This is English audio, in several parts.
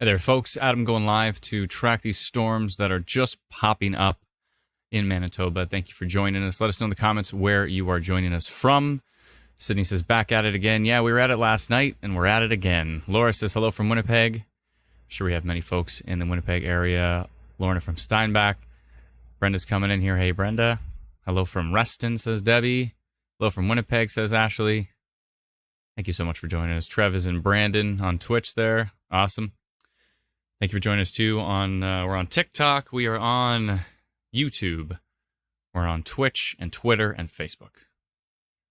there, folks. Adam going live to track these storms that are just popping up in Manitoba. Thank you for joining us. Let us know in the comments where you are joining us from. Sydney says, back at it again. Yeah, we were at it last night, and we're at it again. Laura says, hello from Winnipeg. I'm sure we have many folks in the Winnipeg area. Lorna from Steinbach. Brenda's coming in here. Hey, Brenda. Hello from Reston, says Debbie. Hello from Winnipeg, says Ashley. Thank you so much for joining us. Trev is in Brandon on Twitch there. Awesome. Thank you for joining us, too. We're on TikTok. We are on YouTube. We're on Twitch and Twitter and Facebook.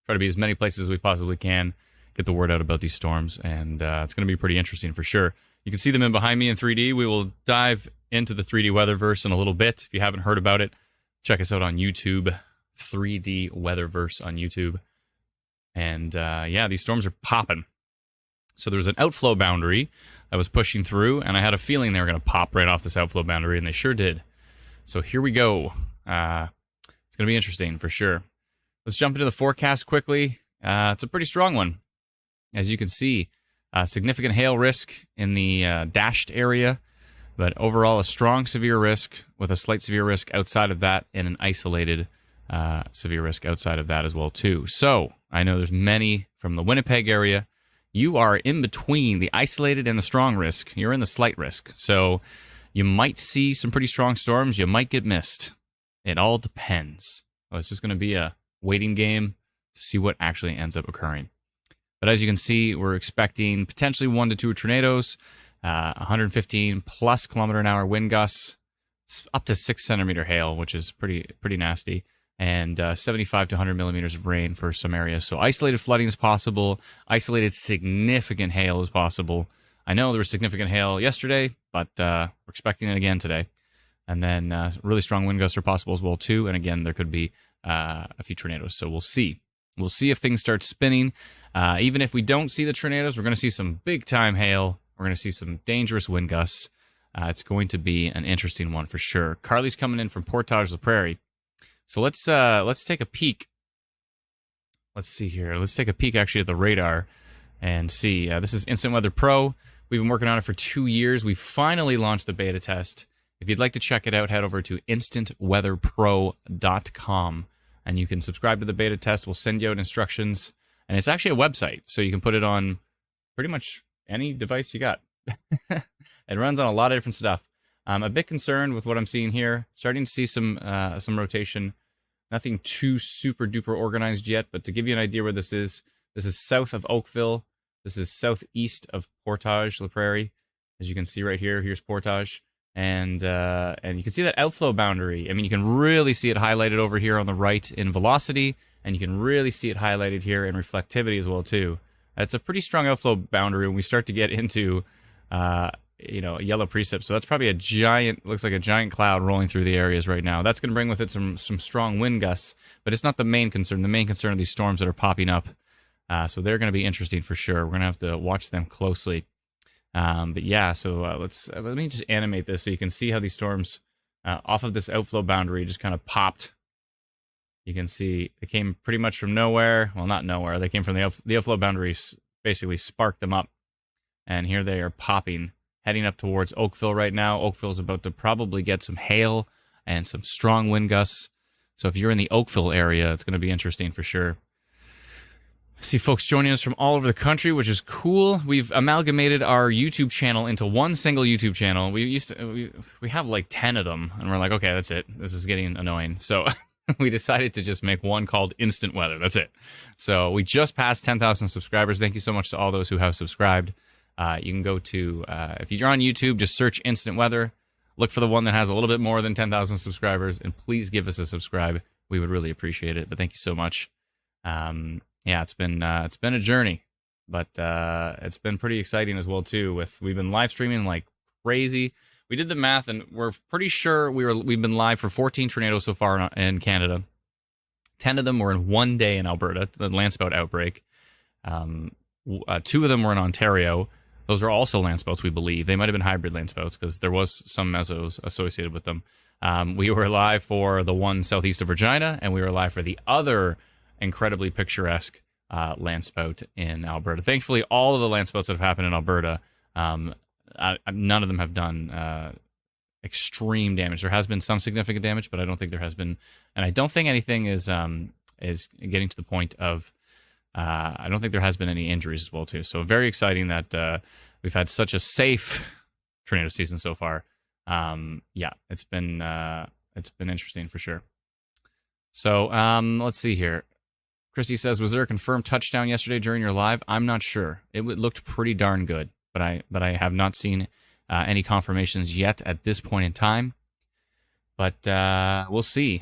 Try to be as many places as we possibly can. Get the word out about these storms, and it's going to be pretty interesting for sure. You can see them in behind me in 3D. We will dive into the 3D Weatherverse in a little bit. If you haven't heard about it, check us out on YouTube. 3D Weatherverse on YouTube. And yeah, these storms are popping. So there was an outflow boundary I was pushing through, and I had a feeling they were going to pop right off this outflow boundary, and they sure did. So here we go. It's going to be interesting for sure. Let's jump into the forecast quickly. It's a pretty strong one. As you can see, significant hail risk in the dashed area, but overall a strong severe risk with a slight severe risk outside of that and an isolated severe risk outside of that as well too. So I know there's many from the Winnipeg area. You are in between the isolated and the strong risk. You're in the slight risk. So you might see some pretty strong storms. You might get missed. It all depends. So it's just going to be a waiting game to see what actually ends up occurring. But as you can see, we're expecting potentially 1 to 2 tornadoes, 115 plus km/h wind gusts, up to 6 centimeter hail, which is pretty nasty, and 75 to 100 millimeters of rain for some areas. So isolated flooding is possible. Isolated significant hail is possible. I know there was significant hail yesterday, but we're expecting it again today. And then really strong wind gusts are possible as well too. And again, there could be a few tornadoes. So we'll see. We'll see if things start spinning. Even if we don't see the tornadoes, we're going to see some big time hail. We're going to see some dangerous wind gusts. It's going to be an interesting one for sure. Carly's coming in from Portage la Prairie. So let's take a peek. Let's see here. Let's take a peek actually at the radar and see. This is Instant Weather Pro. We've been working on it for 2 years. We finally launched the beta test. If you'd like to check it out, head over to instantweatherpro.com and you can subscribe to the beta test. We'll send you out instructions. And it's actually a website, so you can put it on pretty much any device you got. It runs on a lot of different stuff. I'm a bit concerned with what I'm seeing here. Starting to see some rotation. Nothing too super duper organized yet, but to give you an idea where this is south of Oakville. This is southeast of Portage la Prairie. As you can see right here, here's Portage. And you can see that outflow boundary. I mean, you can really see it highlighted over here on the right in velocity, and you can really see it highlighted here in reflectivity as well too. It's a pretty strong outflow boundary when we start to get into yellow precip. So that's probably a giant, looks like a giant cloud rolling through the areas right now. That's going to bring with it some strong wind gusts, but it's not the main concern. The main concern are these storms that are popping up. So they're going to be interesting for sure. We're going to have to watch them closely. But yeah, so let me just animate this so you can see how these storms off of this outflow boundary just kind of popped. You can see they came pretty much from nowhere. Well, not nowhere. They came from the outflow boundaries, basically sparked them up. And here they are popping, heading up towards Oakville right now. Oakville's about to probably get some hail and some strong wind gusts. So if you're in the Oakville area, it's going to be interesting for sure. I see folks joining us from all over the country, which is cool. We've amalgamated our YouTube channel into one single YouTube channel. We have like 10 of them, and we're like, okay, that's it. This is getting annoying. So we decided to just make one called Instant Weather. That's it. So we just passed 10,000 subscribers. Thank you so much to all those who have subscribed. You can go to, if you're on YouTube, just search Instant Weather. Look for the one that has a little bit more than 10,000 subscribers, and please give us a subscribe. We would really appreciate it. But thank you so much. Yeah, it's been a journey, but it's been pretty exciting as well too. We've been live streaming like crazy. We did the math, and we're pretty sure we've been live for 14 tornadoes so far in Canada. 10 of them were in one day in Alberta, the landspout outbreak. 2 of them were in Ontario. Those are also landspouts, we believe. They might have been hybrid landspouts because there was some mesos associated with them. We were live for the one southeast of Regina, and we were live for the other incredibly picturesque landspout in Alberta. Thankfully, all of the landspouts that have happened in Alberta, none of them have done extreme damage. There has been some significant damage, but I don't think there has been, and I don't think anything is getting to the point of. I don't think there has been any injuries as well too. So very exciting that we've had such a safe tornado season so far. Yeah, it's been interesting for sure. So let's see here. Christy says, was there a confirmed touchdown yesterday during your live? I'm not sure. It looked pretty darn good, but I have not seen any confirmations yet at this point in time. But we'll see.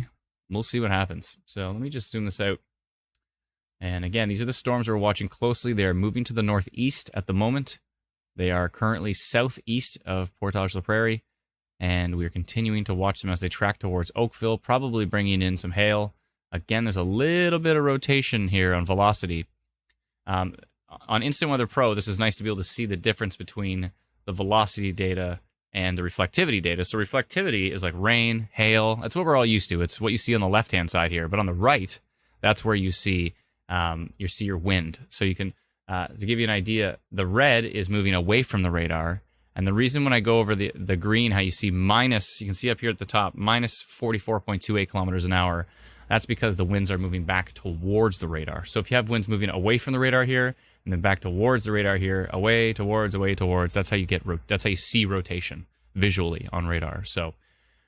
We'll see what happens. So let me just zoom this out. And again, these are the storms we're watching closely. They are moving to the northeast at the moment. They are currently southeast of Portage la Prairie, and we are continuing to watch them as they track towards Oakville, probably bringing in some hail. Again, there's a little bit of rotation here on velocity. On Instant Weather Pro, this is nice to be able to see the difference between the velocity data and the reflectivity data. So reflectivity is like rain, hail. That's what we're all used to. It's what you see on the left-hand side here. But on the right, that's where you see your wind. So you can, to give you an idea, the red is moving away from the radar. And the reason when I go over the green, how you see minus, you can see up here at the top, minus 44.28 kilometers an hour. That's because the winds are moving back towards the radar. So if you have winds moving away from the radar here, and then back towards the radar here, away towards, that's how you that's how you see rotation visually on radar. So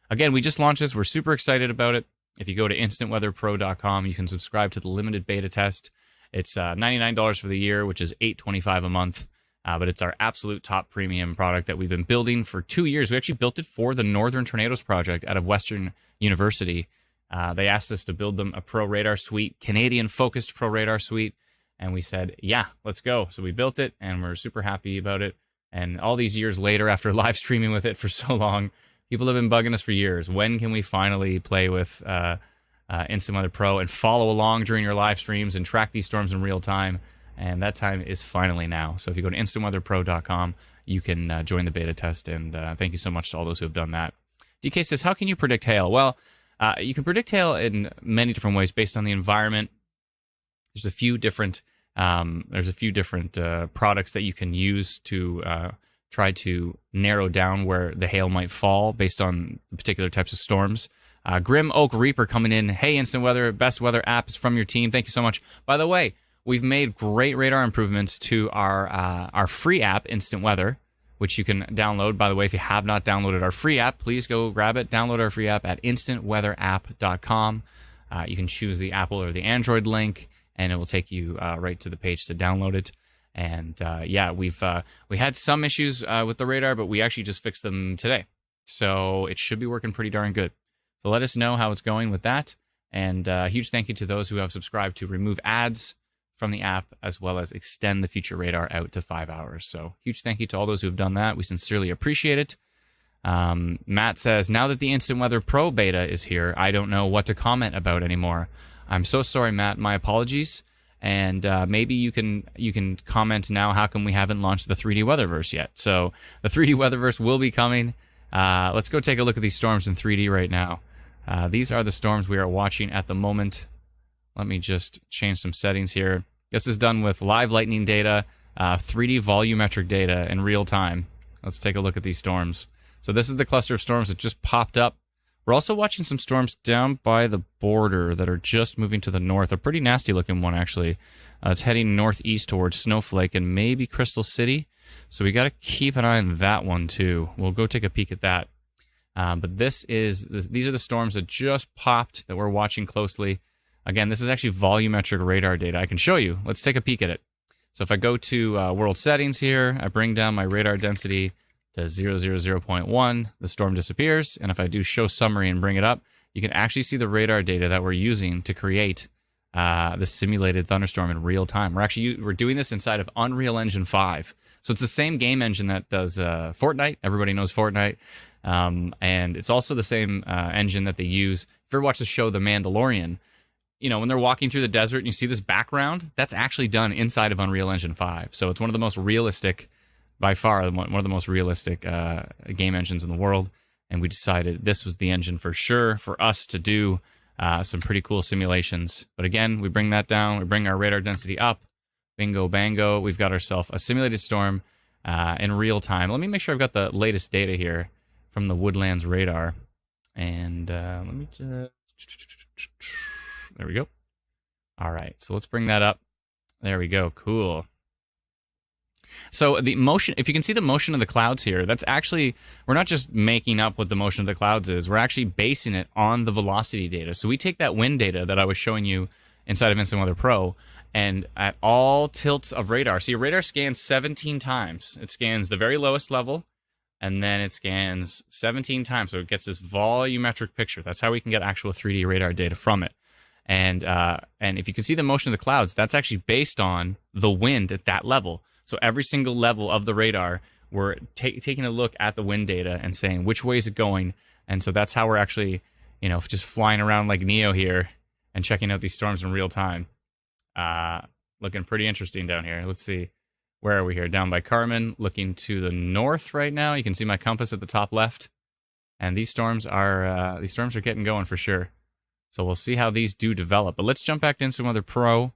again, we just launched this. We're super excited about it. If you go to instantweatherpro.com, you can subscribe to the limited beta test. It's $99 for the year, which is $8.25 a month. But it's our absolute top premium product that we've been building for 2 years. We actually built it for the Northern Tornadoes Project out of Western University. They asked us to build them a pro radar suite, Canadian-focused pro radar suite. And we said, yeah, let's go. So we built it, and we're super happy about it. And all these years later, after live streaming with it for so long, people have been bugging us for years. When can we finally play with Instant Weather Pro and follow along during your live streams and track these storms in real time? And that time is finally now. So if you go to instantweatherpro.com, you can join the beta test. And thank you so much to all those who have done that. DK says, how can you predict hail? Well, you can predict hail in many different ways based on the environment. There's a few different products that you can use to try to narrow down where the hail might fall based on the particular types of storms. Grim Oak Reaper coming in. Hey, Instant Weather, best weather apps from your team. Thank you so much. By the way, we've made great radar improvements to our free app, Instant Weather, which you can download. By the way, if you have not downloaded our free app, please go grab it. Download our free app at instantweatherapp.com. You can choose the Apple or the Android link, and it will take you right to the page to download it. And yeah, we had some issues with the radar, but we actually just fixed them today. So it should be working pretty darn good. So let us know how it's going with that. And huge thank you to those who have subscribed to remove ads from the app, as well as extend the future radar out to 5 hours. So huge thank you to all those who have done that. We sincerely appreciate it. Matt says, now that the Instant Weather Pro beta is here, I don't know what to comment about anymore. I'm so sorry, Matt. My apologies. And maybe you can comment now, how come we haven't launched the 3D Weatherverse yet? So the 3D Weatherverse will be coming. Let's go take a look at these storms in 3D right now. These are the storms we are watching at the moment. Let me just change some settings here. This is done with live lightning data, 3D volumetric data in real time. Let's take a look at these storms. So this is the cluster of storms that just popped up. We're also watching some storms down by the border that are just moving to the north. A pretty nasty looking one, actually. It's heading northeast towards Snowflake and maybe Crystal City. So we got to keep an eye on that one too. We'll go take a peek at that. But these are the storms that just popped that we're watching closely. Again, this is actually volumetric radar data. I can show you. Let's take a peek at it. So if I go to world settings here, I bring down my radar density to 000.1, the storm disappears. And if I do show summary and bring it up, you can actually see the radar data that we're using to create the simulated thunderstorm in real time. We're doing this inside of Unreal Engine 5. So it's the same game engine that does Fortnite. Everybody knows Fortnite. And it's also the same engine that they use. If you ever watch the show The Mandalorian, you know, when they're walking through the desert and you see this background, that's actually done inside of Unreal Engine 5. So it's one of the most realistic, by far, one of the most realistic game engines in the world. And we decided this was the engine for sure for us to do some pretty cool simulations. But again, we bring that down. We bring our radar density up. Bingo, bango. We've got ourselves a simulated storm in real time. Let me make sure I've got the latest data here from the Woodlands radar. And let me just... There we go. All right, so let's bring that up. There we go. Cool. So the motion, if you can see the motion of the clouds here, that's actually, we're not just making up what the motion of the clouds is, we're actually basing it on the velocity data. So we take that wind data that I was showing you inside of Instant Weather Pro, and at all tilts of radar, so your radar scans 17 times. It scans the very lowest level, and then it scans 17 times, so it gets this volumetric picture. That's how we can get actual 3D radar data from it. And if you can see the motion of the clouds, that's actually based on the wind at that level. So every single level of the radar, we're taking a look at the wind data and saying which way is it going. And so that's how we're actually, you know, just flying around like Neo here and checking out these storms in real time. Looking pretty interesting down here. Let's see. Where are we here? Down by Carmen, looking to the north right now. You can see my compass at the top left. And these storms are getting going for sure. So we'll see how these do develop. But let's jump back to Instant Weather Pro.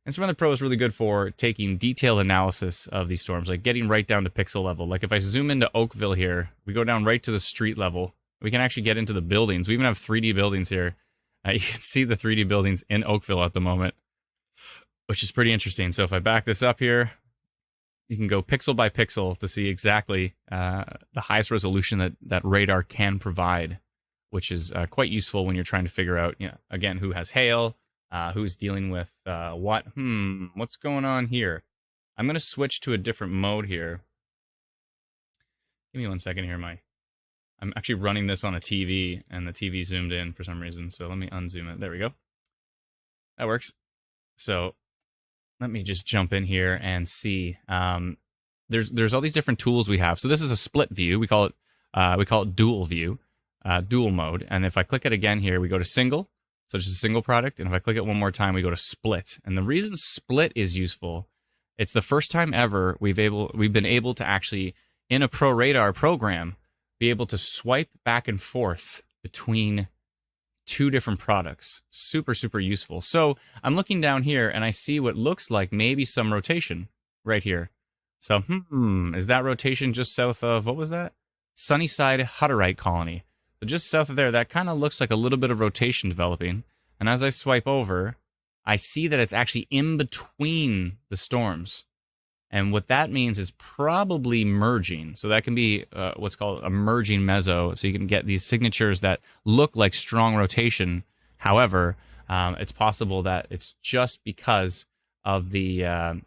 Instant Weather Pro is really good for taking detailed analysis of these storms, like getting right down to pixel level. Like if I zoom into Oakville here, we go down right to the street level. We can actually get into the buildings. We even have 3D buildings here. You can see the 3D buildings in Oakville at the moment, which is pretty interesting. So if I back this up here, you can go pixel by pixel to see exactly the highest resolution that radar can provide, which is quite useful when you're trying to figure out, you know, again, who has hail, who's dealing with what. What's going on here? I'm going to switch to a different mode here. Give me 1 second here. I'm actually running this on a TV, and the TV zoomed in for some reason. So let me unzoom it. There we go. That works. So let me just jump in here and see. There's all these different tools we have. So this is a split view. We call it dual view. Dual mode, and if I click it again here, we go to single, so it's just a single product, and if I click it one more time, we go to split. And the reason split is useful, it's the first time ever we've been able to actually, in a Pro Radar program, be able to swipe back and forth between two different products. Super, super useful. So I'm looking down here, and I see what looks like maybe some rotation right here. So, is that rotation just south of, what was that? Sunnyside Hutterite Colony. So just south of there, that kind of looks like a little bit of rotation developing. And as I swipe over, I see that it's actually in between the storms. And what that means is probably merging. So that can be what's called a merging meso. So you can get these signatures that look like strong rotation. However, it's possible that it's just because of the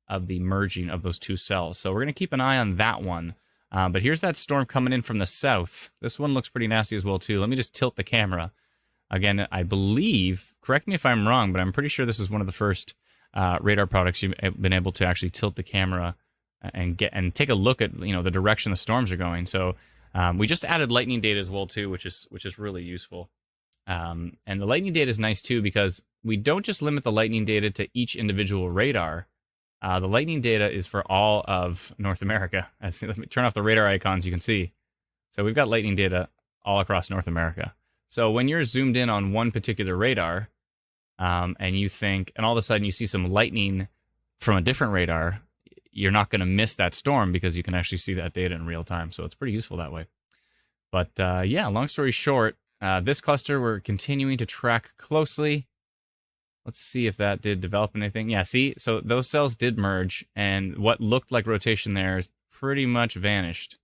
merging of those two cells. So we're going to keep an eye on that one. But here's that storm coming in from the south. This one looks pretty nasty as well, too. Let me just tilt the camera. Again, I believe, correct me if I'm wrong, but I'm pretty sure this is one of the first radar products you've been able to actually tilt the camera and take a look at, you know, the direction the storms are going. So we just added lightning data as well, too, which is really useful. And the lightning data is nice, too, because we don't just limit the lightning data to each individual radar. The lightning data is for all of North America. Let me turn off the radar icons, you can see. So we've got lightning data all across North America. So when you're zoomed in on one particular radar, and you think, and all of a sudden you see some lightning from a different radar, you're not going to miss that storm because you can actually see that data in real time. So it's pretty useful that way. But yeah, long story short, this cluster we're continuing to track closely. Let's see if that did develop anything. Yeah, see? So those cells did merge, and what looked like rotation there is pretty much vanished.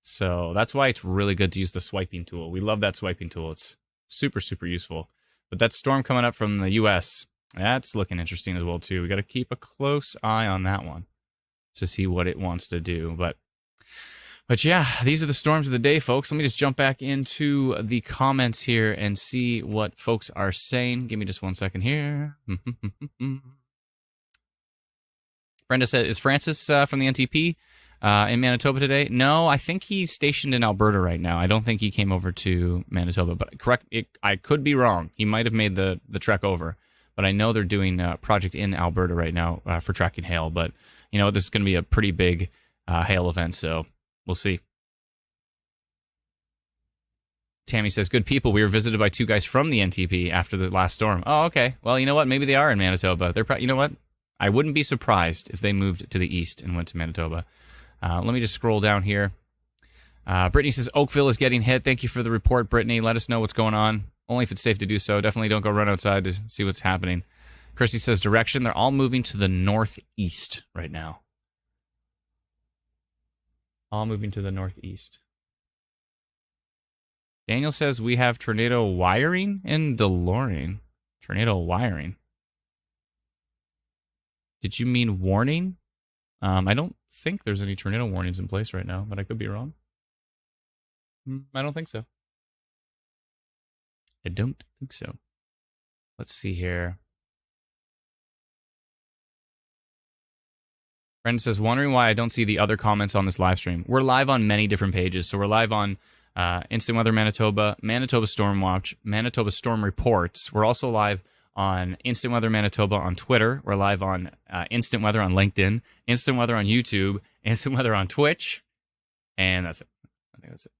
So that's why it's really good to use the swiping tool. We love that swiping tool. It's super, super useful. But that storm coming up from the U.S., that's looking interesting as well, too. We got to keep a close eye on that one to see what it wants to do. But yeah, these are the storms of the day, folks. Let me just jump back into the comments here and see what folks are saying. Give me just 1 second here. Brenda said, is Francis from the NTP in Manitoba today? No, I think he's stationed in Alberta right now. I don't think he came over to Manitoba, but I could be wrong. He might have made the trek over, but I know they're doing a project in Alberta right now for tracking hail. But, you know, this is going to be a pretty big hail event, so we'll see. Tammy says, good people. We were visited by two guys from the NTP after the last storm. Oh, okay. Well, you know what? Maybe they are in Manitoba. They're you know what? I wouldn't be surprised if they moved to the east and went to Manitoba. Let me just scroll down here. Brittany says, Oakville is getting hit. Thank you for the report, Brittany. Let us know what's going on. Only if it's safe to do so. Definitely don't go run outside to see what's happening. Kirsty says, direction. They're all moving to the northeast right now. All moving to the northeast. Daniel says, we have tornado wiring in DeLorean. Tornado wiring. Did you mean warning? I don't think there's any tornado warnings in place right now, but I could be wrong. I don't think so. I don't think so. Let's see here. Brendan says, wondering why I don't see the other comments on this live stream. We're live on many different pages. So we're live on Instant Weather Manitoba, Manitoba Storm Watch, Manitoba Storm Reports. We're also live on Instant Weather Manitoba on Twitter. We're live on Instant Weather on LinkedIn, Instant Weather on YouTube, Instant Weather on Twitch, and that's it. I think that's it.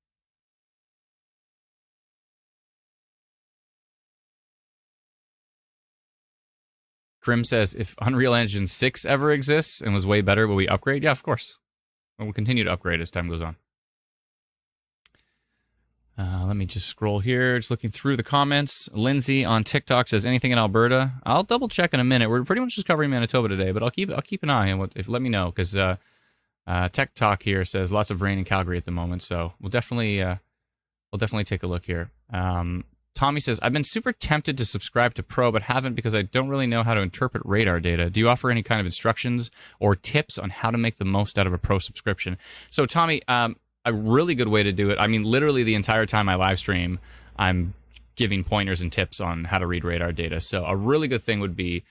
Krim says, if Unreal Engine 6 ever exists and was way better, will we upgrade? Yeah, of course. We'll continue to upgrade as time goes on. Let me just scroll here. Just looking through the comments. Lindsay on TikTok says, anything in Alberta? I'll double check in a minute. We're pretty much just covering Manitoba today, but I'll keep an eye on what. Let me know, because Tech Talk here says lots of rain in Calgary at the moment. So we'll definitely take a look here. Tommy says, I've been super tempted to subscribe to Pro, but haven't because I don't really know how to interpret radar data. Do you offer any kind of instructions or tips on how to make the most out of a Pro subscription? So, Tommy, a really good way to do it, I mean, literally the entire time I live stream, I'm giving pointers and tips on how to read radar data. So a really good thing would be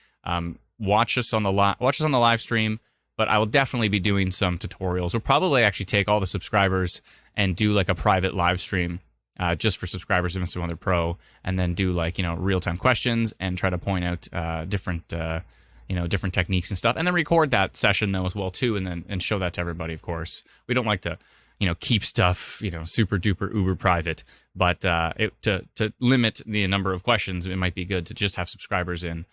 watch us on the live stream, but I will definitely be doing some tutorials. We'll probably actually take all the subscribers and do like a private live stream just for subscribers of Instant Weather Pro, and then do like, real-time questions and try to point out different techniques and stuff, and then record that session though as well too, and show that to everybody. Of course, we don't like to keep stuff super duper uber private, but to limit the number of questions, it might be good to just have subscribers in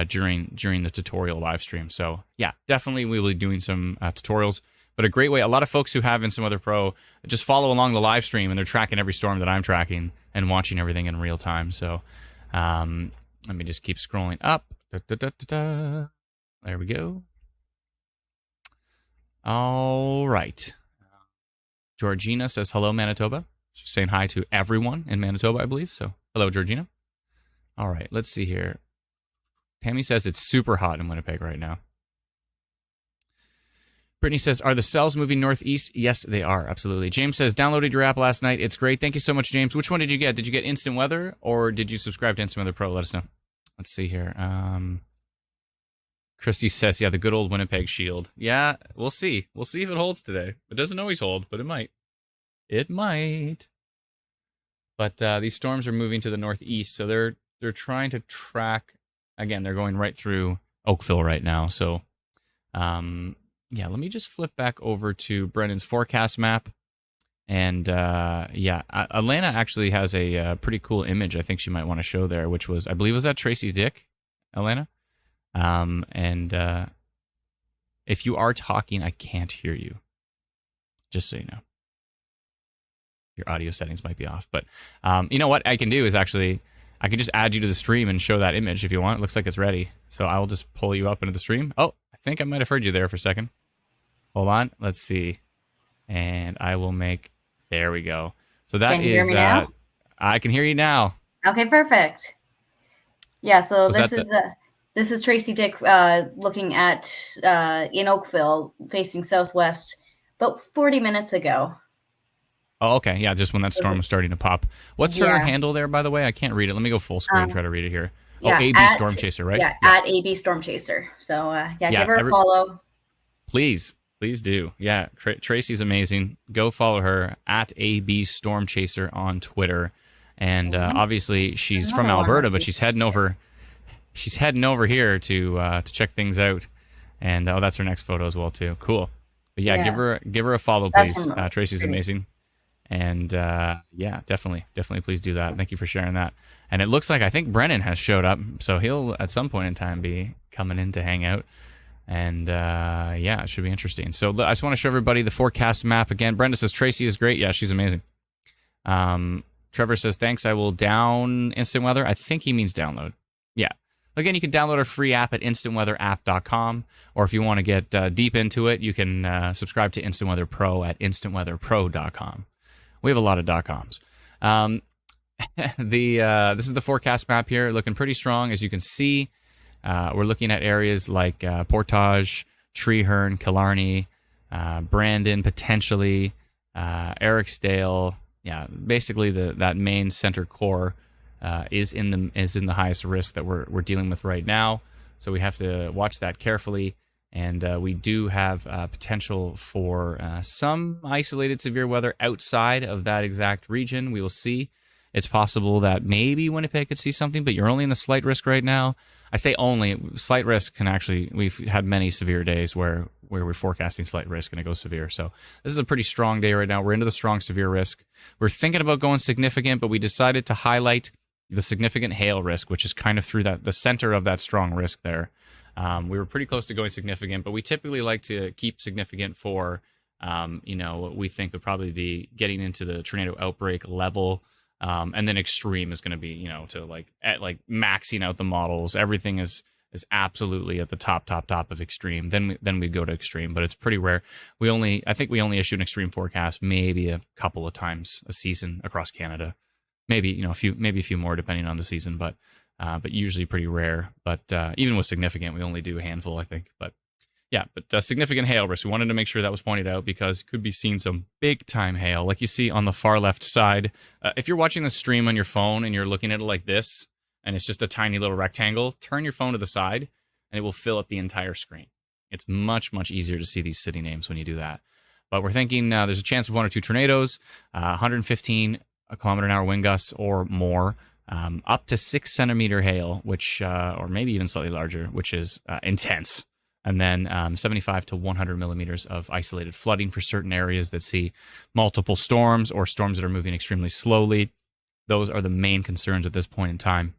during the tutorial live stream. So yeah, definitely we will be doing some tutorials. But a great way, a lot of folks who have Instant Weather Pro just follow along the live stream, and they're tracking every storm that I'm tracking and watching everything in real time. So let me just keep scrolling up. There we go. All right. Georgina says, hello, Manitoba. She's saying hi to everyone in Manitoba, I believe. So hello, Georgina. All right, let's see here. Tammy says it's super hot in Winnipeg right now. Brittany says, are the cells moving northeast? Yes, they are. Absolutely. James says, downloaded your app last night. It's great. Thank you so much, James. Which one did you get? Did you get Instant Weather, or did you subscribe to Instant Weather Pro? Let us know. Let's see here. Christy says, yeah, the good old Winnipeg shield. Yeah, we'll see. We'll see if it holds today. It doesn't always hold, but it might. It might. But these storms are moving to the northeast, so they're trying to track. Again, they're going right through Oakville right now. So, yeah, let me just flip back over to Brendan's forecast map. And, yeah, Elena actually has a pretty cool image I think she might want to show there, which was, I believe, was that Tracy Dick, Elena? And if you are talking, I can't hear you. Just so you know. Your audio settings might be off. But you know what I can do is actually, I can just add you to the stream and show that image if you want. It looks like it's ready. So I will just pull you up into the stream. Oh, I think I might have heard you there for a second. Hold on. Let's see. And I will make, there we go. So that can you hear me now? I can hear you now. Okay, perfect. Yeah, so this is Tracy Dick looking at in Oakville, facing southwest, about 40 minutes ago. Oh, okay. Yeah, just when that storm was starting to pop. What's her handle there, by the way? I can't read it. Let me go full screen and try to read it here. Yeah, AB Storm Chaser, right? Yeah, at AB Storm Chaser. So, yeah, give her a follow. Please do. Yeah, Tracy's amazing. Go follow her at AB Storm Chaser on Twitter. And obviously, she's from Alberta, but she's heading over. She's heading over here to check things out. And that's her next photo as well too. Cool. But yeah, give her a follow, please. Tracy's amazing. And yeah, definitely please do that. Thank you for sharing that. And it looks like I think Brennan has showed up, so he'll at some point in time be coming in to hang out. And yeah, it should be interesting. So I just want to show everybody the forecast map again. Brenda says Tracy is great. Yeah, she's amazing. Trevor says, thanks, I will down instant weather. I think he means download. Yeah. Again, you can download our free app at instantweatherapp.com, or if you want to get deep into it, you can subscribe to Instant Weather Pro at instantweatherpro.com. We have a lot of .coms. This is the forecast map here, looking pretty strong. As you can see, we're looking at areas like Portage, Treeherne, Killarney, Brandon, potentially, Ericsdale. Yeah, basically that main center core is in the highest risk that we're dealing with right now. So we have to watch that carefully, and we do have potential for some isolated severe weather outside of that exact region. We will see. It's possible that maybe Winnipeg could see something, but you're only in the slight risk right now. I say only. Slight risk can actually, we've had many severe days where we're forecasting slight risk and it goes severe. So this is a pretty strong day right now. We're into the strong severe risk. We're thinking about going significant, but we decided to highlight the significant hail risk, which is kind of through the center of that strong risk there. We were pretty close to going significant, but we typically like to keep significant for, what we think would probably be getting into the tornado outbreak level. And then extreme is going to be, to maxing out the models. Everything is absolutely at the top of extreme. Then we go to extreme, but it's pretty rare. I think we only issue an extreme forecast maybe a couple of times a season across Canada. Maybe a few more depending on the season, but usually pretty rare. But even with significant, we only do a handful, I think. But yeah, but significant hail risk. We wanted to make sure that was pointed out because you could be seeing some big-time hail, like you see on the far left side. If you're watching the stream on your phone and you're looking at it like this, and it's just a tiny little rectangle, turn your phone to the side, and it will fill up the entire screen. It's much, much easier to see these city names when you do that. But we're thinking there's a chance of 1 or 2 tornadoes, 115 km/h wind gusts or more, up to 6 centimeter hail, which, or maybe even slightly larger, which is intense. And then 75 to 100 millimeters of isolated flooding for certain areas that see multiple storms or storms that are moving extremely slowly. Those are the main concerns at this point in time.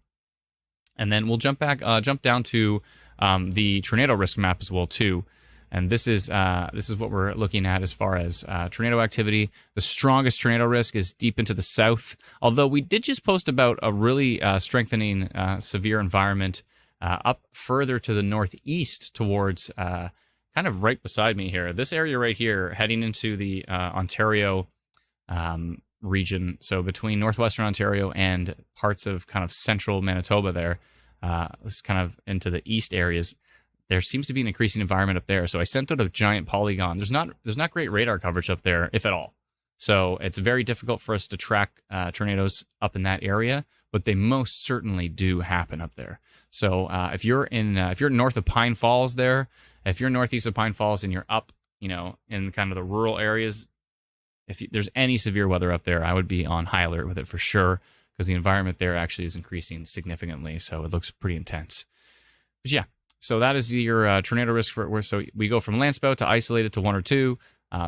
And then we'll jump down to the tornado risk map as well too. And this is what we're looking at as far as tornado activity. The strongest tornado risk is deep into the south. Although we did just post about a really strengthening severe environment up further to the northeast towards kind of right beside me here. This area right here, heading into the Ontario region. So between northwestern Ontario and parts of kind of central Manitoba there, this is kind of into the east areas. There seems to be an increasing environment up there. So I sent out a giant polygon. There's not great radar coverage up there, if at all. So it's very difficult for us to track tornadoes up in that area, but they most certainly do happen up there. So if you're north of Pine Falls there, if you're northeast of Pine Falls and you're up, in kind of the rural areas, if there's any severe weather up there, I would be on high alert with it for sure, because the environment there actually is increasing significantly. So it looks pretty intense. But yeah, so that is your tornado risk so we go from landspout to isolated to 1 or 2.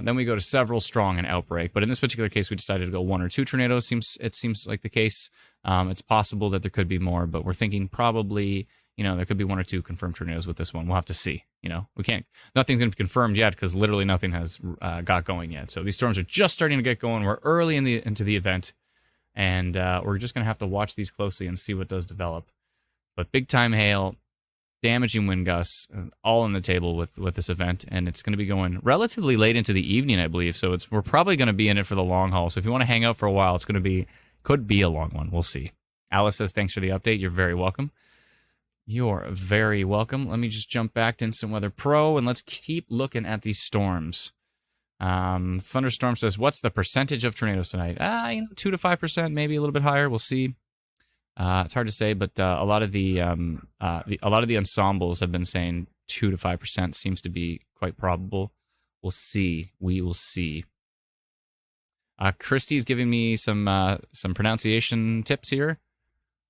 Then we go to several, strong, and outbreak. But in this particular case, we decided to go 1 or 2 tornadoes. It seems like the case. It's possible that there could be more, but we're thinking probably, there could be 1 or 2 confirmed tornadoes with this one. We'll have to see. Nothing's going to be confirmed yet because literally nothing has got going yet. So these storms are just starting to get going. We're early into the event, and we're just going to have to watch these closely and see what does develop. But big time hail, damaging wind gusts, all on the table with this event, and it's going to be going relatively late into the evening, I believe. So we're probably going to be in it for the long haul. So if you want to hang out for a while, it's could be a long one. We'll see. Alice says, thanks for the update. You're very welcome. You're very welcome. Let me just jump back to Instant Weather Pro, and let's keep looking at these storms. Thunderstorm says, what's the percentage of tornadoes tonight? 2 to 5%, maybe a little bit higher. We'll see. It's hard to say, but a lot of the ensembles have been saying 2 to 5% seems to be quite probable. We'll see. We will see. Christy's giving me some pronunciation tips here.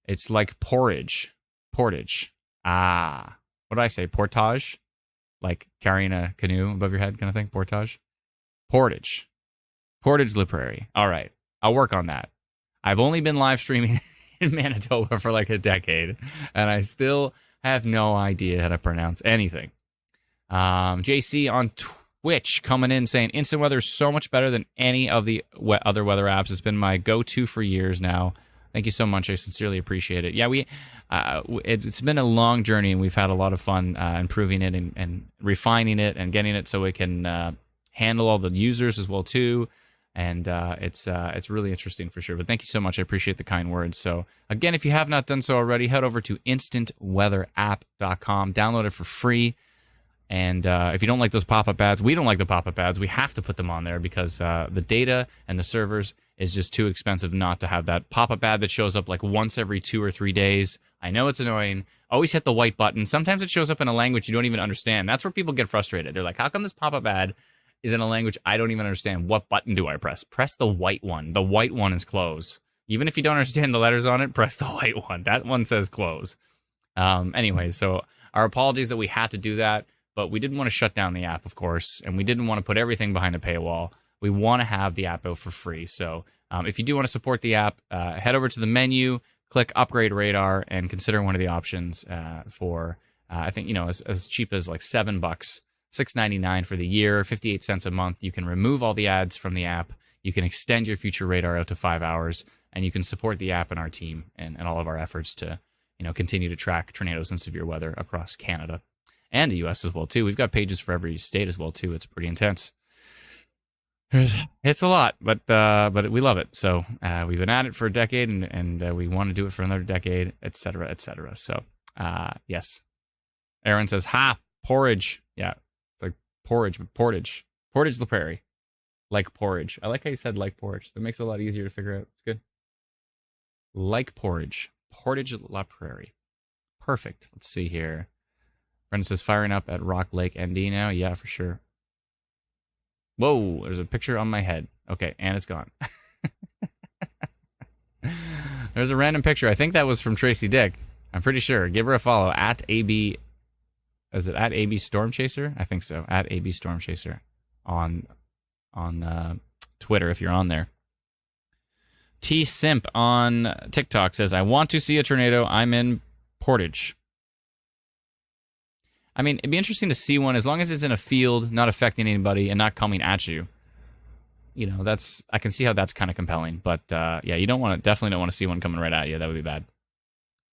It's like portage. Portage. What did I say? Portage? Like carrying a canoe above your head kind of thing? Portage? Portage. Portage La Prairie. All right. I'll work on that. I've only been live streaming in Manitoba for like a decade, and I still have no idea how to pronounce anything. JC on Twitch coming in saying instant weather is so much better than any of the other weather apps. It's been my go-to for years now. Thank you so much. I sincerely appreciate it. Yeah, it's been a long journey, and we've had a lot of fun improving it and refining it and getting it so it can handle all the users as well too. And it's really interesting for sure. But thank you so much. I appreciate the kind words. So again, if you have not done so already, head over to instantweatherapp.com. Download it for free. And if you don't like those pop-up ads, we don't like the pop-up ads. We have to put them on there because the data and the servers is just too expensive not to have that pop-up ad that shows up like once every 2 or 3 days. I know it's annoying. Always hit the white button. Sometimes it shows up in a language you don't even understand. That's where people get frustrated. They're like, how come this pop-up ad is in a language I don't even understand? What button do I press? Press the white one. The white one is close. Even if you don't understand the letters on it, press the white one. That one says close. Anyway, so our apologies that we had to do that. But we didn't want to shut down the app, of course, and we didn't want to put everything behind a paywall. We want to have the app out for free. So if you do want to support the app, head over to the menu, click Upgrade Radar, and consider one of the options for, I think, as cheap as like $7, $6.99 for the year, 58 cents a month. You can remove all the ads from the app. You can extend your future radar out to 5 hours, and you can support the app and our team and all of our efforts to, continue to track tornadoes and severe weather across Canada. And the U.S. as well, too. We've got pages for every state as well, too. It's pretty intense. It's a lot, but we love it. So we've been at it for a decade, and we want to do it for another decade, et cetera, et cetera. So, yes. Aaron says, ha, porridge. Yeah, it's like porridge, but portage. Portage la Prairie. Like porridge. I like how you said like porridge. That makes it a lot easier to figure out. It's good. Like porridge. Portage la Prairie. Perfect. Let's see here. Brendan says, firing up at Rock Lake ND now? Yeah, for sure. Whoa, there's a picture on my head. Okay, and it's gone. There's a random picture. I think that was from Tracy Dick. I'm pretty sure. Give her a follow. At AB... Is it at AB Storm Chaser? I think so. At AB Storm Chaser on Twitter if you're on there. T Simp on TikTok says, I want to see a tornado. I'm in Portage. I mean, it'd be interesting to see one as long as it's in a field, not affecting anybody, and not coming at you. I can see how that's kind of compelling. But yeah, definitely don't want to see one coming right at you. That would be bad.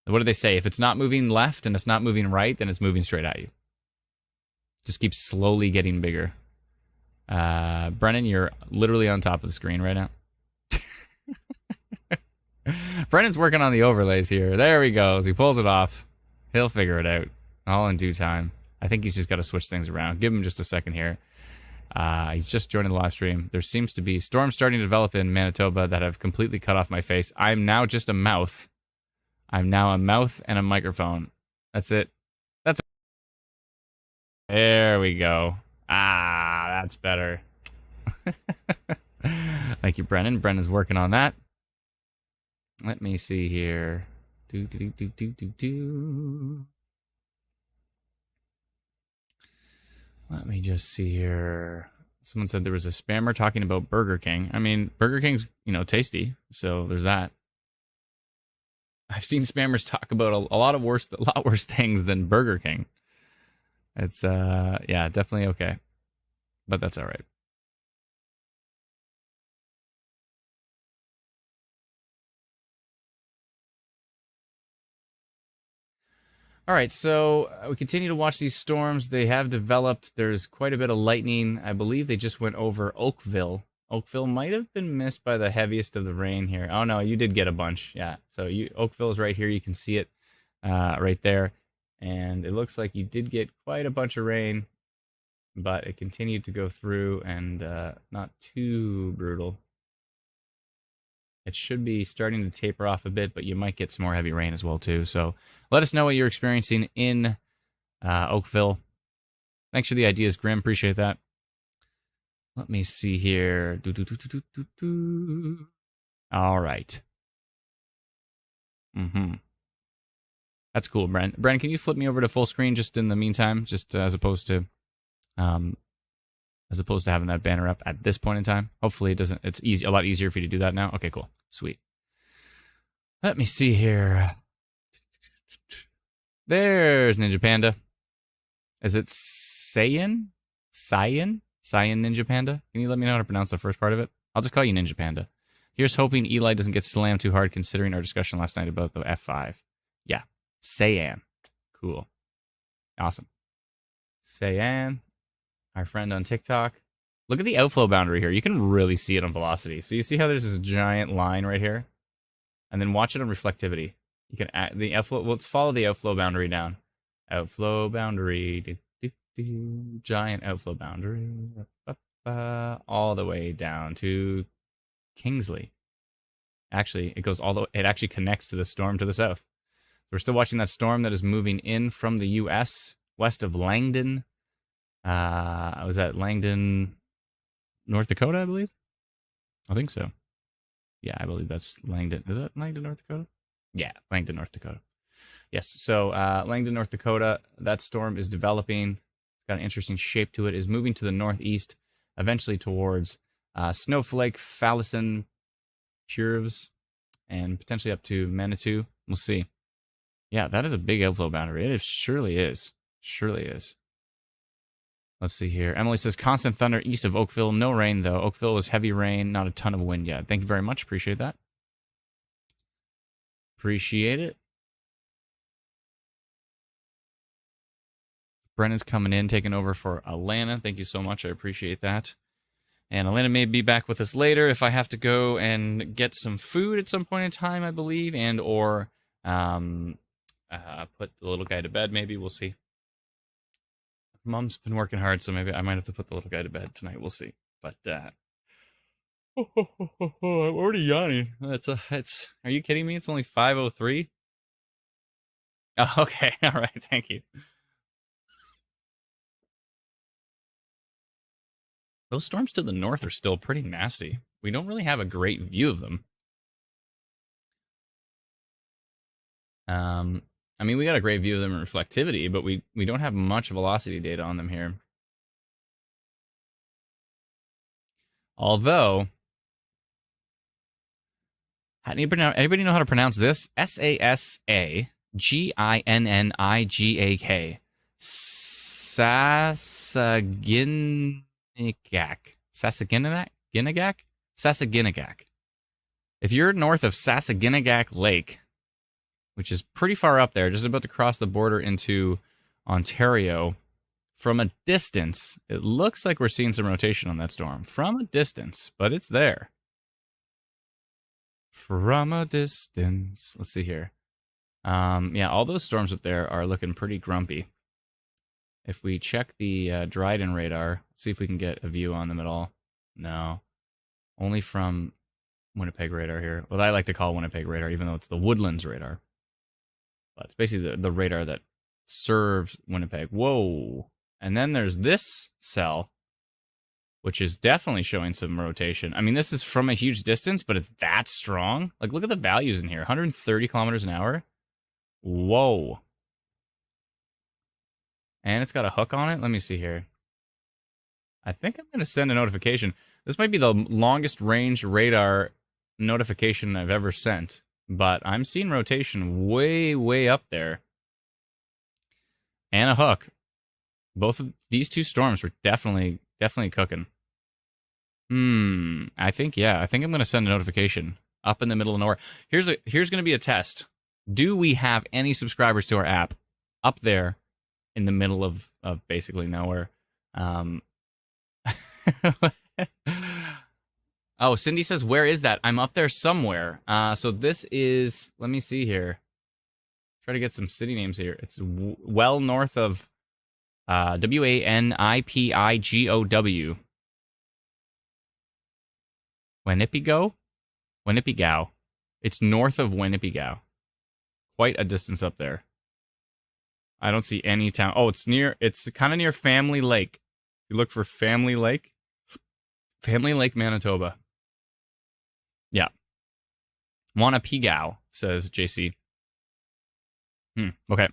What do they say? If it's not moving left and it's not moving right, then it's moving straight at you. Just keeps slowly getting bigger. Brennan, you're literally on top of the screen right now. Brennan's working on the overlays here. There he goes. He pulls it off. He'll figure it out. All in due time. I think he's just got to switch things around. Give him just a second here. He's just joining the live stream. There seems to be storms starting to develop in Manitoba that have completely cut off my face. I'm now just a mouth. I'm now a mouth and a microphone. That's it. There we go. That's better. Thank you, Brennan. Brennan's working on that. Let me see here. Let me just see here. Someone said there was a spammer talking about Burger King. I mean, Burger King's, tasty, so there's that. I've seen spammers talk about a lot worse things than Burger King. It's yeah, definitely okay. But that's all right. All right, so we continue to watch these storms. They have developed. There's quite a bit of lightning. I believe they just went over Oakville. Oakville might have been missed by the heaviest of the rain here. Oh, no, you did get a bunch. Yeah, so Oakville is right here. You can see it right there. And it looks like you did get quite a bunch of rain, but it continued to go through and not too brutal. It should be starting to taper off a bit, but you might get some more heavy rain as well, too. So let us know what you're experiencing in Oakville. Thanks for the ideas, Grim. Appreciate that. Let me see here. All right. That's cool, Brent. Brent, can you flip me over to full screen just in the meantime, just as opposed to having that banner up at this point in time? Hopefully it's a lot easier for you to do that now. Okay, cool. Sweet. Let me see here. There's Ninja Panda. Is it Saiyan? Saiyan Ninja Panda? Can you let me know how to pronounce the first part of it? I'll just call you Ninja Panda. Here's hoping Eli doesn't get slammed too hard considering our discussion last night about the F5. Yeah. Saiyan. Cool. Awesome. Saiyan, our friend on TikTok. Look at the outflow boundary here. You can really see it on velocity. So you see how there's this giant line right here? And then watch it on reflectivity. You can add the outflow. Let's follow the outflow boundary down. Outflow boundary. Giant outflow boundary. All the way down to Kingsley. Actually, it goes all the way. It actually connects to the storm to the south. We're still watching that storm that is moving in from the U.S. west of Langdon. Was that Langdon, North Dakota, I believe? I think so. Yeah, I believe that's Langdon. Is that Langdon, North Dakota? Yeah, Langdon, North Dakota. Yes, so Langdon, North Dakota, that storm is developing. It's got an interesting shape to it. Is moving to the northeast, eventually towards Snowflake, Fallison, Curves, and potentially up to Manitou. We'll see. Yeah, that is a big outflow boundary. It surely is. Surely is. Let's see here. Emily says, constant thunder east of Oakville. No rain, though. Oakville was heavy rain, not a ton of wind yet. Thank you very much. Appreciate that. Appreciate it. Brennan's coming in, taking over for Alana. Thank you so much. I appreciate that. And Alana may be back with us later if I have to go and get some food at some point in time, I believe, and or put the little guy to bed, maybe. We'll see. Mom's been working hard, so maybe I might have to put the little guy to bed tonight. We'll see. But I'm already yawning. Are you kidding me? It's only 5:03. Oh, okay. All right. Thank you. Those storms to the north are still pretty nasty. We don't really have a great view of them. I mean, we got a great view of them in reflectivity, but we don't have much velocity data on them here. Although, anybody know how to pronounce this? Sasaginnigak. Sasaginnigak. If you're north of Sasaginnigak Lake, which is pretty far up there, just about to cross the border into Ontario, from a distance, it looks like we're seeing some rotation on that storm. From a distance, but it's there. From a distance. Let's see here. Yeah, all those storms up there are looking pretty grumpy. If we check the Dryden radar, see if we can get a view on them at all. No. Only from Winnipeg radar here. What I like to call Winnipeg radar, even though it's the Woodlands radar. But it's basically the radar that serves Winnipeg. Whoa. And then there's this cell, which is definitely showing some rotation. I mean, this is from a huge distance, but it's that strong. Like, look at the values in here. 130 kilometers an hour. Whoa. And it's got a hook on it. Let me see here. I think I'm going to send a notification. This might be the longest range radar notification I've ever sent. But I'm seeing rotation way, way up there. And a hook. Both of these two storms were definitely cooking. I think I'm going to send a notification up in the middle of nowhere. Here's going to be a test. Do we have any subscribers to our app up there in the middle of basically nowhere? Oh, Cindy says, where is that? I'm up there somewhere. So this is, let me see here. Try to get some city names here. It's well north of Wanipigow. Winnipigow. It's north of Winnipigow. Quite a distance up there. I don't see any town. Oh, it's kind of near Family Lake. You look for Family Lake. Family Lake, Manitoba. Yeah. Wannapigow, says JC. Okay.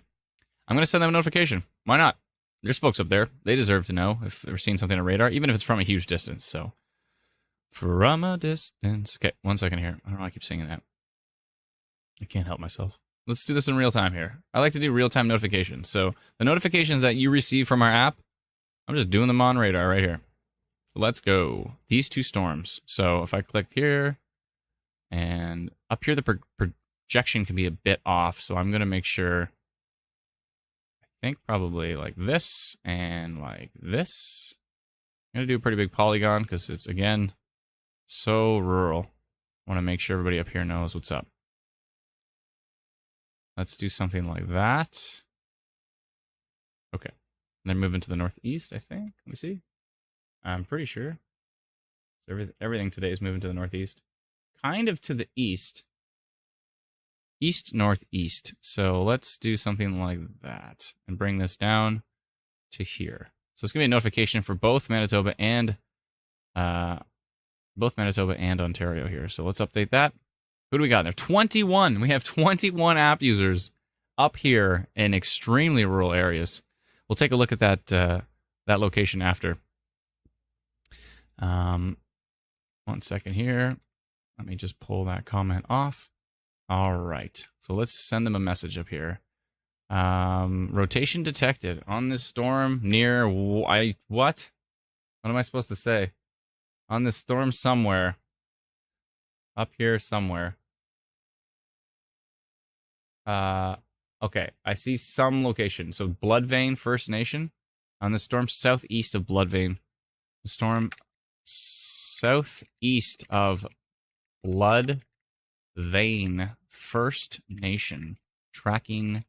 I'm going to send them a notification. Why not? There's folks up there. They deserve to know if they're seeing something on radar, even if it's from a huge distance. So, from a distance. Okay, 1 second here. I don't know why I keep singing that. I can't help myself. Let's do this in real time here. I like to do real-time notifications. So the notifications that you receive from our app, I'm just doing them on radar right here. Let's go. These two storms. So if I click here, and up here the projection can be a bit off, so I'm going to make sure, I think probably like this and like this. I'm going to do a pretty big polygon because it's, again, so rural. I want to make sure everybody up here knows what's up. Let's do something like that. Okay. And then move into the northeast, I think. Let me see. I'm pretty sure. So everything today is moving to the northeast. Kind of to the east. East-northeast. So let's do something like that. And bring this down to here. So it's going to be a notification for both Manitoba and Ontario here. So let's update that. Who do we got there? 21. We have 21 app users up here in extremely rural areas. We'll take a look at that location after. 1 second here. Let me just pull that comment off. All right. So let's send them a message up here. Rotation detected on this storm near what? What am I supposed to say? On this storm somewhere. Up here somewhere. Okay, I see some location. So Bloodvein First Nation on the storm southeast of Bloodvein. The storm southeast of Bloodvein First Nation, tracking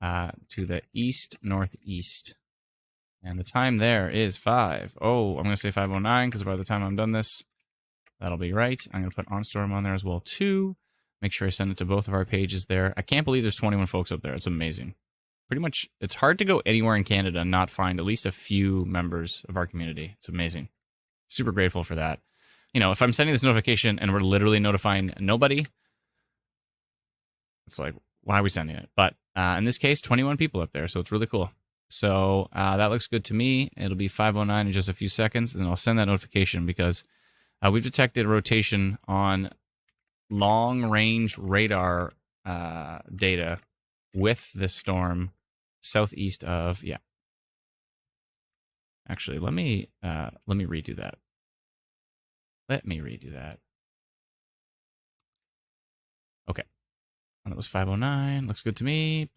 to the east-northeast. And the time there is 5. Oh, I'm going to say 5:09 because by the time I'm done this, that'll be right. I'm going to put OnStorm on there as well, too. Make sure I send it to both of our pages there. I can't believe there's 21 folks up there. It's amazing. Pretty much, it's hard to go anywhere in Canada and not find at least a few members of our community. It's amazing. Super grateful for that. You know, if I'm sending this notification and we're literally notifying nobody, it's like, why are we sending it? But in this case, 21 people up there, so it's really cool. So that looks good to me. It'll be 5:09 in just a few seconds, and I'll send that notification because we've detected rotation on long-range radar data with this storm southeast of, yeah. Actually, let me redo that. Let me redo that. Okay. And it was 5:09. Looks good to me.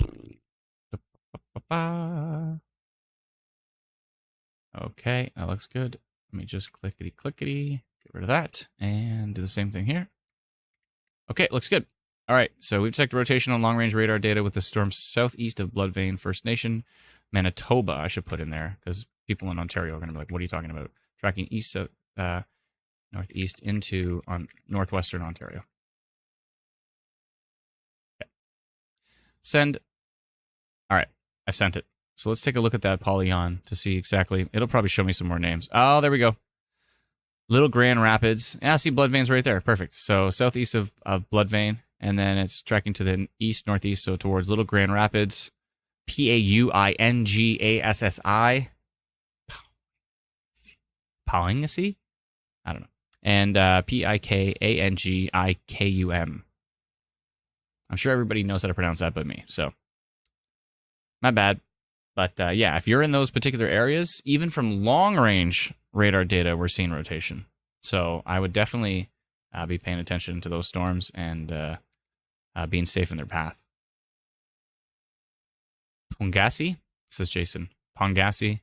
Okay, that looks good. Let me just clickety-clickety. Get rid of that. And do the same thing here. Okay, looks good. All right, so we've detected rotation on long-range radar data with the storm southeast of Bloodvein First Nation. Manitoba, I should put in there, because people in Ontario are going to be like, what are you talking about? Tracking east of northeast into northwestern Ontario. Okay. Send. All right, I've sent it. So let's take a look at that polygon to see exactly. It'll probably show me some more names. Oh, there we go. Little Grand Rapids. Yeah, I see Bloodvein's right there. Perfect. So southeast of Bloodvein, and then it's tracking to the east-northeast, so towards Little Grand Rapids. Pauingassi. Pauingassi? I don't know. And Pikangikum. I'm sure everybody knows how to pronounce that but me, so my bad. But yeah, if you're in those particular areas, even from long-range radar data, we're seeing rotation. So I would definitely be paying attention to those storms and being safe in their path. Pungassi, says Jason. Pongassi.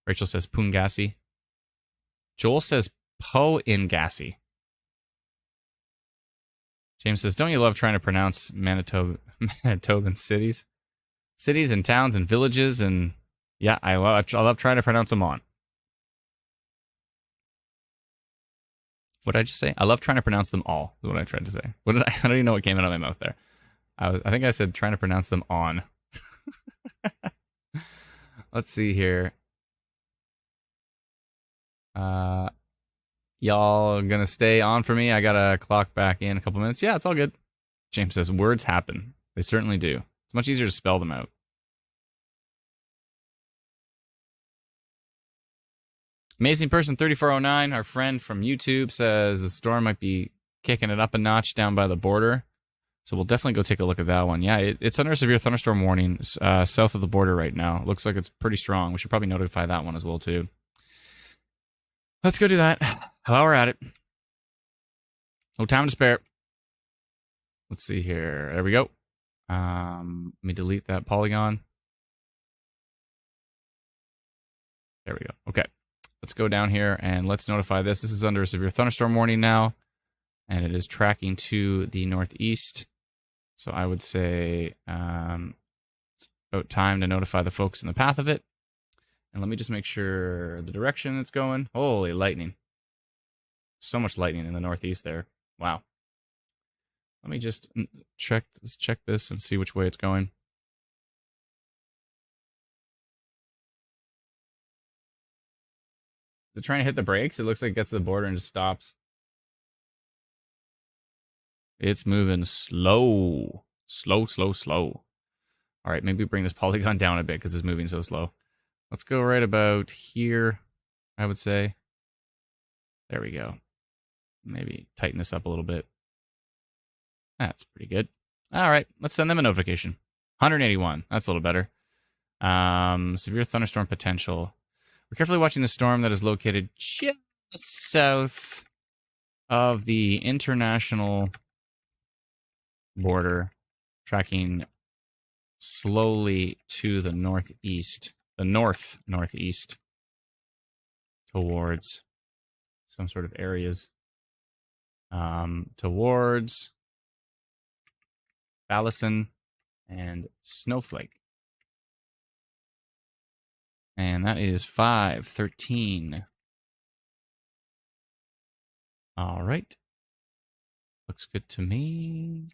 Rachel says Pungassi. Joel says Poingassi. James says, don't you love trying to pronounce Manitoban cities? Cities and towns and villages, and yeah, I love trying to pronounce them on. What did I just say? I love trying to pronounce them all, is what I tried to say. I don't even know what came out of my mouth there. I think I said trying to pronounce them on. Let's see here. Y'all gonna stay on for me? I gotta clock back in a couple minutes. Yeah, it's all good. James says, words happen. They certainly do. It's much easier to spell them out. Amazing Person 3409, our friend from YouTube, says the storm might be kicking it up a notch down by the border. So we'll definitely go take a look at that one. Yeah, it's under severe thunderstorm warning south of the border right now. Looks like it's pretty strong. We should probably notify that one as well, too. Let's go do that. While we're at it. No time to spare. Let's see here. There we go. Let me delete that polygon. There we go. Okay. Let's go down here and let's notify this. This is under a severe thunderstorm warning now, and it is tracking to the northeast. So I would say it's about time to notify the folks in the path of it. And let me just make sure the direction it's going. Holy lightning. So much lightning in the northeast there. Wow. Let me just check this and see which way it's going. Is it trying to hit the brakes? It looks like it gets to the border and just stops. It's moving slow. Slow. All right, maybe bring this polygon down a bit because it's moving so slow. Let's go right about here, I would say. There we go. Maybe tighten this up a little bit. That's pretty good. All right, let's send them a notification. 181. That's a little better. Severe thunderstorm potential. We're carefully watching the storm that is located just south of the international border, tracking slowly to the northeast, the northeast, towards some sort of areas, towards Ballison and Snowflake. And that is 5:13. All right. Looks good to me.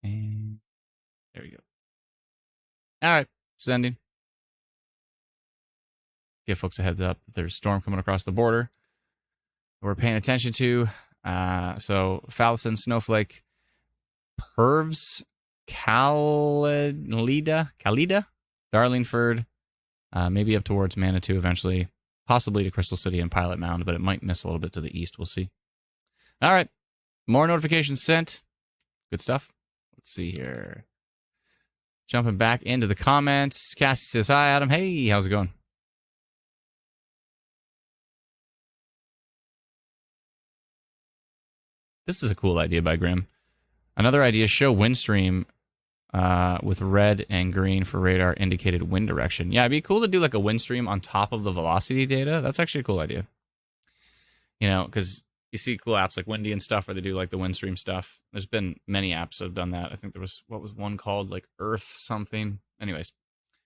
And there we go. All right. Sending. Give folks a heads up. There's a storm coming across the border we're paying attention to. So Fallison, Snowflake, Pervs, Calida, Darlingford, maybe up towards Manitou eventually, possibly to Crystal City and Pilot Mound, but it might miss a little bit to the east. We'll see. All right. More notifications sent. Good stuff. Let's see here. Jumping back into the comments. Cassie says, hi, Adam. Hey, how's it going? This is a cool idea by Grim. Another idea, show wind stream with red and green for radar indicated wind direction. Yeah, it'd be cool to do like a wind stream on top of the velocity data. That's actually a cool idea. You know, because you see cool apps like Windy and stuff where they do like the wind stream stuff. There's been many apps that have done that. I think there was, what was one called? Like Earth something. Anyways,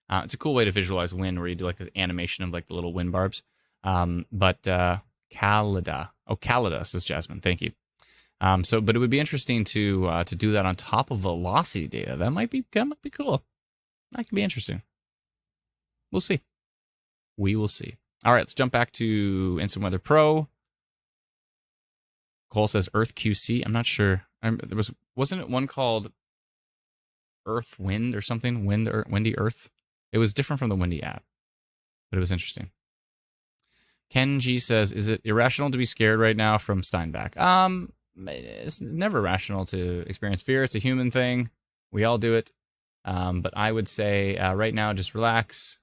it's a cool way to visualize wind where you do like the animation of like the little wind barbs. But Calida. Oh, Calida, says Jasmine. Thank you. But it would be interesting to do that on top of velocity data. That might be cool. That could be interesting. We'll see. We will see. All right, let's jump back to Instant Weather Pro. Cole says Earth QC. I'm not sure. Wasn't it one called Earth Wind or something? Windy Earth. It was different from the Windy app, but it was interesting. Ken G says, is it irrational to be scared right now from Steinbach? It's never rational to experience fear. It's a human thing. We all do it. But I would say right now, just relax.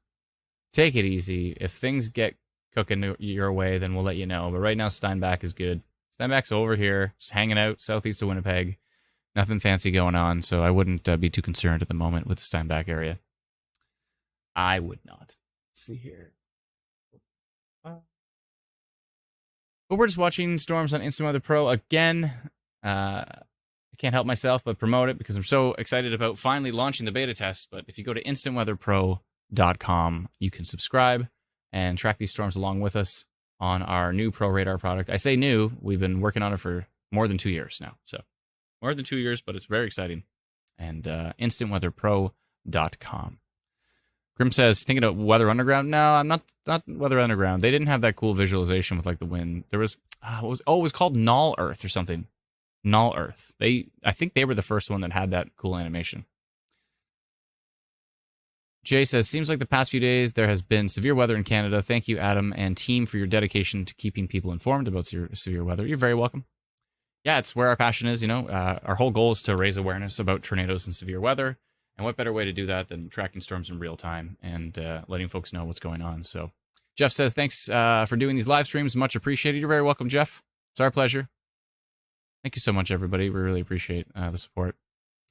Take it easy. If things get cooking your way, then we'll let you know. But right now, Steinbach is good. Steinbach's over here, just hanging out southeast of Winnipeg. Nothing fancy going on, so I wouldn't be too concerned at the moment with the Steinbach area. I would not. Let's see here. But we're just watching storms on Instant Weather Pro again. I can't help myself but promote it because I'm so excited about finally launching the beta test. But if you go to instantweatherpro.com, you can subscribe and track these storms along with us on our new Pro Radar product. I say new. We've been working on it for more than 2 years now. So more than 2 years, but it's very exciting. And instantweatherpro.com. Grim says, thinking of Weather Underground? No, I'm not Weather Underground. They didn't have that cool visualization with like the wind. There was, it was called Null Earth or something. Null Earth. I think they were the first one that had that cool animation. Jay says, seems like the past few days there has been severe weather in Canada. Thank you, Adam and team, for your dedication to keeping people informed about severe weather. You're very welcome. yeah, it's where our passion is. Our whole goal is to raise awareness about tornadoes and severe weather. And what better way to do that than tracking storms in real time and letting folks know what's going on? So Jeff says, thanks for doing these live streams. Much appreciated. You're very welcome, Jeff. It's our pleasure. Thank you so much, everybody. We really appreciate the support.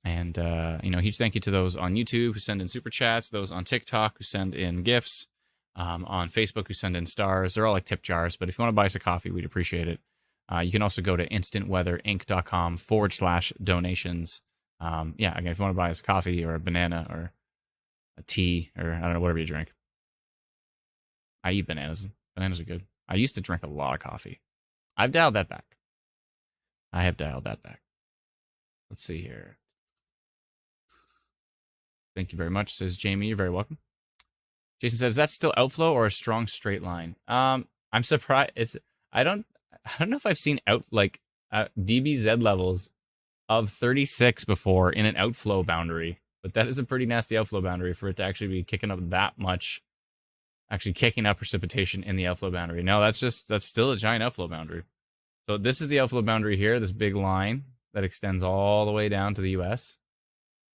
And, huge thank you to those on YouTube who send in super chats, those on TikTok who send in GIFs, on Facebook who send in stars. They're all like tip jars, but if you want to buy us a coffee, we'd appreciate it. You can also go to instantweatherinc.com/donations. Again, if you want to buy us a coffee or a banana or a tea or, I don't know, whatever you drink. I eat bananas. Bananas are good. I used to drink a lot of coffee. I've dialed that back. I have dialed that back. Let's see here. Thank you very much, says Jamie. You're very welcome. Jason says, is that still outflow or a strong straight line? I'm surprised. I don't know if I've seen DBZ levels of 36 before in an outflow boundary, but that is a pretty nasty outflow boundary for it to actually be kicking up that much, actually kicking up precipitation in the outflow boundary. No, that's still a giant outflow boundary. So this is the outflow boundary here, this big line that extends all the way down to the US.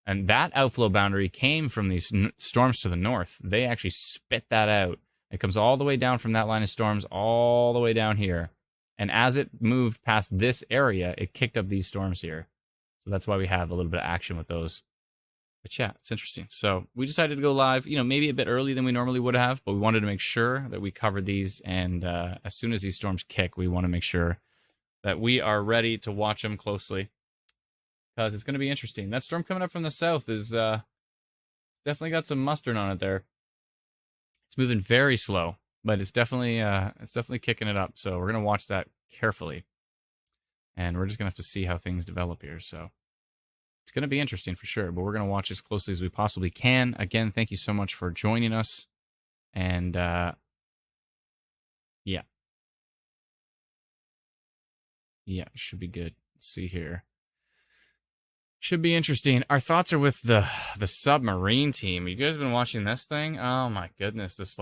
And that outflow boundary came from these storms to the north. They actually spit that out. It comes all the way down from that line of storms all the way down here. And as it moved past this area, it kicked up these storms here. So that's why we have a little bit of action with those. But yeah, it's interesting. So we decided to go live, maybe a bit early than we normally would have, but we wanted to make sure that we covered these. And as soon as these storms kick, we want to make sure that we are ready to watch them closely. Because it's going to be interesting. That storm coming up from the south is definitely got some mustard on it there. It's moving very slow, but it's definitely kicking it up. So we're going to watch that carefully. And we're just going to have to see how things develop here. So it's going to be interesting for sure, but we're going to watch as closely as we possibly can. Again, thank you so much for joining us. And yeah, it should be good. Let's see here. Should be interesting. Our thoughts are with the submarine team. You guys been watching this thing? Oh my goodness, this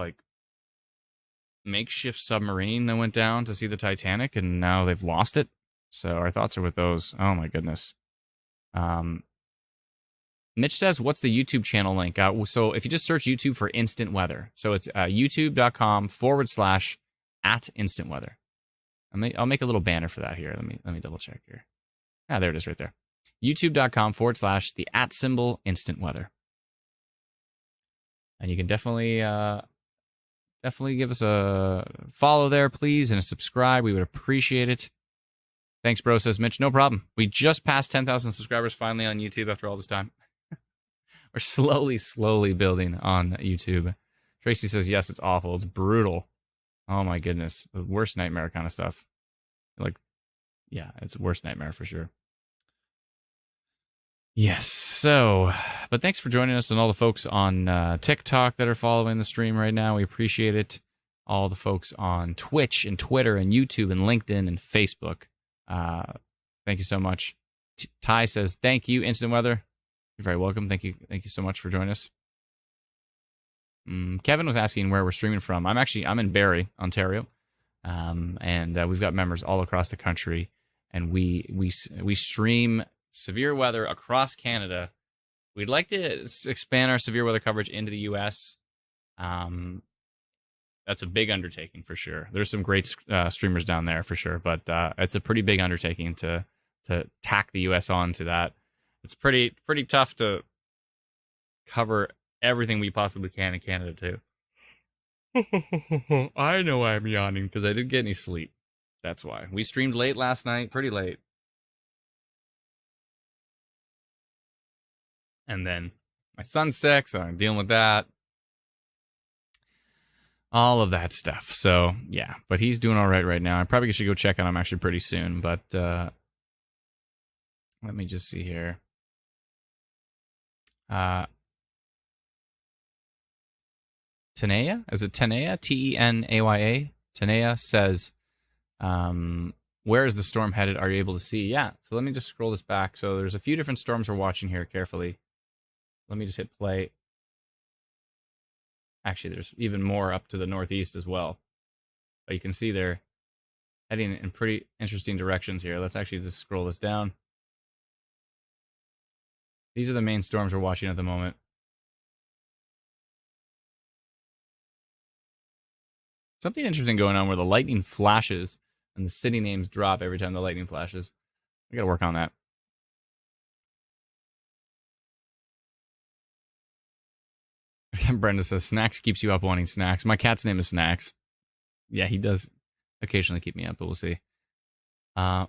makeshift submarine that went down to see the Titanic, and now they've lost it. So our thoughts are with those. Oh my goodness. Mitch says, what's the YouTube channel link? So if you just search YouTube for instant weather, so it's youtube.com/@instantweather. I'll make a little banner for that here. Let me double check here. There it is right there. youtube.com/the @instant weather. And you can definitely give us a follow there, please, and a subscribe. We would appreciate it. Thanks, bro, says Mitch. No problem. We just passed 10,000 subscribers finally on YouTube after all this time. We're slowly building on YouTube. Tracy says, yes, it's awful. It's brutal. Oh, my goodness. The worst nightmare kind of stuff. It's a worst nightmare for sure. Yes. So, but thanks for joining us and all the folks on TikTok that are following the stream right now. We appreciate it. All the folks on Twitch and Twitter and YouTube and LinkedIn and Facebook. Thank you so much. Ty says, thank you, Instant Weather. You're very welcome. Thank you so much for joining us. Kevin was asking where we're streaming from. I'm in Barrie, Ontario, and we've got members all across the country, and we stream severe weather across Canada. We'd like to expand our severe weather coverage into the U.S. That's a big undertaking for sure. There's some great streamers down there for sure, but it's a pretty big undertaking to tack the U.S. onto that. It's pretty tough to cover everything we possibly can in Canada too. I know I'm yawning because I didn't get any sleep. That's why. We streamed late last night, pretty late. And then my son's sick, so I'm dealing with that. All of that stuff. So, yeah. But he's doing all right now. I probably should go check on him actually pretty soon. But let me just see here. Tanea? Is it Tanea? Tenaya? Tanea says, where is the storm headed? Are you able to see? Yeah. So let me just scroll this back. So there's a few different storms we're watching here carefully. Let me just hit play. Actually, there's even more up to the northeast as well. But you can see there, heading in pretty interesting directions here. Let's actually just scroll this down. These are the main storms we're watching at the moment. Something interesting going on where the lightning flashes and the city names drop every time the lightning flashes. We got to work on that. Brenda says, Snacks keeps you up wanting snacks. My cat's name is Snacks. Yeah, he does occasionally keep me up, but we'll see. How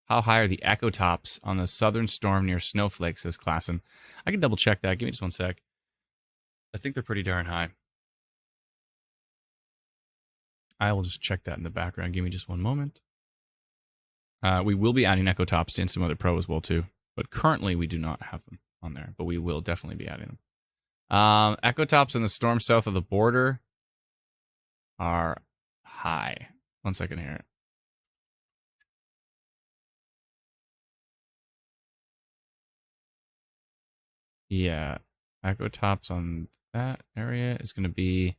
high are the echo tops on the southern storm near Snowflake, says Klassen. I can double check that. Give me just one sec. I think they're pretty darn high. I will just check that in the background. Give me just one moment. We will be adding echo tops to Instant Weather Pro as well, too. But currently, we do not have them on there. But we will definitely be adding them. Echo tops in the storm south of the border are high. 1 second here. Yeah, echo tops on that area is going to be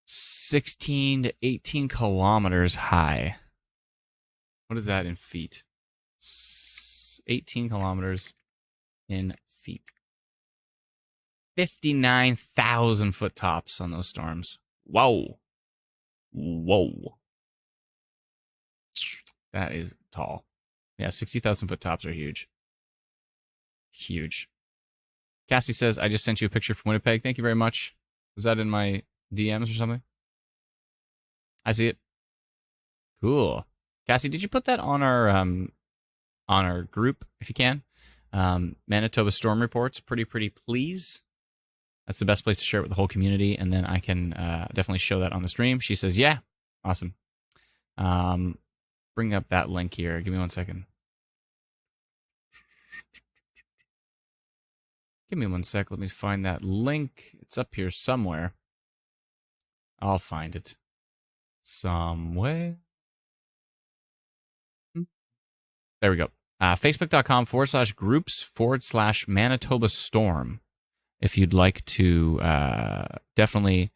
16 to 18 kilometers high. What is that in feet? 18 kilometers in feet. 59,000 foot tops on those storms. Whoa. Whoa. That is tall. Yeah, 60,000 foot tops are huge. Huge. Cassie says, I just sent you a picture from Winnipeg. Thank you very much. Was that in my DMs or something? I see it. Cool. Cassie, did you put that on our group if you can? Manitoba storm reports. Pretty please. That's the best place to share it with the whole community, and then I can definitely show that on the stream. She says, yeah. Awesome. Bring up that link here. Give me 1 second. Give me 1 sec. Let me find that link. It's up here somewhere. I'll find it somewhere. There we go. Facebook.com/groups/Manitoba Storm. If you'd like to definitely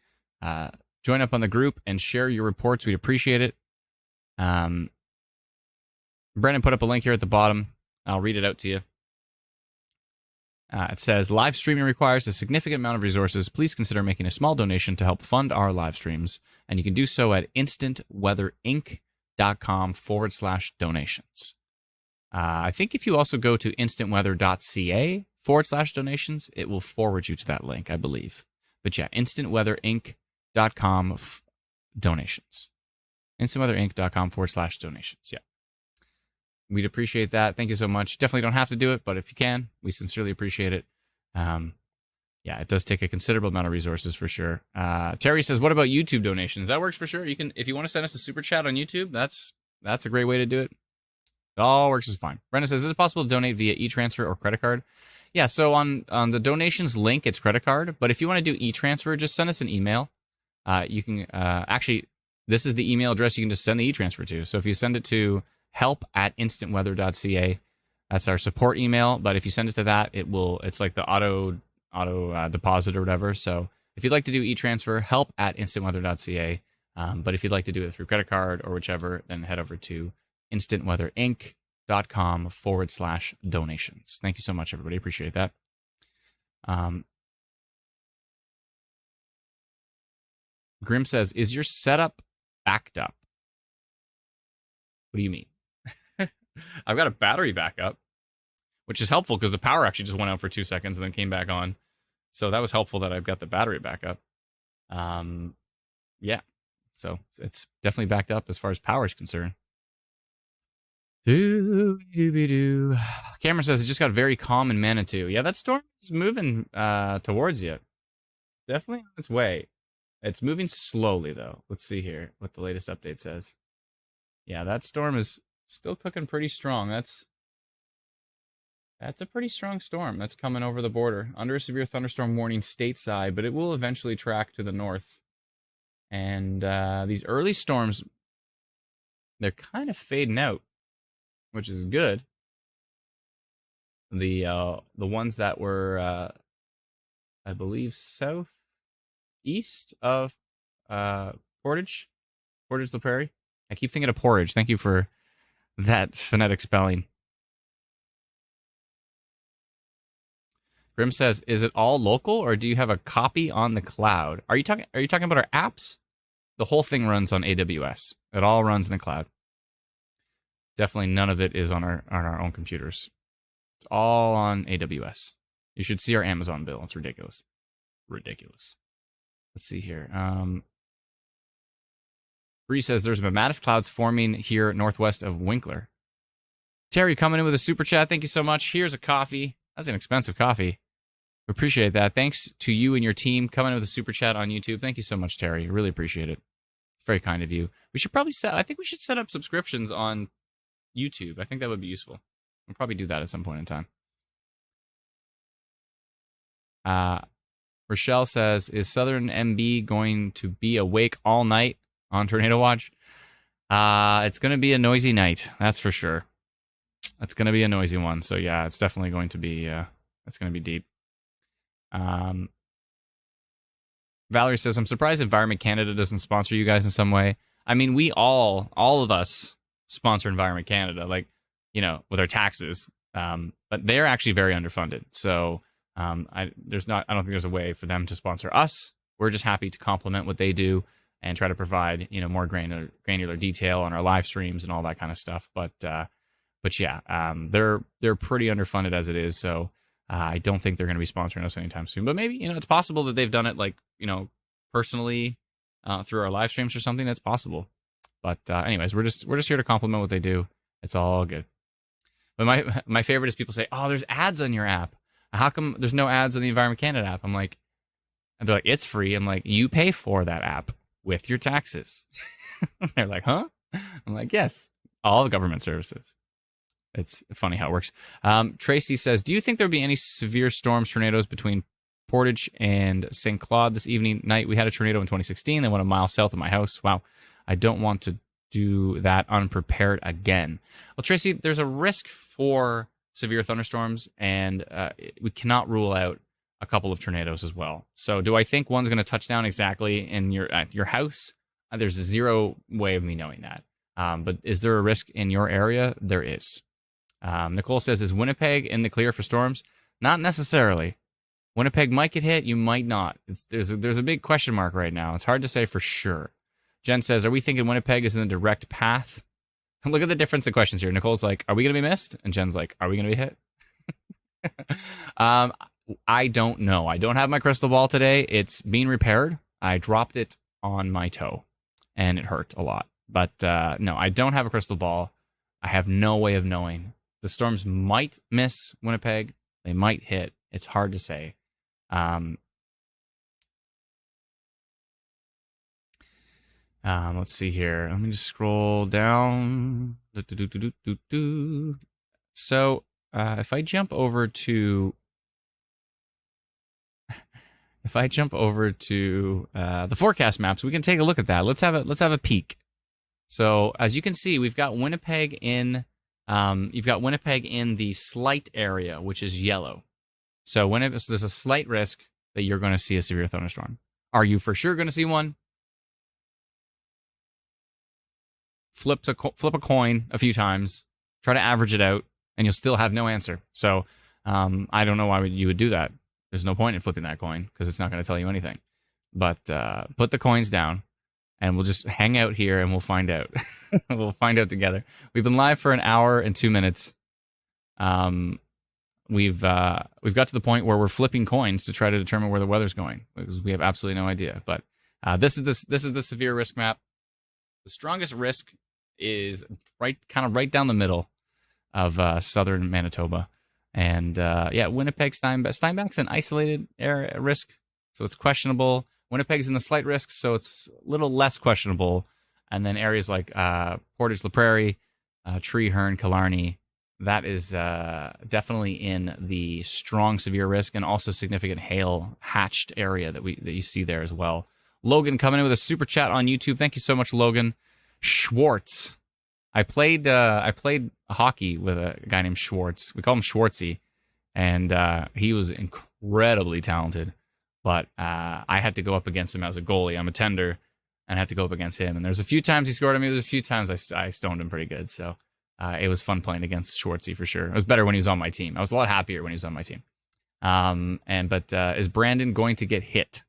join up on the group and share your reports, we'd appreciate it. Brennan put up a link here at the bottom. I'll read it out to you. It says, live streaming requires a significant amount of resources. Please consider making a small donation to help fund our live streams. And you can do so at instantweatherinc.com/donations. I think if you also go to instantweather.ca/donations, it will forward you to that link, I believe. But yeah, instantweatherinc.com donations. instantweatherinc.com/donations. Yeah. We'd appreciate that. Thank you so much. Definitely don't have to do it, but if you can, we sincerely appreciate it. Yeah, it does take a considerable amount of resources for sure. Terry says, what about YouTube donations? That works for sure. You can, if you want to send us a super chat on YouTube, that's a great way to do it. It all works just fine. Brenda says, is it possible to donate via e-transfer or credit card? Yeah, so on the donations link, it's credit card. But if you want to do e-transfer, just send us an email. You can actually, this is the email address you can just send the e-transfer to. So if you send it to help@instantweather.ca, that's our support email. But if you send it to that, it's like the auto deposit or whatever. So if you'd like to do e-transfer, help@instantweather.ca. But if you'd like to do it through credit card or whichever, then head over to instantweatherinc.com/donations. Thank you so much, everybody. Appreciate that. Grim says, is your setup backed up? What do you mean? I've got a battery backup, which is helpful because the power actually just went out for 2 seconds and then came back on. So that was helpful that I've got the battery backup. Yeah. So it's definitely backed up as far as power is concerned. Cameron says it just got very calm in Manitou. Yeah, that storm is moving towards you. Definitely on its way. It's moving slowly, though. Let's see here what the latest update says. Yeah, that storm is still cooking pretty strong. That's a pretty strong storm that's coming over the border. Under a severe thunderstorm warning stateside, but it will eventually track to the north. And these early storms, they're kind of fading out, which is good. The ones that were, I believe, southeast of Portage La Prairie. I keep thinking of porridge. Thank you for that phonetic spelling. Grim says, "Is it all local, or do you have a copy on the cloud? Are you talking about our apps? The whole thing runs on AWS. It all runs in the cloud. Definitely none of it is on our own computers. It's all on AWS. You should see our Amazon bill. It's ridiculous. Ridiculous. Let's see here. Bree says there's mammatus clouds forming here northwest of Winkler. Terry coming in with a super chat. Thank you so much. Here's a coffee. That's an expensive coffee. We appreciate that. Thanks to you and your team coming in with a super chat on YouTube. Thank you so much, Terry. Really appreciate it. It's very kind of you. We should probably I think we should set up subscriptions on YouTube. I think that would be useful. We'll probably do that at some point in time. Rochelle says, is Southern MB going to be awake all night on Tornado Watch? It's going to be a noisy night. That's for sure. It's going to be a noisy one. So yeah, it's definitely going to be, it's going to be deep. Valerie says, I'm surprised Environment Canada doesn't sponsor you guys in some way. I mean, we all of us sponsor Environment Canada, like, you know, with our taxes. But they're actually very underfunded. So I don't think there's a way for them to sponsor us. We're just happy to complement what they do and try to provide, you know, more granular detail on our live streams and all that kind of stuff. But yeah, they're pretty underfunded as it is. So I don't think they're going to be sponsoring us anytime soon. But maybe, you know, it's possible that they've done it, like, you know, personally through our live streams or something. That's possible. But anyways, we're just here to complement what they do. It's all good. But my favorite is people say, "Oh, there's ads on your app. How come there's no ads on the Environment Canada app?" I'm like, and they're like, "It's free." I'm like, "You pay for that app with your taxes." They're like, "Huh?" I'm like, "Yes, all government services." It's funny how it works. Tracy says, do you think there'll be any severe storms, tornadoes between Portage and St. Claude this night? We had a tornado in 2016 that went a mile south of my house. Wow. I don't want to do that unprepared again. Well, Tracy, there's a risk for severe thunderstorms, and we cannot rule out a couple of tornadoes as well. So do I think one's going to touch down exactly in your house? There's zero way of me knowing that. But is there a risk in your area? There is. Nicole says, is Winnipeg in the clear for storms? Not necessarily. Winnipeg might get hit. You might not. There's a big question mark right now. It's hard to say for sure. Jen says, are we thinking Winnipeg is in the direct path? Look at the difference in questions here. Nicole's like, are we going to be missed? And Jen's like, are we going to be hit? I don't know. I don't have my crystal ball today. It's being repaired. I dropped it on my toe, and it hurt a lot. But no, I don't have a crystal ball. I have no way of knowing. The storms might miss Winnipeg. They might hit. It's hard to say. Let's see here. Let me just scroll down. So if I jump over to the forecast maps, we can take a look at that. Let's have a peek. So as you can see, we've got Winnipeg in. You've got Winnipeg in the slight area, which is yellow. So there's a slight risk that you're going to see a severe thunderstorm. Are you for sure going to see one? Flip a coin a few times, try to average it out, and you'll still have no answer. So I don't know why you would do that. There's no point in flipping that coin because it's not going to tell you anything. But put the coins down, and we'll just hang out here, and we'll find out. We'll find out together. We've been live for an hour and 2 minutes. We've got to the point where we're flipping coins to try to determine where the weather's going because we have absolutely no idea. But this is the severe risk map. The strongest risk is right down the middle of southern Manitoba, and Winnipeg, Steinbach's an isolated area risk, so it's questionable. Winnipeg's in the slight risk, so it's a little less questionable. And then areas like Portage La Prairie, Treeherne, Killarney, that is definitely in the strong severe risk, and also significant hail hatched area that you see there as well. Logan coming in with a super chat on YouTube. Thank you so much, Logan. Schwartz. I played hockey with a guy named Schwartz. We call him Schwartzy, and he was incredibly talented. But I had to go up against him as a goalie. I'm a tender, and I have to go up against him. And there's a few times he scored on me. There's a few times I stoned him pretty good. So it was fun playing against Schwartzy for sure. It was better when he was on my team. I was a lot happier when he was on my team. But is Brandon going to get hit?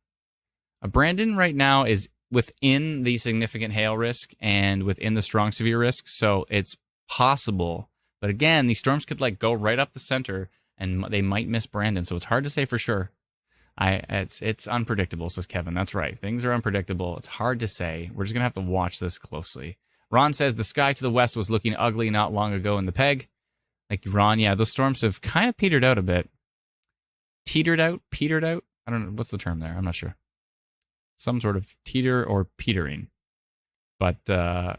Brandon right now is within the significant hail risk and within the strong severe risk, so it's possible. But again, these storms could like go right up the center, and they might miss Brandon. So it's hard to say for sure. It's unpredictable, says Kevin. That's right. Things are unpredictable. It's hard to say. We're just gonna have to watch this closely. Ron says the sky to the west was looking ugly not long ago in the peg. Like Ron, yeah, those storms have kind of petered out a bit. Petered out. I don't know what's the term there. I'm not sure. Some sort of teeter or petering. But Alana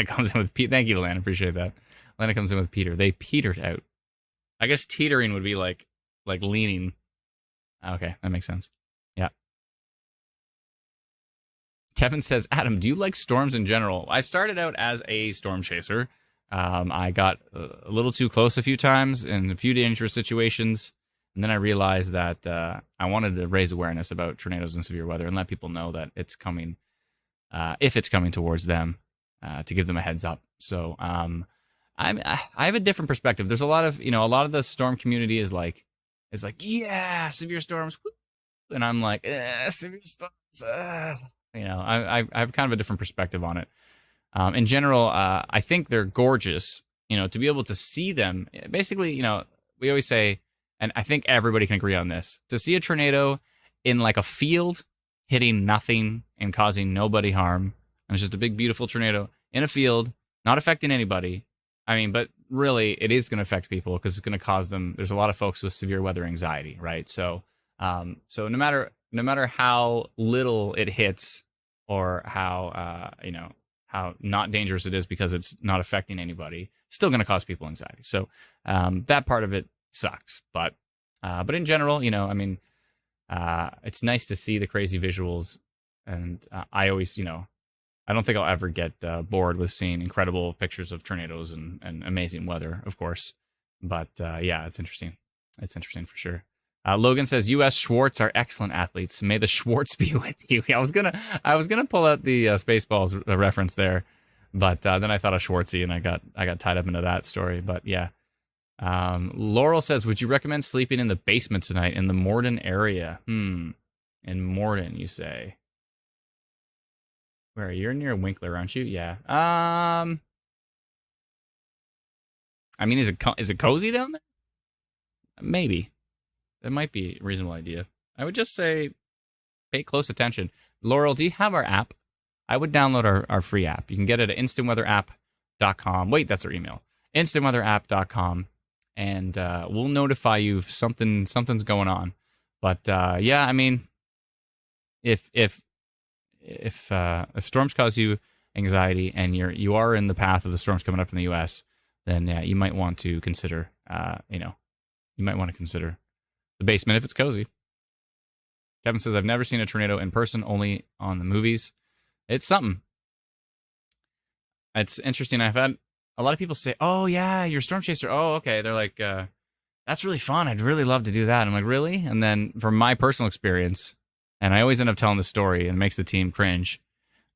comes in with Pete. Thank you, Alana. Appreciate that. Alana comes in with Peter. They petered out. I guess teetering would be like leaning. Okay, that makes sense. Yeah. Kevin says, Adam, do you like storms in general? I started out as a storm chaser. I got a little too close a few times in a few dangerous situations. And then I realized that I wanted to raise awareness about tornadoes and severe weather and let people know that it's coming, if it's coming towards them, to give them a heads up. So I have a different perspective. There's a lot of the storm community is like, yeah, severe storms, and I'm like, severe storms. I have kind of a different perspective on it. In general, I think they're gorgeous. To be able to see them, basically, we always say. And I think everybody can agree on this. To see a tornado in like a field hitting nothing and causing nobody harm, and it's just a big, beautiful tornado in a field, not affecting anybody. I mean, but really, it is going to affect people because it's going to cause them. There's a lot of folks with severe weather anxiety, right? So no matter how little it hits or how how not dangerous it is because it's not affecting anybody, it's still going to cause people anxiety. So that part of it sucks, but in general, it's nice to see the crazy visuals, and I always, I don't think I'll ever get bored with seeing incredible pictures of tornadoes and amazing weather, of course. But yeah, it's interesting. It's interesting for sure. Logan says U.S. Schwartz are excellent athletes. May the Schwartz be with you. I was gonna pull out the Spaceballs reference there, but then I thought of Schwartzy and I got tied up into that story. But yeah. Laurel says, would you recommend sleeping in the basement tonight in the Morden area? In Morden, you say? Where? You're near Winkler, aren't you? Yeah. I mean, is it cozy down there? Maybe. That might be a reasonable idea. I would just say pay close attention. Laurel, do you have our app? I would download our free app. You can get it at instantweatherapp.com. Wait, that's our email. instantweatherapp.com. And we'll notify you if something's going on. But yeah, I mean, if storms cause you anxiety and you are in the path of the storms coming up in the U.S., then yeah, you might want to consider the basement if it's cozy. Kevin says, I've never seen a tornado in person, only on the movies. It's something. It's interesting. I've had a lot of people say, oh, yeah, you're a storm chaser. Oh, okay. They're like, that's really fun. I'd really love to do that. I'm like, really? And then from my personal experience, and I always end up telling the story and it makes the team cringe.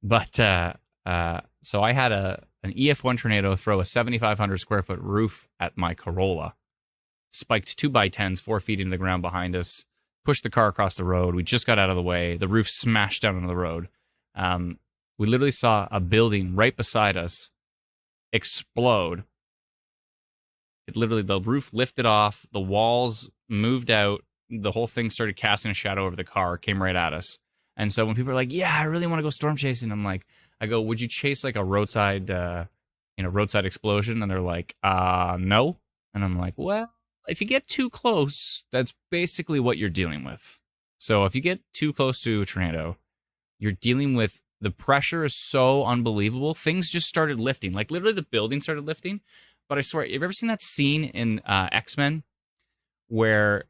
But so I had an EF1 tornado throw a 7,500 square foot roof at my Corolla, spiked 2x10s 4 feet into the ground behind us, pushed the car across the road. We just got out of the way. The roof smashed down onto the road. We literally saw a building right beside us explode. The roof lifted off, the walls moved out, the whole thing started casting a shadow over the car, came right at us. And so when people are like, yeah, I really want to go storm chasing, I go, would you chase like a roadside explosion? And they're like, no. And I'm like, well, if you get too close, that's basically what you're dealing with. So if you get too close to a tornado, you're dealing with the pressure is so unbelievable. Things just started lifting. Like literally the building started lifting. But I swear, have you ever seen that scene in X-Men where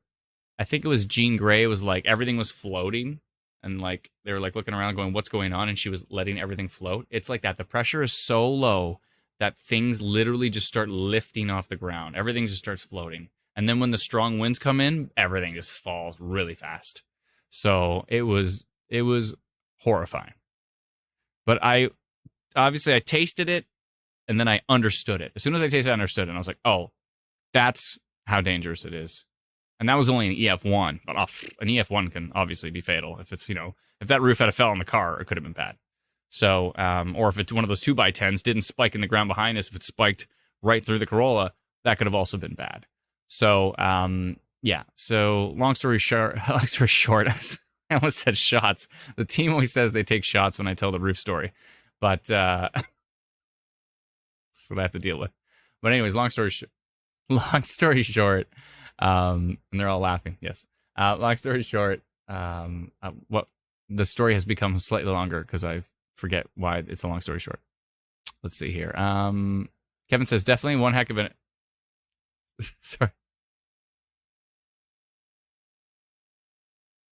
I think it was Jean Grey was like everything was floating and like they were like looking around going, what's going on? And she was letting everything float. It's like that. The pressure is so low that things literally just start lifting off the ground. Everything just starts floating. And then when the strong winds come in, everything just falls really fast. So it was It was horrifying. But I tasted it, and then I understood it. As soon as I tasted it, I understood it. And I was like, oh, that's how dangerous it is. And that was only an EF1, but an EF1 can obviously be fatal. If it's, if that roof had fell on the car, it could have been bad. So, or if it's one of those 2x10s, didn't spike in the ground behind us, if it spiked right through the Corolla, that could have also been bad. So, yeah. So, long story short, I almost said shots. The team always says they take shots when I tell the roof story, but that's what I have to deal with. But anyways, long story short, and they're all laughing. Yes. Long story short, what the story has become slightly longer because I forget why it's a long story short. Let's see here. Kevin says definitely one heck of an. Sorry.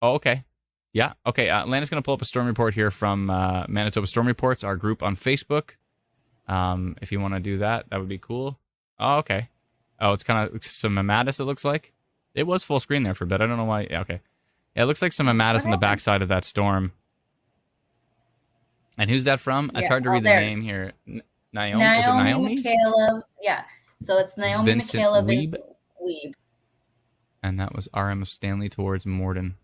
Oh, okay. Yeah. Okay. Lana's going to pull up a storm report here from Manitoba Storm Reports, our group on Facebook. If you want to do that, that would be cool. Oh, okay. Oh, it's kind of some Amatis, it looks like. It was full screen there for a bit. I don't know why. Yeah, okay. Yeah, it looks like some Amatis on the backside of that storm. And who's that from? Yeah, it's hard to read the name here. Naomi? Is it Naomi? Michaela. Yeah. So it's Naomi Michaela Vincent Weeb. And that was RM of Stanley towards Morden.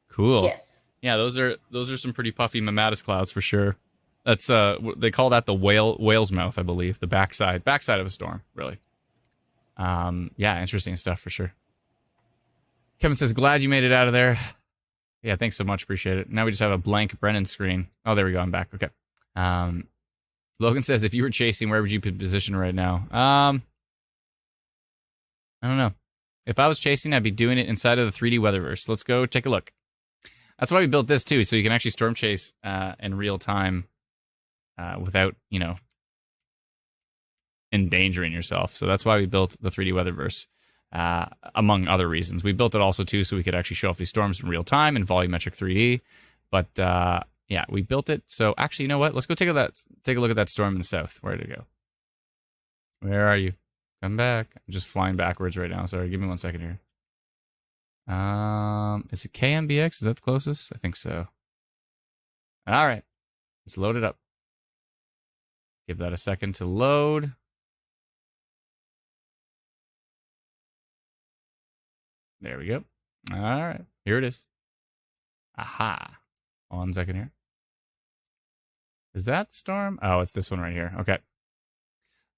Cool. Yes. Yeah, those are some pretty puffy Mamatis clouds for sure. That's they call that the whale's mouth, I believe. The backside of a storm, really. Yeah, interesting stuff for sure. Kevin says, glad you made it out of there. Yeah, thanks so much. Appreciate it. Now we just have a blank Brennan screen. Oh, there we go. I'm back. Okay. Logan says, if you were chasing, where would you be positioned right now? I don't know. If I was chasing, I'd be doing it inside of the 3D Weatherverse. Let's go take a look. That's why we built this too, so you can actually storm chase in real time without, endangering yourself. So that's why we built the 3D Weatherverse, among other reasons. We built it also too so we could actually show off these storms in real time in volumetric 3D. But yeah, we built it. So actually, you know what? Let's go take a look at that storm in the south. Where did it go? Where are you? Come back. I'm just flying backwards right now. Sorry, give me 1 second here. Is it KMBX? Is that the closest? I think so. All right. Let's load it up. Give that a second to load. There we go. All right. Here it is. Aha. 1 second here. Is that the storm? Oh, it's this one right here. Okay.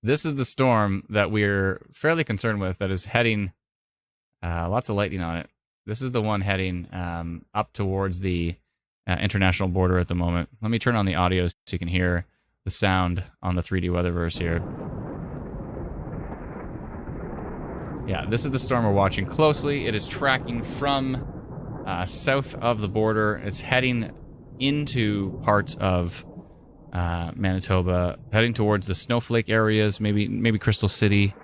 This is the storm that we're fairly concerned with that is heading, lots of lightning on it. This is the one heading up towards the international border at the moment. Let me turn on the audio so you can hear the sound on the 3D Weatherverse here. Yeah, this is the storm we're watching closely. It is tracking from south of the border. It's heading into parts of Manitoba, heading towards the snowflake areas, maybe Crystal City.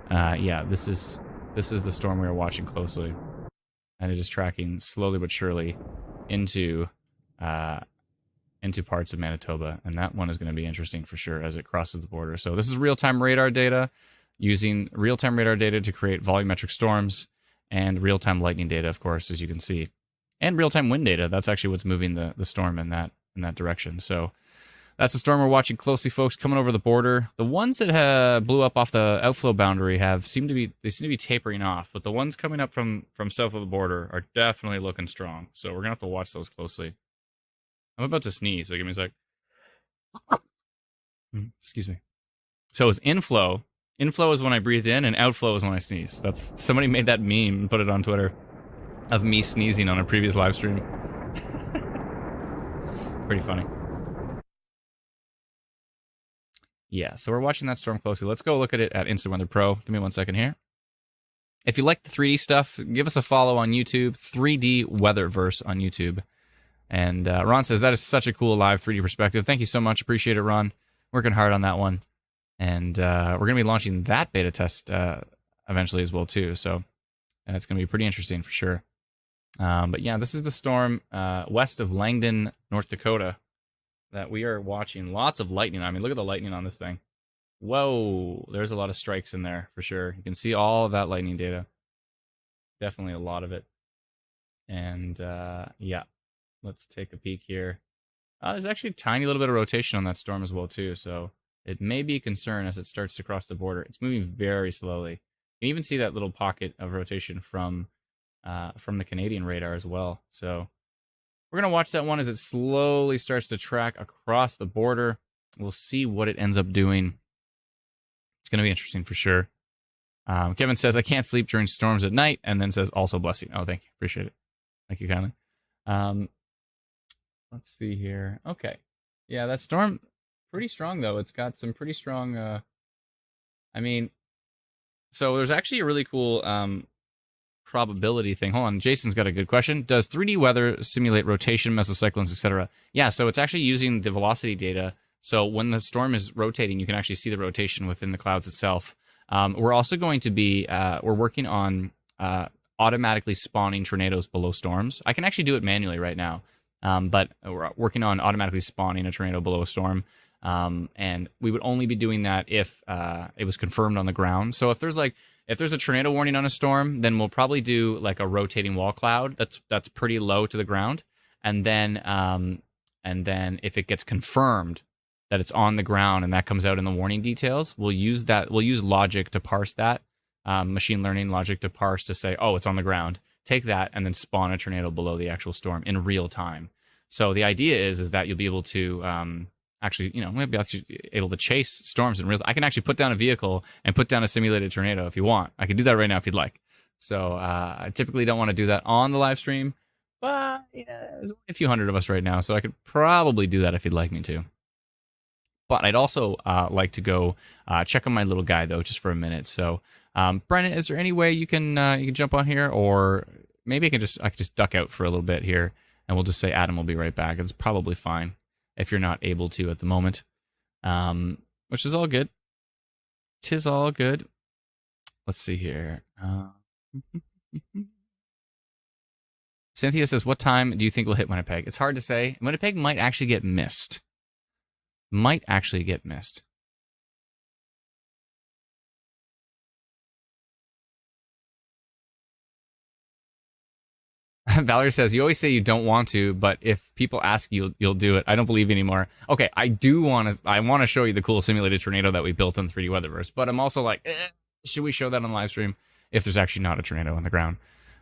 Yeah, this is the storm we are watching closely, and it is tracking slowly but surely into parts of Manitoba, and that one is going to be interesting for sure as it crosses the border. So this is real-time radar data, using real-time radar data to create volumetric storms, and real-time lightning data, of course, as you can see, and real-time wind data. That's actually what's moving the storm in that direction. So that's the storm we're watching closely, folks, coming over the border. The ones that blew up off the outflow boundary seem to be tapering off, but the ones coming up from south of the border are definitely looking strong. So we're gonna have to watch those closely. I'm about to sneeze, so give me a sec. Excuse me. So it's inflow. Inflow is when I breathe in, and outflow is when I sneeze. Somebody made that meme and put it on Twitter of me sneezing on a previous live stream. Pretty funny. Yeah, so we're watching that storm closely. Let's go look at it at Instant Weather Pro. Give me 1 second here. If you like the 3D stuff, give us a follow on YouTube, 3D Weatherverse on YouTube. And Ron says, that is such a cool live 3D perspective. Thank you so much. Appreciate it, Ron. Working hard on that one. And we're going to be launching that beta test eventually as well, too. So it's going to be pretty interesting for sure. But yeah, this is the storm west of Langdon, North Dakota, that we are watching. Lots of lightning. I mean, look at the lightning on this thing. Whoa, there's a lot of strikes in there for sure. You can see all of that lightning data. Definitely a lot of it. And yeah, Let's take a peek here. There's actually a tiny little bit of rotation on that storm as well, too. So it may be a concern as it starts to cross the border. It's moving very slowly. You can even see that little pocket of rotation from the Canadian radar as well. So we're going to watch that one as it slowly starts to track across the border. We'll see what it ends up doing. It's going to be interesting for sure. Kevin says, I can't sleep during storms at night, and then says, also blessing. Oh, thank you. Appreciate it. Thank you kindly. Let's see here. Okay. Yeah, that storm, pretty strong, though. It's got some pretty strong, so there's actually a really cool probability thing. Hold on. Jason's got a good question. Does 3D weather simulate rotation, mesocyclones, etc.? Yeah, so it's actually using the velocity data. So when the storm is rotating, you can actually see the rotation within the clouds itself. We're also going to be, we're working on automatically spawning tornadoes below storms. I can actually do it manually right now, but we're working on automatically spawning a tornado below a storm. And we would only be doing that if it was confirmed on the ground. So if there's a tornado warning on a storm, then we'll probably do like a rotating wall cloud that's pretty low to the ground. And then if it gets confirmed that it's on the ground and that comes out in the warning details, we'll use logic to parse that, machine learning logic to parse to say, oh, it's on the ground. Take that and then spawn a tornado below the actual storm in real time. So the idea is that you'll be able to actually, we'll be able to chase storms in real time. I can actually put down a vehicle and put down a simulated tornado if you want. I can do that right now if you'd like. So I typically don't want to do that on the live stream, but there's only a few hundred of us right now, so I could probably do that if you'd like me to. But I'd also like to go check on my little guy, though, just for a minute. So, Brennan, is there any way you can jump on here, or maybe I could just duck out for a little bit here, and we'll just say Adam will be right back. It's probably fine if you're not able to at the moment, which is all good. 'Tis all good. Let's see here. Cynthia says, "What time do you think we'll hit Winnipeg?" It's hard to say. Winnipeg might actually get missed. Valerie says, you always say you don't want to, but if people ask you, you'll do it. I don't believe anymore. Okay, I want to show you the cool simulated tornado that we built in 3D Weatherverse, but I'm also like, should we show that on live stream if there's actually not a tornado on the ground?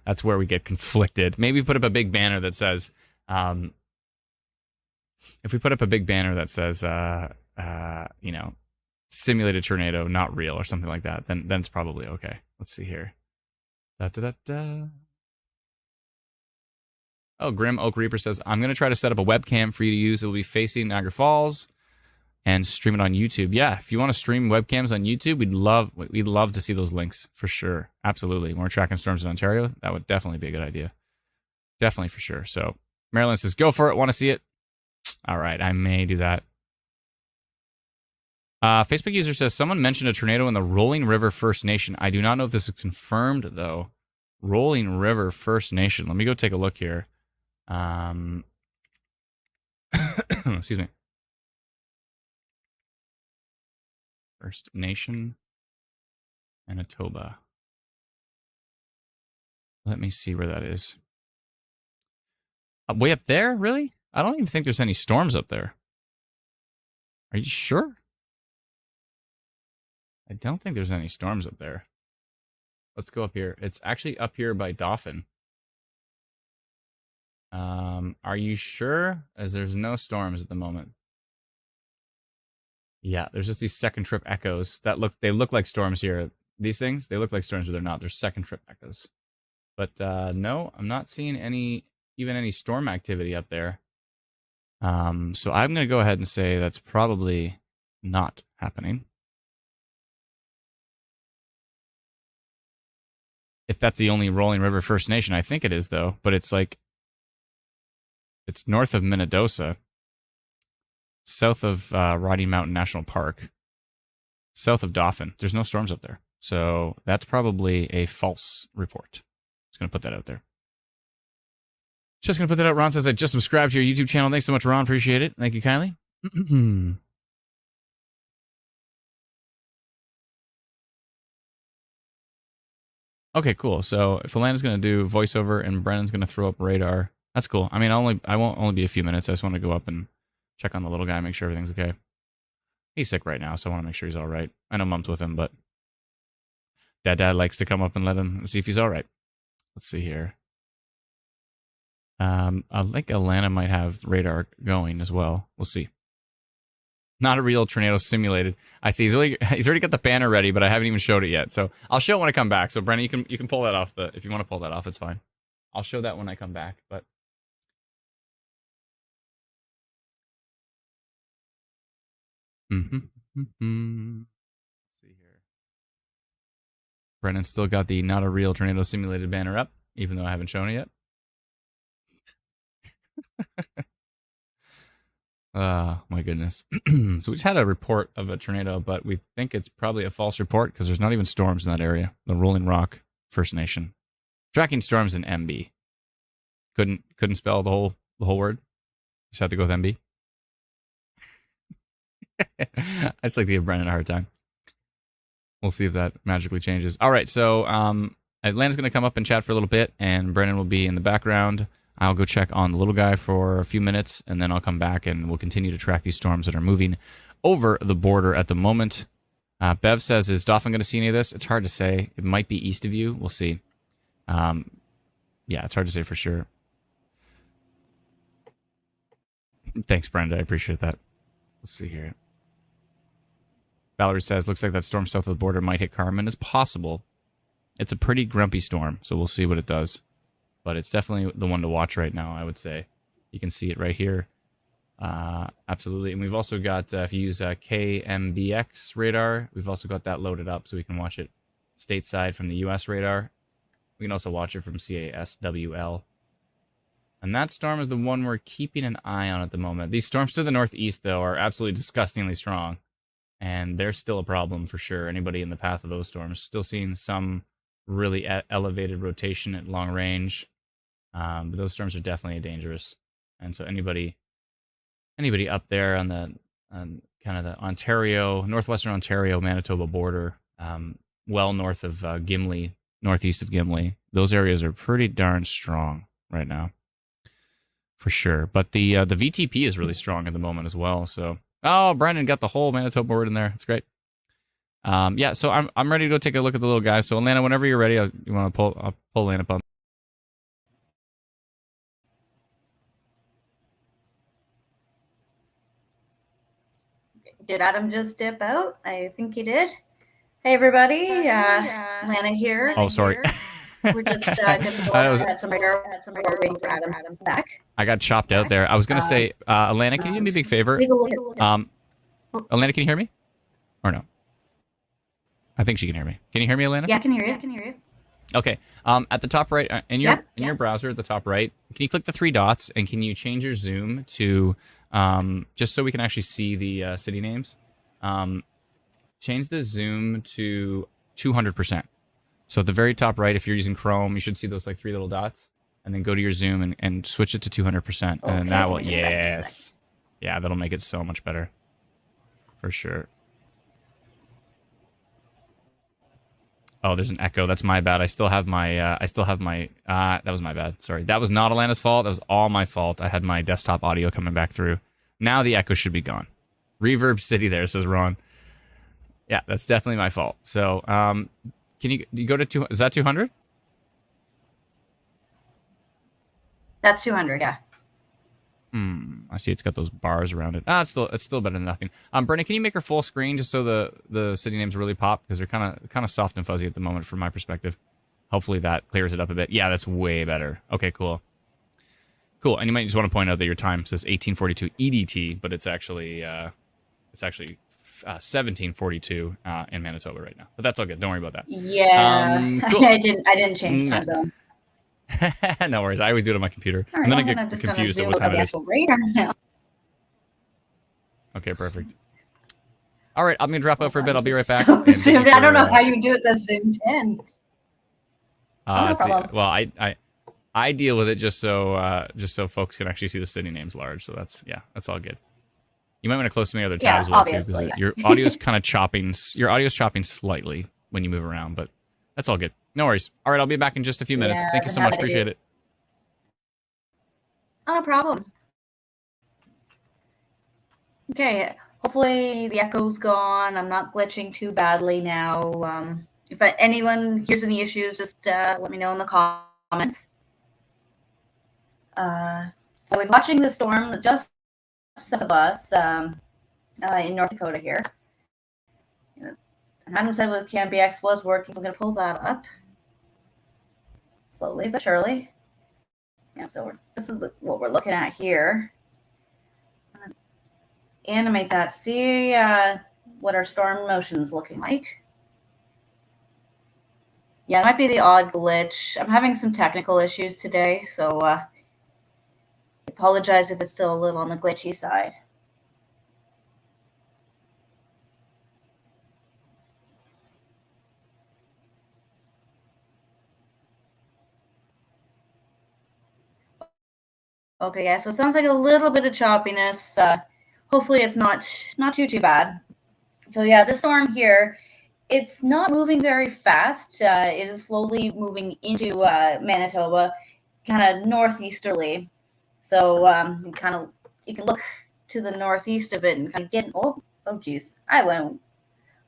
That's where we get conflicted. Maybe put up a big banner that says, if we put up a big banner that says, simulated tornado, not real, or something like that, then it's probably okay. Let's see here. Oh, Grim Oak Reaper says, I'm going to try to set up a webcam for you to use. It will be facing Niagara Falls and stream it on YouTube. Yeah, if you want to stream webcams on YouTube, we'd love to see those links for sure. Absolutely. When we're tracking storms in Ontario, that would definitely be a good idea. Definitely for sure. So Marilyn says, go for it. Want to see it? All right, I may do that. Facebook user says, someone mentioned a tornado in the Rolling River First Nation. I do not know if this is confirmed, though. Rolling River First Nation. Let me go take a look here. Excuse me. First Nation, Manitoba. Let me see where that is. Way up there? Really? I don't even think there's any storms up there. Are you sure? I don't think there's any storms up there. Let's go up here. It's actually up here by Dauphin. Are you sure? As there's no storms at the moment. Yeah, there's just these second trip echoes that look like storms here. These things, they look like storms, but they're not. They're second trip echoes. But no, I'm not seeing even any storm activity up there. So I'm going to go ahead and say that's probably not happening. If that's the only Rolling River First Nation, I think it is, though. But it's north of Minnedosa, south of Rocky Mountain National Park, south of Dauphin. There's no storms up there. So that's probably a false report. Just going to put that out there. Just going to put that out. Ron says, I just subscribed to your YouTube channel. Thanks so much, Ron. Appreciate it. Thank you kindly. Okay, cool. So if Alana's going to do voiceover and Brennan's going to throw up radar, That's cool. I mean, I won't only be a few minutes. I just want to go up and check on the little guy, make sure everything's okay. He's sick right now, so I want to make sure he's all right. I know Mom's with him, but Dad likes to come up and let him see if he's all right. Let's see here. I think Alana might have radar going as well. We'll see. Not a real tornado simulated. I see he's already got the banner ready, but I haven't even showed it yet. So I'll show it when I come back. So Brennan, you can pull that off. If you want to pull that off, it's fine. I'll show that when I come back. But let's see here. Brennan's still got the not a real tornado simulated banner up, even though I haven't shown it yet. My goodness. So we just had a report of a tornado, but we think it's probably a false report because there's not even storms in that area. The Rolling Rock First Nation. Tracking storms in MB. Couldn't spell the whole word. Just had to go with MB. I just like to give Brennan a hard time. We'll see if that magically changes. All right, so Atlanta's going to come up and chat for a little bit, and Brennan will be in the background. I'll go check on the little guy for a few minutes, and then I'll come back, and we'll continue to track these storms that are moving over the border at the moment. Bev says, is Dauphin going to see any of this? It's hard to say. It might be east of you. We'll see. Yeah, it's hard to say for sure. Thanks, Brenda. I appreciate that. Let's see here. Valerie says, looks like that storm south of the border might hit Carmen. It's possible. It's a pretty grumpy storm, so we'll see what it does. But it's definitely the one to watch right now, I would say. You can see it right here. Absolutely. And we've also got, if you use KMBX radar, we've also got that loaded up so we can watch it stateside from the US radar. We can also watch it from CASWL. And that storm is the one we're keeping an eye on at the moment. These storms to the northeast, though, are absolutely disgustingly strong. And they're still a problem for sure. Anybody in the path of those storms. Still seeing some really elevated rotation at long range. But those storms are definitely dangerous. And so anybody up there on the kind of the northwestern Ontario, Manitoba border, well north of Gimli, northeast of Gimli, those areas are pretty darn strong right now, for sure. But the VTP is really strong at the moment as well. So, oh, Brendan got the whole Manitoba board in there. That's great. Yeah, so I'm ready to go take a look at the little guy. So, Alana, whenever you're ready, you want to I'll pull Alana up. Did Adam just dip out? I think he did. Hey, everybody. Lana here. Oh, sorry. We're just good to go. Had some waiting for Adam back. I got chopped out there. I was going to say, Alana, can you do me a big favor? Alana, can you hear me? Or no? I think she can hear me. Can you hear me, Alana? Yeah, I can hear you. Okay. At the top right, in your browser at the top right, can you click the three dots and can you change your zoom to just so we can actually see the city names? Change the zoom to 200%. So at the very top right, if you're using Chrome, you should see those like three little dots, and then go to your zoom and switch it to 200%, and then that will yeah, that'll make it so much better, for sure. Oh, there's an echo. That's my bad. I still have my, that was my bad. Sorry. That was not Alana's fault. That was all my fault. I had my desktop audio coming back through. Now the echo should be gone. Reverb City there, says Ron. Yeah, that's definitely my fault. So, do you go to is that 200? That's 200, yeah. I see it's got those bars around it. It's still better than nothing. Brendan, can you make her full screen just so the city names really pop? Because they're kind of soft and fuzzy at the moment from my perspective. Hopefully that clears it up a bit. Yeah, that's way better. Okay, cool. Cool. And you might just want to point out that your time says 1842 EDT, but it's actually 1742 in Manitoba right now. But that's all good. Don't worry about that. Yeah. Cool. I didn't change time zone. No worries. I always do it on my computer. Right, and then I get confused at what time it is. Okay, perfect. All right, I'm going to drop out for a bit. I'll be right back. I don't know how you do it the Zoom 10. No problem. Well, I deal with it just so folks can actually see the city names large. So that's all good. You might want to close some of the other tabs as well too, because your audio's kind of chopping. Your audio's chopping slightly when you move around, but that's all good. No worries. All right, I'll be back in just a few minutes. Thank you so much. Appreciate it. No problem. Okay, hopefully the echo's gone. I'm not glitching too badly now. If anyone hears any issues, just let me know in the comments. So we're watching the storm just south of us in North Dakota here. Adam said with CamBX was working, so I'm going to pull that up slowly but surely. Yeah, so this is what we're looking at here. Animate that. See what our storm motion is looking like. Yeah, it might be the odd glitch. I'm having some technical issues today, so I apologize if it's still a little on the glitchy side. Okay, yeah, so it sounds like a little bit of choppiness. Hopefully it's not too bad. So yeah, this storm here, it's not moving very fast. It is slowly moving into Manitoba, kind of northeasterly. So you can look to the northeast of it and kind of get. Oh geez,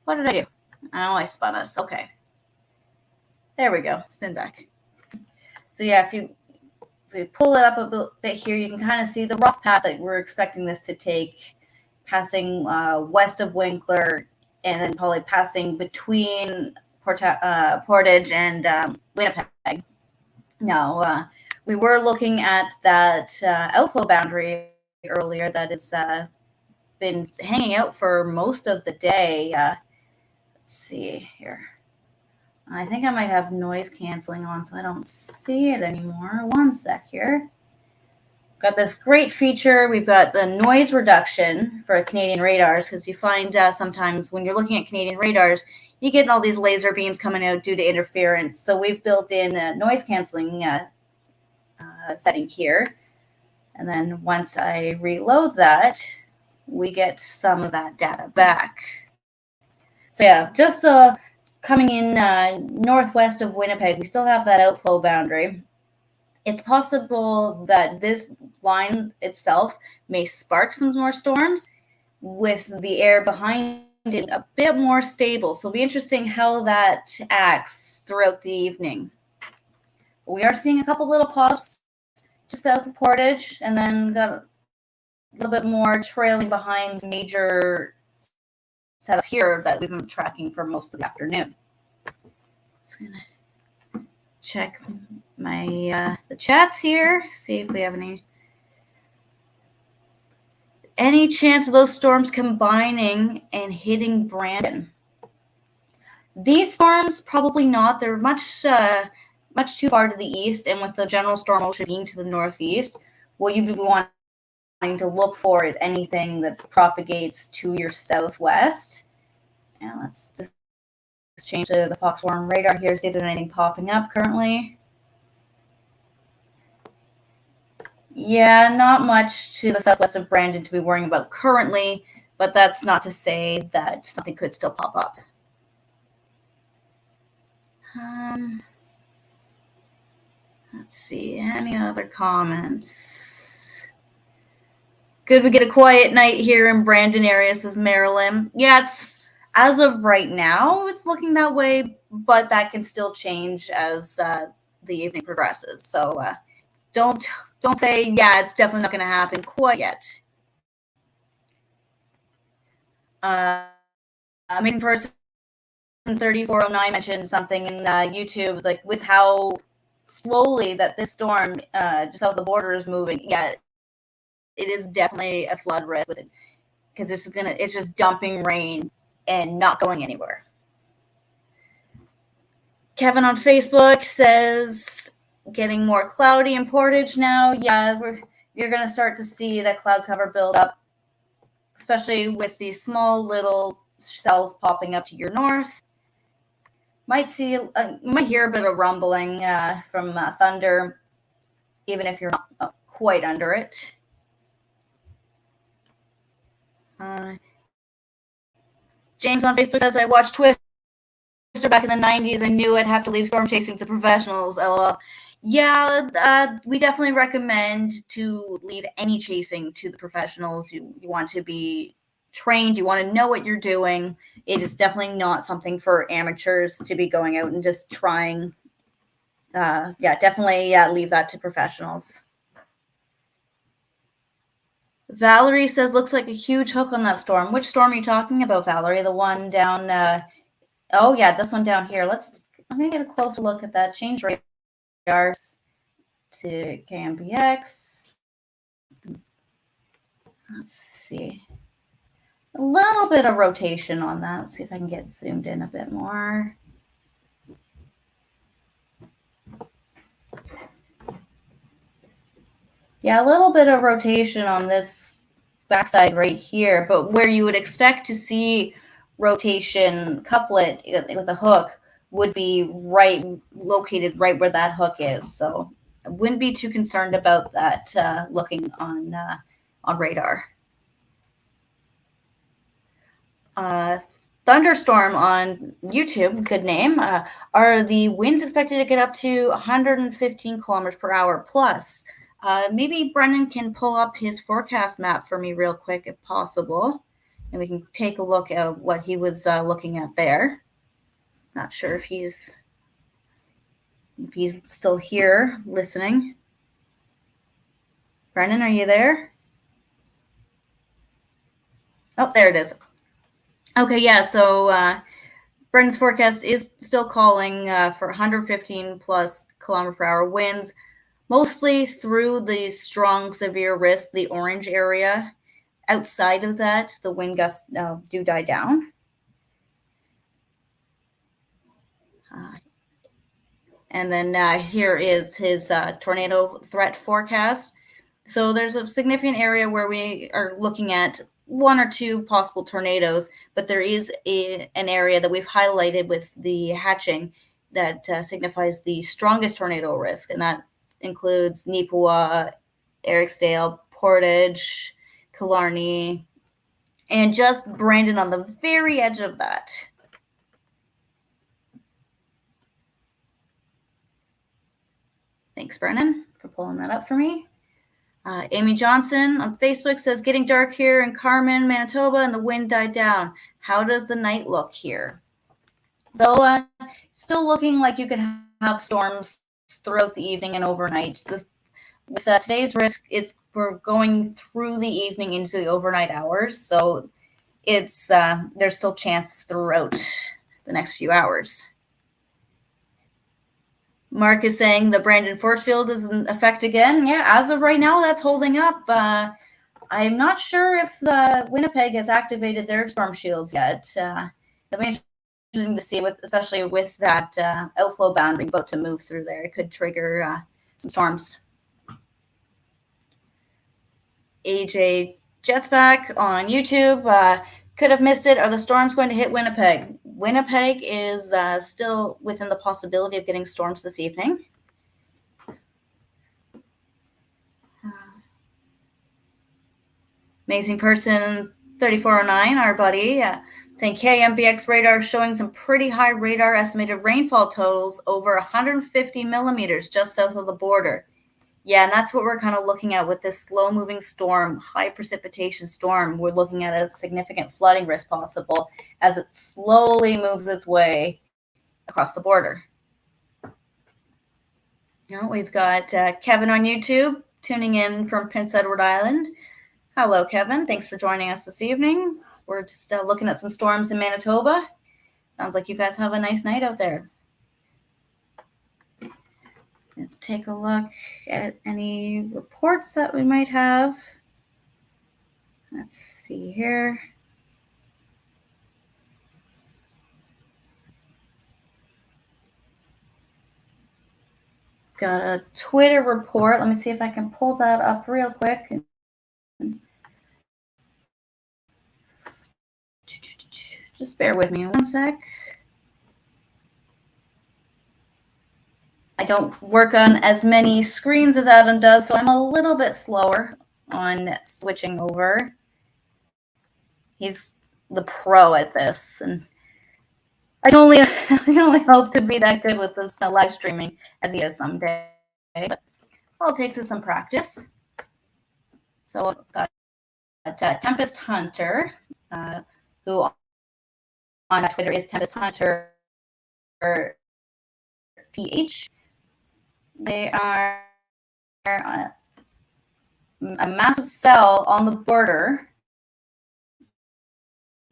what did I do? Oh, I spun us. Okay, there we go. Spin back. So yeah, if we pull it up a bit here, you can kind of see the rough path that we're expecting this to take, passing west of Winkler, and then probably passing between Portage and Winnipeg. Now, we were looking at that outflow boundary earlier that has been hanging out for most of the day. Let's see here. I think I might have noise canceling on, so I don't see it anymore. One sec here. Got this great feature. We've got the noise reduction for Canadian radars, because you find sometimes when you're looking at Canadian radars, you get all these laser beams coming out due to interference. So we've built in a noise canceling setting here. And then once I reload that, we get some of that data back. So yeah, just coming in northwest of Winnipeg, we still have that outflow boundary. It's possible that this line itself may spark some more storms with the air behind it a bit more stable. So it'll be interesting how that acts throughout the evening. We are seeing a couple little pops just south of Portage, and then got a little bit more trailing behind major setup here that we've been tracking for most of the afternoon. Just gonna check my the chats here, see if we have any chance of those storms combining and hitting Brandon. These storms probably not. They're much too far to the east, and with the general storm motion being to the northeast, what you'd be wanting to look for is anything that propagates to your southwest. And let's just change to the Foxworm radar here, see if there's anything popping up currently. Yeah, not much to the southwest of Brandon to be worrying about currently, but that's not to say that something could still pop up. Let's see, any other comments? Good, we get a quiet night here in Brandon area, says Marilyn. Yeah, it's as of right now, it's looking that way, but that can still change as the evening progresses. So don't say, yeah, it's definitely not going to happen quite yet. Amazing person 3409 mentioned something in YouTube, like with how slowly that this storm just south of the border is moving. Yeah, it is definitely a flood risk with it, because it's just dumping rain and not going anywhere. Kevin on Facebook says getting more cloudy in Portage now. Yeah, you're going to start to see that cloud cover build up, especially with these small little cells popping up to your north. You might hear a bit of rumbling from thunder, even if you're not quite under it. James on Facebook says, I watched Twister back in the 90s. I knew I'd have to leave storm chasing with the professionals. LOL. Yeah, we definitely recommend to leave any chasing to the professionals. You want to be trained, you want to know what you're doing. It is definitely not something for amateurs to be going out and just trying. Definitely leave that to professionals. Valerie says, looks like a huge hook on that storm. Which storm are you talking about, Valerie? The one down, oh yeah, this one down here. I'm going to get a closer look at that. Change radars to KMBX. Let's see. A little bit of rotation on that. Let's see if I can get zoomed in a bit more. Yeah, a little bit of rotation on this backside right here, but where you would expect to see rotation couplet with a hook would be located right where that hook is. So I wouldn't be too concerned about that looking on radar. Thunderstorm on YouTube, good name. Are the winds expected to get up to 115 kilometers per hour plus? Maybe Brennan can pull up his forecast map for me real quick if possible, and we can take a look at what he was looking at there. Not sure if he's still here listening. Brennan, are you there? Oh, there it is. Okay, yeah, so Brennan's forecast is still calling for 115 plus kilometer per hour winds, mostly through the strong severe risk, the orange area. Outside of that, the wind gusts do die down. And then here is his tornado threat forecast. So there's a significant area where we are looking at one or two possible tornadoes, but there is an area that we've highlighted with the hatching that signifies the strongest tornado risk, and that includes Neepawa, Ericsdale, Portage, Killarney, and just Brandon on the very edge of that. Thanks, Brennan, for pulling that up for me. Amy Johnson on Facebook says, getting dark here in Carmen, Manitoba, and the wind died down. How does the night look here? So still looking like you could have storms throughout the evening and overnight. With today's risk, we're going through the evening into the overnight hours, so it's there's still chance throughout the next few hours. Mark is saying the Brandon force field is in effect again. Yeah, as of right now, that's holding up. I'm not sure if the Winnipeg has activated their storm shields yet. That'll be interesting to see, especially with that outflow boundary about to move through there. It could trigger some storms. AJ Jetsback on YouTube. Could have missed it. Are the storms going to hit Winnipeg? Winnipeg is still within the possibility of getting storms this evening. Amazing Person 3409, our buddy, saying KMBX radar showing some pretty high radar estimated rainfall totals over 150 millimeters just south of the border. Yeah, and that's what we're kind of looking at with this slow-moving storm, high precipitation storm. We're looking at a significant flooding risk possible as it slowly moves its way across the border. We've got Kevin on YouTube tuning in from Prince Edward Island. Hello, Kevin. Thanks for joining us this evening. We're just looking at some storms in Manitoba. Sounds like you guys have a nice night out there. Take a look at any reports that we might have. Let's see here. Got a Twitter report. Let me see if I can pull that up real quick. Just bear with me one sec. I don't work on as many screens as Adam does, so I'm a little bit slower on switching over. He's the pro at this, and I can only hope to be that good with this live streaming as he is some days. but all it takes is some practice. So I've got Tempest Hunter, who on Twitter is Tempest Hunter PH. They are a massive cell on the border.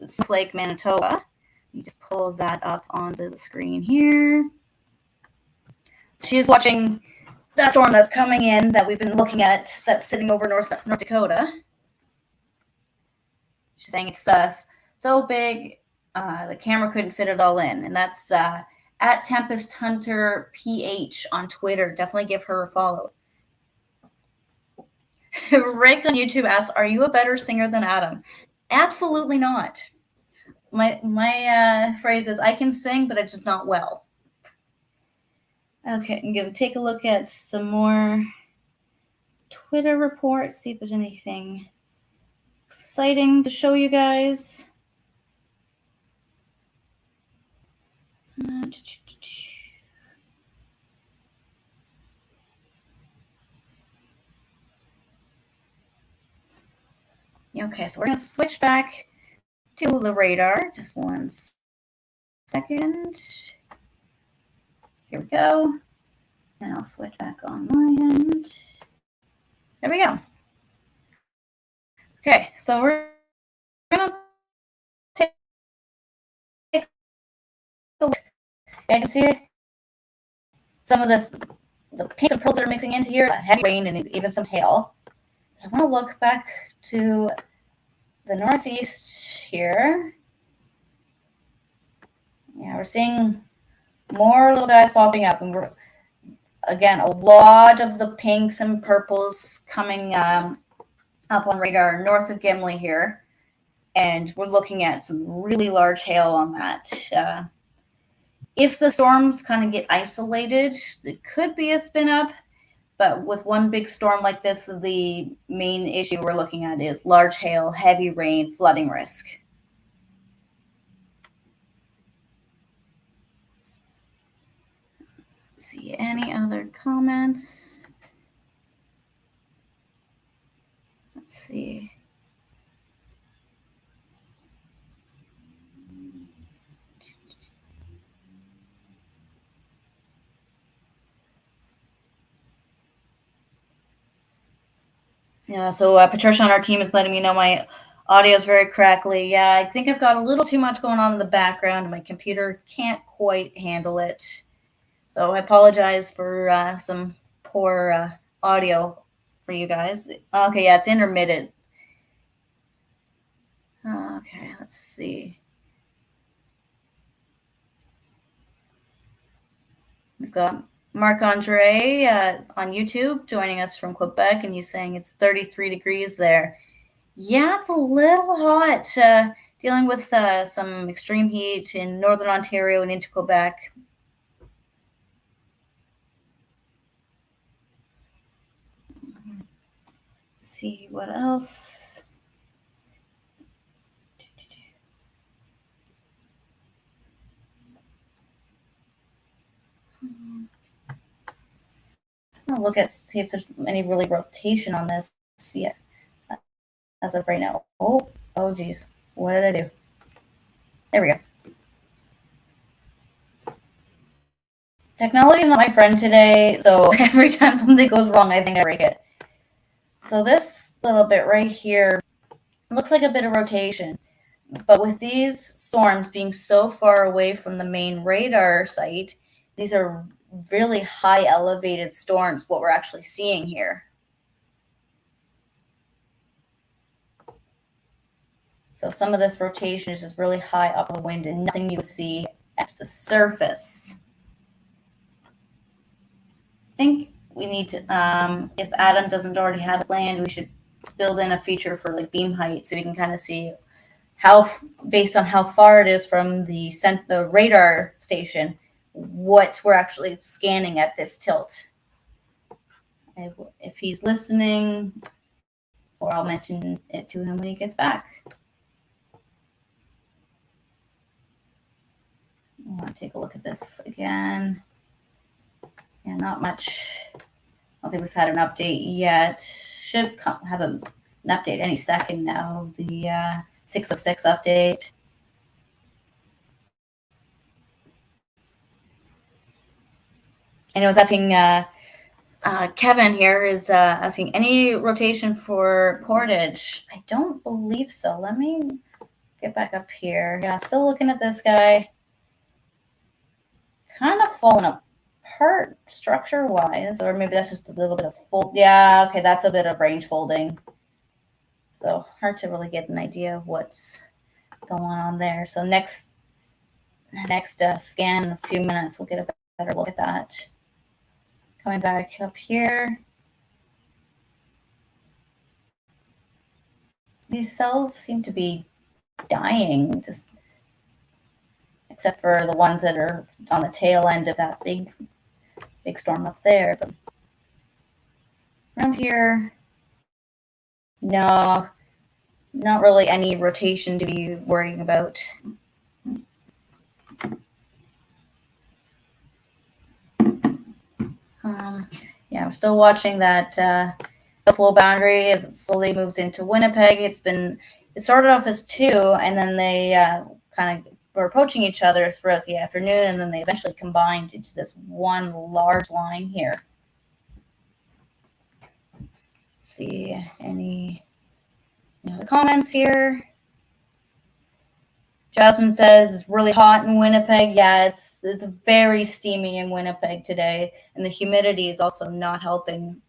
It's Lake Manitoba. You just pull that up onto the screen here. She is watching that storm that's coming in that we've been looking at, that's sitting over North Dakota. She's saying it's so big, the camera couldn't fit it all in. And that's at Tempest Hunter PH on Twitter. Definitely give her a follow. Rick on YouTube asks, "Are you a better singer than Adam?" Absolutely not. My phrase is, I can sing, but it's just not well. Okay, I'm going to take a look at some more Twitter reports, see if there's anything exciting to show you guys. Okay, so we're going to switch back to the radar. Just one second. Here we go. And I'll switch back on my end. There we go. Okay, so we're going to take a look. I can see some of this, the paints and pearls that are mixing into here, heavy rain and even some hail. I want to look back to the northeast here. Yeah, we're seeing more little guys popping up, and we're, again, a lot of the pinks and purples coming up on radar north of Gimli here, and we're looking at some really large hail on that. If the storms kind of get isolated, it could be a spin up, but with one big storm like this, the main issue we're looking at is large hail, heavy rain, flooding risk. Let's see, any other comments? Let's see. Yeah, so Patricia on our team is letting me know my audio is very crackly. Yeah, I think I've got a little too much going on in the background. My computer can't quite handle it. So I apologize for some poor audio for you guys. Okay, yeah, it's intermittent. Okay, let's see. We've got Marc-Andre on YouTube joining us from Quebec, and he's saying it's 33 degrees there. Yeah, it's a little hot, dealing with some extreme heat in northern Ontario and into Quebec. Let's see what else. I'll look at, see if there's any really rotation on this yet as of right now. Oh geez, what did I do? There we go. Technology is not my friend today, so every time something goes wrong, I think I break it. So this little bit right here looks like a bit of rotation, but with these storms being so far away from the main radar site, these are really high elevated storms, what we're actually seeing here. So some of this rotation is just really high up in the wind and nothing you would see at the surface. I think we need to, if Adam doesn't already have it planned, we should build in a feature for like beam height so we can kind of see how, based on how far it is from the radar station, what we're actually scanning at this tilt. If he's listening, or I'll mention it to him when he gets back. I want to take a look at this again. Yeah, not much don't think we've had an update yet. Should have an update any second now. The 606 update. And I was asking Kevin here is asking any rotation for Portage. I don't believe so. Let me get back up here. Yeah, still looking at this guy. Kind of falling apart structure wise, or maybe that's just a little bit of fold. Yeah, okay, that's a bit of range folding. So hard to really get an idea of what's going on there. So next scan in a few minutes, we'll get a better look at that. Coming back up here. These cells seem to be dying, just except for the ones that are on the tail end of that big storm up there. But around here, no, not really any rotation to be worrying about. Yeah, I'm still watching that Outflow boundary as it slowly moves into Winnipeg. It started off as 2, and then they kind of were approaching each other throughout the afternoon, and then they eventually combined into this one large line here. Let's see any other comments here. Jasmine says it's really hot in Winnipeg. Yeah, it's very steamy in Winnipeg today, and the humidity is also not helping.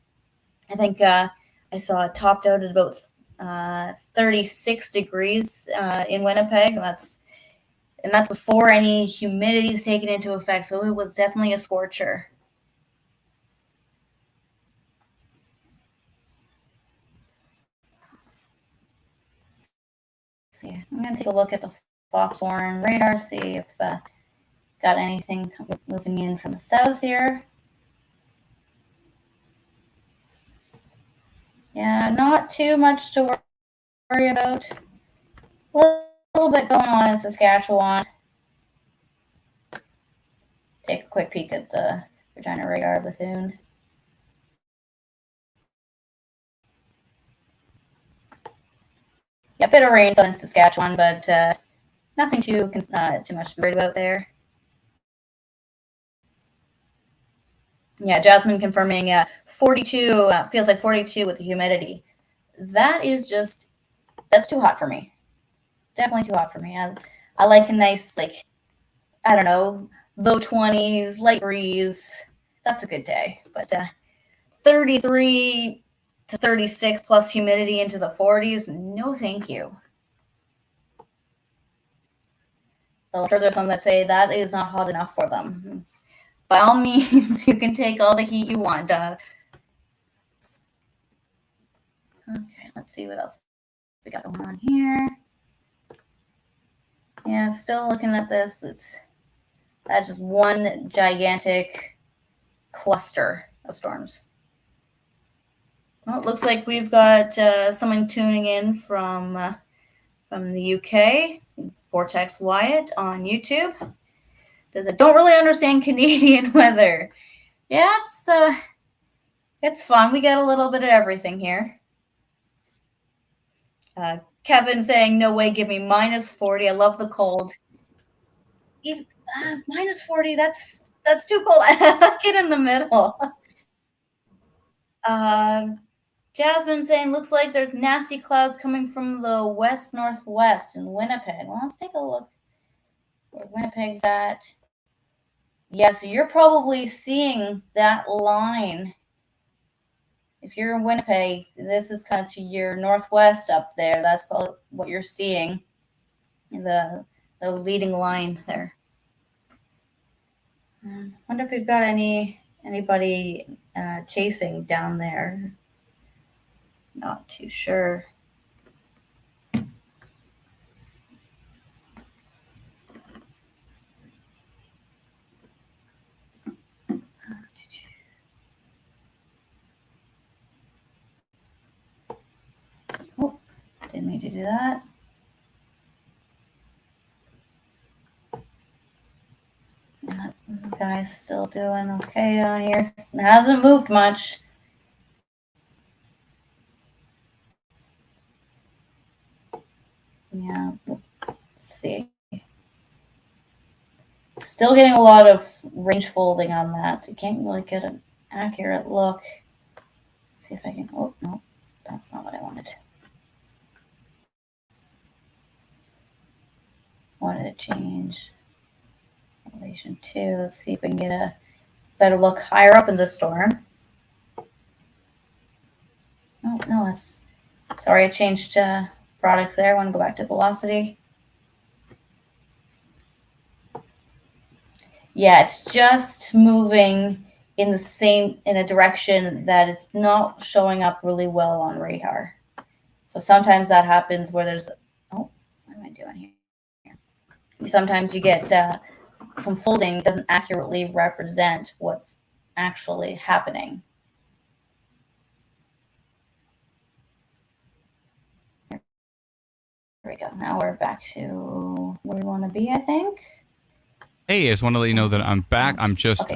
I think I saw it topped out at about 36 degrees in Winnipeg. And that's before any humidity is taken into effect. So it was definitely a scorcher. See, I'm gonna take a look at the Foxhorn radar, see if got anything moving in from the south here. Yeah, not too much to worry about. A little bit going on in Saskatchewan. Take a quick peek at the Regina radar, Bethune. Yeah, a bit of rain in Saskatchewan, but nothing too much to be worried about there. Yeah, Jasmine confirming 42, feels like 42 with the humidity. That's too hot for me. Definitely too hot for me. I like a nice, I don't know, low 20s, light breeze. That's a good day. But 33 to 36 plus humidity into the 40s, no thank you. I'm sure there's some that say that is not hot enough for them. By all means, you can take all the heat you want. Okay, let's see what else we got going on here. Yeah, still looking at this. That's just one gigantic cluster of storms. Well, it looks like we've got someone tuning in from the UK, Vortex Wyatt on YouTube. Don't really understand Canadian weather. Yeah, it's fun. We get a little bit of everything here. Kevin saying, no way, give me -40. I love the cold. Even, -40, that's too cold. Get in the middle. Jasmine saying, looks like there's nasty clouds coming from the west-northwest in Winnipeg. Well, let's take a look where Winnipeg's at. Yeah, so you're probably seeing that line. If you're in Winnipeg, this is kind of to your northwest up there. That's probably what you're seeing in the leading line there. I wonder if we've got anybody chasing down there. Not too sure. Oh, didn't mean to do that. That guy's still doing okay on here. It hasn't moved much. Yeah, let's see. Still getting a lot of range folding on that, so you can't really get an accurate look. Let's see if I can. Oh, no, that's not what I wanted. Wanted to change elevation 2. Let's see if we can get a better look higher up in the storm. Oh, no, that's. Sorry, I changed products there. I want to go back to velocity. Yeah, it's just moving in a direction that it's not showing up really well on radar. So sometimes that happens where there's, oh, what am I doing here? Sometimes you get some folding that doesn't accurately represent what's actually happening. There we go. Now we're back to where we want to be, I think. Hey, I just want to let you know that I'm back. I'm just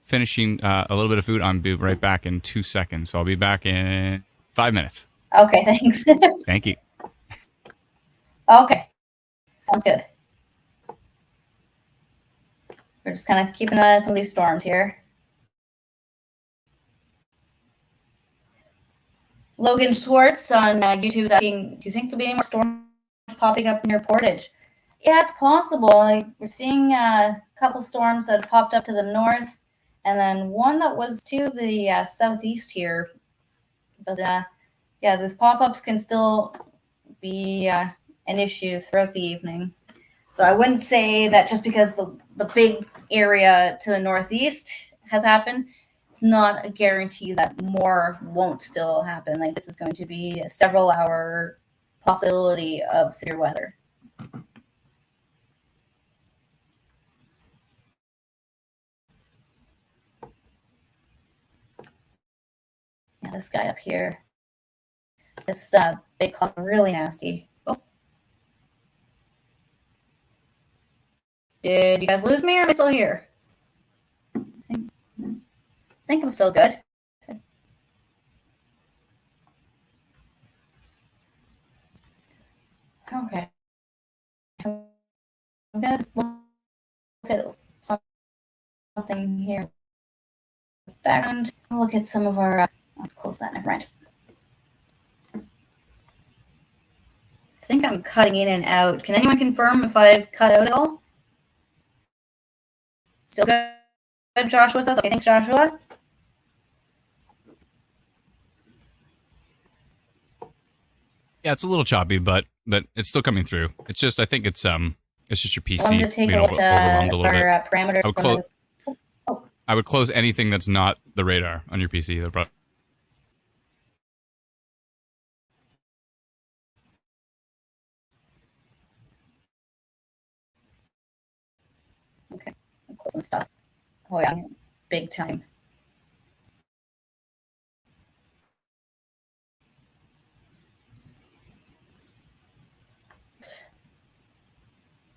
finishing a little bit of food. I'll be right back in 2 seconds. So I'll be back in 5 minutes. Okay, thanks. Thank you. Okay, sounds good. We're just kind of keeping an eye on some of these storms here. Logan Schwartz on YouTube is asking, do you think there'll be any more storms popping up near Portage? Yeah, it's possible. Like, we're seeing a couple storms that have popped up to the north, and then one that was to the southeast here. But yeah, those pop-ups can still be an issue throughout the evening. So I wouldn't say that just because the big area to the northeast has happened, it's not a guarantee that more won't still happen. Like, this is going to be a several-hour possibility of severe weather. Yeah, this guy up here, this big cloud, really nasty. Oh. Did you guys lose me, or am I still here? I think I'm still good. Okay. I'm going to look at something here. Background. I'll look at some of our. I'll close that. Never mind. I think I'm cutting in and out. Can anyone confirm if I've cut out at all? Still good? Joshua says. Okay, thanks, Joshua. Yeah, it's a little choppy, but it's still coming through. It's just, I think it's just your PC I'm going to take being a look overwhelmed a little bit. parameters. I would close anything that's not the radar on your PC. Okay, I'm closing stuff. Oh yeah, big time.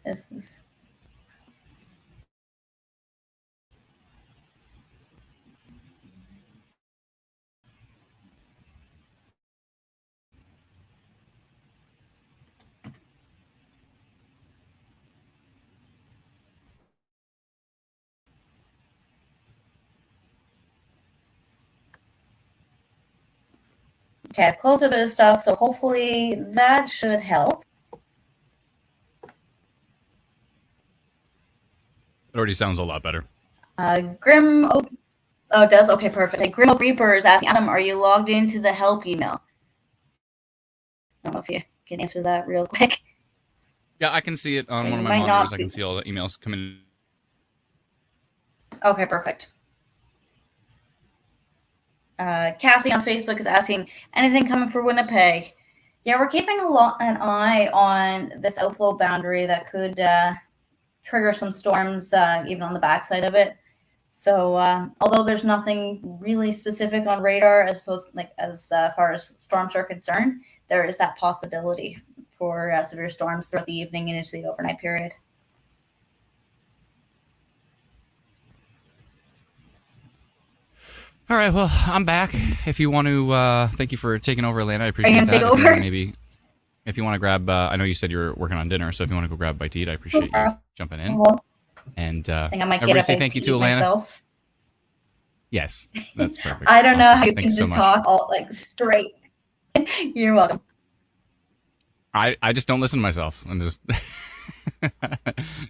This is. Okay, I've closed a bit of stuff, so hopefully that should help. It already sounds a lot better. Grim. Oh, it does? Okay, perfect. Like, Grim Reaper is asking, Adam, are you logged into the help email? I don't know if you can answer that real quick. Yeah, I can see it on one of my monitors. I can see all the emails coming in. Okay, perfect. Kathy on Facebook is asking, anything coming for Winnipeg? Yeah, we're keeping an eye on this outflow boundary that could trigger some storms even on the backside of it. So although there's nothing really specific on radar as far as storms are concerned, there is that possibility for severe storms throughout the evening and into the overnight period. All right, well, I'm back. If you want to, thank you for taking over, Atlanta. I appreciate that. Take over? Maybe. if you want to grab, I know you said you're working on dinner, so if you want to go grab a bite to eat, I appreciate you jumping in. Well, And I think I might everybody get say up thank you to to eat Alana. myself. Yes, that's perfect. I don't know Awesome. how you Thank can so just much. talk all like straight. You're welcome. I just don't listen to myself. I'm just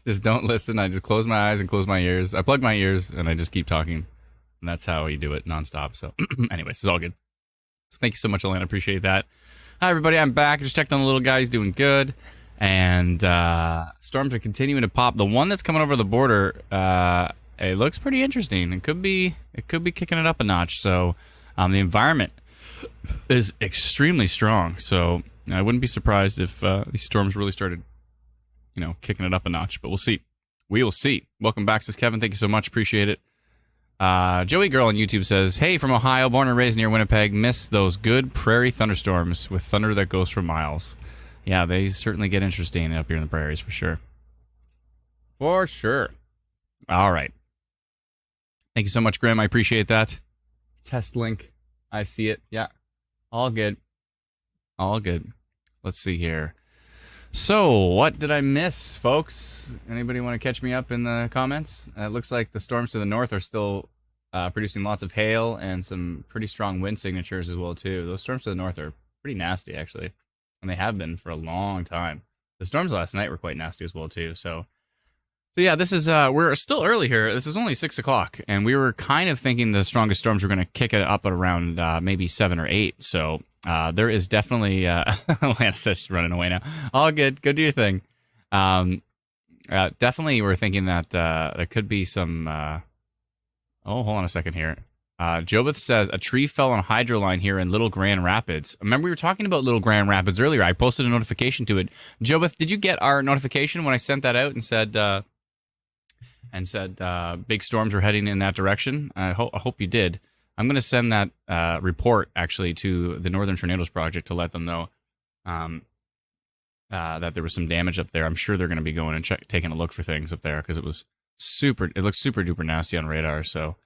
just don't listen. I just close my eyes and close my ears. I plug my ears and I just keep talking. And that's how you do it nonstop. So anyways, it's all good. So thank you so much, Alana. Appreciate that. Hi, everybody. I'm back. Just checked on the little guy. He's doing good. And storms are continuing to pop. The one that's coming over the border, it looks pretty interesting. It could be kicking it up a notch. So the environment is extremely strong. So I wouldn't be surprised if these storms really started, kicking it up a notch. But we'll see. We will see. Welcome back, says Kevin. Thank you so much. Appreciate it. Joey Girl on YouTube says, hey, from Ohio, born and raised near Winnipeg, miss those good prairie thunderstorms with thunder that goes for miles. Yeah, they certainly get interesting up here in the prairies for sure. For sure. All right. Thank you so much, Grim. I appreciate that. Test link. I see it. Yeah. All good. All good. Let's see here. So, what did I miss, folks? Anybody want to catch me up in the comments? It looks like the storms to the north are still producing lots of hail and some pretty strong wind signatures as well, too. Those storms to the north are pretty nasty, actually. And they have been for a long time. The storms last night were quite nasty as well, too. So yeah, this is, we're still early here. This is only 6 o'clock. And we were kind of thinking the strongest storms were going to kick it up at around maybe 7 or 8. So there is definitely, Lana says she's running away now. All good. Go do your thing. Definitely we're thinking that there could be some, hold on a second here. Jobeth says, a tree fell on a hydro line here in Little Grand Rapids. Remember we were talking about Little Grand Rapids earlier. I posted a notification to it. Jobeth, did you get our notification when I sent that out and said big storms were heading in that direction? I hope you did. I'm going to send that report, actually, to the Northern Tornadoes Project to let them know that there was some damage up there. I'm sure they're going to be going and taking a look for things up there because it looks super duper nasty on radar. So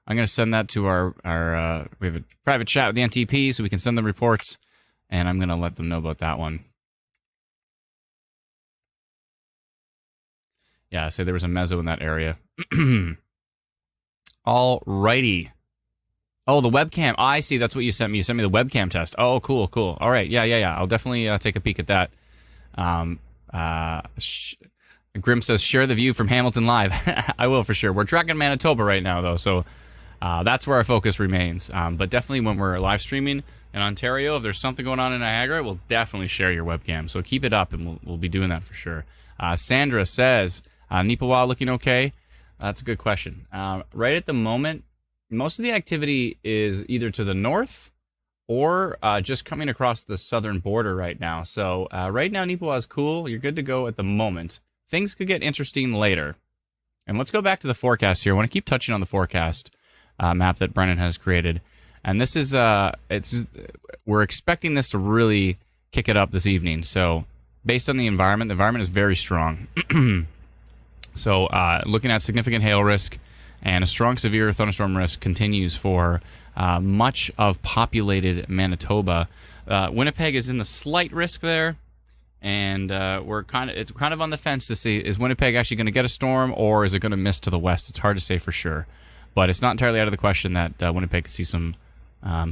I'm going to send that to our we have a private chat with the NTP so we can send them reports, and I'm going to let them know about that one. Yeah, so there was a mezzo in that area. All righty. Oh, the webcam. I see. That's what you sent me. You sent me the webcam test. Oh, cool. All right. Yeah. I'll definitely take a peek at that. Grim says, share the view from Hamilton Live. I will for sure. We're tracking Manitoba right now, though, so that's where our focus remains. But definitely when we're live streaming in Ontario, if there's something going on in Niagara, we'll definitely share your webcam. So keep it up, and we'll be doing that for sure. Sandra says, Nipawa looking okay? That's a good question. Right at the moment, most of the activity is either to the north or just coming across the southern border right now. So right now, Nipawa is cool. You're good to go at the moment. Things could get interesting later. And let's go back to the forecast here. I want to keep touching on the forecast map that Brennan has created. And this is, we're expecting this to really kick it up this evening. So based on the environment is very strong. So looking at significant hail risk and a strong severe thunderstorm risk continues for much of populated Manitoba. Winnipeg is in the slight risk there. And it's kind of on the fence to see, is Winnipeg actually going to get a storm or is it going to miss to the west? It's hard to say for sure. But it's not entirely out of the question that Winnipeg could see some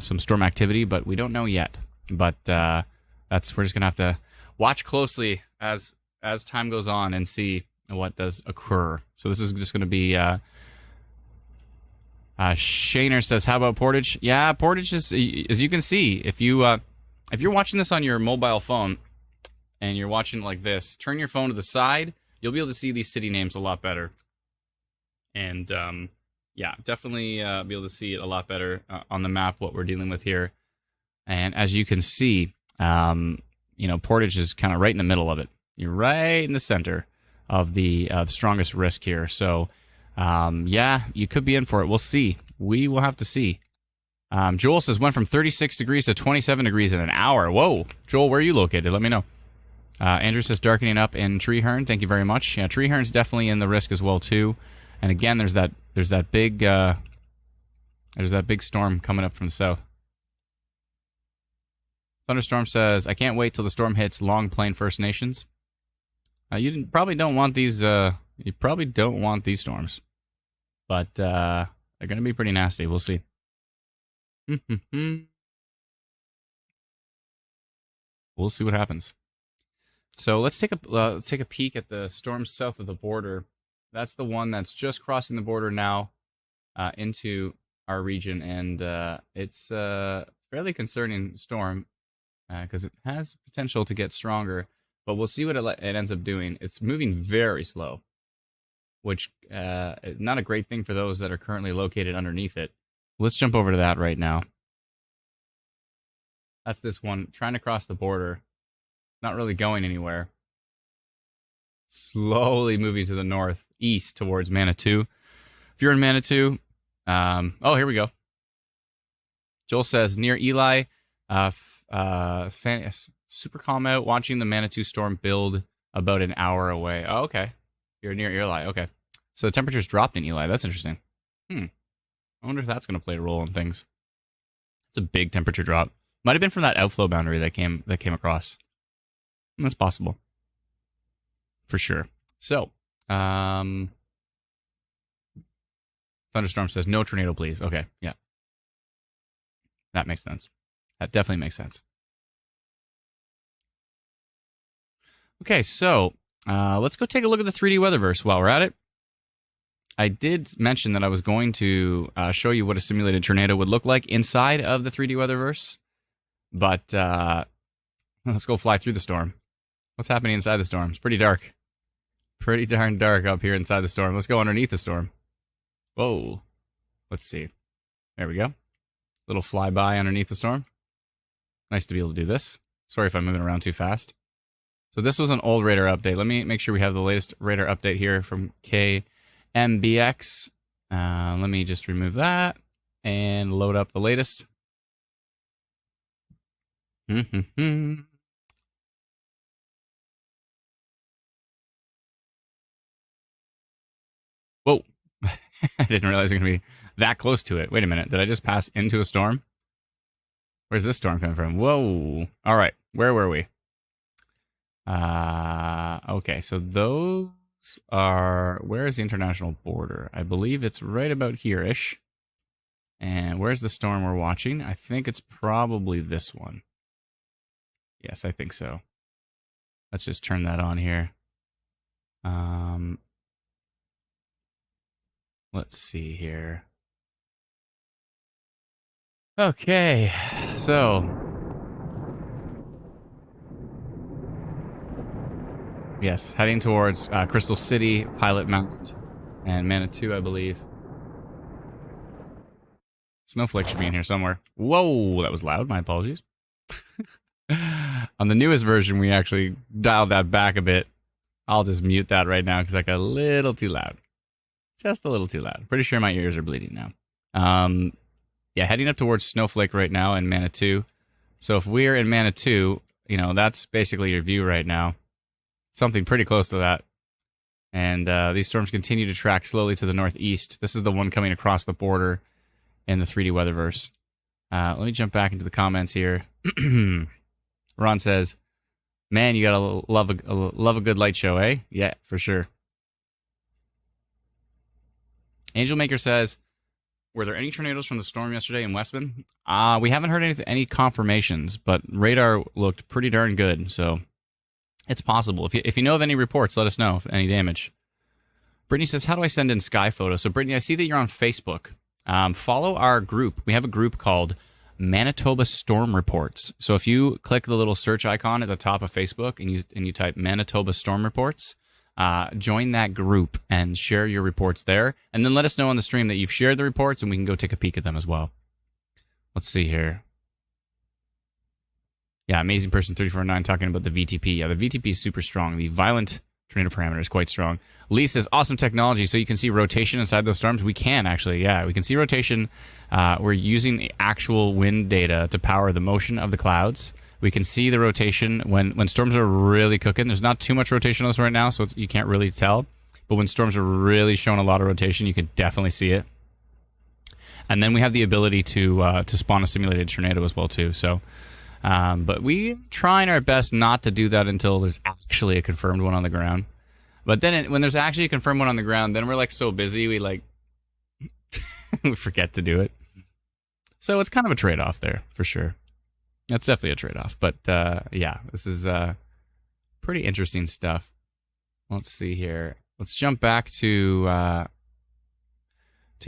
storm activity, but we don't know yet. But we're just going to have to watch closely as time goes on and see what does occur. So this is just going to be... Shaner says, how about Portage? Yeah, Portage is, as you can see, if you're watching this on your mobile phone, and you're watching like this, turn your phone to the side, you'll be able to see these city names a lot better. And yeah, definitely be able to see it a lot better on the map, what we're dealing with here. And as you can see, Portage is kind of right in the middle of it. You're right in the center of the strongest risk here. So yeah, you could be in for it. We'll see. We will have to see. Joel says, went from 36 degrees to 27 degrees in an hour. Whoa. Joel, where are you located? Let me know. Andrew says darkening up in Treeherne. Thank you very much. Yeah, Treeherne's definitely in the risk as well too. And again, there's that big storm coming up from the south. Thunderstorm says, I can't wait till the storm hits Long Plain First Nations. You probably don't want these. You probably don't want these storms, but they're going to be pretty nasty. We'll see. We'll see what happens. So let's take a peek at the storm south of the border. That's the one that's just crossing the border now into our region, and it's a fairly concerning storm because it has potential to get stronger. But we'll see what it ends up doing. It's moving very slow, which is not a great thing for those that are currently located underneath it. Let's jump over to that right now. That's this one trying to cross the border. Not really going anywhere. Slowly moving to the northeast towards Manitou. If you're in Manitou, oh, here we go. Joel says, near Eli, super calm out, watching the Manitou storm build about an hour away. Oh, okay. You're near Eli. Okay. So the temperature's dropped in Eli. That's interesting. I wonder if that's going to play a role in things. It's a big temperature drop. Might have been from that outflow boundary that came across. That's possible. For sure. So, Thunderstorm says, no tornado, please. Okay, yeah. That makes sense. That definitely makes sense. Okay, so let's go take a look at the 3D Weatherverse while we're at it. I did mention that I was going to show you what a simulated tornado would look like inside of the 3D Weatherverse, but let's go fly through the storm. What's happening inside the storm? It's pretty dark. Pretty darn dark up here inside the storm. Let's go underneath the storm. Whoa. Let's see. There we go. Little flyby underneath the storm. Nice to be able to do this. Sorry if I'm moving around too fast. So this was an old radar update. Let me make sure we have the latest radar update here from KMBX. Let me just remove that and load up the latest. Whoa. I didn't realize it was going to be that close to it. Wait a minute. Did I just pass into a storm? Where's this storm coming from? Whoa. All right. Where were we? Okay. So those are... Where is the international border? I believe it's right about here-ish. And where's the storm we're watching? I think it's probably this one. Yes, I think so. Let's just turn that on here. Let's see here. Okay, so yes, heading towards Crystal City, Pilot Mount, and Manitou, I believe. Snowflake should be in here somewhere. Whoa, that was loud. My apologies. On the newest version, we actually dialed that back a bit. I'll just mute that right now because I got a little too loud. Just a little too loud. Pretty sure my ears are bleeding now. Yeah, heading up towards Snowflake right now in Manitou. So if we're in Manitou, you know, that's basically your view right now. Something pretty close to that. And these storms continue to track slowly to the northeast. This is the one coming across the border in the 3D Weatherverse. Let me jump back into the comments here. Ron says, man, you gotta love a good light show, eh? Yeah, for sure. Angel Maker says, were there any tornadoes from the storm yesterday in Westman? We haven't heard any confirmations, but radar looked pretty darn good, so it's possible. If you know of any reports, let us know if any damage. Brittany says, how do I send in sky photos? So Brittany, I see that you're on Facebook. Follow our group. We have a group called Manitoba Storm Reports. So if you click the little search icon at the top of Facebook and you type Manitoba Storm Reports, join that group and share your reports there. And then let us know on the stream that you've shared the reports and we can go take a peek at them as well. Let's see here. Yeah, Amazing Person 349 talking about the VTP. Yeah, the VTP is super strong. The violent tornado parameter is quite strong. Lee says, awesome technology. So you can see rotation inside those storms. We can actually, yeah. We can see rotation. We're using the actual wind data to power the motion of the clouds. We can see the rotation when storms are really cooking. There's not too much rotation on this right now, so you can't really tell. But when storms are really showing a lot of rotation, you can definitely see it. And then we have the ability to spawn a simulated tornado as well, too. So But we trying our best not to do that until there's actually a confirmed one on the ground. But then when there's actually a confirmed one on the ground, then we're like so busy we like we forget to do it. So it's kind of a trade-off there for sure. That's definitely a trade-off. But yeah, this is pretty interesting stuff. Let's see here. Let's jump back to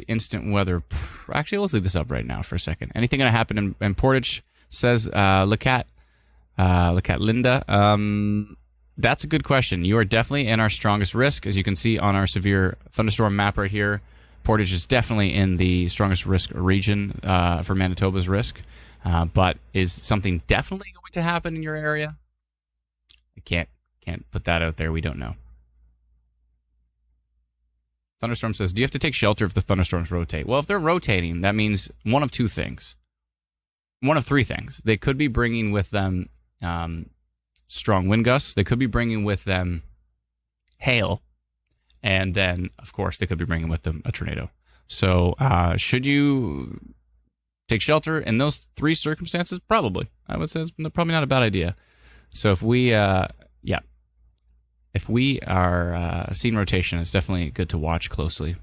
instant weather. Actually, let's leave this up right now for a second. Anything going to happen in Portage? Says Lacat Linda. That's a good question. You are definitely in our strongest risk. As you can see on our severe thunderstorm map right here, Portage is definitely in the strongest risk region for Manitoba's risk. But is something definitely going to happen in your area? I can't put that out there. We don't know. Thunderstorm says, do you have to take shelter if the thunderstorms rotate? Well, if they're rotating, that means one of two things. One of three things. They could be bringing with them strong wind gusts. They could be bringing with them hail. And then, of course, they could be bringing with them a tornado. So should you take shelter in those three circumstances? Probably. I would say it's probably not a bad idea. So if we, if we are seeing rotation, it's definitely good to watch closely.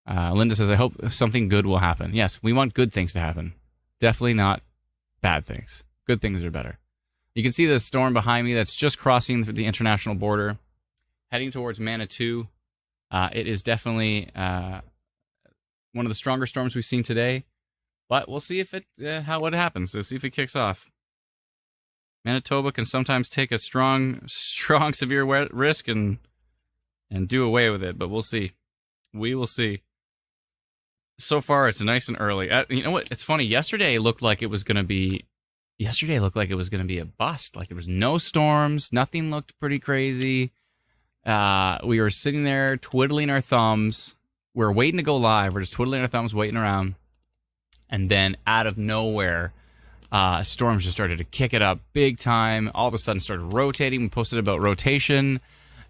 Linda says, I hope something good will happen. Yes, we want good things to happen. Definitely not bad things. Good things are better. You can see the storm behind me that's just crossing the international border, heading towards Manitou. It is definitely one of the stronger storms we've seen today, but we'll see if it what happens. Let's see if it kicks off. Manitoba can sometimes take a strong severe risk and do away with it, but we'll see. We will see. So far, it's nice and early. You know what? It's funny. Yesterday looked like it was going to be a bust. Like there was no storms. Nothing looked pretty crazy. We were sitting there twiddling our thumbs. We're waiting to go live. We're just twiddling our thumbs, waiting around. And then out of nowhere, storms just started to kick it up big time. All of a sudden started rotating. We posted about rotation.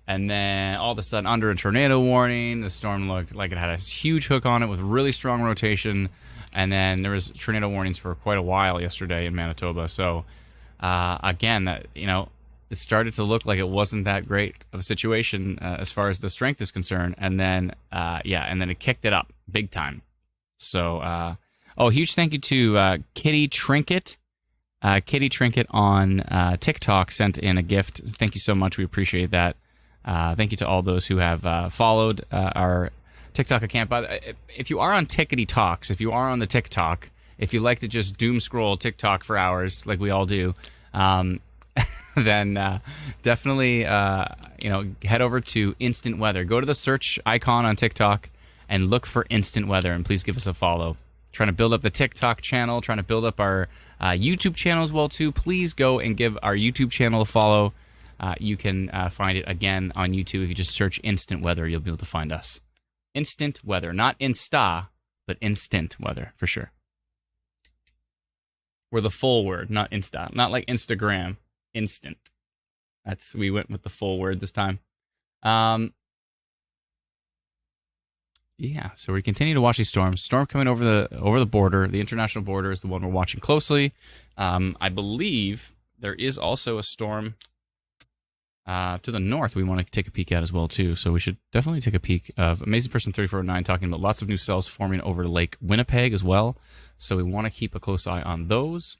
And then all of a sudden, under a tornado warning, the storm looked like it had a huge hook on it with really strong rotation. And then there was tornado warnings for quite a while yesterday in Manitoba. So again, it started to look like it wasn't that great of a situation as far as the strength is concerned. And then and then it kicked it up big time. So huge thank you to Kitty Trinket. Kitty Trinket on TikTok sent in a gift. Thank you so much. We appreciate that. Thank you to all those who have followed our TikTok account. But if you are on Tickety Talks, if you are on the TikTok, if you like to just doom scroll TikTok for hours like we all do, then definitely head over to Instant Weather. Go to the search icon on TikTok and look for Instant Weather, and please give us a follow. Trying to build up the TikTok channel, trying to build up our YouTube channel as well too. Please go and give our YouTube channel a follow. You can find it again on YouTube. If you just search Instant Weather, you'll be able to find us. Instant Weather, not Insta, but Instant Weather for sure. We're the full word, not Insta, not like Instagram. Instant. We went with the full word this time. Yeah, so we continue to watch these storms. Storm coming over the border. The international border is the one we're watching closely. I believe there is also a storm to the north we want to take a peek at as well too. So we should definitely take a peek of Amazing Person 3409 talking about lots of new cells forming over Lake Winnipeg as well. So we want to keep a close eye on those.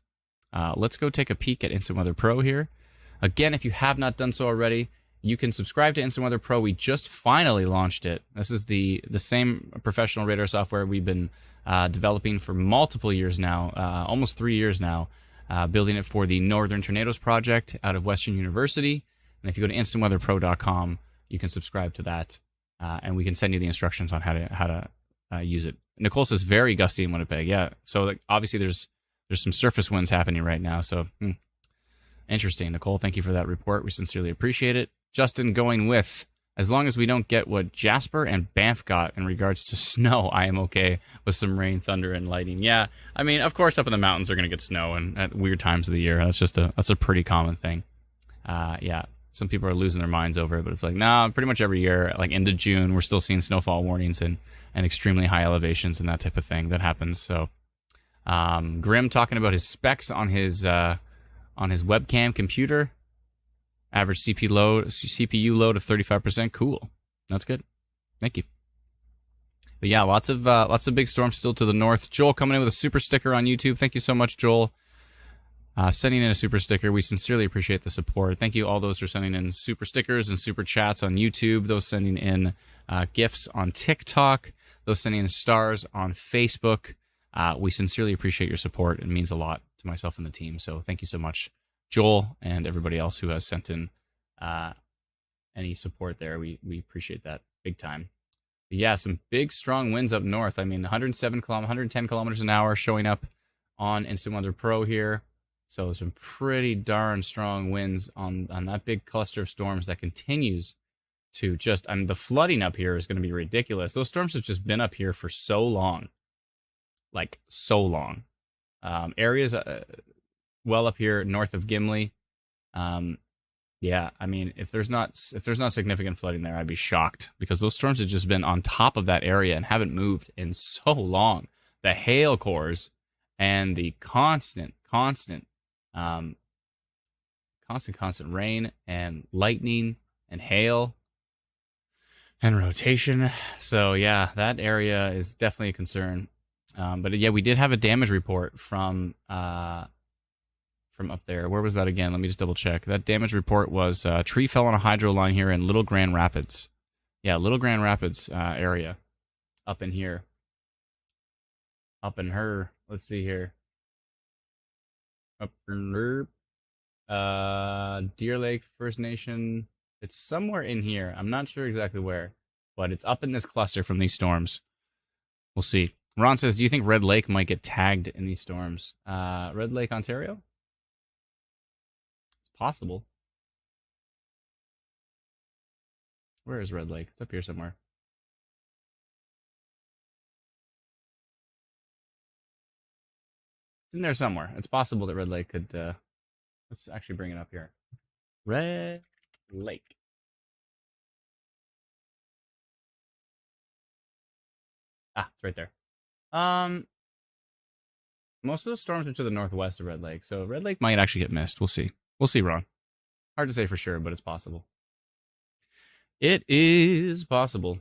Let's go take a peek at Instant Weather Pro here. Again, if you have not done so already, you can subscribe to Instant Weather Pro. We just finally launched it. This is the same professional radar software we've been developing for multiple years now, almost 3 years now, building it for the Northern Tornadoes Project out of Western University. And if you go to instantweatherpro.com, you can subscribe to that, and we can send you the instructions on how to use it. Nicole says very gusty in Winnipeg. Yeah, so obviously there's some surface winds happening right now. So interesting, Nicole. Thank you for that report. We sincerely appreciate it. Justin going with, as long as we don't get what Jasper and Banff got in regards to snow, I am okay with some rain, thunder, and lightning. Yeah, I mean, of course, up in the mountains are going to get snow and at weird times of the year. That's a pretty common thing. Yeah. Some people are losing their minds over it, but it's like, nah, pretty much every year, like into June, we're still seeing snowfall warnings and extremely high elevations and that type of thing that happens. So Grim talking about his specs on his webcam computer. Average CPU load of 35%. Cool. That's good. Thank you. But yeah, lots of big storms still to the north. Joel coming in with a super sticker on YouTube. Thank you so much, Joel. Sending in a super sticker. We sincerely appreciate the support. Thank you all those for sending in super stickers and super chats on YouTube. Those sending in gifts on TikTok. Those sending in stars on Facebook. We sincerely appreciate your support. It means a lot to myself and the team. So thank you so much, Joel, and everybody else who has sent in any support there. We appreciate that big time. But yeah, some big, strong winds up north. I mean, 110 kilometers an hour showing up on Instant Weather Pro here. So some pretty darn strong winds on that big cluster of storms that continues to just... I mean, the flooding up here is going to be ridiculous. Those storms have just been up here for so long. Like, so long. Areas well up here north of Gimli. Yeah, I mean, if there's not significant flooding there, I'd be shocked, because those storms have just been on top of that area and haven't moved in so long. The hail cores and the constant rain and lightning and hail and rotation. So yeah, that area is definitely a concern. But yeah, we did have a damage report from up there. Where was that again? Let me just double check. That damage report was tree fell on a hydro line here in Little Grand Rapids. Yeah, Little Grand Rapids area up in here. Up in her. Let's see here. Up in her. Deer Lake First Nation. It's somewhere in here. I'm not sure exactly where, but it's up in this cluster from these storms. We'll see. Ron says, do you think Red Lake might get tagged in these storms? Red Lake, Ontario? It's possible. Where is Red Lake? It's up here somewhere. It's in there somewhere. It's possible that Red Lake could... let's actually bring it up here. Red Lake. Ah, it's right there. Most of the storms are to the northwest of Red Lake, so Red Lake might actually get missed. We'll see. We'll see, Ron. Hard to say for sure, but it's possible. It is possible.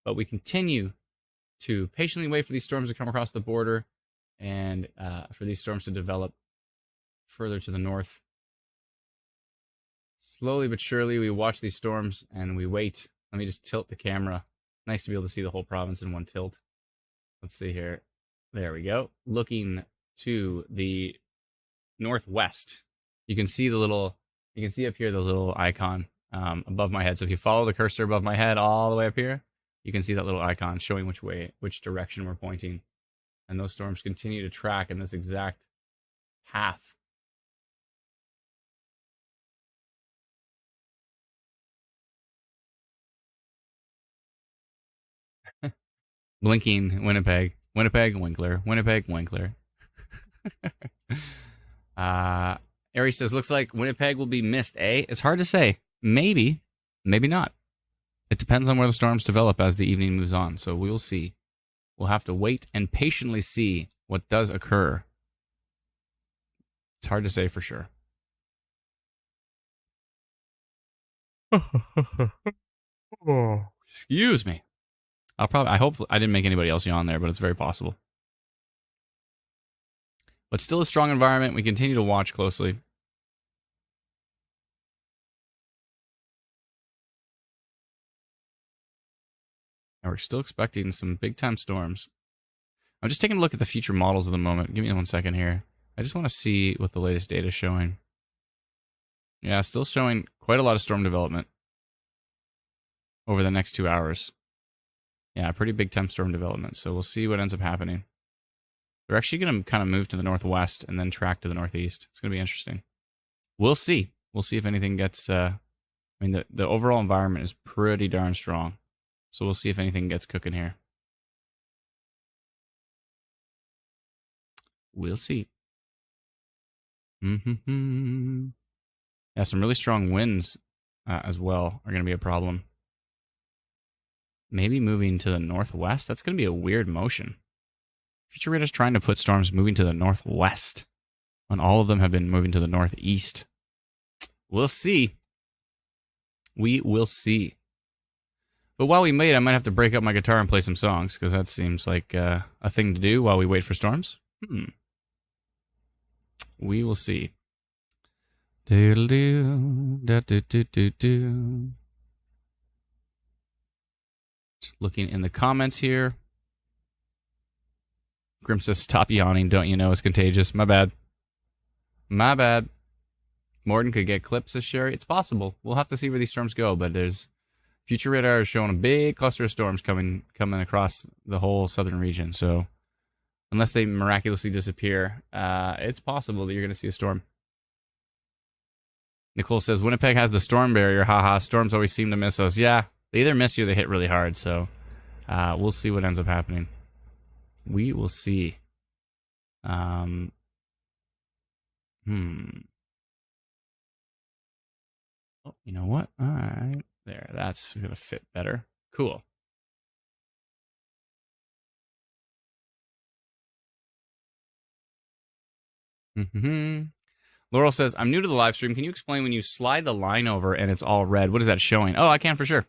But we continue to patiently wait for these storms to come across the border and for these storms to develop further to the north. Slowly but surely, we watch these storms and we wait. Let me just tilt the camera. Nice to be able to see the whole province in one tilt. Let's see here. There we go. Looking to the northwest. You can see up here the little icon above my head. So if you follow the cursor above my head all the way up here, you can see that little icon showing which direction we're pointing. And those storms continue to track in this exact path. Blinking Winnipeg. Winnipeg, Winkler. Winnipeg, Winkler. Ari says, looks like Winnipeg will be missed, eh? It's hard to say. Maybe. Maybe not. It depends on where the storms develop as the evening moves on. So we will see. We'll have to wait and patiently see what does occur. It's hard to say for sure. Excuse me. I hope I didn't make anybody else yawn there, but it's very possible. But still a strong environment. We continue to watch closely. And we're still expecting some big-time storms. I'm just taking a look at the future models at the moment. Give me 1 second here. I just want to see what the latest data is showing. Yeah, still showing quite a lot of storm development over the next 2 hours. Yeah, pretty big time storm development. So we'll see what ends up happening. They're actually going to kind of move to the northwest and then track to the northeast. It's going to be interesting. We'll see. We'll see if anything gets... I mean, the overall environment is pretty darn strong. So we'll see if anything gets cooking here. We'll see. Yeah, some really strong winds as well are going to be a problem. Maybe moving to the northwest. That's going to be a weird motion. Future radar's trying to put storms moving to the northwest when all of them have been moving to the northeast. We'll see. We will see. But while we wait, I might have to break up my guitar and play some songs, because that seems like a thing to do while we wait for storms. We will see. Doodle-doo, da-do-do-do-do. Just looking in the comments here. Grim says, stop yawning, don't you know it's contagious? My bad. My bad. Morton could get clips, says Sherry. It's possible. We'll have to see where these storms go, but there's... Future radar is showing a big cluster of storms coming across the whole southern region. So unless they miraculously disappear, it's possible that you're going to see a storm. Nicole says, Winnipeg has the storm barrier. Haha, storms always seem to miss us. Yeah, they either miss you or they hit really hard. So we'll see what ends up happening. We will see. Oh, you know what? All right. There, that's going to fit better. Cool. Laurel says, I'm new to the live stream. Can you explain when you slide the line over and it's all red? What is that showing? Oh, I can for sure.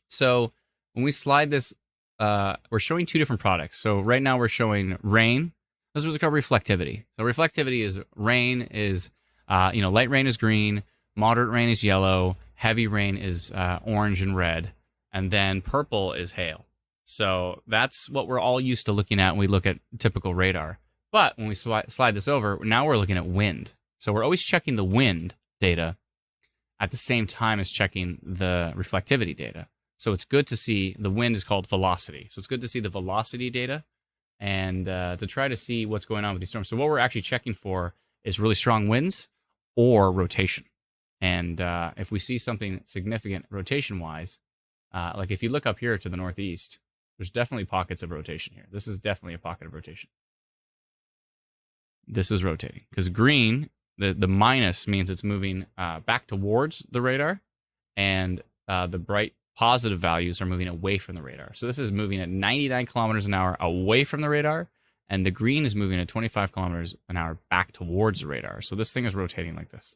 So when we slide this, we're showing two different products. So right now we're showing rain. This was called reflectivity. So reflectivity is rain is, light rain is green, moderate rain is yellow, heavy rain is orange and red, and then purple is hail. So that's what we're all used to looking at when we look at typical radar. But when we slide this over, now we're looking at wind. So we're always checking the wind data at the same time as checking the reflectivity data. So it's good to see, the wind is called velocity. So it's good to see the velocity data and to try to see what's going on with these storms. So what we're actually checking for is really strong winds or rotation. And if we see something significant rotation-wise, like if you look up here to the northeast, there's definitely pockets of rotation here. This is definitely a pocket of rotation. This is rotating. Because green, the minus means it's moving back towards the radar, and the bright positive values are moving away from the radar. So this is moving at 99 kilometers an hour away from the radar, and the green is moving at 25 kilometers an hour back towards the radar. So this thing is rotating like this.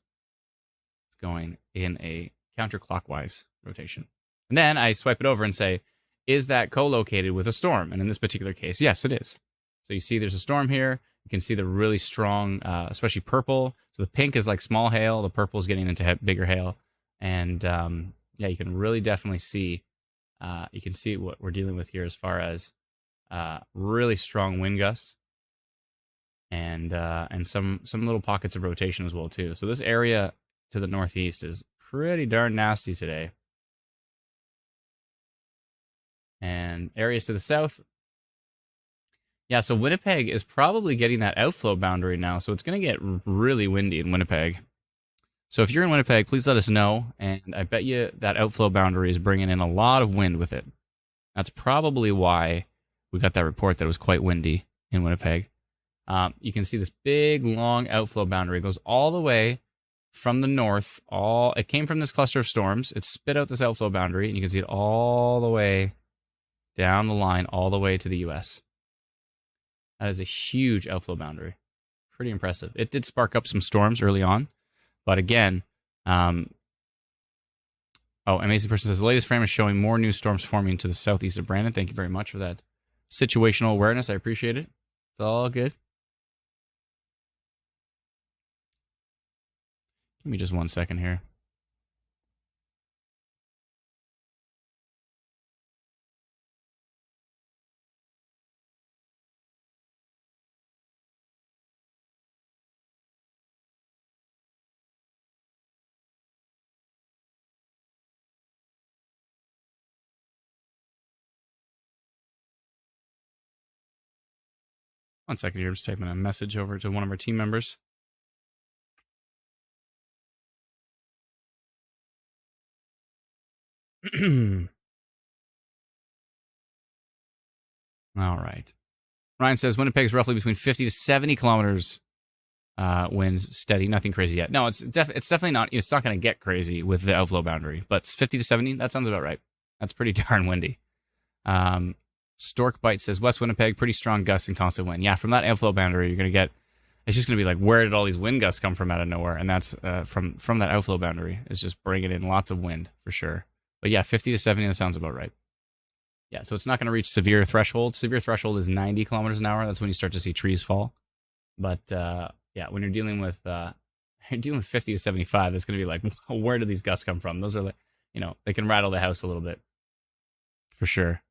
Going in a counterclockwise rotation. And then I swipe it over and say, is that co-located with a storm? And in this particular case, yes, it is. So you see there's a storm here. You can see the really strong, especially purple. So the pink is like small hail. The purple is getting into bigger hail. And yeah, you can really definitely see, you can see what we're dealing with here as far as really strong wind gusts. And some little pockets of rotation as well too. So this area to the northeast is pretty darn nasty today. And areas to the south. Yeah, so Winnipeg is probably getting that outflow boundary now, so it's going to get really windy in Winnipeg. So if you're in Winnipeg, please let us know, and I bet you that outflow boundary is bringing in a lot of wind with it. That's probably why we got that report that it was quite windy in Winnipeg. You can see this big, long outflow boundary. It goes all the way from the north. It came from this cluster of storms. It spit out this outflow boundary, and you can see it all the way down the line, all the way to the U.S. That is a huge outflow boundary. Pretty impressive. It did spark up some storms early on, but again, Amazing Person says, the latest frame is showing more new storms forming to the southeast of Brandon. Thank you very much for that situational awareness. I appreciate it. It's all good. Give me just 1 second here. One second here. I'm just typing a message over to one of our team members. All right. Ryan says Winnipeg's roughly between 50 to 70 kilometers winds, steady, nothing crazy yet. No, it's definitely not. It's not going to get crazy with the outflow boundary, but 50 to 70, that sounds about right. That's pretty darn windy. Stork Bite says West Winnipeg, pretty strong gusts and constant wind. Yeah, from that outflow boundary, you're gonna get. It's just gonna be like, where did all these wind gusts come from out of nowhere? And that's from that outflow boundary. It's just bringing in lots of wind for sure. But yeah, 50 to 70, that sounds about right. Yeah, so it's not going to reach severe threshold. Severe threshold is 90 kilometers an hour. That's when you start to see trees fall. But yeah, when you're dealing with 50 to 75, it's going to be like, where do these gusts come from? Those are like, they can rattle the house a little bit, for sure.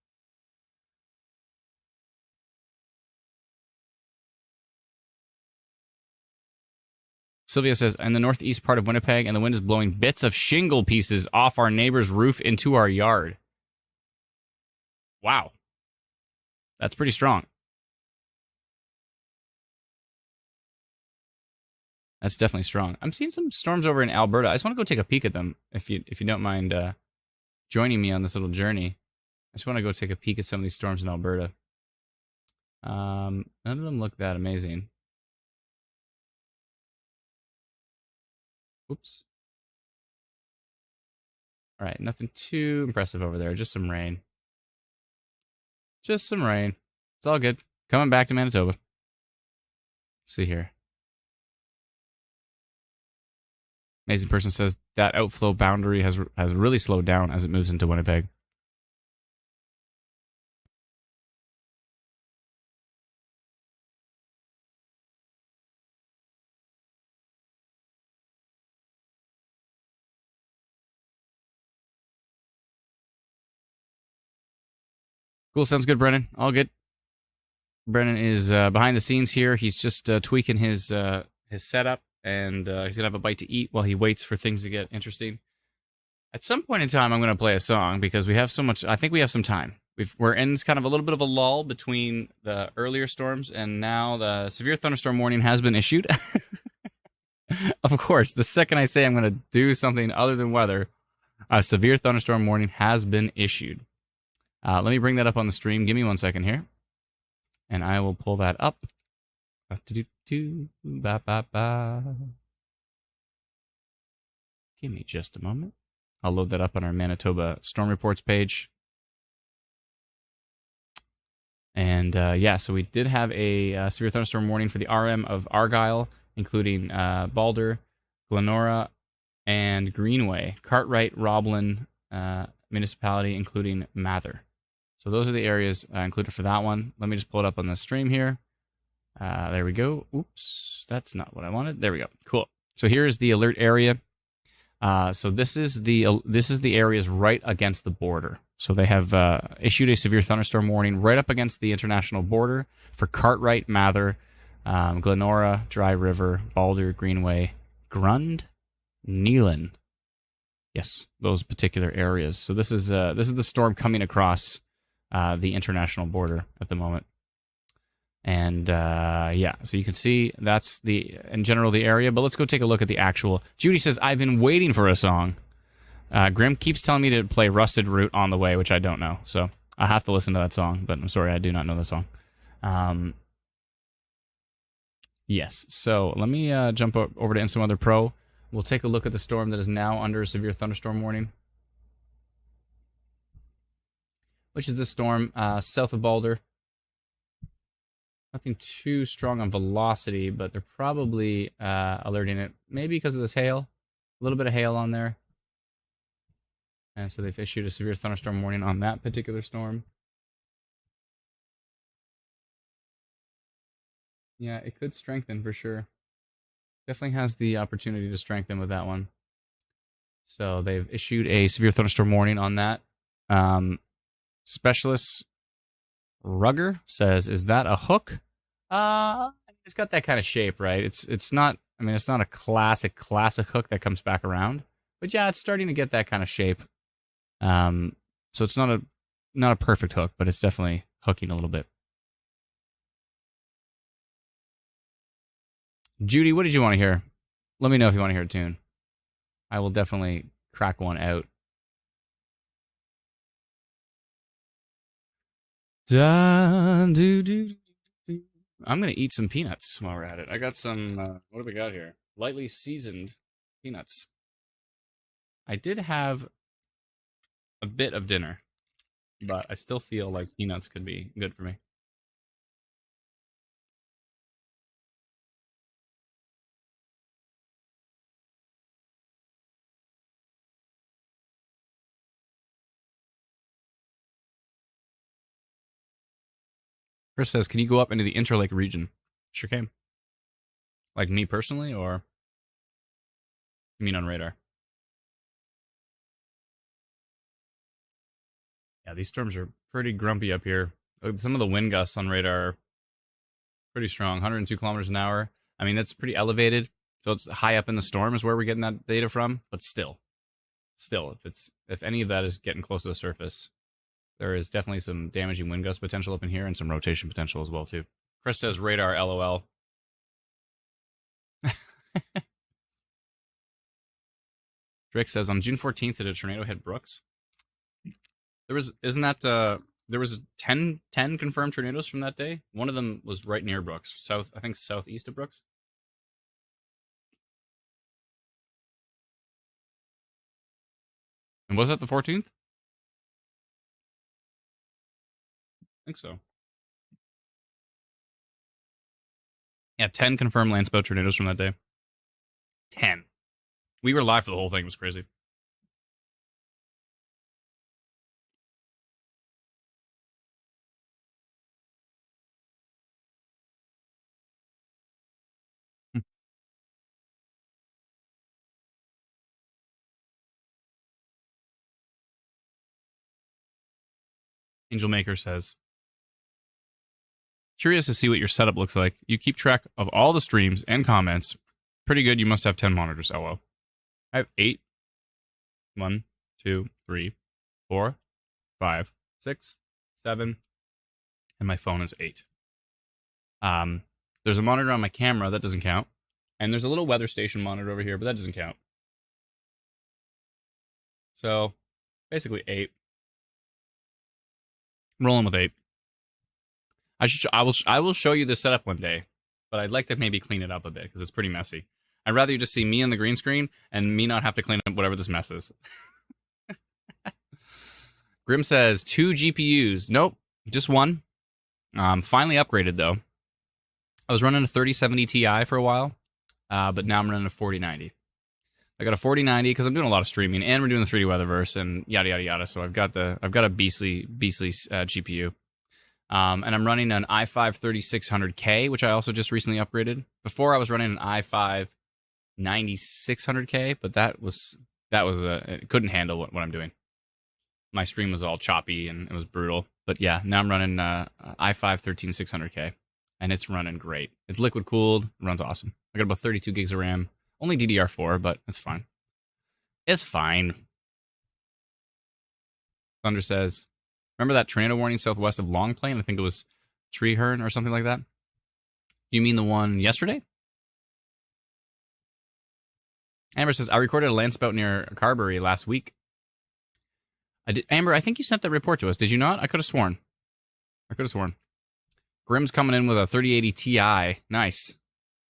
Sylvia says, in the northeast part of Winnipeg, and the wind is blowing bits of shingle pieces off our neighbor's roof into our yard. Wow. That's pretty strong. That's definitely strong. I'm seeing some storms over in Alberta. I just want to go take a peek at them, if you don't mind joining me on this little journey. I just want to go take a peek at some of these storms in Alberta. None of them look that amazing. Oops. All right, nothing too impressive over there. Just some rain. Just some rain. It's all good. Coming back to Manitoba. Let's see here. Amazing person says that outflow boundary has really slowed down as it moves into Winnipeg. Cool, sounds good, Brennan. All good. Brennan is behind the scenes here. He's just tweaking his setup, and he's gonna have a bite to eat while he waits for things to get interesting. At some point in time, I'm gonna play a song because we have so much. I think we have some time. We're in kind of a little bit of a lull between the earlier storms, and now the severe thunderstorm warning has been issued. Of course, the second I say I'm gonna do something other than weather, a severe thunderstorm warning has been issued. Let me bring that up on the stream. Give me 1 second here. And I will pull that up. Give me just a moment. I'll load that up on our Manitoba Storm Reports page. And yeah, so we did have a severe thunderstorm warning for the RM of Argyle, including Balder, Glenora, and Greenway. Cartwright, Roblin municipality, including Mather. So those are the areas included for that one. Let me just pull it up on the stream here. There we go. Oops, that's not what I wanted. There we go. Cool. So here is the alert area. So this is the areas right against the border. So they have issued a severe thunderstorm warning right up against the international border for Cartwright, Mather, Glenora, Dry River, Balder, Greenway, Grund, Neelan. Yes, those particular areas. So this is the storm coming across the international border at the moment. And yeah, so you can see that's in general the area, but let's go take a look at the actual. Judy says, I've been waiting for a song. Grim keeps telling me to play Rusted Root on the way, which I don't know. So I have to listen to that song, but I'm sorry, I do not know the song. Yes, so let me jump over to Instant Weather Pro. We'll take a look at the storm that is now under a severe thunderstorm warning, which is the storm south of Balder. Nothing too strong on velocity, but they're probably alerting it, maybe because of this hail. A little bit of hail on there. And so they've issued a severe thunderstorm warning on that particular storm. Yeah, it could strengthen for sure. Definitely has the opportunity to strengthen with that one. So they've issued a severe thunderstorm warning on that. Specialist Rugger says, "Is that a hook?" It's got that kind of shape, right? It's not. I mean, it's not a classic hook that comes back around, but yeah, it's starting to get that kind of shape. So it's not a perfect hook, but it's definitely hooking a little bit. Judy, what did you want to hear? Let me know if you want to hear a tune. I will definitely crack one out. I'm gonna eat some peanuts while we're at it. I got some. What do we got here? Lightly seasoned peanuts. I did have a bit of dinner, but I still feel like peanuts could be good for me. Chris says, can you go up into the Interlake region? Sure can. Like me personally, or you mean on radar? Yeah, these storms are pretty grumpy up here. Some of the wind gusts on radar are pretty strong, 102 kilometers an hour. I mean, that's pretty elevated. So it's high up in the storm is where we're getting that data from. But still, if any of that is getting close to the surface, there is definitely some damaging wind gust potential up in here and some rotation potential as well too. Chris says radar, LOL. Drake says on June 14th did a tornado hit Brooks? There was there was 10 confirmed tornadoes from that day. One of them was right near Brooks, I think southeast of Brooks. And was that the 14th? I think so. Yeah, 10 confirmed land spout tornadoes from that day. 10. We were live for the whole thing. It was crazy. Angel Maker says, curious to see what your setup looks like. You keep track of all the streams and comments. Pretty good. You must have 10 monitors. LO. I have 8. 1, 2, 3, 4, 5, 6, 7, and my phone is 8. There's a monitor on my camera that doesn't count, and there's a little weather station monitor over here, but that doesn't count. So basically 8. I'm rolling with 8. I will show you the setup one day, but I'd like to maybe clean it up a bit because it's pretty messy. I'd rather you just see me on the green screen and me not have to clean up whatever this mess is. Grim says 2 GPUs. Nope, just 1. Finally upgraded though. I was running a 3070 Ti for a while, but now I'm running a 4090. I got a 4090 because I'm doing a lot of streaming and we're doing the 3D Weatherverse and yada yada yada. So I've got a beastly GPU. And I'm running an i5 3600K, which I also just recently upgraded. Before I was running an i5 9600K, but it couldn't handle what I'm doing. My stream was all choppy and it was brutal. But yeah, now I'm running i5 13600K, and it's running great. It's liquid cooled, runs awesome. I got about 32 gigs of RAM, only DDR4, but it's fine. It's fine. Thunder says, remember that tornado warning southwest of Long Plain? I think it was Treeherne or something like that. Do you mean the one yesterday? Amber says, I recorded a land spout near Carberry last week. I did. Amber, I think you sent that report to us. Did you not? I could have sworn. Grim's coming in with a 3080 Ti. Nice.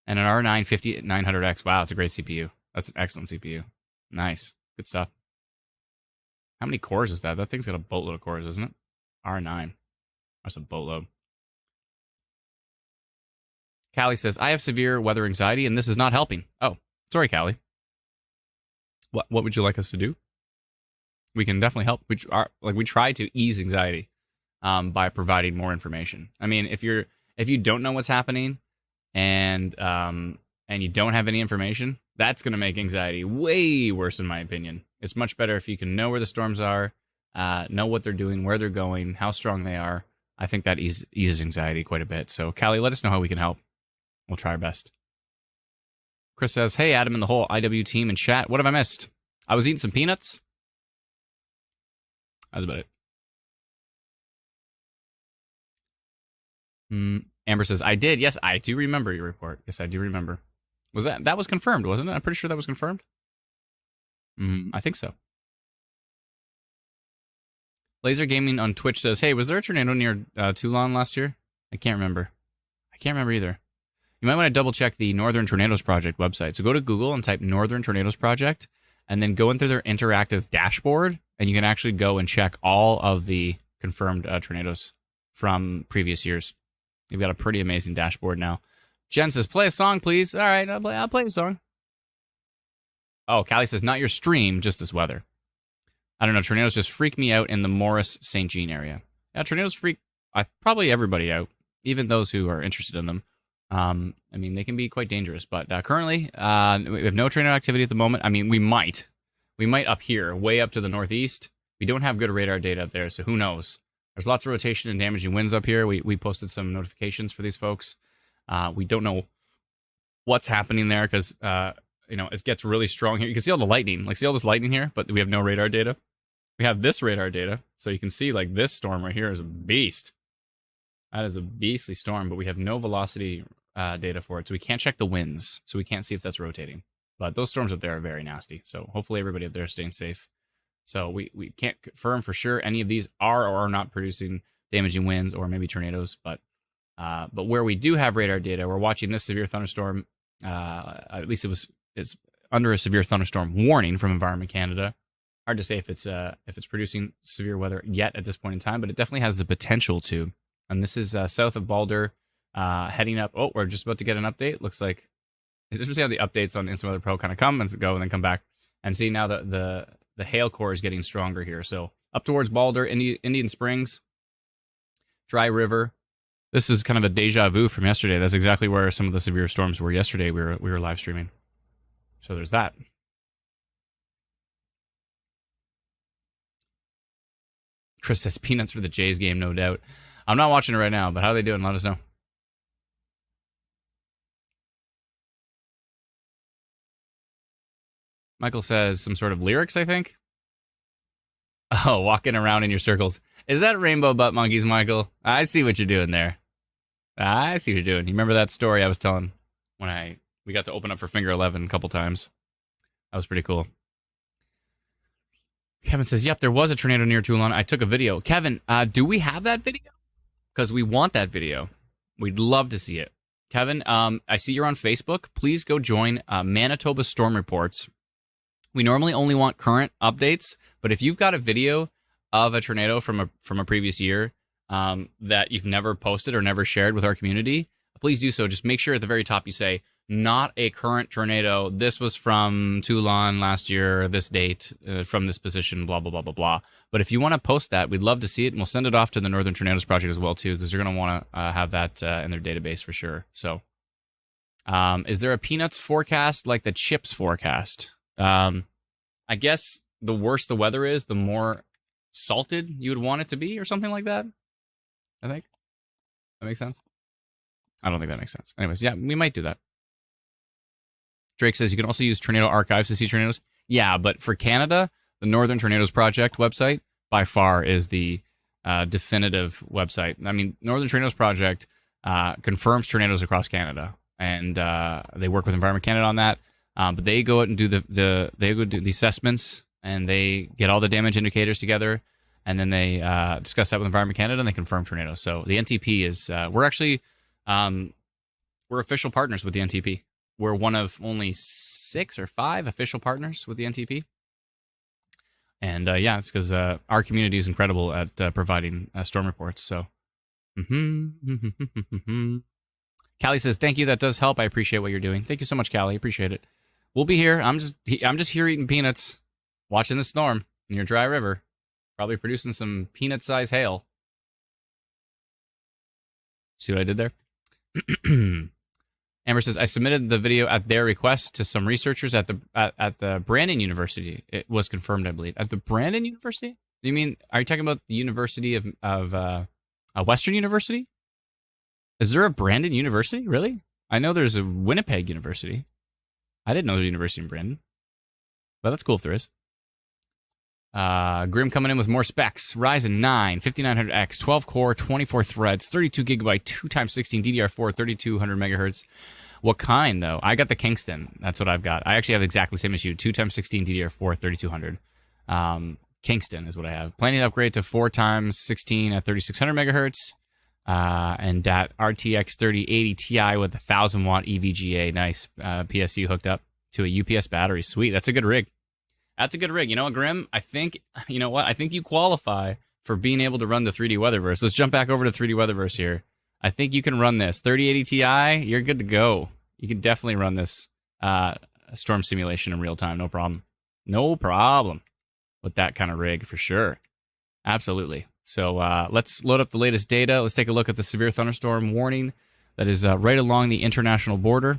And an R9 5900X. Wow, it's a great CPU. That's an excellent CPU. Nice. Good stuff. How many cores is that? That thing's got a boatload of cores, isn't it? R9. That's a boatload. Callie says, I have severe weather anxiety, and this is not helping. Oh, sorry, Callie. What would you like us to do? We can definitely help. We try to ease anxiety by providing more information. I mean, if you don't know what's happening and you don't have any information, that's going to make anxiety way worse, in my opinion. It's much better if you can know where the storms are, know what they're doing, where they're going, how strong they are. I think that eases anxiety quite a bit. So, Callie, let us know how we can help. We'll try our best. Chris says, hey, Adam and the whole IW team in chat. What have I missed? I was eating some peanuts. That's about it. Amber says, I did. Yes, I do remember your report. Yes, I do remember. That was confirmed, wasn't it? I'm pretty sure that was confirmed. I think so. Laser Gaming on Twitch says, hey, was there a tornado near Toulon last year? I can't remember. Either. You might want to double check the Northern Tornadoes Project website. So go to Google and type Northern Tornadoes Project, and then go into their interactive dashboard, and you can actually go and check all of the confirmed tornadoes from previous years. We've got a pretty amazing dashboard now. Jen says, play a song, please. All right, I'll play a song. Oh, Callie says, not your stream, just this weather. I don't know, tornadoes just freak me out in the Morris St. Jean area. Yeah, tornadoes freak probably everybody out, even those who are interested in them. I mean, they can be quite dangerous, but currently, we have no tornado activity at the moment. I mean, we might up here, way up to the northeast. We don't have good radar data up there, so who knows? There's lots of rotation and damaging winds up here. We posted some notifications for these folks. We don't know what's happening there because, it gets really strong here. You can see all the lightning. Like, see all this lightning here, but we have no radar data. We have this radar data, so you can see, like, this storm right here is a beast. That is a beastly storm, but we have no velocity data for it, so we can't check the winds, so we can't see if that's rotating. But those storms up there are very nasty, so hopefully everybody up there is staying safe. So we can't confirm for sure any of these are or are not producing damaging winds or maybe tornadoes, but where we do have radar data, we're watching this severe thunderstorm. At least it's under a severe thunderstorm warning from Environment Canada. Hard to say if it's producing severe weather yet at this point in time, but it definitely has the potential to. And this is south of Balder, heading up. Oh, we're just about to get an update. Looks like it's interesting how the updates on Instant Weather Pro kind of come and go and then come back. And see now that the hail core is getting stronger here. So up towards Balder, Indian Springs, Dry River. This is kind of a deja vu from yesterday. That's exactly where some of the severe storms were yesterday. We were live streaming. So there's that. Chris says peanuts for the Jays game, no doubt. I'm not watching it right now, but how are they doing? Let us know. Michael says some sort of lyrics, I think. Oh, walking around in your circles. Is that rainbow butt monkeys, Michael? I see what you're doing there. I see what you're doing. You remember that story I was telling when we got to open up for Finger 11 a couple times? That was pretty cool. Kevin says, yep, there was a tornado near Toulon. I took a video. Kevin, do we have that video? Because we want that video. We'd love to see it. Kevin, I see you're on Facebook. Please go join Manitoba Storm Reports. We normally only want current updates, but if you've got a video of a tornado from a previous year that you've never posted or never shared with our community, please do so. Just make sure at the very top you say, not a current tornado. This was from Toulon last year, this date, from this position, blah, blah, blah, blah, blah. But if you want to post that, we'd love to see it, and we'll send it off to the Northern Tornadoes Project as well, too, because they're going to want to have that in their database for sure. So is there a peanuts forecast like the chips forecast? I guess the worse the weather is, the more salted you would want it to be or something like that. I think. That makes sense? I don't think that makes sense. Anyways, yeah, we might do that. Drake says you can also use tornado archives to see tornadoes. Yeah, but for Canada, the Northern Tornadoes Project website by far is the definitive website. I mean, Northern Tornadoes Project confirms tornadoes across Canada, and they work with Environment Canada on that. But they go out and do the assessments, and they get all the damage indicators together, and then they discuss that with Environment Canada, and they confirm tornadoes. So the NTP is we're actually we're official partners with the NTP. We're one of only 6 or 5 official partners with the NTP. And yeah, it's because our community is incredible at providing storm reports. So, Callie says, "Thank you. That does help. I appreciate what you're doing. Thank you so much, Callie. Appreciate it. We'll be here. I'm just here eating peanuts, watching the storm near Dry River, probably producing some peanut-sized hail." See what I did there? Amber says, I submitted the video at their request to some researchers at the Brandon University. It was confirmed, I believe. At the Brandon University? You mean, are you talking about the University of Western University? Is there a Brandon University? Really? I know there's a Winnipeg University. I didn't know there's a university in Brandon. But that's cool if there is. Grim coming in with more specs. Ryzen 9, 5900X, 12 core, 24 threads, 32 gigabyte, 2x16 DDR4, 3200 megahertz. What kind, though? I got the Kingston. That's what I've got. I actually have exactly the same issue. 2x16 DDR4, 3200. Kingston is what I have. Planning to upgrade to 4x16 at 3600 megahertz. And that RTX 3080 Ti with 1000 watt EVGA. Nice. PSU hooked up to a UPS battery. Sweet. That's a good rig. That's a good rig. You know what, Grim? I think, you know what? I think you qualify for being able to run the 3D Weatherverse. Let's jump back over to 3D Weatherverse here. I think you can run this 3080 Ti. You're good to go. You can definitely run this storm simulation in real time. No problem. No problem with that kind of rig for sure. Absolutely. So let's load up the latest data. Let's take a look at the severe thunderstorm warning that is right along the international border.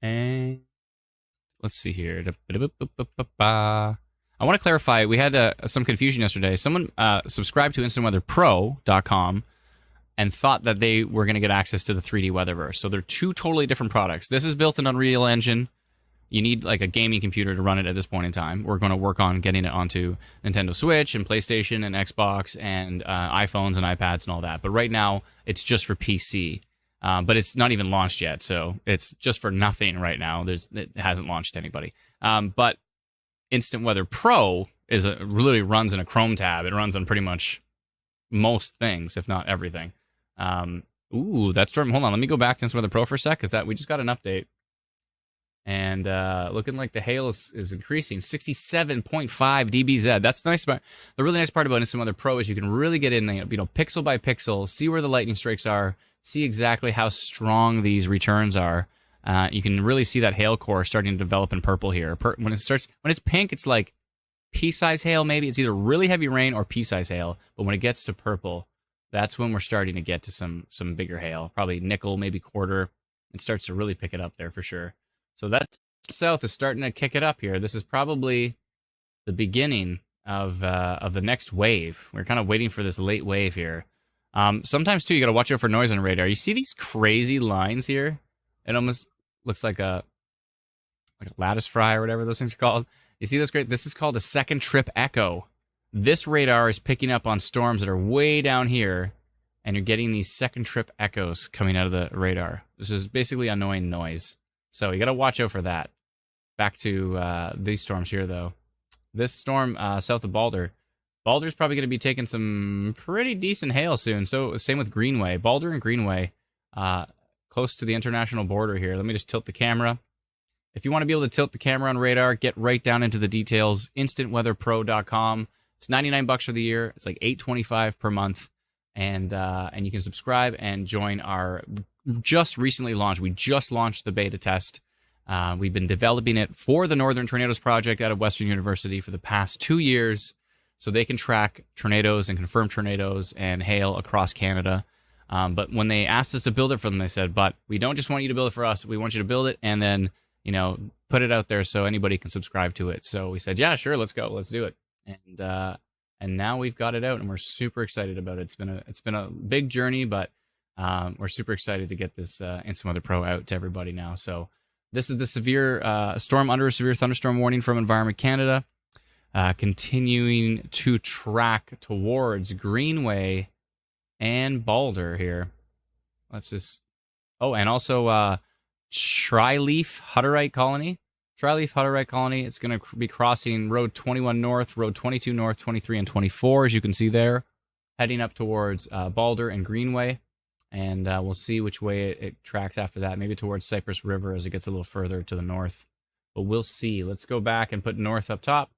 And let's see here. I want to clarify, we had some confusion yesterday. Someone subscribed to instantweatherpro.com and thought that they were going to get access to the 3D Weatherverse. So they're two totally different products. This is built in Unreal Engine. You need like a gaming computer to run it at this point in time. We're going to work on getting it onto Nintendo Switch and PlayStation and Xbox and iPhones and iPads and all that. But right now, it's just for PC. But it's not even launched yet, so it's just for nothing right now. It hasn't launched to anybody. But Instant Weather Pro literally runs in a Chrome tab. It runs on pretty much most things, if not everything. Ooh, that storm. Hold on, let me go back to Instant Weather Pro for a sec, because we just got an update. And looking like the hail is increasing, 67.5 dBz. That's the nice part. The really nice part about Instant Weather Pro is you can really get in, pixel by pixel, see where the lightning strikes are, see exactly how strong these returns are. You can really see that hail core starting to develop in purple here. When it's pink, it's like pea-size hail. Maybe it's either really heavy rain or pea-size hail. But when it gets to purple, that's when we're starting to get to some bigger hail. Probably nickel, maybe quarter. It starts to really pick it up there for sure. So that south is starting to kick it up here. This is probably the beginning of the next wave. We're kind of waiting for this late wave here. Sometimes too, you got to watch out for noise on radar. You see these crazy lines here? It almost looks like a lattice fry or whatever those things are called. You see this great? This is called a second trip echo. This radar is picking up on storms that are way down here, and you're getting these second trip echoes coming out of the radar. This is basically annoying noise. So you got to watch out for that. Back to these storms here, though. This storm south of Balder. Balder's probably going to be taking some pretty decent hail soon. So same with Greenway. Balder and Greenway, close to the international border here. Let me just tilt the camera. If you want to be able to tilt the camera on radar, get right down into the details. InstantWeatherPro.com. It's $99 for the year. It's like $825 per month, and you can subscribe and join our just recently launched. We just launched the beta test. We've been developing it for the Northern Tornadoes Project out of Western University for the past 2 years, so they can track tornadoes and confirm tornadoes and hail across Canada. But when they asked us to build it for them, they said, "But we don't just want you to build it for us. We want you to build it and then put it out there so anybody can subscribe to it." So we said, "Yeah, sure, let's go, let's do it." And now we've got it out, and we're super excited about it. It's been a big journey, but we're super excited to get this Instant Weather Pro out to everybody now. So this is the severe storm under a severe thunderstorm warning from Environment Canada, continuing to track towards Greenway and Balder here. Let's just and also Tri-Leaf Hutterite Colony. Tri-Leaf Hutterite Colony. It's going to be crossing Road 21 North, Road 22 North, 23, and 24, as you can see there, heading up towards Balder and Greenway. And we'll see which way it tracks after that. Maybe towards Cypress River as it gets a little further to the north. But we'll see. Let's go back and put north up top.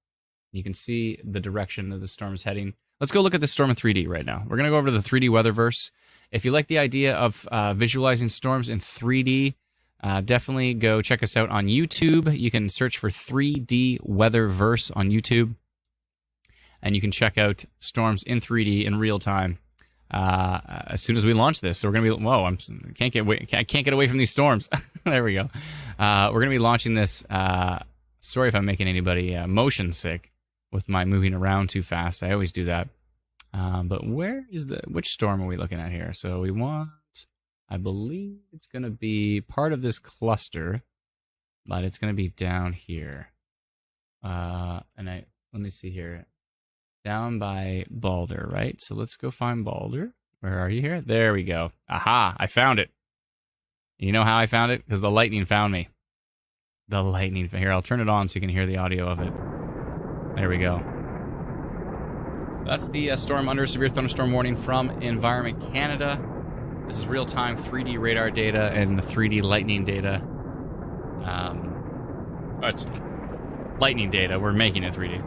You can see the direction that the storm's heading. Let's go look at the storm in 3D right now. We're going to go over to the 3D Weatherverse. If you like the idea of visualizing storms in 3D, definitely go check us out on YouTube. You can search for 3D Weatherverse on YouTube, and you can check out storms in 3D in real time as soon as we launch this. So we're gonna be I can't get away from these storms. There we go. We're gonna be launching this. Sorry if I'm making anybody motion sick with my moving around too fast. I always do that. But which storm are we looking at here? So we want. I believe it's going to be part of this cluster, but it's going to be down here. Let me see here. Down by Balder, right? So let's go find Balder. Where are you here? There we go. Aha, I found it. You know how I found it? Because the lightning found me. The lightning. Here, I'll turn it on so you can hear the audio of it. There we go. That's the storm under severe thunderstorm warning from Environment Canada. This is real-time 3D radar data and the 3D lightning data. It's lightning data. We're making it 3D.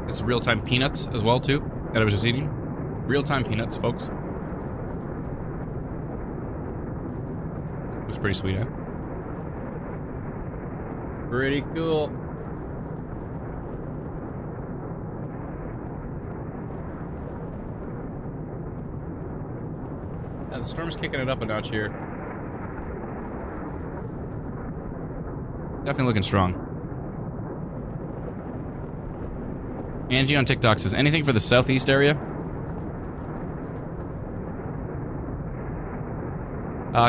This is real-time peanuts as well, too, that I was just eating. Real-time peanuts, folks. Looks pretty sweet, eh? Pretty cool. Yeah, the storm's kicking it up a notch here. Definitely looking strong. Angie on TikTok says, anything for the southeast area?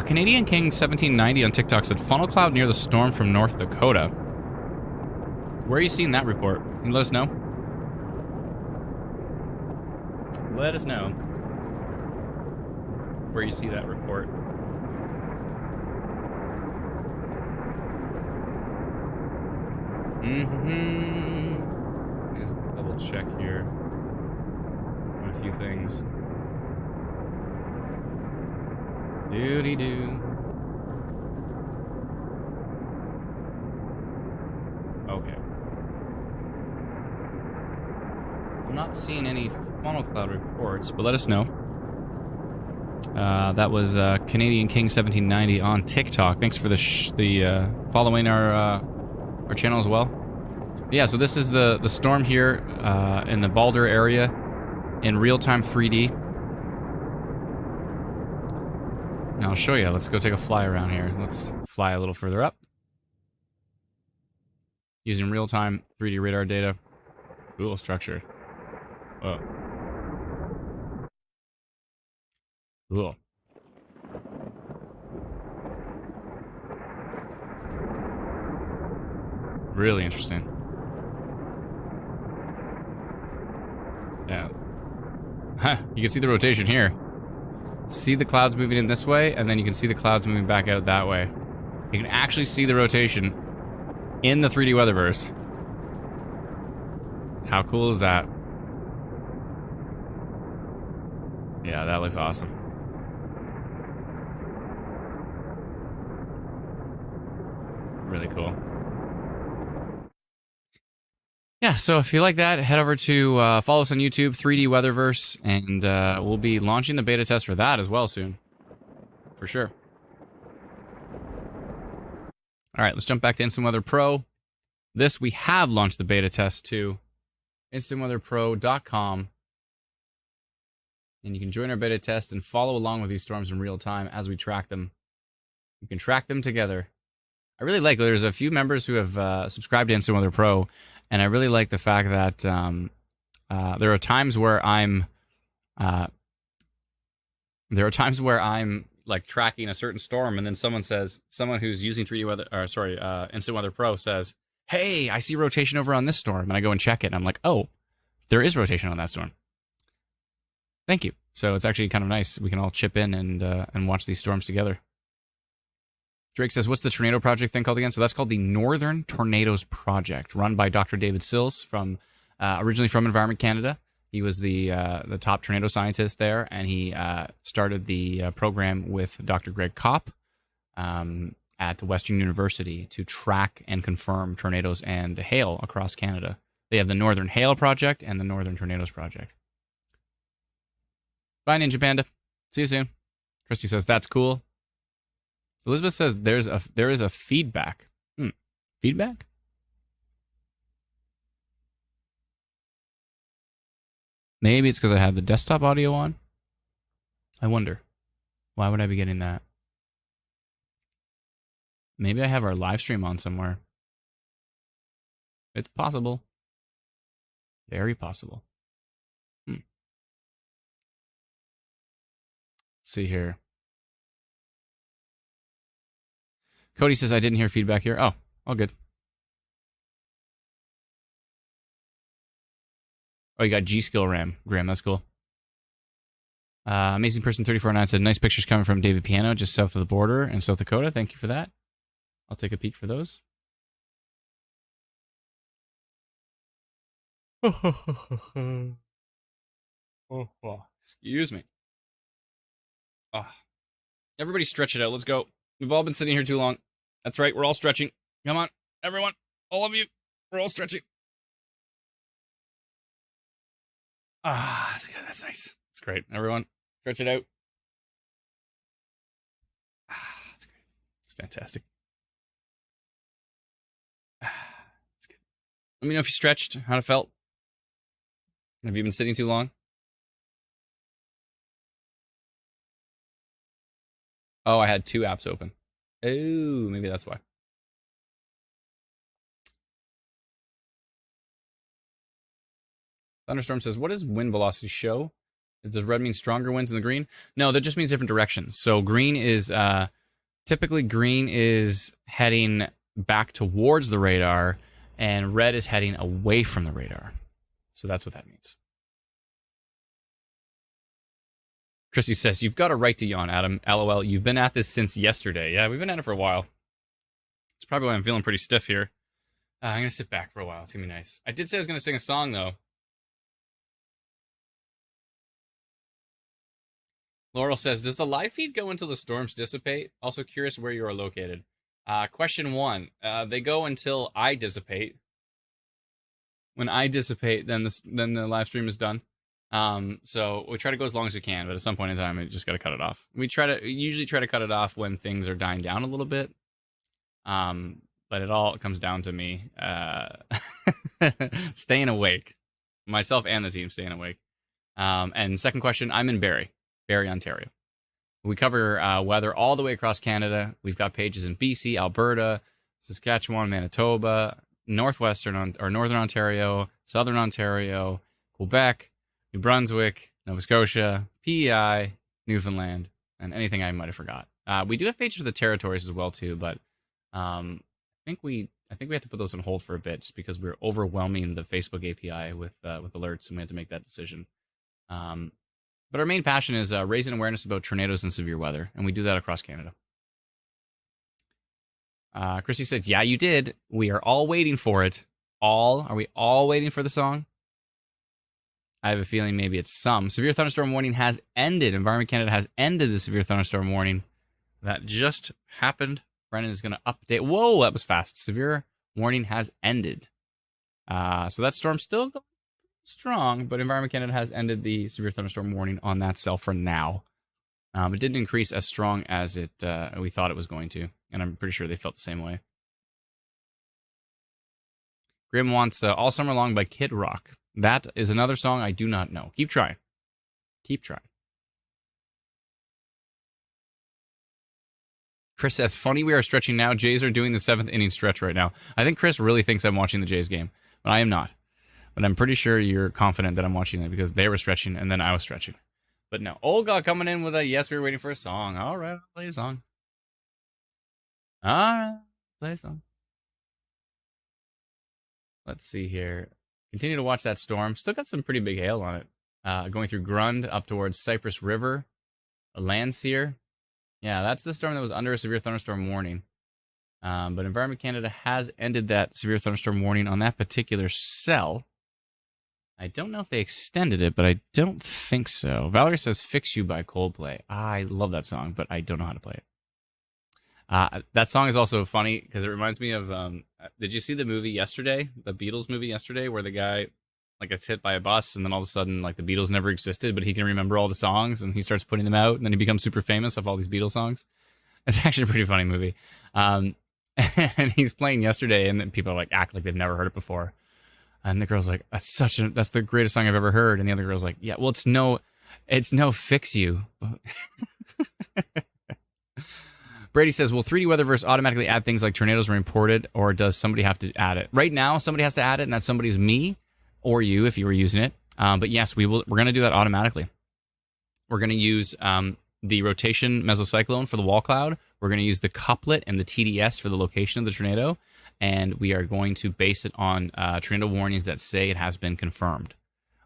Canadian King 1790 on TikTok said, funnel cloud near the storm from North Dakota. Where are you seeing that report? Can you let us know? Let us know where you see that report. Just double check here on a few things. Doody-doo. Okay. I'm not seeing any funnel cloud reports, but let us know. That was Canadian King 1790 on TikTok. Thanks for the following our channel as well. Yeah, so this is the storm here in the Balder area in real-time 3D. And I'll show you. Let's go take a fly around here. Let's fly a little further up. Using real-time 3D radar data. Cool structure. Whoa. Cool. Really interesting. Yeah. You can see the rotation here. See the clouds moving in this way, and then you can see the clouds moving back out that way. You can actually see the rotation in the 3D weatherverse. How cool is that? Yeah, that looks awesome. Really cool. Yeah, so if you like that, head over to follow us on YouTube, 3D Weatherverse, and we'll be launching the beta test for that as well soon. For sure. All right, let's jump back to Instant Weather Pro. This, we have launched the beta test to instantweatherpro.com. And you can join our beta test and follow along with these storms in real time as we track them. You can track them together. I really like, there's a few members who have subscribed to Instant Weather Pro, and I really like the fact that there are times where I'm like tracking a certain storm, and then someone who's using 3D Weather, or sorry, Instant Weather Pro says, "Hey, I see rotation over on this storm," and I go and check it, and I'm like, "Oh, there is rotation on that storm." Thank you. So it's actually kind of nice. We can all chip in and watch these storms together. Drake says, what's the tornado project thing called again? So that's called the Northern Tornadoes Project, run by Dr. David Sills, from originally from Environment Canada. He was the top tornado scientist there, and he started the program with Dr. Greg Kopp at Western University to track and confirm tornadoes and hail across Canada. They have the Northern Hail Project and the Northern Tornadoes Project. Bye, Ninja Panda. See you soon. Christy says, that's cool. Elizabeth says there is a feedback. Feedback? Maybe it's because I had the desktop audio on. I wonder. Why would I be getting that? Maybe I have our live stream on somewhere. It's possible. Very possible. Let's see here. Cody says, I didn't hear feedback here. Oh, all good. Oh, you got G-Skill RAM. Graham, that's cool. Amazing Person 349 said, nice pictures coming from David Piano, just south of the border in South Dakota. Thank you for that. I'll take a peek for those. Excuse me. Everybody stretch it out. Let's go. We've all been sitting here too long. That's right. We're all stretching. Come on, everyone. All of you. We're all stretching. Ah, that's good. That's nice. That's great. Everyone, stretch it out. Ah, that's great. It's fantastic. Ah, that's good. Let me know if you stretched, how it felt. Have you been sitting too long? Oh, I had 2 apps open. Oh, maybe that's why. Thunderstorm says, what does wind velocity show? Does red mean stronger winds in the green? No, that just means different directions. So green is, typically green is heading back towards the radar, and red is heading away from the radar. So that's what that means. Chrissy says, you've got a right to yawn, Adam. LOL, you've been at this since yesterday. Yeah, we've been at it for a while. It's probably why I'm feeling pretty stiff here. I'm going to sit back for a while. It's going to be nice. I did say I was going to sing a song, though. Laurel says, does the live feed go until the storms dissipate? Also curious where you are located. Question 1. They go until I dissipate. When I dissipate, then the live stream is done. So we try to go as long as we can, but at some point in time, we just got to cut it off. We usually try to cut it off when things are dying down a little bit. But it all comes down to me staying awake, myself and the team staying awake. And second question, I'm in Barrie, Ontario. We cover weather all the way across Canada. We've got pages in BC, Alberta, Saskatchewan, Manitoba, northern Ontario, southern Ontario, Quebec, New Brunswick, Nova Scotia, PEI, Newfoundland, and anything I might have forgot. We do have pages for the territories as well too, but I think we have to put those on hold for a bit just because we're overwhelming the Facebook API with alerts, and we had to make that decision. But our main passion is raising awareness about tornadoes and severe weather, and we do that across Canada. Chrissy said, yeah, you did. We are all waiting for it. Are we all waiting for the song? I have a feeling maybe it's some. Severe thunderstorm warning has ended. Environment Canada has ended the severe thunderstorm warning. That just happened. Brennan is going to update. Whoa, that was fast. Severe warning has ended. So that storm's still going strong, but Environment Canada has ended the severe thunderstorm warning on that cell for now. It didn't increase as strong as we thought it was going to, and I'm pretty sure they felt the same way. Grim wants All Summer Long by Kid Rock. That is another song I do not know. Keep trying. Keep trying. Chris says, funny we are stretching now. Jays are doing the 7th inning stretch right now. I think Chris really thinks I'm watching the Jays game, but I am not. But I'm pretty sure you're confident that I'm watching it because they were stretching and then I was stretching. But no, Olga coming in with a yes, we were waiting for a song. All right, I'll play a song. All right, play a song. Let's see here. Continue to watch that storm. Still got some pretty big hail on it. Going through Grund up towards Cypress River, Landseer. Yeah, that's the storm that was under a severe thunderstorm warning. But Environment Canada has ended that severe thunderstorm warning on that particular cell. I don't know if they extended it, but I don't think so. Valerie says Fix You by Coldplay. I love that song, but I don't know how to play it. That song is also funny because it reminds me of, did you see the movie Yesterday? The Beatles movie Yesterday, where the guy gets hit by a bus and then all of a sudden the Beatles never existed, but he can remember all the songs and he starts putting them out and then he becomes super famous of all these Beatles songs. It's actually a pretty funny movie. And he's playing Yesterday and then people act like they've never heard it before. And the girl's like, that's the greatest song I've ever heard. And the other girl's like, yeah, well, it's no Fix You. Brady says, will 3D Weatherverse automatically add things like tornadoes when reported, or does somebody have to add it? Right now, somebody has to add it, and that somebody's me or you if you were using it. But yes, we're going to do that automatically. We're going to use the rotation mesocyclone for the wall cloud. We're going to use the couplet and the TDS for the location of the tornado. And we are going to base it on tornado warnings that say it has been confirmed.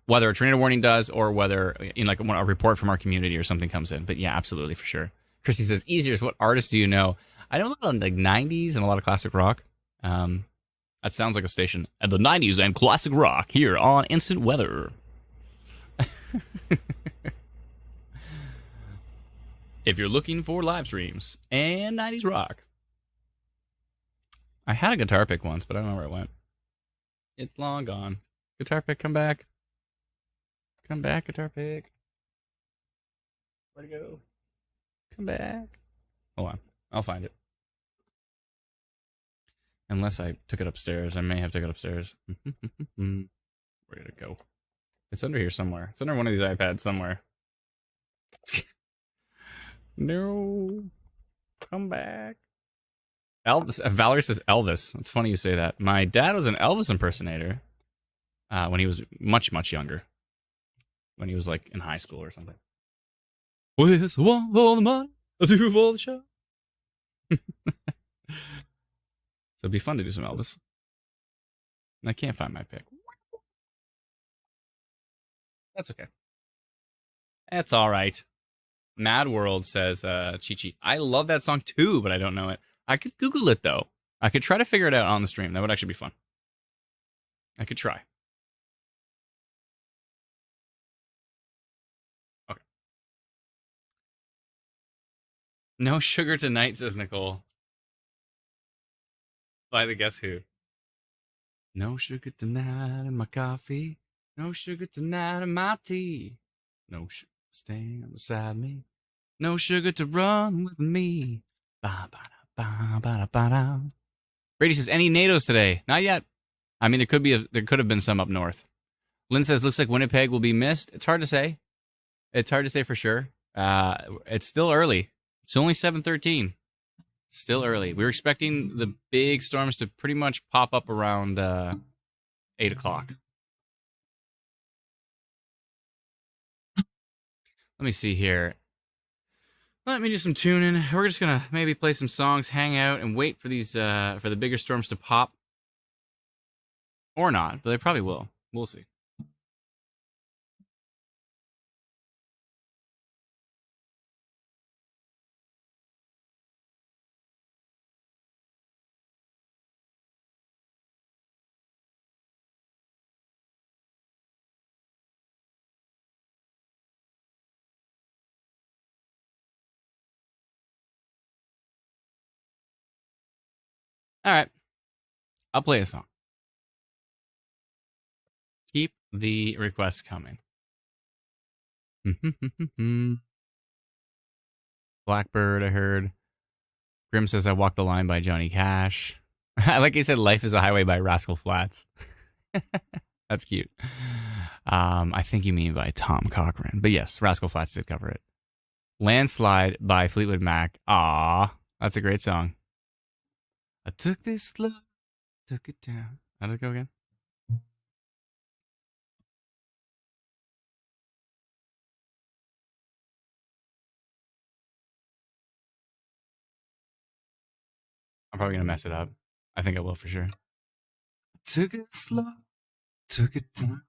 Whether a tornado warning does or whether a report from our community or something comes in. But yeah, absolutely, for sure. Christy says, easier. What artists do you know? I know a lot of 90s and a lot of classic rock. That sounds like a station. At the 90s and classic rock here on Instant Weather. If you're looking for live streams and 90s rock. I had a guitar pick once, but I don't know where it went. It's long gone. Guitar pick, come back. Come back, guitar pick. Where'd it go? Come back. Hold on. I'll find it. Unless I took it upstairs. I may have took it upstairs. Where did it go? It's under here somewhere. It's under one of these iPads somewhere. No. Come back. Elvis. Valerie says Elvis. It's funny you say that. My dad was an Elvis impersonator when he was much, much younger. When he was like in high school or something. With one for the money, a two for the show. So it'd be fun to do some Elvis. I can't find my pick. That's okay. That's all right. Mad World says, Chi-Chi, I love that song too, but I don't know it. I could Google it though. I could try to figure it out on the stream. That would actually be fun. I could try. Okay. No Sugar Tonight, says Nicole. By the Guess Who. No sugar tonight in my coffee. No sugar tonight in my tea. No sugar staying beside me. No sugar to run with me. Ba-ba-da-ba-ba-da-ba-da. Brady says, any NATOs today? Not yet. I mean, there could have been some up north. Lynn says, looks like Winnipeg will be missed. It's hard to say. It's hard to say for sure. It's still early. It's only 7:13. Still early. We were expecting the big storms to pretty much pop up around 8 o'clock. Let me see here. Let me do some tuning. We're just gonna maybe play some songs, hang out, and wait for these for the bigger storms to pop. Or not, but they probably will. We'll see. All right. I'll play a song. Keep the requests coming. Blackbird, I heard. Grim says, I Walk the Line by Johnny Cash. Like he said, Life is a Highway by Rascal Flatts. That's cute. I think you mean by Tom Cochran. But yes, Rascal Flatts did cover it. Landslide by Fleetwood Mac. Aw, that's a great song. I took this love, took it down. How did it go again? I'm probably going to mess it up. I think I will for sure. I took it slow, took it down.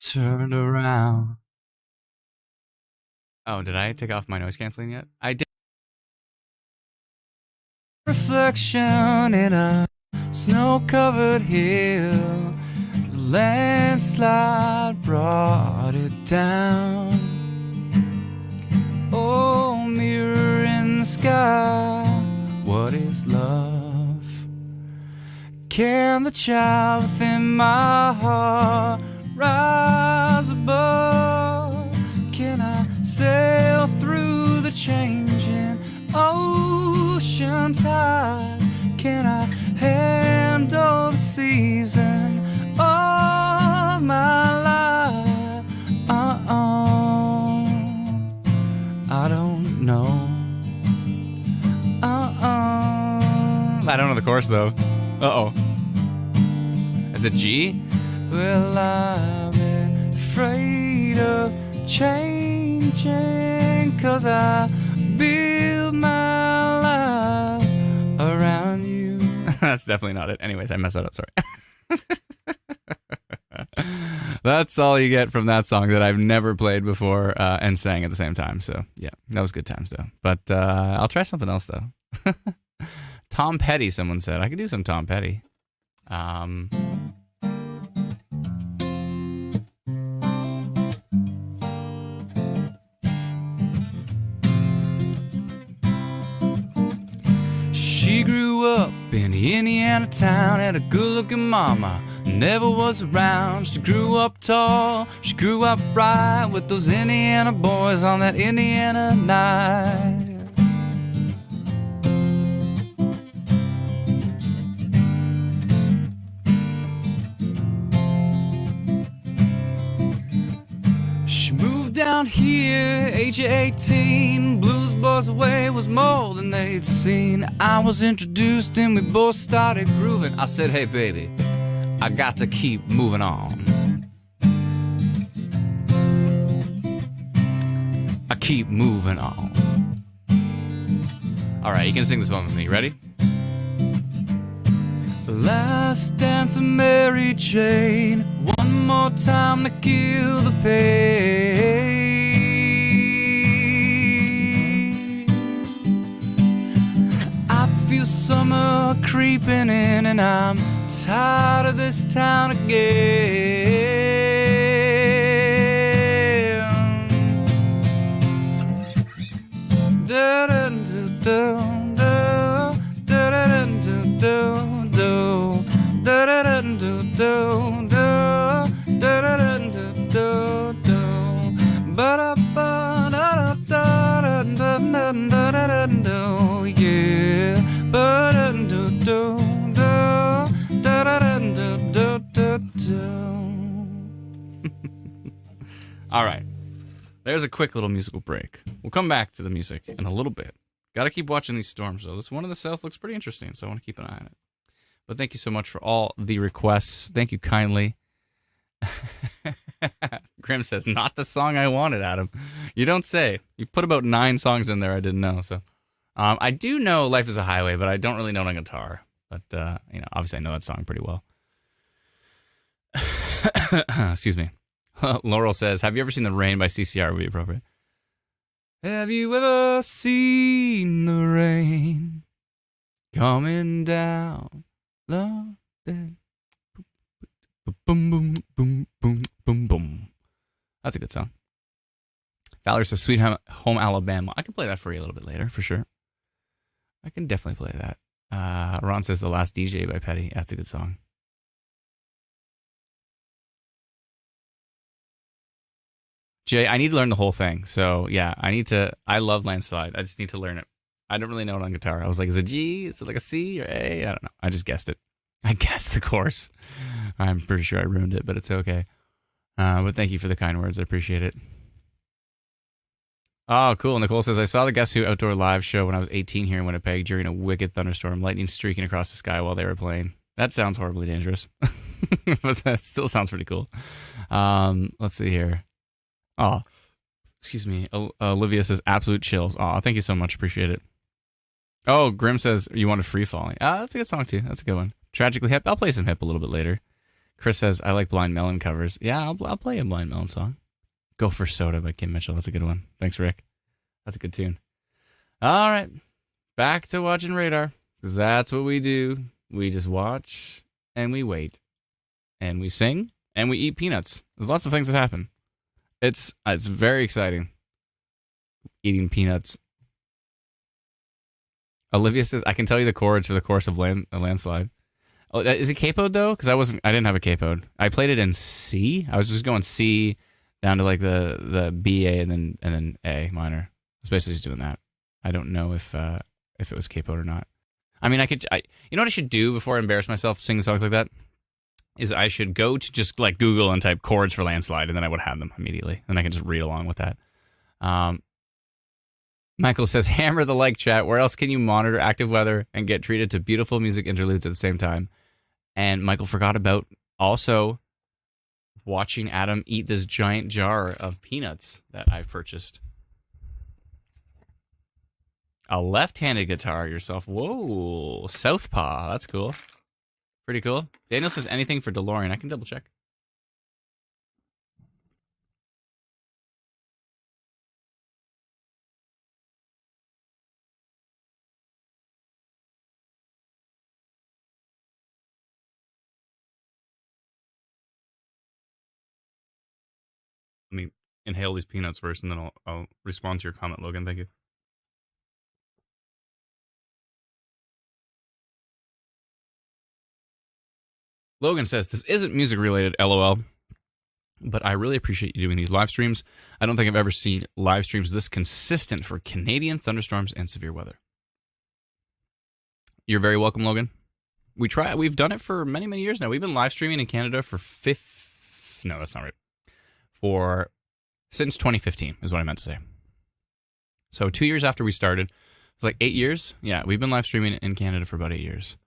Turned around. Oh, did I take off my noise canceling yet? I did. Reflection in a snow-covered hill. The landslide brought it down. Oh, mirror in the sky, what is love? Can the child within my heart rise above? Can I sail through the changing ocean tide? Can I handle the season of my life? I don't know. I don't know the chorus though. Uh-oh. Is it G? Well, I'm afraid of changing, 'cause I build my life around you. That's definitely not it. Anyways, I messed that up. Sorry. That's all you get from that song that I've never played before and sang at the same time. So, yeah, that was good times, though. But I'll try something else, though. Tom Petty, someone said. I could do some Tom Petty. She grew up in Indiana town had a good-looking mama. Never was around. She grew up tall. She grew up right with those Indiana boys on that Indiana night. She moved down here, age of 18. Blues Boys away was more than they'd seen. I was introduced and we both started grooving. I said, hey baby, I got to keep moving on. I keep moving on. Alright, you can sing this one with me. Ready? The last dance of Mary Jane. One more time to kill the pain. I feel summer creeping in and I'm tired of this town again. Da-da-da-da-da, da-da-da-da-da-da, da-da-da-da-da-da, da-da-da-da-da-da, ba-da-ba-da-da-da-da-da-da-da, yeah, ba-da-da-da-da, da-da-da-da-da-da. All right. There's a quick little musical break. We'll come back to the music in a little bit. Got to keep watching these storms, though. This one in the south looks pretty interesting, so I want to keep an eye on it. But thank you so much for all the requests. Thank you kindly. Grim says, not the song I wanted, Adam. You don't say. You put about 9 songs in there I didn't know. So I do know Life is a Highway, but I don't really know it on guitar. But, obviously I know that song pretty well. Excuse me. Laurel says, have you ever seen The Rain by CCR? Would be appropriate. Have you ever seen the rain coming down? London. Boom, boom, boom, boom, boom, boom. That's a good song. Valerie says, Sweet Home Alabama. I can play that for you a little bit later, for sure. I can definitely play that. Ron says, The Last DJ by Petty. That's a good song. Jay, I need to learn the whole thing. So, yeah, I love Landslide. I just need to learn it. I don't really know it on guitar. I was like, is it G? Is it like a C or A? I don't know. I just guessed it. I guessed the chorus. I'm pretty sure I ruined it, but it's okay. But thank you for the kind words. I appreciate it. Oh, cool. Nicole says, I saw the Guess Who outdoor live show when I was 18 here in Winnipeg during a wicked thunderstorm, lightning streaking across the sky while they were playing. That sounds horribly dangerous. But that still sounds pretty cool. Let's see here. Oh, excuse me. Olivia says, absolute chills. Oh, thank you so much. Appreciate it. Oh, Grim says, you wanted Free Falling. That's a good song, too. That's a good one. Tragically Hip. I'll play some Hip a little bit later. Chris says, I like Blind Melon covers. Yeah, I'll play a Blind Melon song. Go for Soda by Kim Mitchell. That's a good one. Thanks, Rick. That's a good tune. All right. Back to watching Radar. Because that's what we do. We just watch and we wait. And we sing and we eat peanuts. There's lots of things that happen. It's very exciting. Eating peanuts. Olivia says, I can tell you the chords for the course of Landslide. Oh, is it capoed though? Because I didn't have a capoed. I played it in C. I was just going C down to like the B, A, and then A minor. I was basically just doing that. I don't know if it was capoed or not. I mean, you know what I should do before I embarrass myself singing songs like that? Is I should go to just like Google and type chords for Landslide, and then I would have them immediately, and I can just read along with that. Michael says, hammer the like chat. Where else can you monitor active weather and get treated to beautiful music interludes at the same time? And Michael forgot about also watching Adam eat this giant jar of peanuts that I've purchased. A left-handed guitar yourself. Whoa, Southpaw. That's cool. Pretty cool. Daniel says anything for DeLorean. I can double check. Let me inhale these peanuts first, and then I'll respond to your comment, Logan. Thank you. Logan says, this isn't music related, LOL, but I really appreciate you doing these live streams. I don't think I've ever seen live streams this consistent for Canadian thunderstorms and severe weather. You're very welcome, Logan. We've done it for many, many years now. We've been live streaming in Canada for no, that's not right. Since 2015 is what I meant to say. So 2 years after we started, it's like 8 years. Yeah, we've been live streaming in Canada for about 8 years.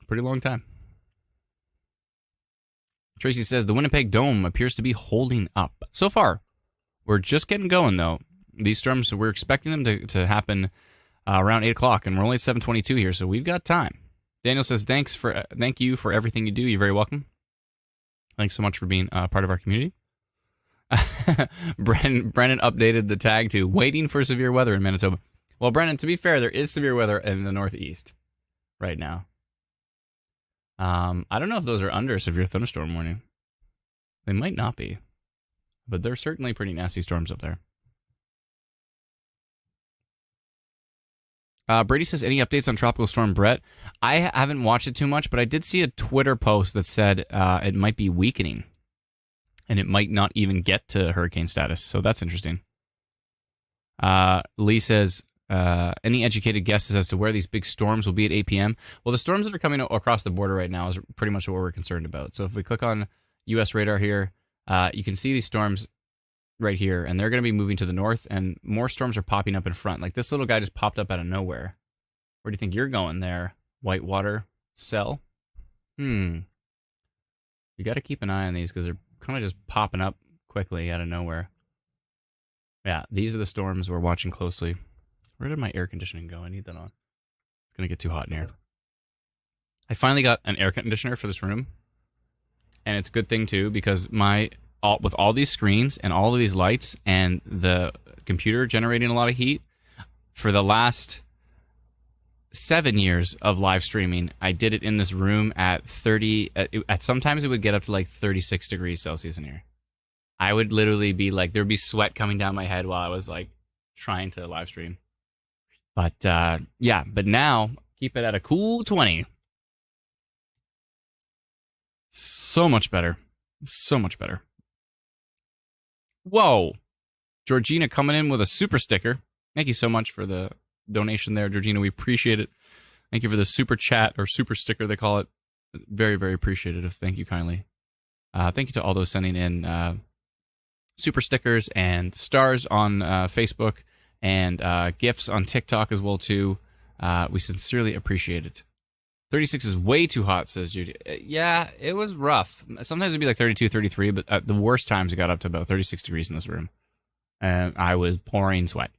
Pretty long time. Tracy says, the Winnipeg Dome appears to be holding up. So far, we're just getting going, though. These storms, we're expecting them to happen around 8 o'clock, and we're only at 7:22 here, so we've got time. Daniel says, thank you for everything you do. You're very welcome. Thanks so much for being part of our community. Brennan updated the tag to waiting for severe weather in Manitoba. Well, Brennan, to be fair, there is severe weather in the Northeast right now. I don't know if those are under a severe thunderstorm warning. They might not be, but they're certainly pretty nasty storms up there. Brady says, any updates on Tropical Storm Brett? I haven't watched it too much, but I did see a Twitter post that said it might be weakening, and it might not even get to hurricane status, so that's interesting. Lee says, any educated guesses as to where these big storms will be at 8 p.m.? Well, the storms that are coming across the border right now is pretty much what we're concerned about. So if we click on U.S. radar here, you can see these storms right here, and they're going to be moving to the north, and more storms are popping up in front. Like this little guy just popped up out of nowhere. Where do you think you're going there, Whitewater Cell? You got to keep an eye on these because they're kind of just popping up quickly out of nowhere. Yeah, these are the storms we're watching closely. Where did my air conditioning go? I need that on. It's going to get too hot in here. I finally got an air conditioner for this room, and it's a good thing too because with all these screens and all of these lights and the computer generating a lot of heat, for the last 7 years of live streaming, I did it in this room at 30. Sometimes it would get up to like 36 degrees Celsius in here. I would literally be like, there'd be sweat coming down my head while I was like trying to live stream. But yeah, but now keep it at a cool 20. So much better. So much better. Whoa. Georgina coming in with a super sticker. Thank you so much for the donation there, Georgina. We appreciate it. Thank you for the super chat or super sticker, they call it. Very, very appreciative. Thank you kindly. Thank you to all those sending in super stickers and stars on Facebook and gifts on TikTok as well, too. We sincerely appreciate it. 36 is way too hot, says Judy. Yeah, it was rough. Sometimes it'd be like 32, 33, but at the worst times it got up to about 36 degrees in this room. And I was pouring sweat.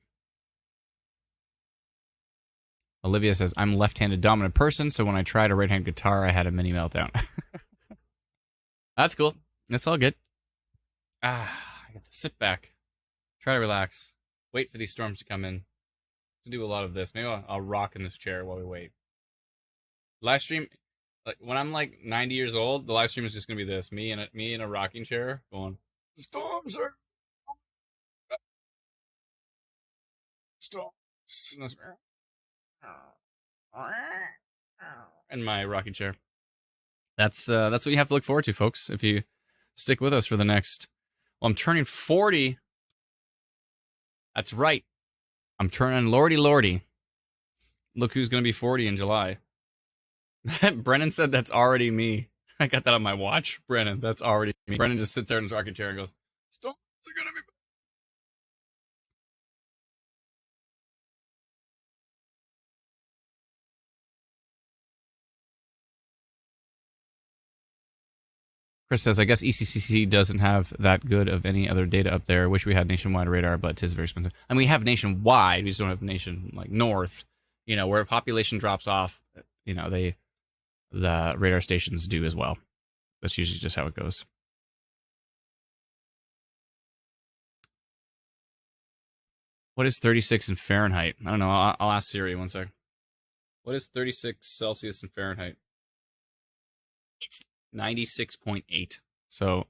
Olivia says, I'm a left-handed dominant person, so when I tried a right-hand guitar, I had a mini meltdown. That's cool. It's all good. I got to sit back, try to relax, wait for these storms to come in. To do a lot of this. Maybe I'll rock in this chair while we wait. Live stream, like when I'm like 90 years old, the live stream is just gonna be this: me in a rocking chair going, "The storms are storms," in my rocking chair. That's what you have to look forward to, folks. If you stick with us for the next, well, I'm turning 40. That's right. I'm turning lordy. Look who's gonna be 40 in July. Brennan said that's already me. I got that on my watch. Brennan, that's already me. Brennan just sits there in his rocking chair and goes, storms are gonna be. Chris says, I guess ECCC doesn't have that good of any other data up there. Wish we had nationwide radar, but it is very expensive. And we have nationwide. We just don't have nation, like north, where population drops off, the radar stations do as well. That's usually just how it goes. What is 36 in Fahrenheit? I don't know. I'll ask Siri one sec. What is 36 Celsius in Fahrenheit? It's 96.8. So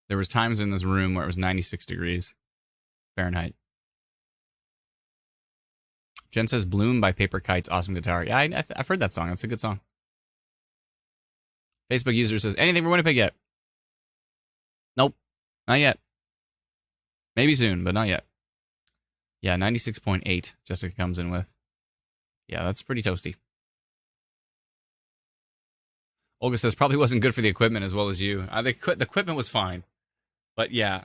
there was times in this room where it was 96 degrees Fahrenheit. Jen says, Bloom by Paper Kites, awesome guitar. Yeah, I've heard that song. It's a good song. Facebook user says, anything for Winnipeg yet? Nope, not yet. Maybe soon, but not yet. Yeah, 96.8 Jessica comes in with. Yeah, that's pretty toasty. Olga says, probably wasn't good for the equipment as well as you. The equipment was fine. But yeah,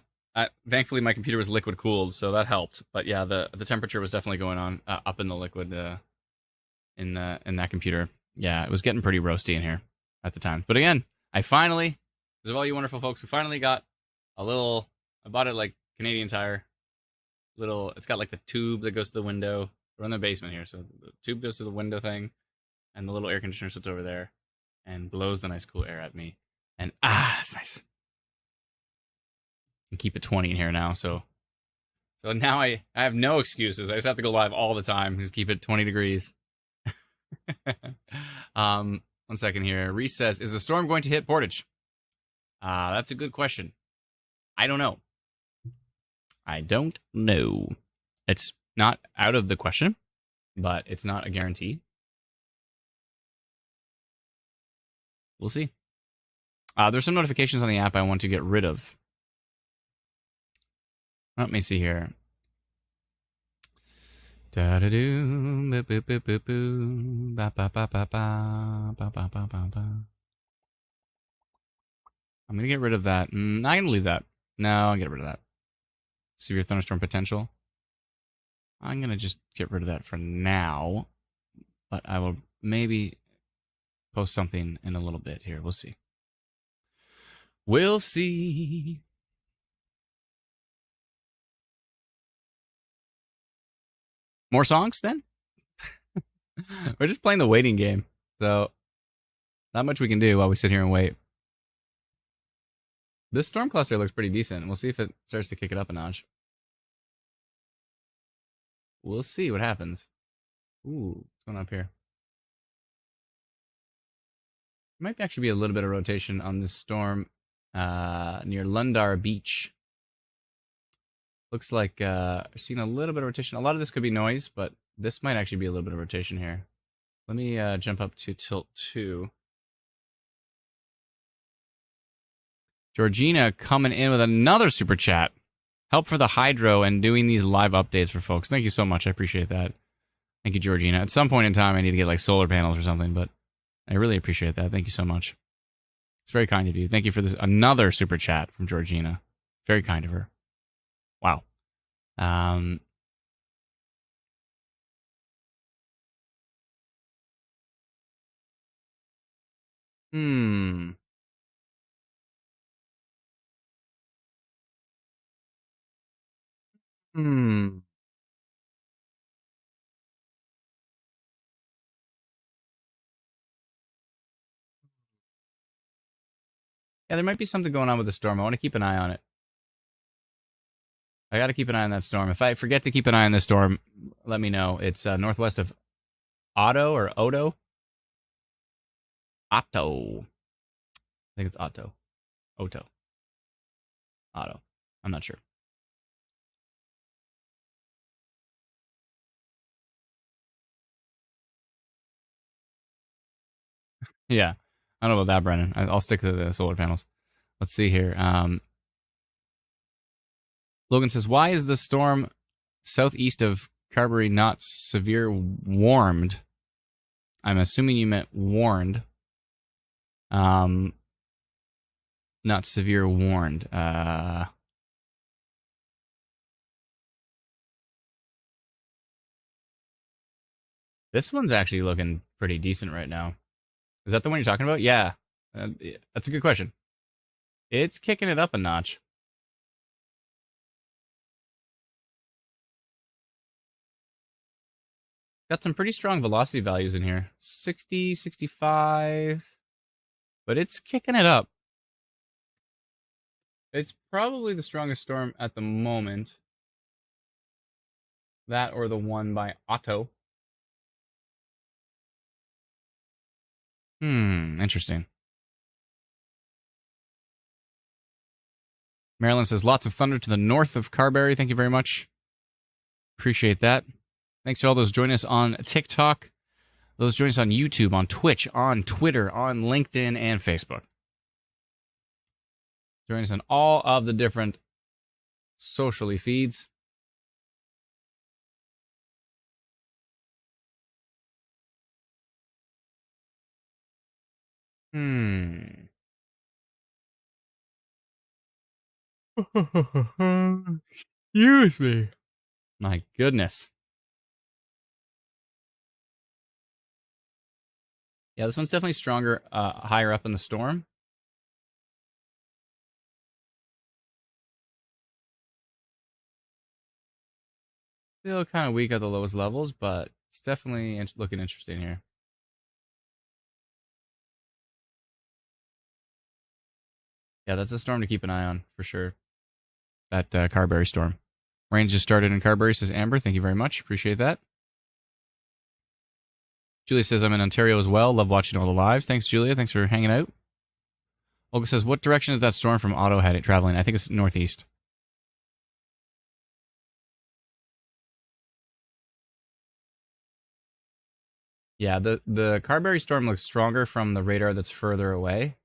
thankfully my computer was liquid cooled, so that helped. But yeah, the temperature was definitely going on up in the liquid in that computer. Yeah, it was getting pretty roasty in here at the time. But again, I finally, because of all you wonderful folks who finally got a little, I bought it like Canadian Tire. It's got like the tube that goes to the window. We're in the basement here, so the tube goes to the window thing, and the little air conditioner sits over there and blows the nice cool air at me. And that's nice. And keep it 20 in here now, so now I have no excuses. I just have to go live all the time. Just keep it 20 degrees. 1 second here. Reese says, is the storm going to hit Portage? That's a good question. I don't know. It's not out of the question, but it's not a guarantee. We'll see. There's some notifications on the app I want to get rid of. Let me see here. I'm gonna get rid of that. I'm gonna leave that. No, I'll get rid of that. Severe thunderstorm potential. I'm gonna just get rid of that for now, but I will maybe post something in a little bit here. We'll see. We'll see. More songs then? We're just playing the waiting game, so not much we can do while we sit here and wait. This storm cluster looks pretty decent. We'll see if it starts to kick it up a notch. We'll see what happens. Ooh, what's going on up here? Might actually be a little bit of rotation on this storm near Lundar Beach. Looks like I've seen a little bit of rotation. A lot of this could be noise, but this might actually be a little bit of rotation here. Let me jump up to tilt 2. Georgina coming in with another super chat. Help for the hydro and doing these live updates for folks. Thank you so much. I appreciate that. Thank you, Georgina. At some point in time, I need to get like solar panels or something, but I really appreciate that. Thank you so much. It's very kind of you. Thank you for this. Another super chat from Georgina. Very kind of her. Wow. Hmm. Hmm. Yeah, there might be something going on with the storm. I want to keep an eye on it. I got to keep an eye on that storm. If I forget to keep an eye on this storm, let me know. It's northwest of Otto or Odo. Otto. I think it's Otto. Otto. Otto. I'm not sure. Yeah. I don't know about that, Brennan. I'll stick to the solar panels. Let's see here. Logan says, why is the storm southeast of Carberry not severe warmed? I'm assuming you meant warned. Not severe warned. This one's actually looking pretty decent right now. Is that the one you're talking about? Yeah. That's a good question. It's kicking it up a notch. Got some pretty strong velocity values in here. 60, 65. But it's kicking it up. It's probably the strongest storm at the moment. That or the one by Otto. Interesting. Marilyn says, lots of thunder to the north of Carberry. Thank you very much. Appreciate that. Thanks to all those joining us on TikTok. Those join us on YouTube, on Twitch, on Twitter, on LinkedIn, and Facebook. Join us on all of the different socially feeds. Excuse me. My goodness. Yeah, this one's definitely stronger higher up in the storm. Still kind of weak at the lowest levels, but it's definitely looking interesting here. Yeah, that's a storm to keep an eye on, for sure. That Carberry storm. Rain just started in Carberry, says Amber. Thank you very much. Appreciate that. Julia says, I'm in Ontario as well. Love watching all the lives. Thanks, Julia. Thanks for hanging out. Olga says, what direction is that storm from Otto heading traveling? I think it's northeast. Yeah, the Carberry storm looks stronger from the radar that's further away,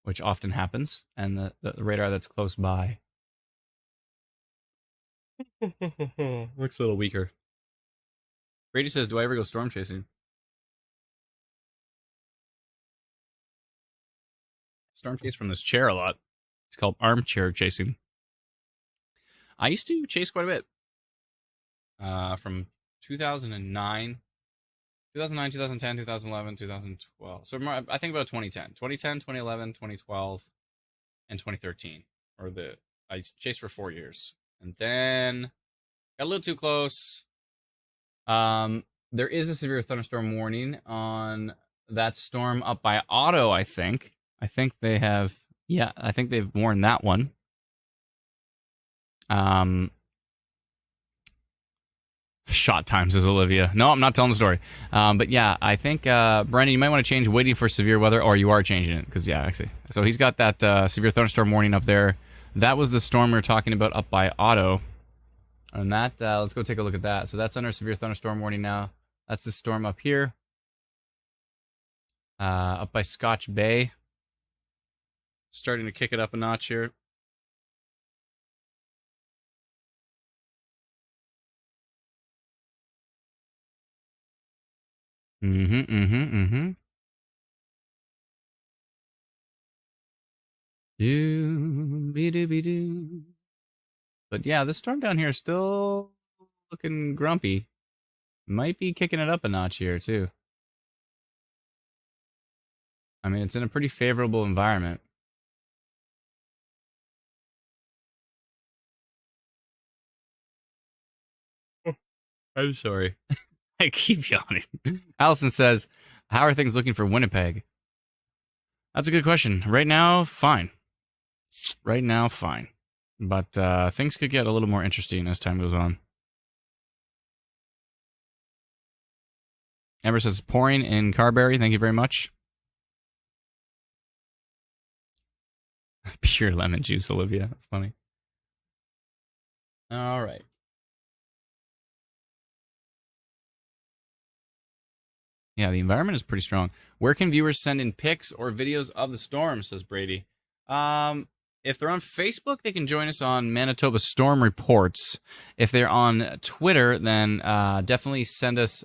which often happens, and the radar that's close by looks a little weaker. Brady says, do I ever go storm chasing? Storm chase from this chair a lot. It's called armchair chasing. I used to chase quite a bit. From 2009, 2010, 2011, 2012. So I think about 2010. 2010, 2011, 2012, and 2013. I chased for 4 years. And then got a little too close. There is a severe thunderstorm warning on that storm up by Otto, I think. I think they have, yeah, I think they've warned that one. Shot time, says Olivia. No, I'm not telling the story. But yeah, I think, Brendan, you might want to change waiting for severe weather, or you are changing it, because, yeah, actually. So he's got that severe thunderstorm warning up there. That was the storm we were talking about up by Otto. And that, let's go take a look at that. So that's under severe thunderstorm warning now. That's the storm up here. Up by Scotch Bay. Starting to kick it up a notch here. Doo-be-doo-be-doo. But yeah, this storm down here is still looking grumpy. Might be kicking it up a notch here, too. I mean, it's in a pretty favorable environment. I'm sorry. I keep yawning. Allison says, how are things looking for Winnipeg? That's a good question. Right now, fine. Right now, fine. But things could get a little more interesting as time goes on. Amber says, pouring in Carberry. Thank you very much. Pure lemon juice, Olivia. That's funny. All right. Yeah, the environment is pretty strong. Where can viewers send in pics or videos of the storm, says Brady. If they're on Facebook, they can join us on Manitoba Storm Reports. If they're on Twitter, then definitely send us,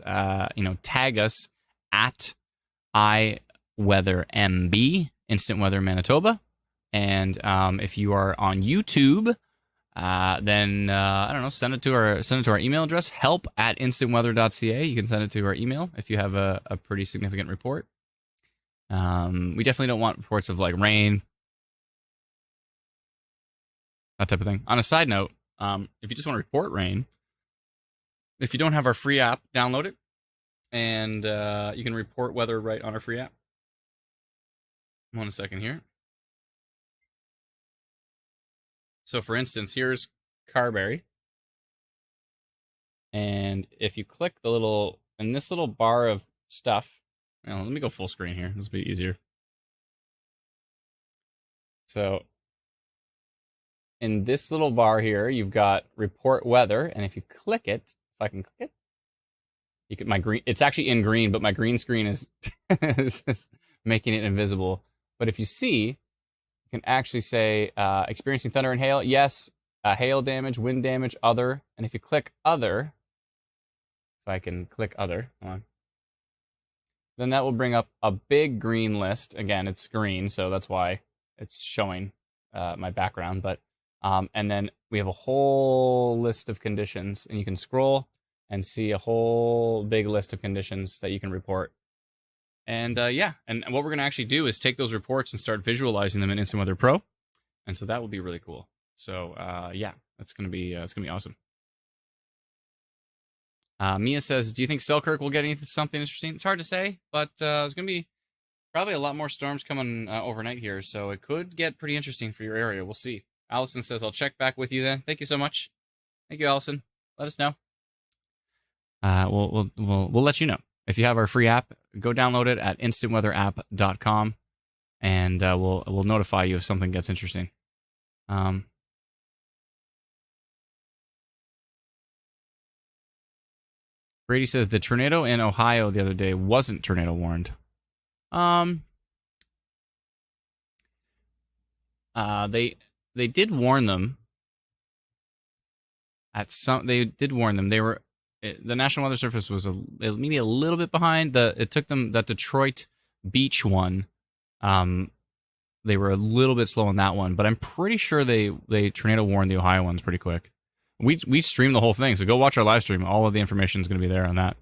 tag us at iWeatherMB, Instant Weather Manitoba. And if you are on YouTube, then I don't know, send it to our email address, help@instantweather.ca. You can send it to our email if you have a pretty significant report. We definitely don't want reports of like rain, that type of thing. On a side note, if you just want to report rain, if you don't have our free app, download it, and you can report weather right on our free app. 1 second here. So, for instance, here's Carberry. And if you click in this little bar of stuff, let me go full screen here. This will be easier. So, in this little bar here, you've got report weather. And if you click it, if I can click it, You could, my green, it's actually in green, but my green screen is, is making it invisible. But if you see, you can actually say experiencing thunder and hail. Yes, hail damage, wind damage, other. And if you click other, if I can click other, hold on, then that will bring up a big green list. Again, it's green, so that's why it's showing my background. But and then we have a whole list of conditions, and you can scroll and see a whole big list of conditions that you can report. And yeah, and what we're going to actually do is take those reports and start visualizing them in Instant Weather Pro, and so that will be really cool. So yeah, it's gonna be awesome. Mia says, "Do you think Selkirk will get something interesting?" It's hard to say, but there's gonna be probably a lot more storms coming overnight here, so it could get pretty interesting for your area. We'll see. Allison says, "I'll check back with you then." Thank you so much. Thank you, Allison. Let us know. We'll let you know. If you have our free app, go download it at instantweatherapp.com, and we'll notify you if something gets interesting. Brady says the tornado in Ohio the other day wasn't tornado warned. They did warn them. They did warn them. They were the National Weather Service was maybe a little bit behind. It took them that Detroit beach one. They were a little bit slow on that one, but I'm pretty sure they tornado warned the Ohio ones pretty quick. We streamed the whole thing, so go watch our live stream. All of the information is going to be there on that.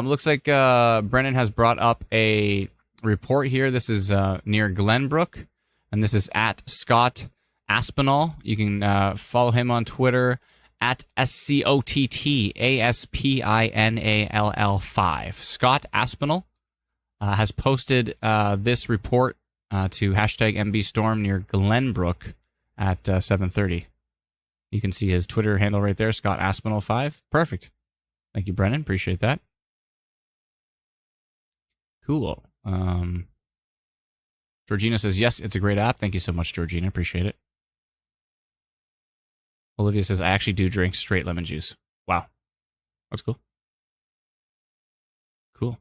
Looks like Brennan has brought up a report here. This is near Glenbrook, and this is at Scott Aspinall. You can follow him on Twitter at SCOTTASPINALL5. Scott Aspinall has posted this report to hashtag MBStorm near Glenbrook at 7:30. You can see his Twitter handle right there, Scott Aspinall5. Perfect. Thank you, Brennan. Appreciate that. Cool. Georgina says, yes, it's a great app. Thank you so much, Georgina. Appreciate it. Olivia says, I actually do drink straight lemon juice. Wow. That's cool. Cool.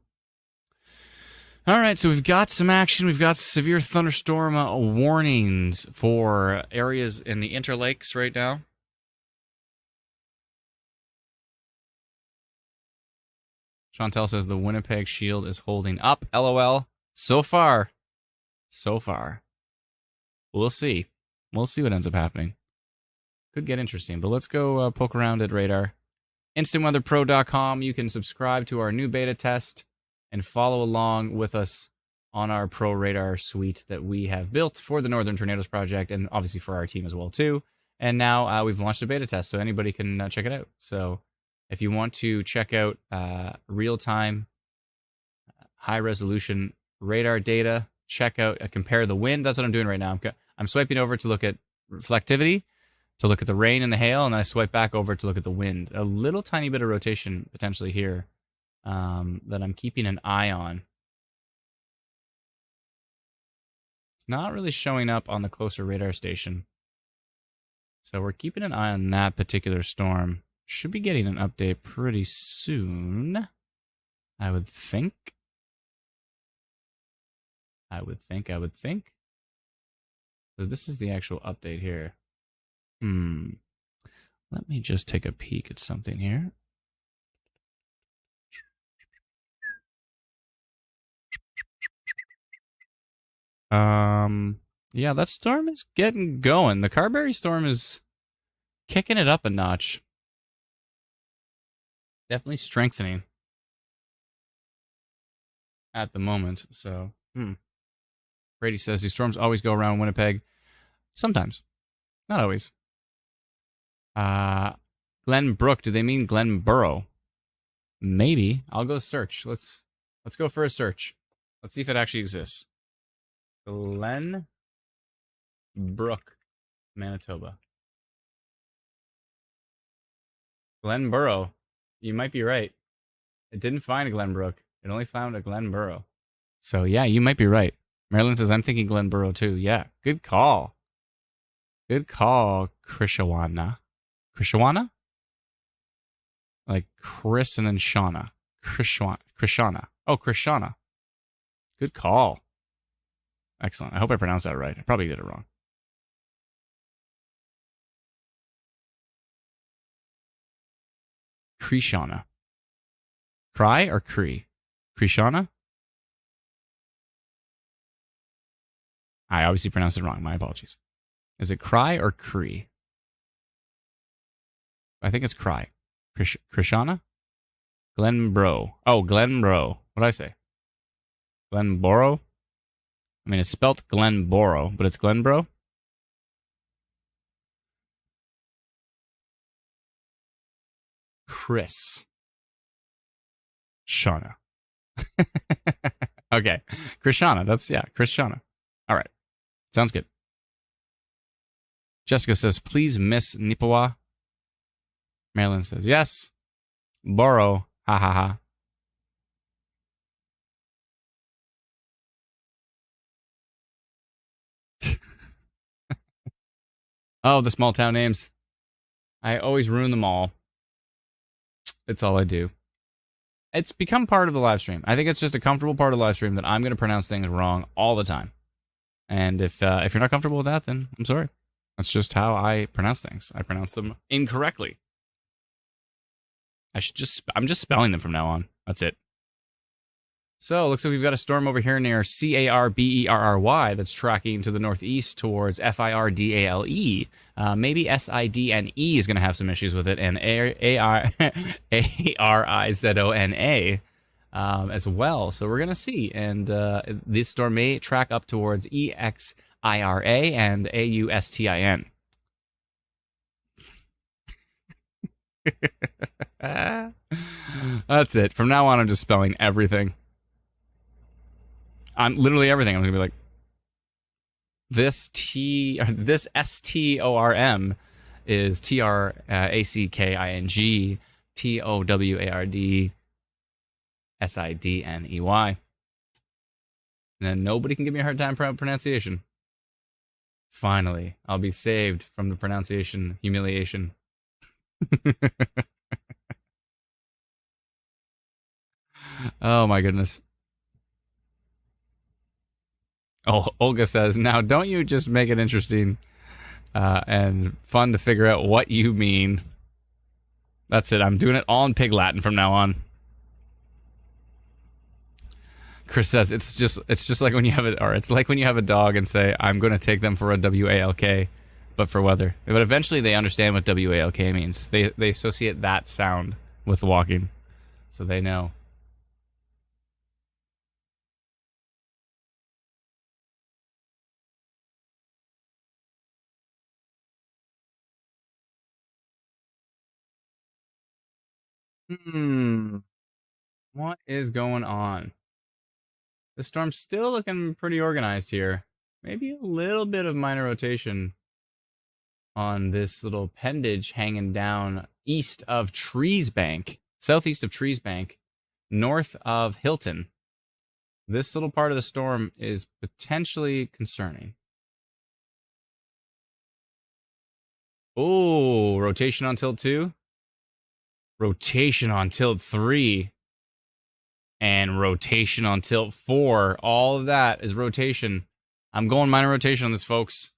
All right, so we've got some action. We've got severe thunderstorm warnings for areas in the Interlakes right now. Chantel says the Winnipeg Shield is holding up. LOL. So far. So far. We'll see. We'll see what ends up happening. Could get interesting, but let's go poke around at radar. InstantWeatherPro.com. You can subscribe to our new beta test and follow along with us on our Pro Radar suite that we have built for the Northern Tornadoes Project, and obviously for our team as well too. And now we've launched a beta test, so anybody can check it out. So if you want to check out real-time, high-resolution radar data, check out, compare the wind. That's what I'm doing right now. I'm swiping over to look at reflectivity, to look at the rain and the hail, and then I swipe back over to look at the wind. A little tiny bit of rotation potentially here that I'm keeping an eye on. It's not really showing up on the closer radar station. So we're keeping an eye on that particular storm. Should be getting an update pretty soon, I would think. I would think. So this is the actual update here. Let me just take a peek at something here. Yeah, that storm is getting going. The Carberry storm is kicking it up a notch. Definitely strengthening at the moment. So, Brady says these storms always go around Winnipeg. Sometimes, not always. Glenbrook. Do they mean Glenborough? Maybe. I'll go search. Let's go for a search. Let's see if it actually exists. Glenbrook, Manitoba. Glenborough. You might be right. It didn't find a Glenbrook. It only found a Glenborough. So yeah, you might be right. Marilyn says, I'm thinking Glenborough too. Yeah, good call. Good call, Krishawana. Krishawana? Like Chris and then Shauna. Krishana. Oh, Krishana. Good call. Excellent. I hope I pronounced that right. I probably did it wrong. Krishana. Cry or Cree? Krishana? I obviously pronounced it wrong. My apologies. Is it cry or Cree? I think it's cry. Krishana? Glenbro. Oh, Glenbro. What did I say? Glenboro? I mean, it's spelt Glenboro, but it's Glenbro. Chris. Shauna. Okay. Krishana. That's, yeah, Krishana. All right. Sounds good. Jessica says, please miss Nipawa. Marilyn says, yes. Boro. Ha ha ha. Oh, the small town names. I always ruin them all. It's all I do. It's become part of the live stream. I think it's just a comfortable part of the live stream that I'm going to pronounce things wrong all the time. And if you're not comfortable with that, then I'm sorry. That's just how I pronounce things. I pronounce them incorrectly. I'm just spelling them from now on. That's it. So, looks like we've got a storm over here near Carberry that's tracking to the northeast towards Firdale. Maybe Sidne is going to have some issues with it, and Arizona as well. So we're going to see. And this storm may track up towards Exira and Austin. That's it. From now on, I'm just spelling everything. I'm literally everything. I'm gonna be like, this STORM is TRACKING TOWARD SIDNEY. And then nobody can give me a hard time for pronunciation. Finally, I'll be saved from the pronunciation humiliation. Oh my goodness. Oh, Olga says, now don't you just make it interesting and fun to figure out what you mean. That's it. I'm doing it all in Pig Latin from now on. Chris says it's just like when you have it's like when you have a dog and say, I'm going to take them for a WALK, but for weather. But eventually they understand what WALK means. They associate that sound with walking, so they know. What is going on? The storm's still looking pretty organized here. Maybe a little bit of minor rotation on this little appendage hanging down east of Treesbank, southeast of Treesbank, north of Hilton. This little part of the storm is potentially concerning. Oh, rotation on tilt 2. Rotation on tilt 3. And rotation on tilt 4. All of that is rotation. I'm going minor rotation on this, folks.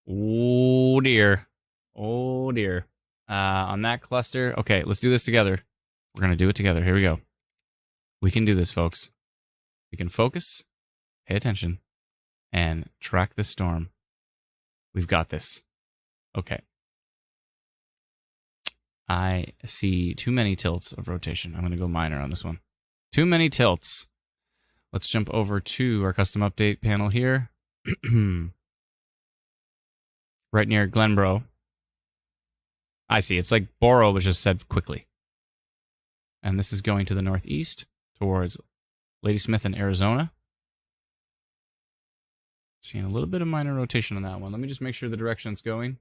Oh, dear. Oh, dear. On that cluster. Okay, let's do this together. We're going to do it together. Here we go. We can do this, folks. We can focus, pay attention, and track the storm. We've got this. Okay. I see too many tilts of rotation. I'm going to go minor on this one. Too many tilts. Let's jump over to our custom update panel here. Right near Glenboro. I see. It's like Boro was just said quickly. And this is going to the northeast towards Ladysmith in Arizona. Seeing a little bit of minor rotation on that one. Let me just make sure the direction it's going.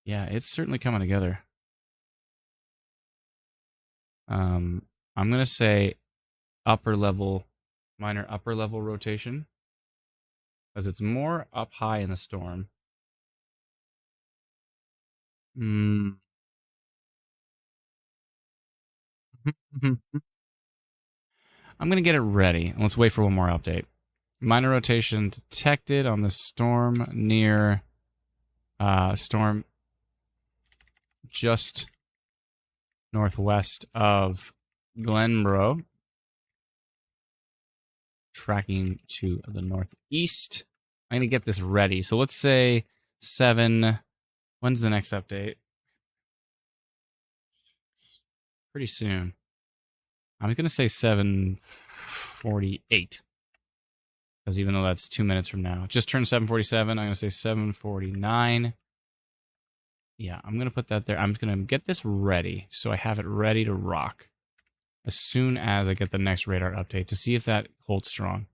Yeah, it's certainly coming together. I'm going to say minor upper level rotation. Because it's more up high in the storm. Mm. I'm going to get it ready. Let's wait for one more update. Minor rotation detected on the storm near storm just northwest of Glenboro. Tracking to the northeast. I'm going to get this ready. So let's say 7. When's the next update? Pretty soon. I'm going to say 7:48. Because even though that's 2 minutes from now. It just turned 7:47. I'm going to say 7:49. Yeah, I'm going to put that there. I'm going to get this ready so I have it ready to rock as soon as I get the next radar update to see if that holds strong.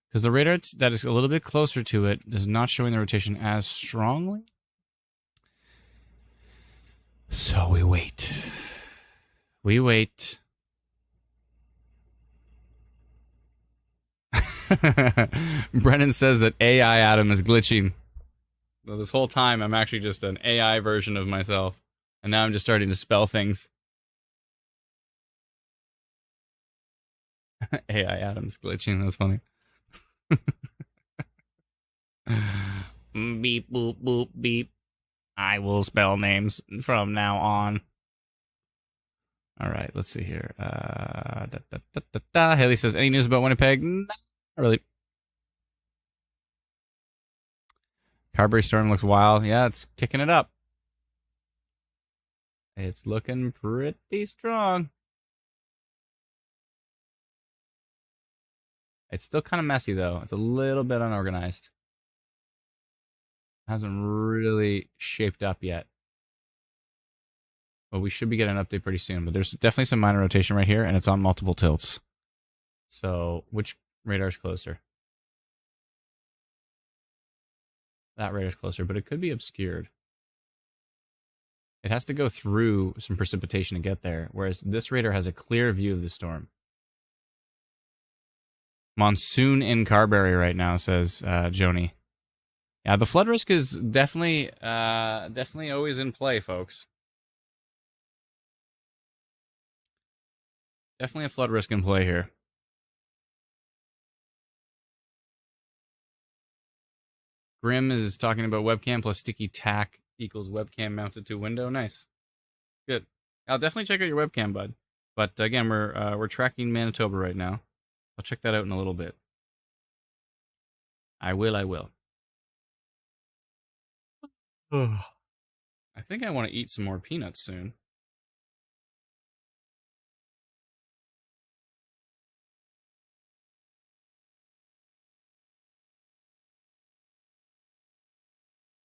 Because the radar that is a little bit closer to it is not showing the rotation as strongly. So we wait. We wait. Brennan says that AI Adam is glitching. So this whole time, I'm actually just an AI version of myself. And now I'm just starting to spell things. AI Adam's glitching. That's funny. Beep, boop, boop, beep. I will spell names from now on. All right, let's see here. Haley says, any news about Winnipeg? Not really. Carberry Storm looks wild. Yeah, it's kicking it up. It's looking pretty strong. It's still kind of messy, though. It's a little bit unorganized. Hasn't really shaped up yet. But we should be getting an update pretty soon. But there's definitely some minor rotation right here, and it's on multiple tilts. So, which radar is closer? That radar is closer, but it could be obscured. It has to go through some precipitation to get there, whereas this radar has a clear view of the storm. Monsoon in Carberry right now, says Joni. Yeah, the flood risk is definitely always in play, folks. Definitely a flood risk in play here. Grim is talking about webcam plus sticky tack equals webcam mounted to window. Nice. Good. I'll definitely check out your webcam, bud. But again, we're tracking Manitoba right now. I'll check that out in a little bit. I will. I think I want to eat some more peanuts soon.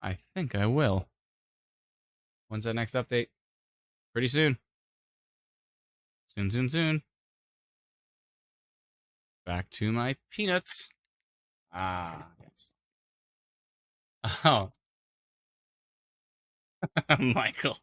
I think I will. When's that next update? Pretty soon. Soon. Back to my peanuts. Ah, yes. Oh, Michael.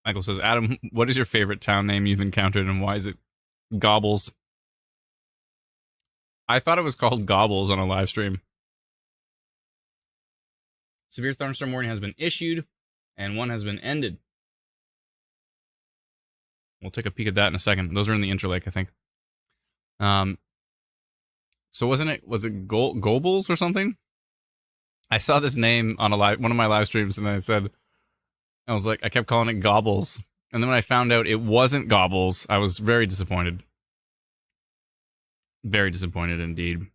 Michael says, Adam, what is your favorite town name you've encountered and why is it Gobbles? I thought it was called Gobbles on a live stream. Severe thunderstorm warning has been issued and one has been ended. We'll take a peek at that in a second. Those are in the Interlake, I think. So was it Gobles or something? I saw this name on one of my live streams and I kept calling it Gobbles. And then when I found out it wasn't Gobbles, I was very disappointed. Very disappointed indeed.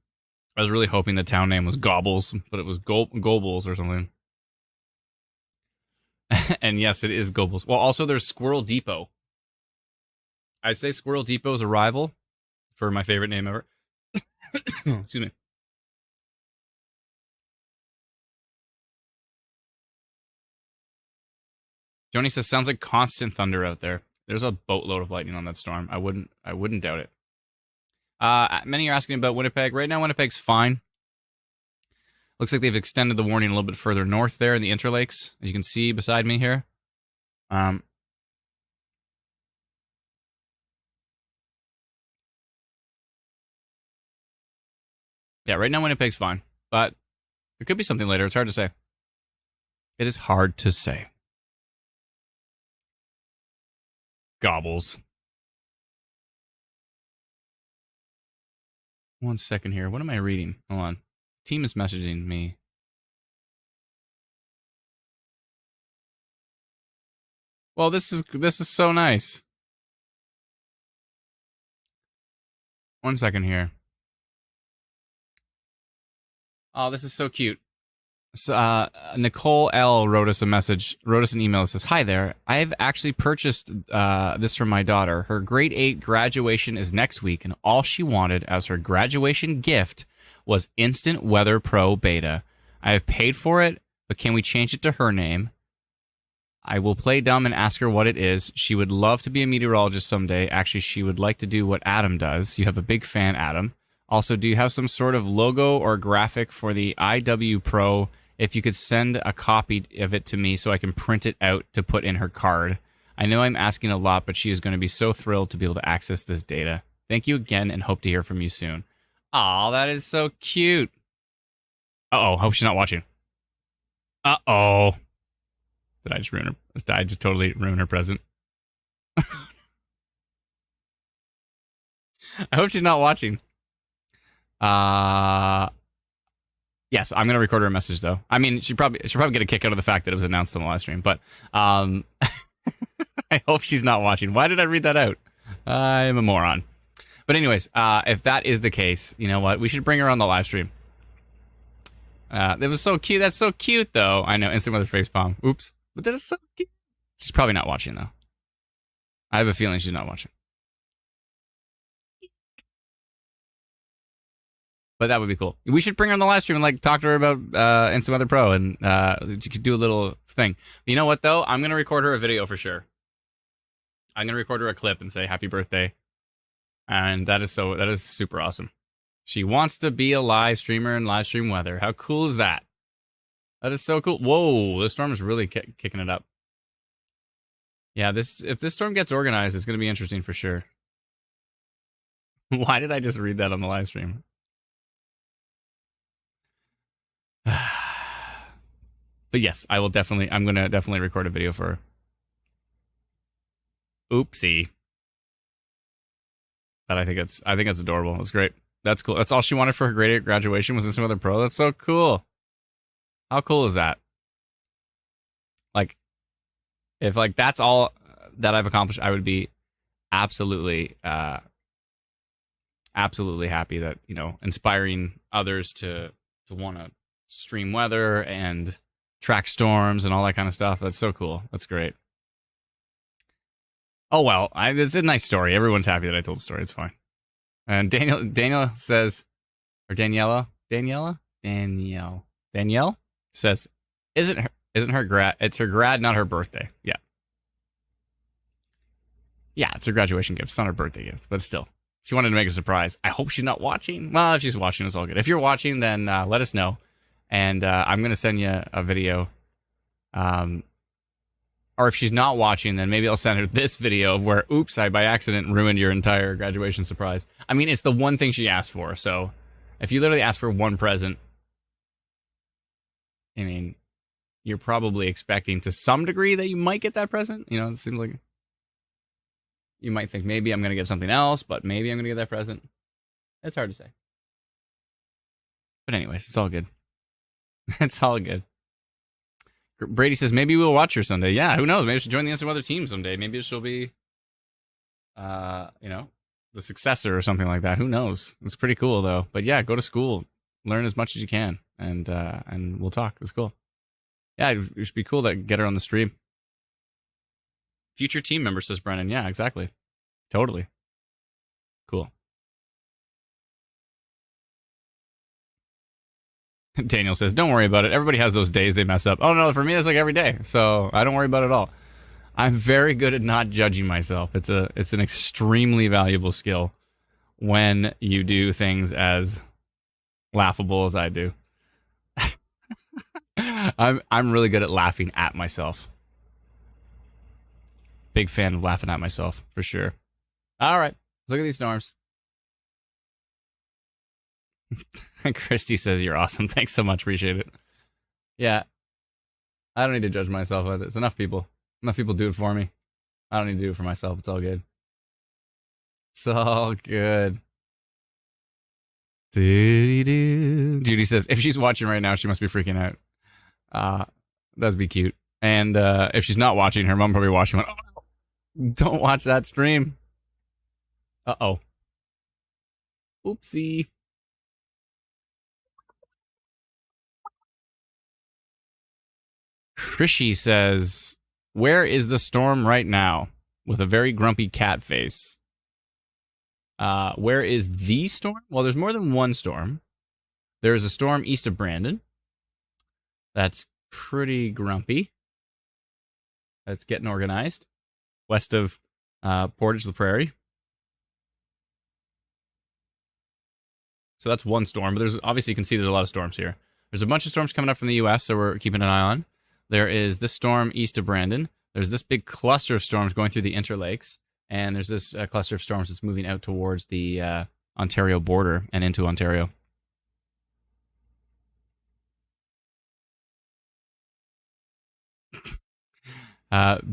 I was really hoping the town name was Gobbles, but it was Gobles or something. And yes, it is Gobles. Well, also there's Squirrel Depot. I'd say Squirrel Depot is a rival for my favorite name ever. Excuse me. Joni says, sounds like constant thunder out there. There's a boatload of lightning on that storm. I wouldn't doubt it. Many are asking about Winnipeg. Right now, Winnipeg's fine. Looks like they've extended the warning a little bit further north there in the Interlakes, as you can see beside me here. Yeah, right now Winnipeg's fine, but it could be something later. It's hard to say. It is hard to say. Gobbles. 1 second here. What am I reading? Hold on. Team is messaging me. Well, this is so nice. 1 second here. Oh, this is so cute. So, Nicole L wrote us an email that says, "Hi there. I've actually purchased this for my daughter. Her grade 8 graduation is next week, and all she wanted as her graduation gift was Instant Weather Pro Beta. I have paid for it, but can we change it to her name? I will play dumb and ask her what it is. She would love to be a meteorologist someday. Actually, she would like to do what Adam does. You have a big fan, Adam. Also, do you have some sort of logo or graphic for the IW Pro? If you could send a copy of it to me so I can print it out to put in her card. I know I'm asking a lot, but she is going to be so thrilled to be able to access this data. Thank you again and hope to hear from you soon." Aw, that is so cute. Uh-oh, hope she's not watching. Uh-oh. Did I just totally ruin her present? I hope she's not watching. Yes, I'm gonna record her a message though. I mean, she'll probably get a kick out of the fact that it was announced on the live stream, but I hope she's not watching. Why did I read that out? I'm a moron. But anyways, if that is the case, you know what? We should bring her on the live stream. That was so cute. That's so cute, though. I know. Instant Weather facepalm. Oops. But that is so cute. She's probably not watching, though. I have a feeling she's not watching. But that would be cool. We should bring her on the live stream and like talk to her about Instant Weather Pro, and she could do a little thing. But you know what, though? I'm going to record her a video for sure. I'm going to record her a clip and say happy birthday. And that is super awesome. She wants to be a live streamer and live stream weather. How cool is that? That is so cool. Whoa, the storm is really kicking it up. Yeah, if this storm gets organized, it's going to be interesting for sure. Why did I just read that on the live stream? But yes, I'm going to definitely record a video for her. Oopsie. But I think it's adorable. It's great. That's cool. That's all she wanted for her grade 8 graduation was Instant Weather Pro. That's so cool. How cool is that? Like, if like that's all that I've accomplished, I would be absolutely happy that, you know, inspiring others to want to stream weather and track storms and all that kind of stuff. That's so cool. That's great. Oh well, it's a nice story. Everyone's happy that I told the story. It's fine. And Daniel says, or Danielle says, isn't her grad? It's her grad, not her birthday. Yeah, it's her graduation gift. It's not her birthday gift, but still, she wanted to make a surprise. I hope she's not watching. Well, if she's watching, it's all good. If you're watching, then let us know, and I'm gonna send you a video. Or if she's not watching, then maybe I'll send her this video of where, oops, I by accident ruined your entire graduation surprise. I mean, it's the one thing she asked for. So if you literally ask for one present, I mean, you're probably expecting to some degree that you might get that present. You know, it seems like you might think maybe I'm going to get something else, but maybe I'm going to get that present. It's hard to say. But anyways, it's all good. It's all good. Brady says, maybe we'll watch her someday. Yeah, who knows? Maybe she'll join the Instant Weather team someday. Maybe she'll be, you know, the successor or something like that. Who knows? It's pretty cool, though. But yeah, go to school. Learn as much as you can. And we'll talk. It's cool. Yeah, it should be cool to get her on the stream. Future team member, says Brennan. Yeah, exactly. Totally. Cool. Daniel says, don't worry about it. Everybody has those days they mess up. Oh, no, for me, it's like every day. So I don't worry about it at all. I'm very good at not judging myself. It's an extremely valuable skill when you do things as laughable as I do. I'm really good at laughing at myself. Big fan of laughing at myself, for sure. All right, look at these storms. Christy says you're awesome. Thanks so much. Appreciate it. Yeah, I don't need to judge myself. It's enough people. Enough people do it for me. I don't need to do it for myself. It's all good. It's all good. Judy says, if she's watching right now, she must be freaking out. That'd be cute. And if she's not watching, her mom probably watching. Went, oh, don't watch that stream. Uh-oh. Oopsie. Krishy says, where is the storm right now? With a very grumpy cat face. Where is the storm? Well, there's more than one storm. There is a storm east of Brandon. That's pretty grumpy. That's getting organized. West of Portage la Prairie. So that's one storm. But there's obviously you can see there's a lot of storms here. There's a bunch of storms coming up from the U.S., so we're keeping an eye on. There is this storm east of Brandon. There's this big cluster of storms going through the Interlakes. And there's this cluster of storms that's moving out towards the Ontario border and into Ontario.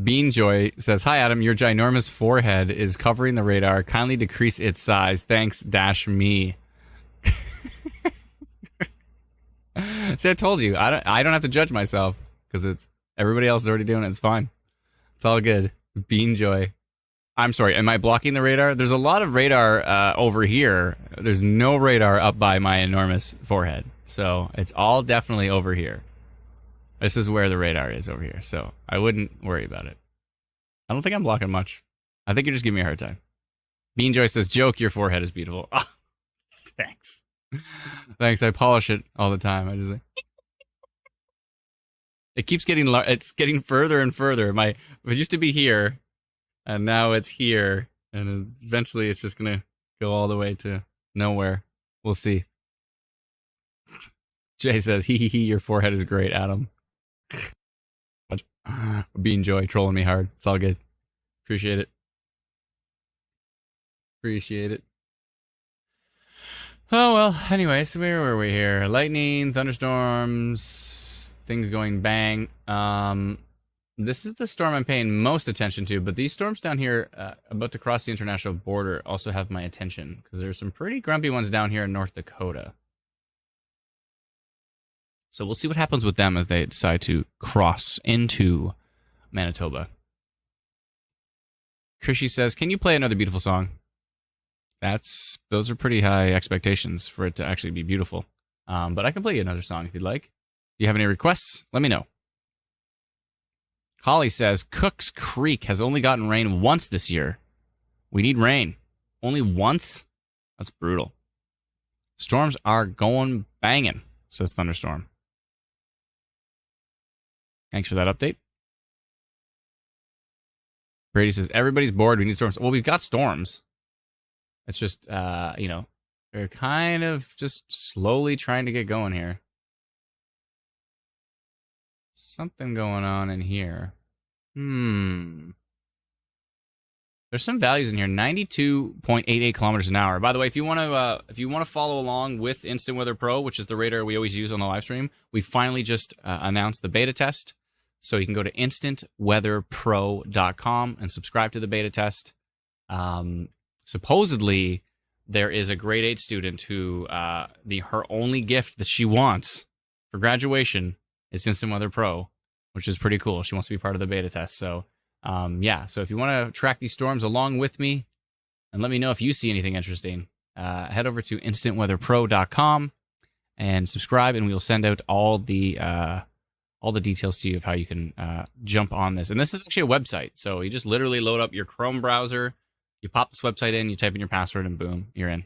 Bean Joy says, hi, Adam. Your ginormous forehead is covering the radar. Kindly decrease its size. Thanks, dash me. See, I told you. I don't have to judge myself because it's everybody else is already doing it. It's fine. It's all good. Bean Joy. I'm sorry, am I blocking the radar? There's a lot of radar over here. There's no radar up by my enormous forehead. So it's all definitely over here. This is where the radar is over here. So I wouldn't worry about it. I don't think I'm blocking much. I think you're just giving me a hard time. Bean Joy says, joke, your forehead is beautiful. Oh, thanks. Thanks, I polish it all the time. I just like... It keeps getting, it's getting further and further. It used to be here. And now it's here, and eventually it's just going to go all the way to nowhere. We'll see. Jay says, hee, your forehead is great, Adam. Bean Joy trolling me hard. It's all good. Appreciate it. Appreciate it. Oh, well, anyways, where were we here? Lightning, thunderstorms, things going bang. This is the storm I'm paying most attention to, but these storms down here about to cross the international border also have my attention because there's some pretty grumpy ones down here in North Dakota. So we'll see what happens with them as they decide to cross into Manitoba. Krishy says, can you play another beautiful song? Those are pretty high expectations for it to actually be beautiful. But I can play you another song if you'd like. Do you have any requests? Let me know. Holly says, Cooks Creek has only gotten rain once this year. We need rain. Only once? That's brutal. Storms are going banging, says Thunderstorm. Thanks for that update. Brady says, everybody's bored. We need storms. Well, we've got storms. It's just, they're kind of just slowly trying to get going here. Something going on in here. There's some values in here. 92.88 kilometers an hour. By the way, if you want to follow along with Instant Weather Pro, which is the radar we always use on the live stream, we finally just announced the beta test. So you can go to instantweatherpro.com and subscribe to the beta test. Supposedly, there is a grade 8 student who her only gift that she wants for graduation is Instant Weather Pro, which is pretty cool. She wants to be part of the beta test. So, so if you want to track these storms along with me and let me know if you see anything interesting, head over to instantweatherpro.com and subscribe, and we'll send out all the details to you of how you can jump on this. And this is actually a website. So you just literally load up your Chrome browser, you pop this website in, you type in your password, and boom, you're in.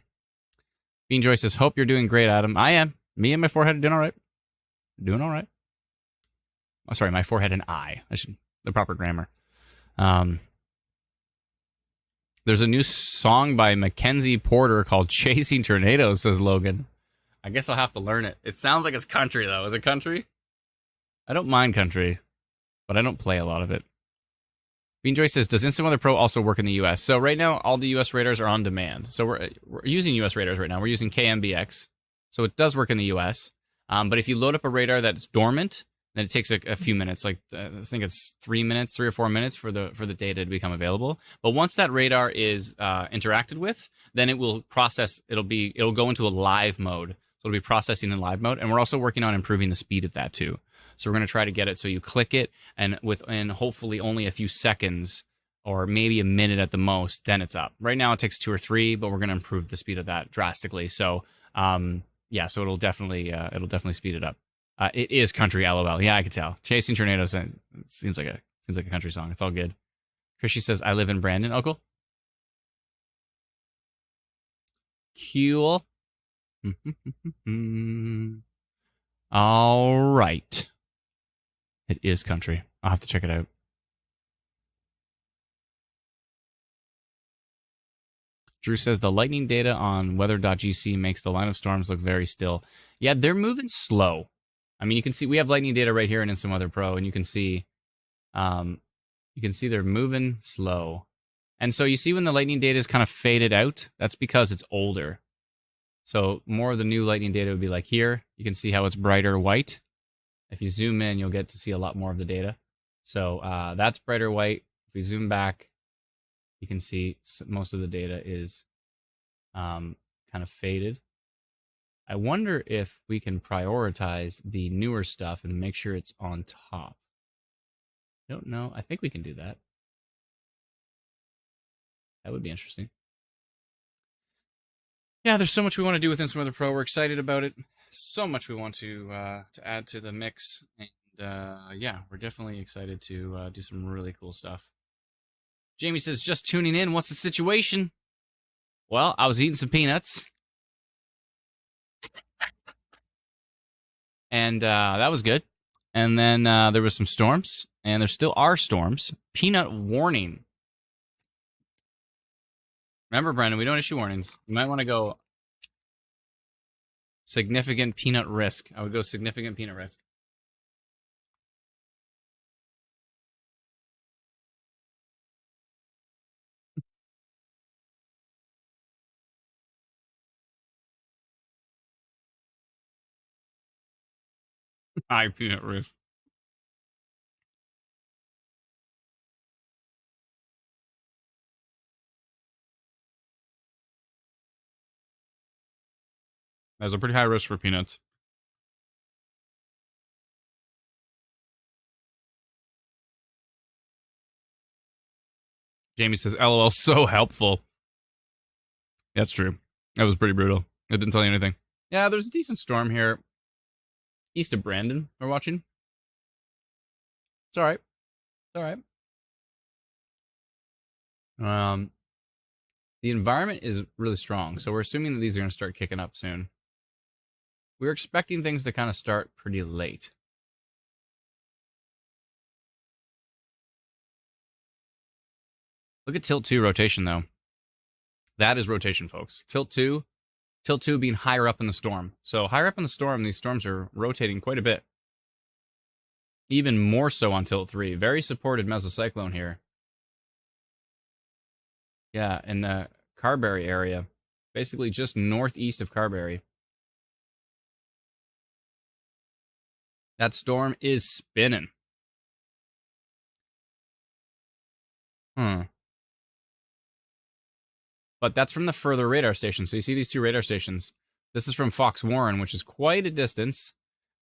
Bean Joy says, hope you're doing great, Adam. I am. Me and my forehead are doing all right. Doing all right. Oh, sorry, my forehead and I. The proper grammar. There's a new song by Mackenzie Porter called Chasing Tornadoes, says Logan. I guess I'll have to learn it. It sounds like it's country, though. Is it country? I don't mind country, but I don't play a lot of it. Bean Joy says, does Instant Weather Pro also work in the US? So right now, all the US radars are on demand. So we're using US radars right now. We're using KMBX. So it does work in the US. But if you load up a radar that's dormant, then it takes a few minutes. Like I think it's 3 minutes, 3 or 4 minutes for the data to become available. But once that radar is interacted with, then it will process. It'll go into a live mode. So it'll be processing in live mode. And we're also working on improving the speed of that too. So we're going to try to get it so you click it, and within hopefully only a few seconds or maybe a minute at the most, then it's up. Right now it takes 2 or 3, but we're going to improve the speed of that drastically. So yeah, so it'll definitely speed it up. It is country, LOL. Yeah, I could tell. Chasing Tornadoes seems like a country song. It's all good. Krishy says, I live in Brandon. Oh, cool. Cool. All right. It is country. I'll have to check it out. Drew says the lightning data on weather.gc makes the line of storms look very still. Yeah, they're moving slow. I mean, you can see we have lightning data right here in Instant Weather Pro, and you can see they're moving slow. And so you see when the lightning data is kind of faded out, that's because it's older. So more of the new lightning data would be like here. You can see how it's brighter white. If you zoom in, you'll get to see a lot more of the data. So that's brighter white. If we zoom back, you can see most of the data is kind of faded. I wonder if we can prioritize the newer stuff and make sure it's on top. I don't know. I think we can do that. That would be interesting. Yeah, there's so much we want to do with Instant Weather Pro. We're excited about it. So much we want to add to the mix. And yeah, we're definitely excited to do some really cool stuff. Jamie says, just tuning in. What's the situation? Well, I was eating some peanuts. And that was good. And then there was some storms. And there still are storms. Peanut warning. Remember, Brandon, we don't issue warnings. You might want to go significant peanut risk. I would go significant peanut risk. High peanut risk. That's a pretty high risk for peanuts. Jamie says, LOL, so helpful. That's true. That was pretty brutal. It didn't tell you anything. Yeah, there's a decent storm here east of Brandon we're watching. It's all right. It's all right. The environment is really strong, so we're assuming that these are going to start kicking up soon. We're expecting things to kind of start pretty late. Look at tilt 2 rotation, though. That is rotation, folks. Tilt 2 being higher up in the storm. So higher up in the storm, these storms are rotating quite a bit. Even more so on tilt 3. Very supported mesocyclone here. Yeah, in the Carberry area. Basically just northeast of Carberry. That storm is spinning. But that's from the further radar station. So you see these two radar stations. This is from Fox Warren, which is quite a distance.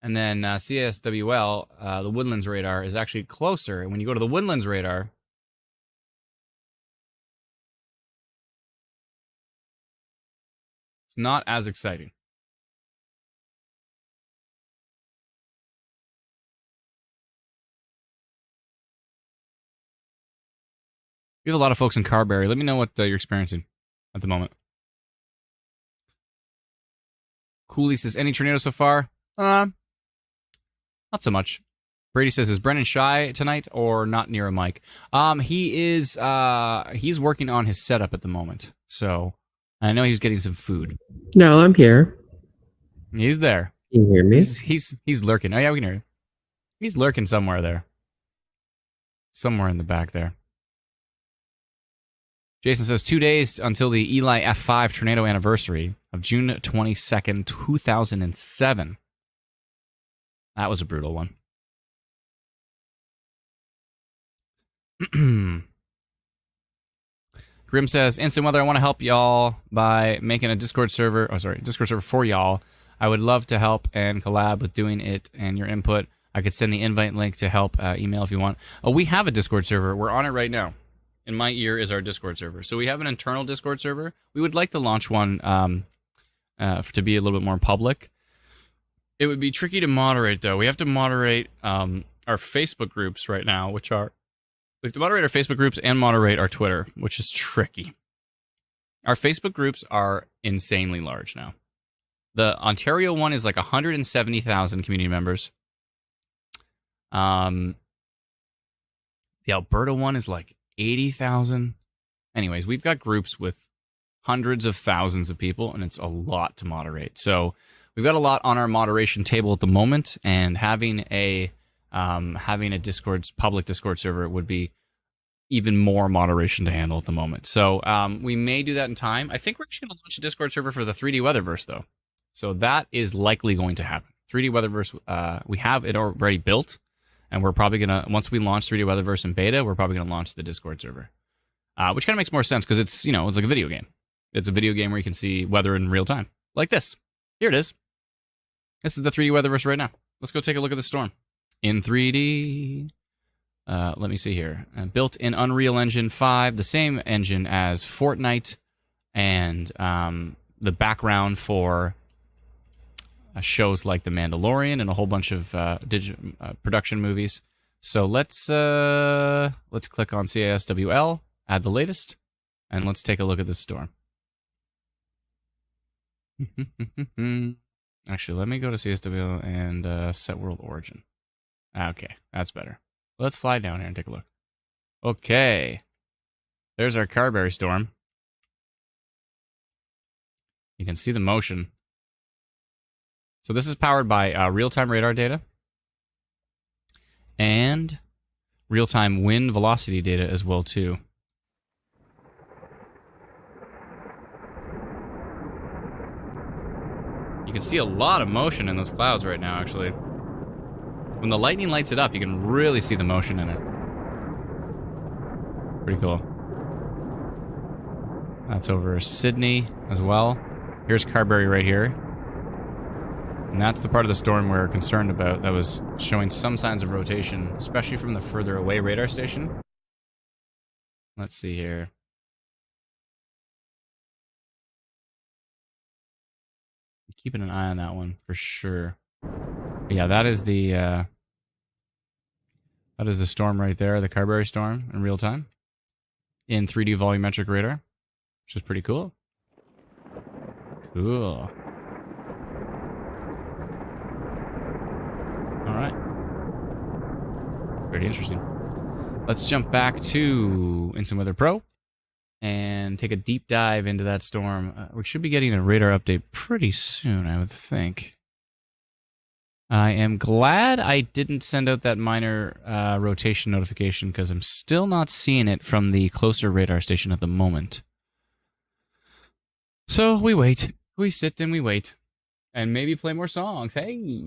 And then CSWL, the Woodlands radar, is actually closer. And when you go to the Woodlands radar, it's not as exciting. We have a lot of folks in Carberry. Let me know what you're experiencing at the moment. Cooley says, any tornadoes so far? Not so much. Brady says, is Brennan shy tonight or not near a mic? He is. He's working on his setup at the moment. So I know he's getting some food. No, I'm here. He's there. Can you hear me? He's lurking. Oh yeah, we can hear him. He's lurking somewhere there. Somewhere in the back there. Jason says 2 days until the Eli F5 tornado anniversary of June 22nd, 2007. That was a brutal one. Grim says, Instant Weather, I want to help y'all by making a Discord server. Oh, sorry, Discord server for y'all. I would love to help and collab with doing it and your input. I could send the invite link to help email if you want. Oh, we have a Discord server. We're on it right now. In my ear is our Discord server. So we have an internal Discord server. We would like to launch one to be a little bit more public. It would be tricky to moderate, though. We have to moderate our Facebook groups right now, which are... We have to moderate our Facebook groups and moderate our Twitter, which is tricky. Our Facebook groups are insanely large now. The Ontario one is like 170,000 community members. The Alberta one is like 80,000. Anyways, we've got groups with hundreds of thousands of people, and it's a lot to moderate. So we've got a lot on our moderation table at the moment, and having a public Discord server would be even more moderation to handle at the moment. So we may do that in time. I think we're actually going to launch a Discord server for the 3D Weatherverse, though. So that is likely going to happen. 3D Weatherverse, we have it already built, and we're probably going to, once we launch 3D Weatherverse in beta, we're probably going to launch the Discord server. Which kind of makes more sense because it's, it's like a video game. It's a video game where you can see weather in real time. Like this. Here it is. This is the 3D Weatherverse right now. Let's go take a look at the storm. In 3D. Let me see here. Built in Unreal Engine 5, the same engine as Fortnite, and the background for shows like The Mandalorian and a whole bunch of production movies. So let's click on CISWL, add the latest, and let's take a look at this storm. Actually, let me go to CSWL and set world origin. Okay, that's better. Let's fly down here and take a look. Okay. There's our Carberry storm. You can see the motion. So this is powered by real-time radar data and real-time wind velocity data as well, too. You can see a lot of motion in those clouds right now, actually. When the lightning lights it up, you can really see the motion in it. Pretty cool. That's over Sydney as well. Here's Carberry right here. And that's the part of the storm we're concerned about that was showing some signs of rotation, especially from the further away radar station. Let's see here. Keeping an eye on that one for sure. But yeah, that is the storm right there, the Carberry storm in real time in 3D volumetric radar, which is pretty cool. Cool. All right. Pretty interesting. Let's jump back to Instant Weather Pro and take a deep dive into that storm. We should be getting a radar update pretty soon, I would think. I am glad I didn't send out that minor rotation notification because I'm still not seeing it from the closer radar station at the moment. So we wait. We sit and we wait. And maybe play more songs. Hey!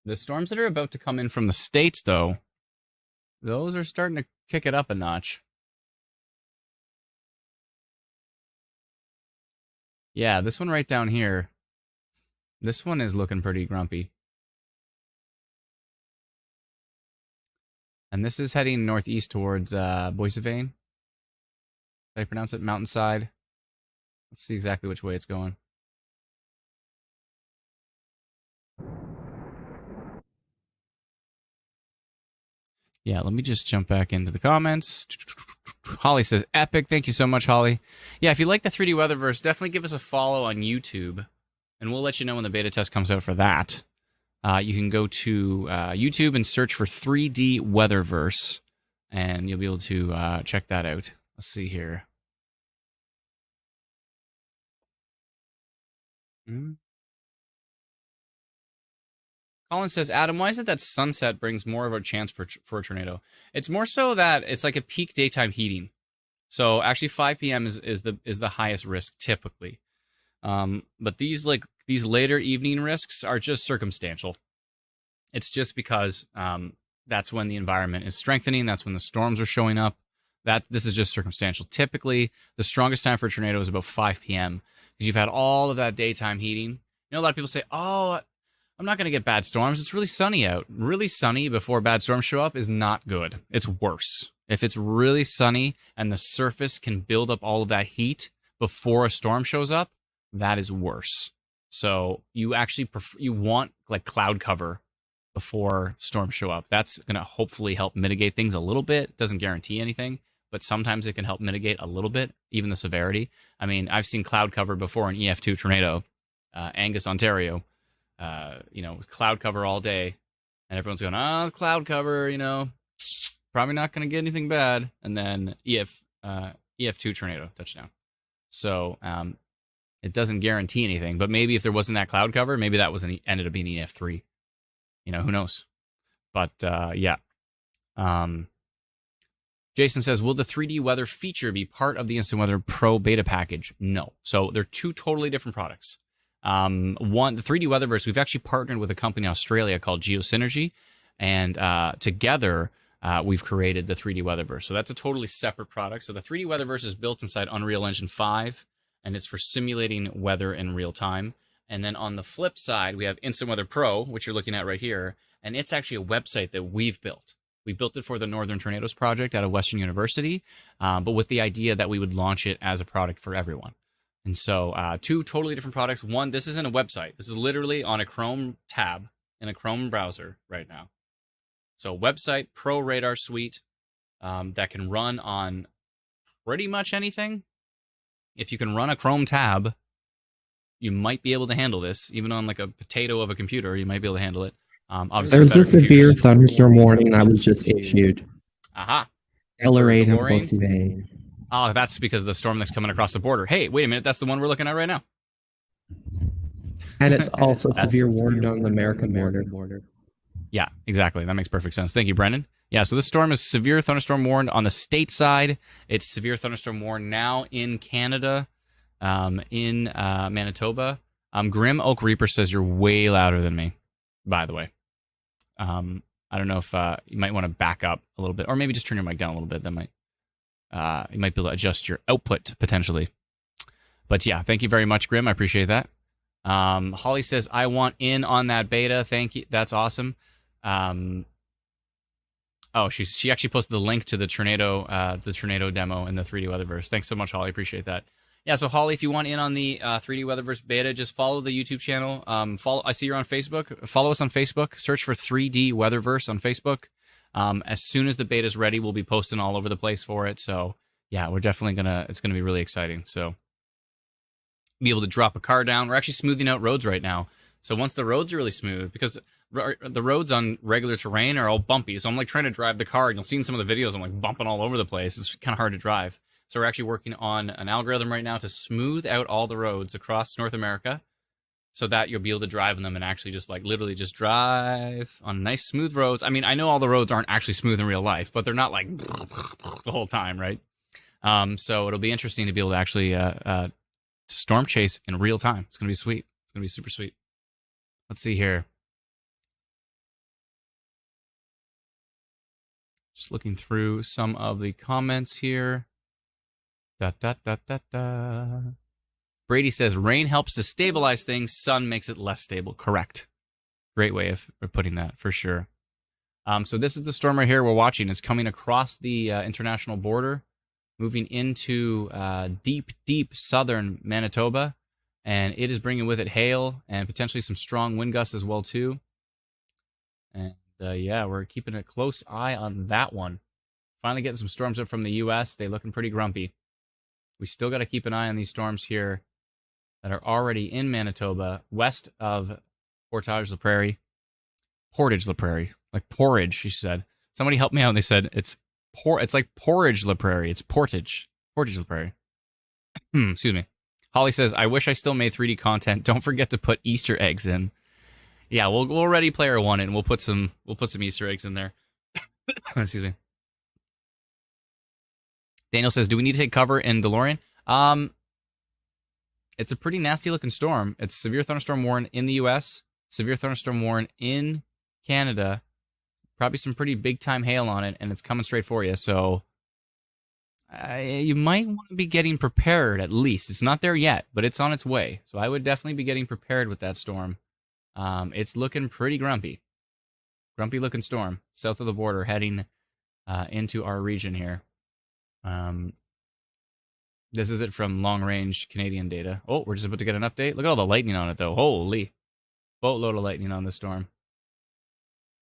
The storms that are about to come in from the States, though, those are starting to kick it up a notch. Yeah, this one right down here, this one is looking pretty grumpy. And this is heading northeast towards Boissevain. Did I pronounce it? Mountainside. Let's see exactly which way it's going. Yeah, let me just jump back into the comments. Holly says, epic. Thank you so much, Holly. Yeah, if you like the 3D Weatherverse, definitely give us a follow on YouTube, and we'll let you know when the beta test comes out for that. You can go to YouTube and search for 3D Weatherverse, and you'll be able to check that out. Let's see here. Colin says, Adam, why is it that sunset brings more of a chance for a tornado? It's more so that it's like a peak daytime heating. So actually 5 p.m. is the highest risk typically. But these later evening risks are just circumstantial. It's just because that's when the environment is strengthening. That's when the storms are showing up. This is just circumstantial. Typically, the strongest time for a tornado is about 5 p.m. because you've had all of that daytime heating. You know, a lot of people say, "Oh, I'm not going to get bad storms. It's really sunny out." Really sunny before bad storms show up is not good. It's worse. If it's really sunny and the surface can build up all of that heat before a storm shows up, that is worse. So you actually you want like cloud cover before storms show up. That's going to hopefully help mitigate things a little bit. Doesn't guarantee anything, but sometimes it can help mitigate a little bit, even the severity. I mean, I've seen cloud cover before an EF2 tornado, Angus, Ontario. Cloud cover all day, and everyone's going, "Oh, cloud cover, probably not going to get anything bad." And then EF2 tornado touchdown. So it doesn't guarantee anything, but maybe if there wasn't that cloud cover, maybe that ended up being EF3. Who knows? But yeah. Jason says, will the 3D Weather feature be part of the Instant Weather Pro beta package? No. So they're two totally different products. The 3D Weatherverse, we've actually partnered with a company in Australia called Geosynergy, and together we've created the 3D Weatherverse. So that's a totally separate product. So the 3D Weatherverse is built inside Unreal Engine 5, and it's for simulating weather in real time. And then on the flip side, we have Instant Weather Pro, which you're looking at right here, and it's actually a website that we've built. We built it for the Northern Tornadoes Project out of Western University, but with the idea that we would launch it as a product for everyone. And so two totally different products. One, this isn't a website. This is literally on a Chrome tab in a Chrome browser right now. So website, Pro Radar Suite, that can run on pretty much anything. If you can run a Chrome tab, you might be able to handle this. Even on like a potato of a computer, you might be able to handle it. There was a severe thunderstorm warning that was just issued. Aha. Accelerate and Posivane. Oh, that's because of the storm that's coming across the border. Hey, wait a minute. That's the one we're looking at right now. And it's also severe warning on the American border. Yeah, exactly. That makes perfect sense. Thank you, Brendan. Yeah, so this storm is severe thunderstorm warned on the state side. It's severe thunderstorm warned now in Canada, in Manitoba. Grim Oak Reaper says you're way louder than me, by the way. I don't know if you might want to back up a little bit, or maybe just turn your mic down a little bit. That might you might be able to adjust your output potentially. But yeah, thank you very much, Grim. I appreciate that. Holly says, I want in on that beta. Thank you. That's awesome. Oh, she actually posted the link to the tornado demo in the 3D Weatherverse. Thanks so much, Holly. Appreciate that. Yeah, so Holly, if you want in on the 3D Weatherverse beta, just follow the YouTube channel. I see you're on Facebook. Follow us on Facebook. Search for 3D Weatherverse on Facebook. As soon as the beta is ready, we'll be posting all over the place for it. So yeah, we're definitely it's gonna be really exciting. So be able to drop a car down. We're actually smoothing out roads right now. So once the roads are really smooth, because the roads on regular terrain are all bumpy. So I'm like trying to drive the car, and you'll see in some of the videos, I'm like bumping all over the place. It's kind of hard to drive. So we're actually working on an algorithm right now to smooth out all the roads across North America so that you'll be able to drive on them and actually just like literally just drive on nice smooth roads. I mean, I know all the roads aren't actually smooth in real life, but they're not like the whole time, right? So it'll be interesting to be able to actually storm chase in real time. It's going to be sweet. It's going to be super sweet. Let's see here. Just looking through some of the comments here. Brady says, rain helps to stabilize things. Sun makes it less stable. Correct. Great way of putting that, for sure. So this is the storm right here we're watching. It's coming across the international border, moving into deep, deep southern Manitoba. And it is bringing with it hail and potentially some strong wind gusts as well, too. And Yeah, we're keeping a close eye on that one. Finally getting some storms up from the U.S. They looking pretty grumpy. We still got to keep an eye on these storms here that are already in Manitoba, west of Portage la Prairie. Portage la Prairie. Like porridge, she said. Somebody helped me out and they said it's like Porridge la Prairie. It's Portage. Portage la Prairie. Excuse me. Holly says, I wish I still made 3D content. Don't forget to put Easter eggs in. Yeah, we'll Ready Player One and we'll put some Easter eggs in there. Excuse me. Daniel says, do we need to take cover in DeLorean? It's a pretty nasty looking storm. It's severe thunderstorm warning in the US, severe thunderstorm warning in Canada. Probably some pretty big time hail on it, and it's coming straight for you. So you might want to be getting prepared at least. It's not there yet, but it's on its way. So I would definitely be getting prepared with that storm. It's looking pretty grumpy. Grumpy looking storm south of the border heading into our region here. This is it from long-range Canadian data. Oh, we're just about to get an update. Look at all the lightning on it, though. Holy. Boatload of lightning on this storm.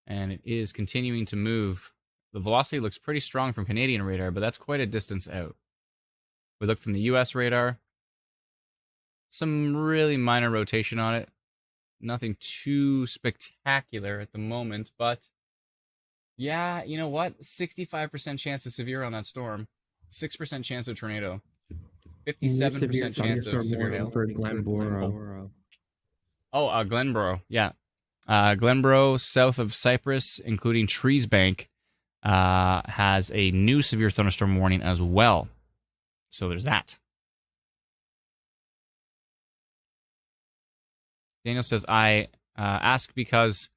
And it is continuing to move. The velocity looks pretty strong from Canadian radar, but that's quite a distance out. We look from the US radar. Some really minor rotation on it. Nothing too spectacular at the moment, but yeah, you know what? 65% chance of severe on that storm. 6% chance of tornado. 57% chance of severe hail. For Glenboro. Oh, Glenboro, yeah. Glenboro, south of Cypress, including Treesbank, has a new severe thunderstorm warning as well. So there's that. Daniel says, I ask because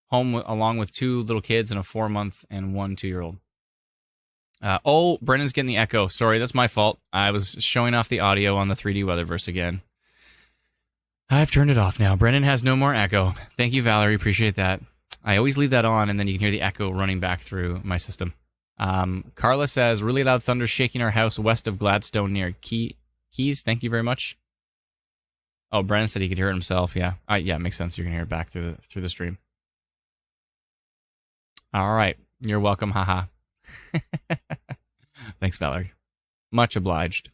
home along with 2 little kids and a 4-month and 1 2-year-old. Oh, Brendan's getting the echo. Sorry, that's my fault. I was showing off the audio on the 3D Weatherverse again. I've turned it off now. Brendan has no more echo. Thank you, Valerie. Appreciate that. I always leave that on, and then you can hear the echo running back through my system. Carla says, really loud thunder shaking our house west of Gladstone near Keys. Thank you very much. Oh, Brendan said he could hear it himself. Yeah, yeah, makes sense. You can hear it back through the stream. All right. You're welcome. Haha. Thanks, Valerie. Much obliged.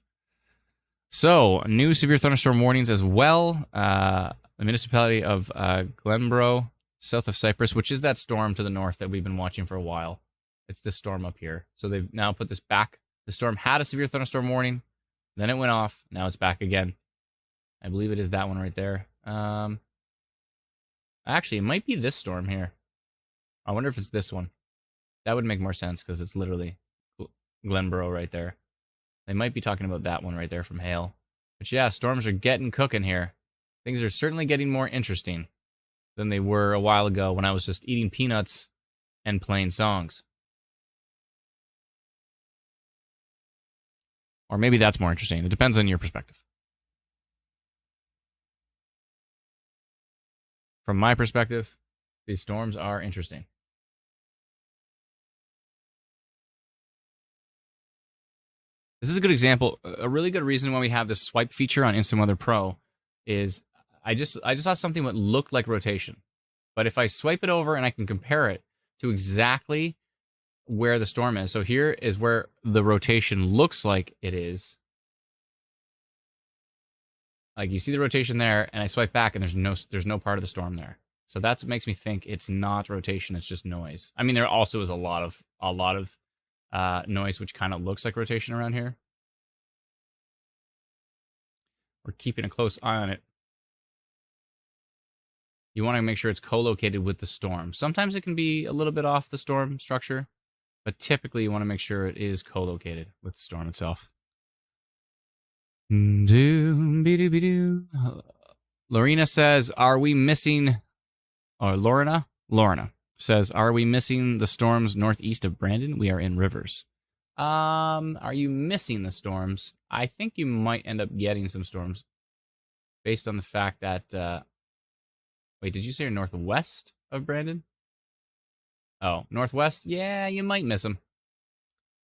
So, new severe thunderstorm warnings as well. The municipality of Glenboro, south of Cypress, which is that storm to the north that we've been watching for a while. It's this storm up here. So they've now put this back. The storm had a severe thunderstorm warning. Then it went off. Now it's back again. I believe it is that one right there. Actually, it might be this storm here. I wonder if it's this one. That would make more sense because it's literally Glenboro right there. They might be talking about that one right there from hail. But yeah, storms are getting cooking here. Things are certainly getting more interesting than they were a while ago when I was just eating peanuts and playing songs. Or maybe that's more interesting. It depends on your perspective. From my perspective, these storms are interesting. This is a good example. A really good reason why we have this swipe feature on Instant Weather Pro is I just saw something that looked like rotation. But if I swipe it over and I can compare it to exactly where the storm is. So here is where the rotation looks like it is. Like you see the rotation there, and I swipe back, and there's no part of the storm there. So that's what makes me think it's not rotation; it's just noise. I mean, there also is a lot of noise, which kind of looks like rotation around here. We're keeping a close eye on it. You want to make sure it's co-located with the storm. Sometimes it can be a little bit off the storm structure, but typically you want to make sure it is co-located with the storm itself. Lorena says, are we missing, or Lorna says, are we missing the storms northeast of Brandon? We are in Rivers. Are you missing the storms? I think you might end up getting some storms based on the fact that, wait, did you say northwest of Brandon? Oh, northwest? Yeah, you might miss them.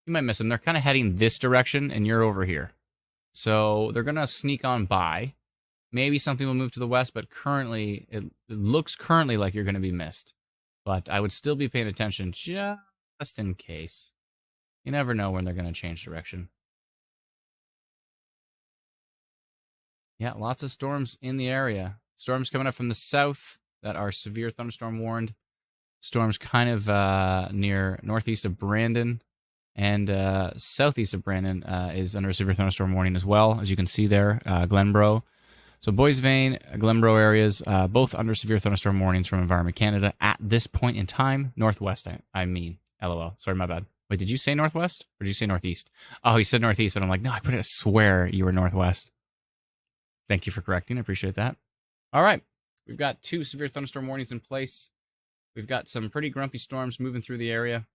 You might miss them. They're kind of heading this direction, and you're over here. So they're going to sneak on by. Maybe something will move to the west, but currently, it looks currently like you're going to be missed. but I would still be paying attention just in case. You never know when they're going to change direction. Yeah, lots of storms in the area. Storms coming up from the south that are severe thunderstorm warned. Storms kind of near northeast of Brandon and southeast of Brandon is under a severe thunderstorm warning as well, as you can see there, Glenboro. So Boys Vane, Glenboro areas, both under severe thunderstorm warnings from Environment Canada at this point in time. Northwest, I mean. LOL. Sorry, my bad. Wait, did you say northwest or did you say northeast? Oh, he said northeast, but I'm like, no, I swear you were northwest. Thank you for correcting. I appreciate that. All right. We've got 2 severe thunderstorm warnings in place. We've got some pretty grumpy storms moving through the area,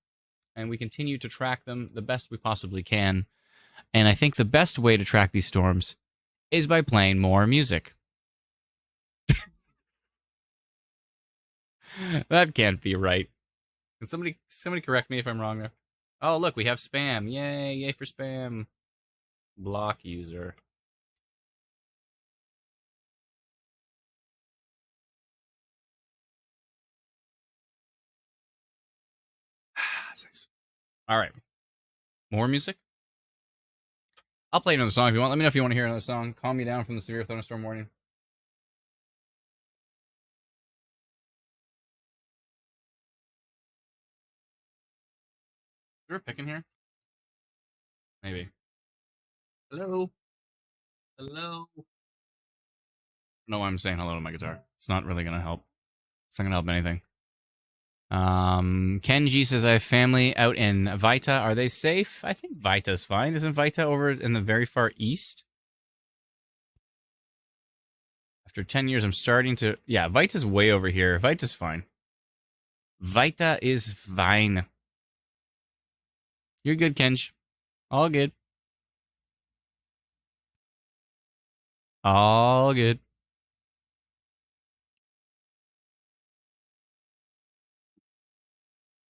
and we continue to track them the best we possibly can. And I think the best way to track these storms is by playing more music. That can't be right. Can somebody correct me if I'm wrong there? Oh, look, we have spam. Yay for spam. Block user. All right. More music? I'll play another song if you want. Let me know if you want to hear another song. Calm me down from the severe thunderstorm warning. Is there a pick in here? Maybe. Hello? Hello? I don't know why I'm saying hello to my guitar. It's not really going to help. It's not going to help anything. Kenji says, I have family out in Vita. Are they safe? I think Vita's fine. Isn't Vita over in the very far east? After 10 years, I'm starting to... Yeah, Vita's way over here. Vita's fine. Vita is fine. You're good, Kenj. All good. All good.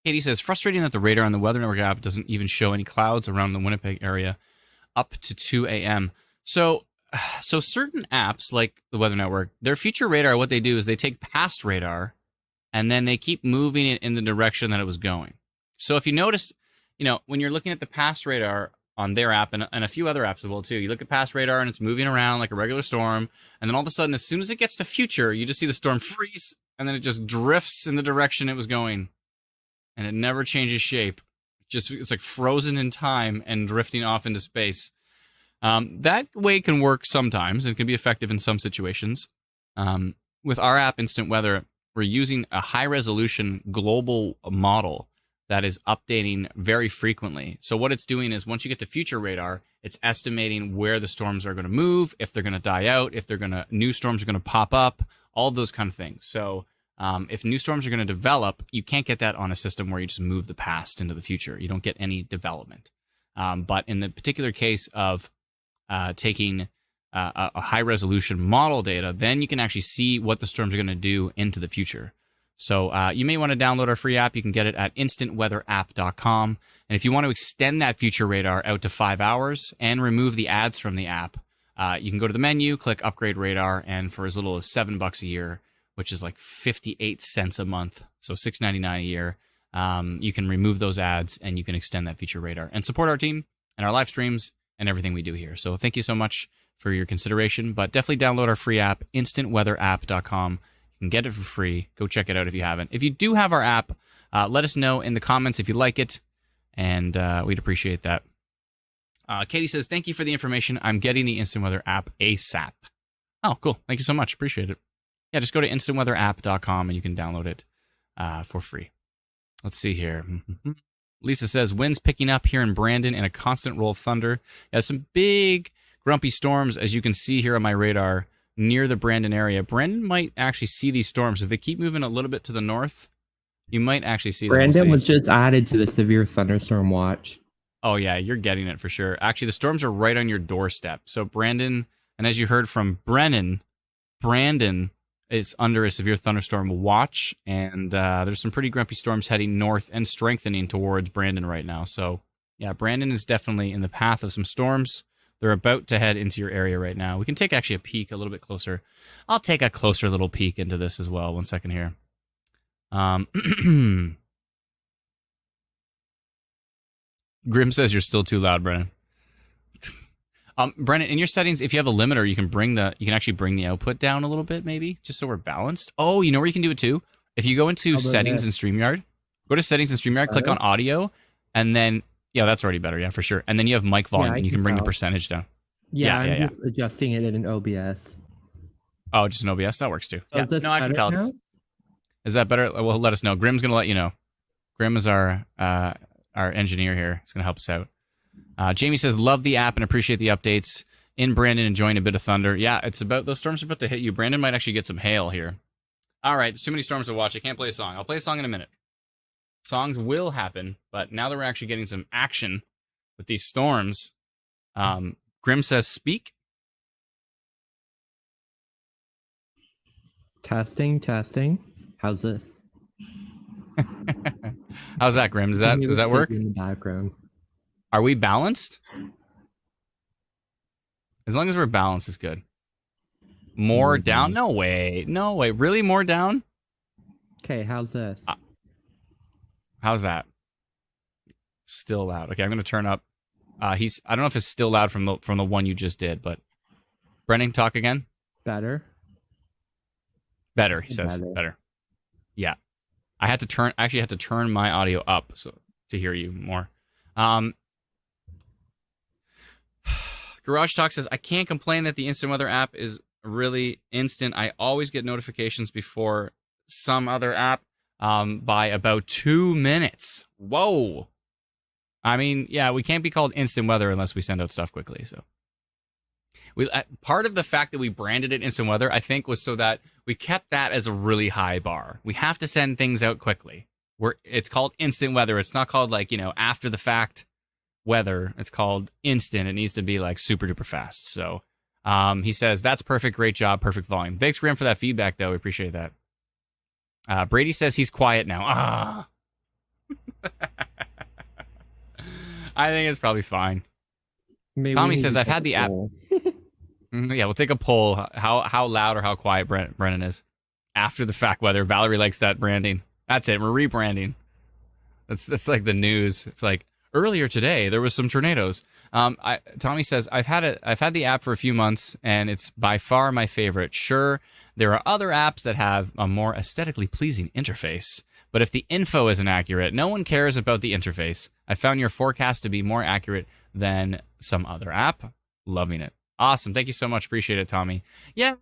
Katie says, frustrating that the radar on the Weather Network app doesn't even show any clouds around the Winnipeg area up to 2 a.m. So certain apps like the Weather Network, their future radar, what they do is they take past radar and then they keep moving it in the direction that it was going. So if you notice, when you're looking at the past radar on their app and a few other apps as well too, you look at past radar and it's moving around like a regular storm, and then all of a sudden, as soon as it gets to future, you just see the storm freeze, and then it just drifts in the direction it was going. And it never changes shape. It's like frozen in time and drifting off into space. That way can work sometimes and can be effective in some situations. With our app, Instant Weather, we're using a high-resolution global model that is updating very frequently. So what it's doing is once you get to future radar, it's estimating where the storms are going to move, if they're going to die out, if new storms are going to pop up, all those kind of things. So if new storms are going to develop, you can't get that on a system where you just move the past into the future. You don't get any development. But in the particular case of taking a high-resolution model data, then you can actually see what the storms are going to do into the future. So you may want to download our free app. You can get it at instantweatherapp.com. And if you want to extend that future radar out to 5 hours and remove the ads from the app, you can go to the menu, click Upgrade Radar, and for as little as $7 a year, which is like 58 cents a month, so $6.99 a year, you can remove those ads and you can extend that feature radar and support our team and our live streams and everything we do here. So thank you so much for your consideration, but definitely download our free app, instantweatherapp.com. You can get it for free. Go check it out if you haven't. If you do have our app, let us know in the comments if you like it, and we'd appreciate that. Katie says, thank you for the information. I'm getting the Instant Weather app ASAP. Oh, cool. Thank you so much. Appreciate it. Yeah, just go to instantweatherapp.com and you can download it for free. Let's see here. Lisa says, winds picking up here in Brandon and a constant roll of thunder. Yeah, some big grumpy storms, as you can see here on my radar, near the Brandon area. Brandon might actually see these storms. If they keep moving a little bit to the north, you might actually see them. Brandon was just added to the severe thunderstorm watch. Oh, yeah, you're getting it for sure. Actually, the storms are right on your doorstep. So Brandon, and as you heard from Brennan, Brandon is under a severe thunderstorm watch, and there's some pretty grumpy storms heading north and strengthening towards Brandon right now. So, yeah, Brandon is definitely in the path of some storms. They're about to head into your area right now. We can take actually a peek a little bit closer. I'll take a closer little peek into this as well. 1 second here. Grim says you're still too loud, Brennan. Brennan, in your settings, if you have a limiter, you can actually bring the output down a little bit, maybe, just so we're balanced. Oh, you know where you can do it too? If you go into settings in StreamYard, go to settings in StreamYard, click on audio, and then yeah, that's already better, yeah, for sure. And then you have mic volume, and you can bring the percentage down. Yeah, I'm just adjusting it in OBS. Oh, just an OBS? That works too. So yeah, no, I can tell. Is that better? Well, let us know. Grim's gonna let you know. Grim is our engineer here. He's gonna help us out. Jamie says, love the app and appreciate the updates. In Brandon, enjoying a bit of thunder. Yeah, it's about, those storms are about to hit you. Brandon might actually get some hail here. All right, there's too many storms to watch. I can't play a song. I'll play a song in a minute. Songs will happen, but now that we're actually getting some action with these storms, Grim says, speak. Testing. How's this? How's that, Grim? Does that work? In the background. Are we balanced? As long as we're balanced, it's good. More down? No way. Really, more down? Okay, how's this? How's that? Still loud. Okay, I'm gonna turn up. I don't know if it's still loud from the one you just did, but Brennan, talk again. Better. Better, he says. Better. Yeah. I actually had to turn my audio up to hear you more. Garage Talk says, I can't complain that the Instant Weather app is really instant. I always get notifications before some other app by about 2 minutes. Whoa. I mean, yeah, we can't be called Instant Weather unless we send out stuff quickly. So, part of the fact that we branded it Instant Weather, I think, was so that we kept that as a really high bar. We have to send things out quickly. It's called Instant Weather. It's not called after the fact weather. It's called instant. It needs to be like super duper fast. So he says, that's perfect. Great job. Perfect volume. Thanks, Graham, for that feedback, though. We appreciate that. Brady says he's quiet now. I think it's probably fine. Maybe Tommy says, I've had the app. Yeah, we'll take a poll. How loud or how quiet Brennan is. After the fact weather. Valerie likes that branding. That's it. We're rebranding. That's like the news. It's like, earlier today, there was some tornadoes. Tommy says, I've had the app for a few months, and it's by far my favorite. Sure, there are other apps that have a more aesthetically pleasing interface, but if the info isn't accurate, no one cares about the interface. I found your forecast to be more accurate than some other app. Loving it. Awesome. Thank you so much. Appreciate it, Tommy. Yeah,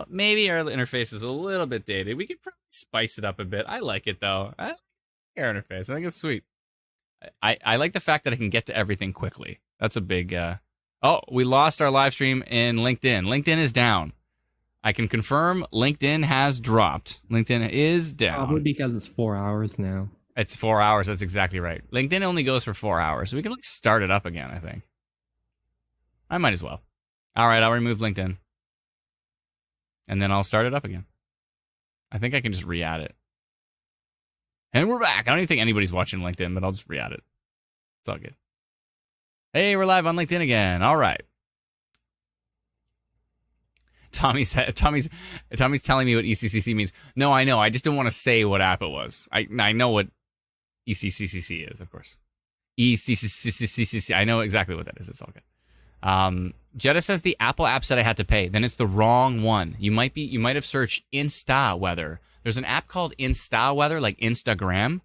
maybe our interface is a little bit dated. We could probably spice it up a bit. I like it, though. I like our interface. I think it's sweet. I like the fact that I can get to everything quickly. That's a big... Oh, we lost our live stream in LinkedIn. LinkedIn is down. I can confirm LinkedIn has dropped. LinkedIn is down. Probably because it's 4 hours now. It's 4 hours. That's exactly right. LinkedIn only goes for 4 hours. So we can start it up again, I think. I might as well. All right, I'll remove LinkedIn. And then I'll start it up again. I think I can just re-add it. And we're back. I don't even think anybody's watching LinkedIn, but I'll just re-add it. It's all good. Hey, we're live on LinkedIn again. All right. Tommy's telling me what ECCC means. No, I know. I just don't want to say what app it was. I know what ECCC is, of course. ECCC. I know exactly what that is. It's all good. Jetta says the Apple app said I had to pay. Then it's the wrong one. You might have searched Insta Weather. There's an app called Insta Weather, like Instagram.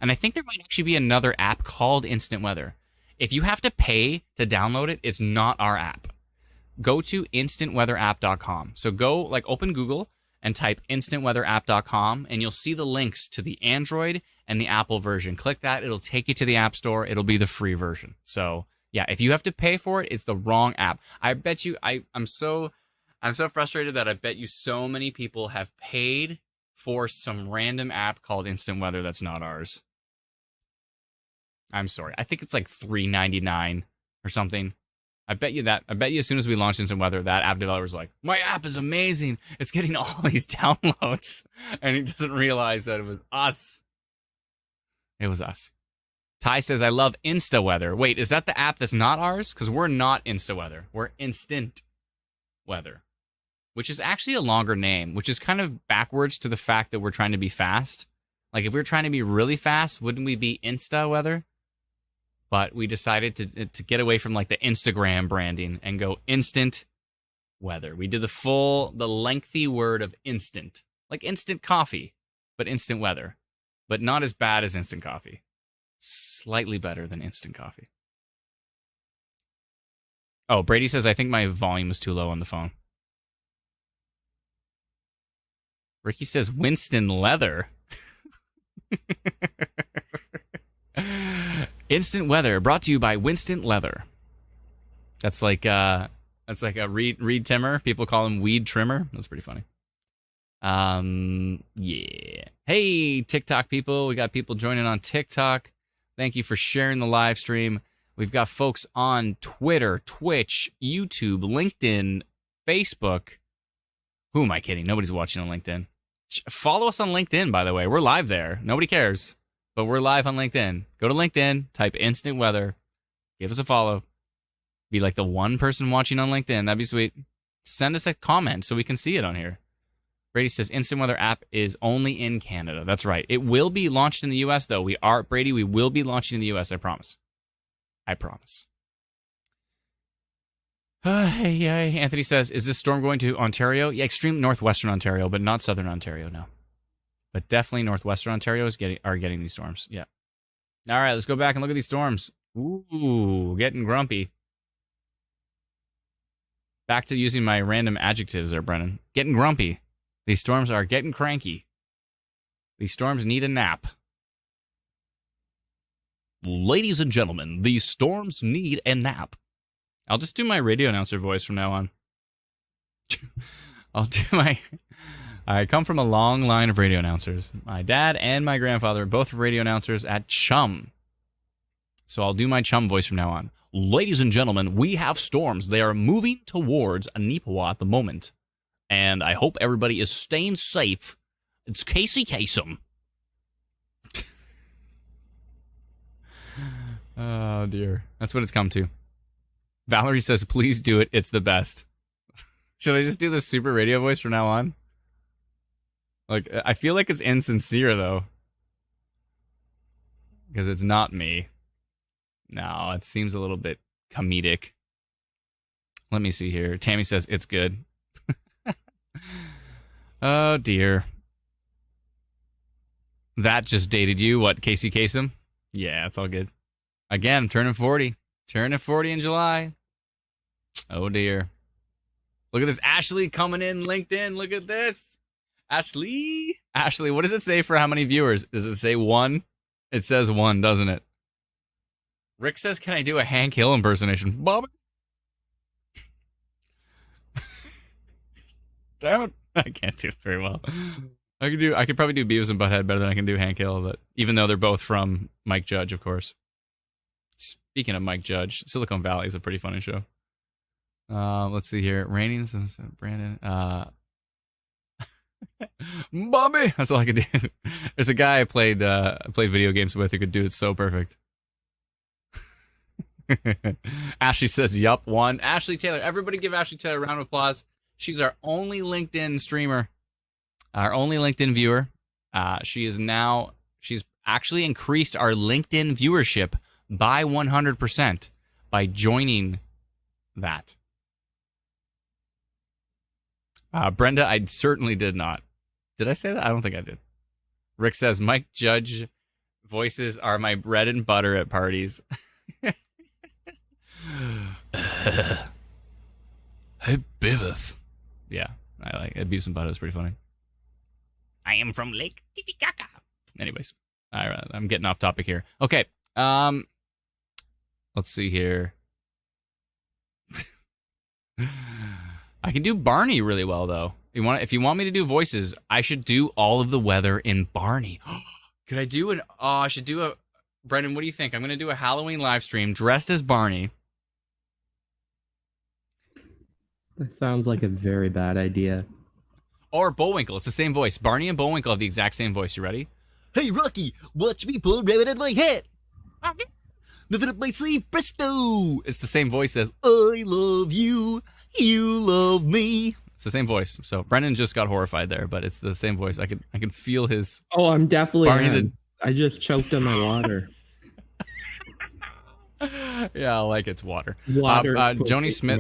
And I think there might actually be another app called Instant Weather. If you have to pay to download it, it's not our app. Go to instantweatherapp.com. So go, open Google and type instantweatherapp.com, and you'll see the links to the Android and the Apple version. Click that. It'll take you to the App Store. It'll be the free version. So, yeah, if you have to pay for it, it's the wrong app. I bet you, I'm so frustrated that I bet you so many people have paid for some random app called Instant Weather that's not ours. I'm sorry. I think it's like $3.99 or something. I bet you as soon as we launched Instant Weather, that app developer's like, my app is amazing. It's getting all these downloads. And he doesn't realize that it was us. It was us. Ty says, I love Insta Weather. Wait, is that the app that's not ours? Because we're not Insta Weather. We're Instant Weather. which is actually a longer name, which is kind of backwards to the fact that we're trying to be fast. Like, if we were trying to be really fast, wouldn't we be Insta weather? But we decided to get away from, like, the Instagram branding and go instant weather. We did the lengthy word of instant. Like instant coffee, but instant weather. But not as bad as instant coffee. Slightly better than instant coffee. Oh, Brady says, I think my volume is too low on the phone. Ricky says, Winston Leather. Instant weather brought to you by Winston Leather. That's like a reed trimmer. People call him weed trimmer. That's pretty funny. Yeah. Hey, TikTok people. We got people joining on TikTok. Thank you for sharing the live stream. We've got folks on Twitter, Twitch, YouTube, LinkedIn, Facebook. Who am I kidding? Nobody's watching on LinkedIn. Follow us on LinkedIn, by the way. We're live there. Nobody cares, but we're live on LinkedIn. Go to LinkedIn, type instant weather, give us a follow. Be like the one person watching on LinkedIn. That'd be sweet. Send us a comment so we can see it on here. Brady says instant weather app is only in Canada. That's right. It will be launched in the US though. We will be launching in the US, I promise. I promise. Hey, Anthony says, is this storm going to Ontario? Yeah, extreme northwestern Ontario, but not southern Ontario, no. But definitely northwestern Ontario are getting these storms. Yeah. All right, let's go back and look at these storms. Ooh, getting grumpy. Back to using my random adjectives there, Brennan. Getting grumpy. These storms are getting cranky. These storms need a nap. Ladies and gentlemen, these storms need a nap. I'll just do my radio announcer voice from now on. I come from a long line of radio announcers. My dad and my grandfather are both radio announcers at Chum. So I'll do my Chum voice from now on. Ladies and gentlemen, we have storms. They are moving towards Anipawa at the moment. And I hope everybody is staying safe. It's Casey Kasem. Oh, dear. That's what it's come to. Valerie says, please do it. It's the best. Should I just do the super radio voice from now on? Like, I feel like it's insincere, though. Because it's not me. No, it seems a little bit comedic. Let me see here. Tammy says, it's good. Oh, dear. That just dated you. What, Casey Kasem? Yeah, it's all good. Again, I'm turning 40. Turning 40 in July. Oh, dear. Look at this. Ashley coming in LinkedIn. Look at this. Ashley, what does it say for how many viewers? Does it say 1? It says 1, doesn't it? Rick says, can I do a Hank Hill impersonation? Bob. Damn it. I can't do it very well. I could probably do Beavis and Butthead better than I can do Hank Hill, but even though they're both from Mike Judge, of course. Speaking of Mike Judge, Silicon Valley is a pretty funny show. Let's see here. Rainings, Brandon. Bobby! That's all I could do. There's a guy I played video games with who could do it so perfect. Ashley says, yup, 1. Ashley Taylor. Everybody give Ashley Taylor a round of applause. She's our only LinkedIn streamer. Our only LinkedIn viewer. She's actually increased our LinkedIn viewership by 100% by joining that. Brenda, I certainly did not. Did I say that? I don't think I did. Rick says, Mike Judge voices are my bread and butter at parties. Hey, Beavis. Yeah, I like it. Beavis and Butthead is pretty funny. I am from Lake Titicaca. Anyways, all right, I'm getting off topic here. Okay, let's see here. I can do Barney really well, though. If you want me to do voices, I should do all of the weather in Barney. Could I do I should do a... Brendan, what do you think? I'm going to do a Halloween live stream dressed as Barney. That sounds like a very bad idea. Or Bullwinkle. It's the same voice. Barney and Bullwinkle have the exact same voice. You ready? Hey, Rocky, watch me pull a rabbit out of my hat. Lift up my sleeve, presto. It's the same voice as, I love you, you love me. It's the same voice. So Brendan just got horrified there, but it's the same voice. I can feel his. Oh, I'm definitely Barney on. I just choked on my water. Yeah, I like it's water. Water. Joni Smith.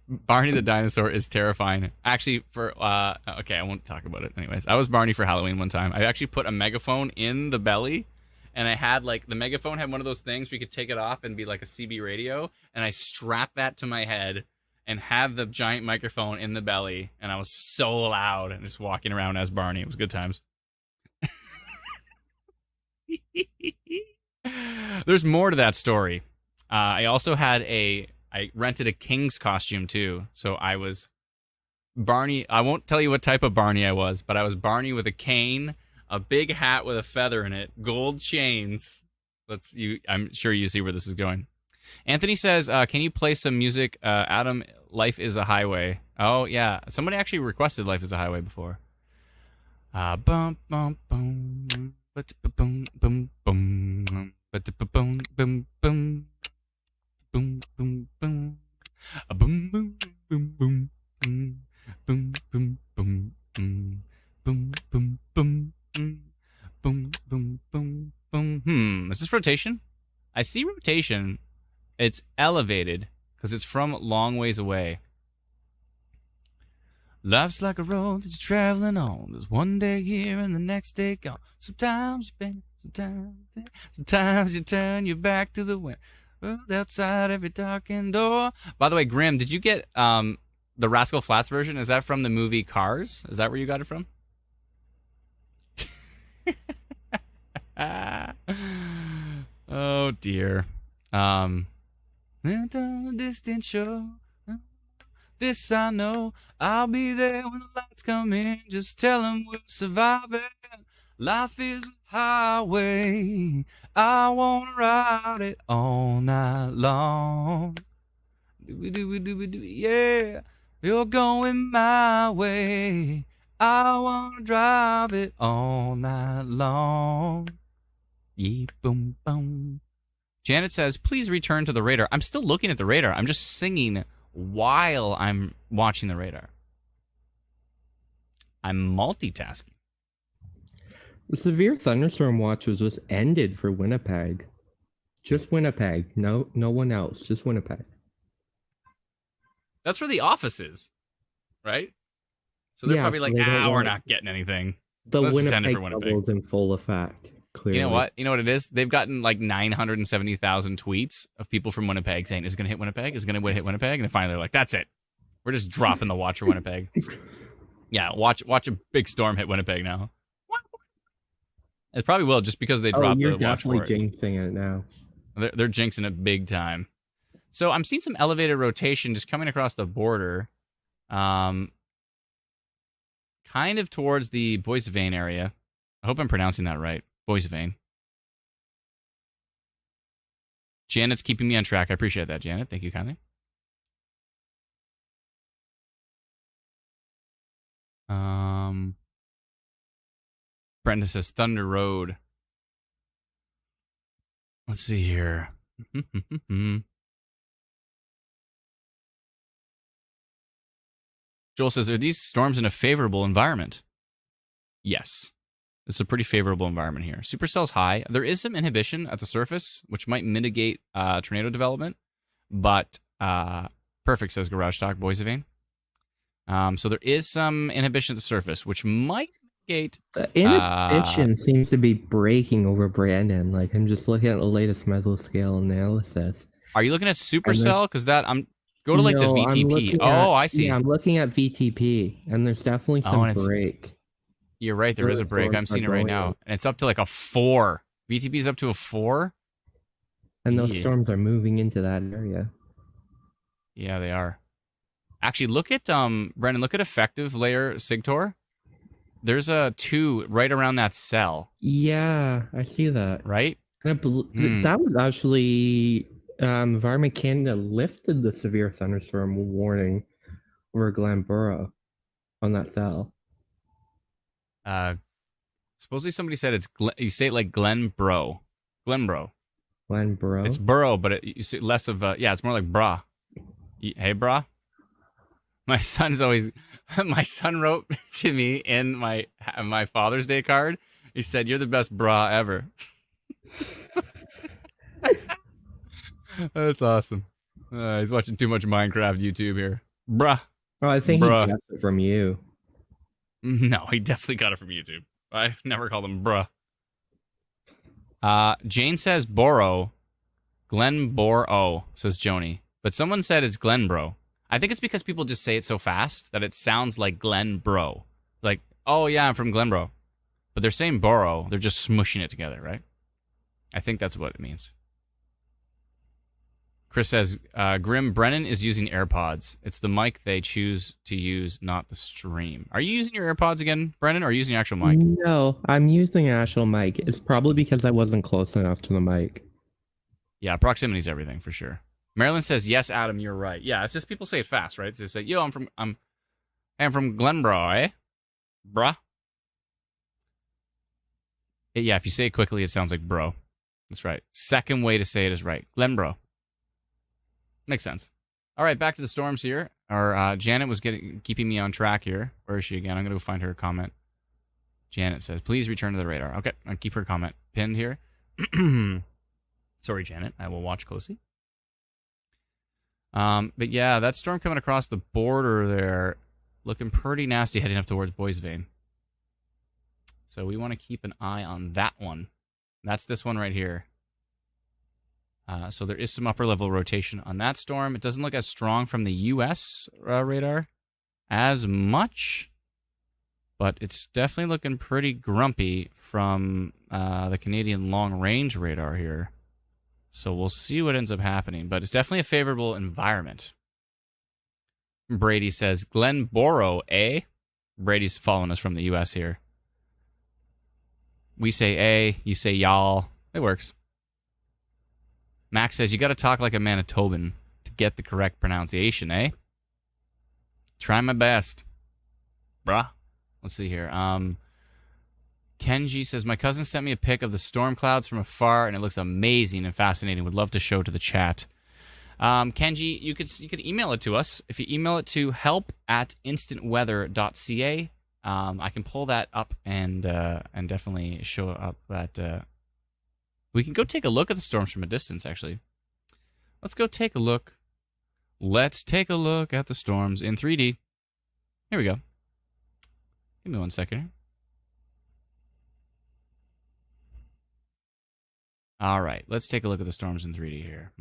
Barney the dinosaur is terrifying. Actually, okay, I won't talk about it. Anyways, I was Barney for Halloween one time. I actually put a megaphone in the belly, and I had the megaphone had one of those things where you could take it off and be like a CB radio, and I strapped that to my head and had the giant microphone in the belly, and I was so loud and just walking around as Barney. It was good times. There's more to that story. I also had I rented a king's costume too. So I was Barney. I won't tell you what type of Barney I was, but I was Barney with a cane, a big hat with a feather in it, gold chains. I'm sure you see where this is going. Anthony says, can you play some music? Adam, Life is a Highway. Oh, yeah. Somebody actually requested Life is a Highway before. Bum, bum, bum. Boom, boom, boom. Boom, boom, boom. Boom, boom, boom. Boom, boom, boom, boom. Boom, boom, boom. Boom, boom, boom. Boom, boom, boom, boom. Is this rotation? I see rotation. It's elevated because it's from long ways away. Life's like a road that you're traveling on. There's one day here and the next day gone. Sometimes you bend, sometimes you turn your back to the wind. Outside every darkened door. By the way, Grim, did you get the Rascal Flatts version? Is that from the movie Cars? Is that where you got it from? Oh dear. Distant shore. This I know, I'll be there when the lights come in. Just tell them we're surviving. Life is a highway. I wanna ride it all night long. Yeah, you're going my way. I wanna drive it all night long. Yeah, boom, boom. Janet says, please return to the radar. I'm still looking at the radar. I'm just singing while I'm watching the radar. I'm multitasking. The severe thunderstorm watch was just ended for Winnipeg. Just Winnipeg. No one else. Just Winnipeg. That's where the office is, right? So they're probably like, we're not getting anything. The Winnipeg bubble is in full effect. Clearly. You know what? You know what it is? They've gotten like 970,000 tweets of people from Winnipeg saying, "Is it going to hit Winnipeg? Is it going to hit Winnipeg?" And then finally they're like, "That's it. We're just dropping the watch for Winnipeg." Yeah, watch a big storm hit Winnipeg now. It probably will, just because they dropped the watch for it. You're definitely jinxing it now. They're jinxing it big time. So I'm seeing some elevated rotation just coming across the border, kind of towards the Boissevain area. I hope I'm pronouncing that right. Boissevain. Janet's keeping me on track. I appreciate that, Janet. Thank you kindly. Brenda says Thunder Road. Let's see here. Joel says, are these storms in a favorable environment? Yes. It's a pretty favorable environment here. Supercell's high. There is some inhibition at the surface, which might mitigate tornado development. But perfect, says Garage Talk, Boissevain. So there is some inhibition at the surface, which might mitigate. The inhibition seems to be breaking over Brandon. Like, I'm just looking at the latest mesoscale analysis. Are you looking at Supercell? Because that go to the VTP. I see. Yeah, I'm looking at VTP, and there's definitely some break. You're right. There is a break. I'm seeing it right now. And it's up to like a 4. VTP is up to a 4. And those storms are moving into that area. Yeah, they are. Actually, look at, Brendan, look at effective layer Sigtor. There's a 2 right around that cell. Yeah, I see that. Right? That was actually, Environment Canada lifted the severe thunderstorm warning over Glenborough on that cell. Supposedly somebody said it's you say it like Glenborough. Glenborough. It's borough, but you see less of yeah, it's more like bra. Hey, bra. My son's always. My son wrote to me in my Father's Day card. He said, "You're the best bra ever." That's awesome. He's watching too much Minecraft YouTube here. Bruh. Oh, I think Bruh. he gets it from you. No, he definitely got it from YouTube. I never called him bruh. Jane says Boro. Glenboro, says Joni. But someone said it's Glenbro. I think it's because people just say it so fast that it sounds like Glenbro. Like, oh yeah, I'm from Glenbro. But they're saying Boro. They're just smushing it together, right? I think that's what it means. Chris says, Grim, Brennan is using AirPods. It's the mic they choose to use, not the stream. Are you using your AirPods again, Brennan, or are you using your actual mic? No, I'm using an actual mic. It's probably because I wasn't close enough to the mic. Yeah, proximity is everything, for sure. Marilyn says, yes, Adam, you're right. Yeah, it's just people say it fast, right? They say, yo, I'm from Glenbro, eh? Bruh. Yeah, if you say it quickly, it sounds like bro. That's right. Second way to say it is right. Glenbro. Makes sense. All right, back to the storms here. Or Janet was keeping me on track here. Where is she again? I'm going to go find her comment. Janet says, please return to the radar. Okay, I'll keep her comment pinned here. Sorry, Janet. I will watch closely. But yeah, that storm coming across the border there, looking pretty nasty heading up towards Boys Vein. So we want to keep an eye on that one. That's this one right here. So there is some upper level rotation on that storm. It doesn't look as strong from the U.S. Radar as much, but it's definitely looking pretty grumpy from the Canadian long range radar here. So we'll see what ends up happening, but it's definitely a favorable environment. Brady says, Glenboro, eh? Brady's following us from the U.S. here. We say A, you say y'all. It works. Max says, you got to talk like a Manitoban to get the correct pronunciation, eh? Try my best. Bruh. Let's see here. Kenji says, my cousin sent me a pic of the storm clouds from afar, and it looks amazing and fascinating. Would love to show to the chat. Kenji, you could email it to us. If you email it to help@instantweather.ca, I can pull that up and definitely show up that... we can go take a look at the storms from a distance, actually. Let's go take a look. Let's take a look at the storms in 3D. Here we go. Give me 1 second. All right, let's take a look at the storms in 3D here.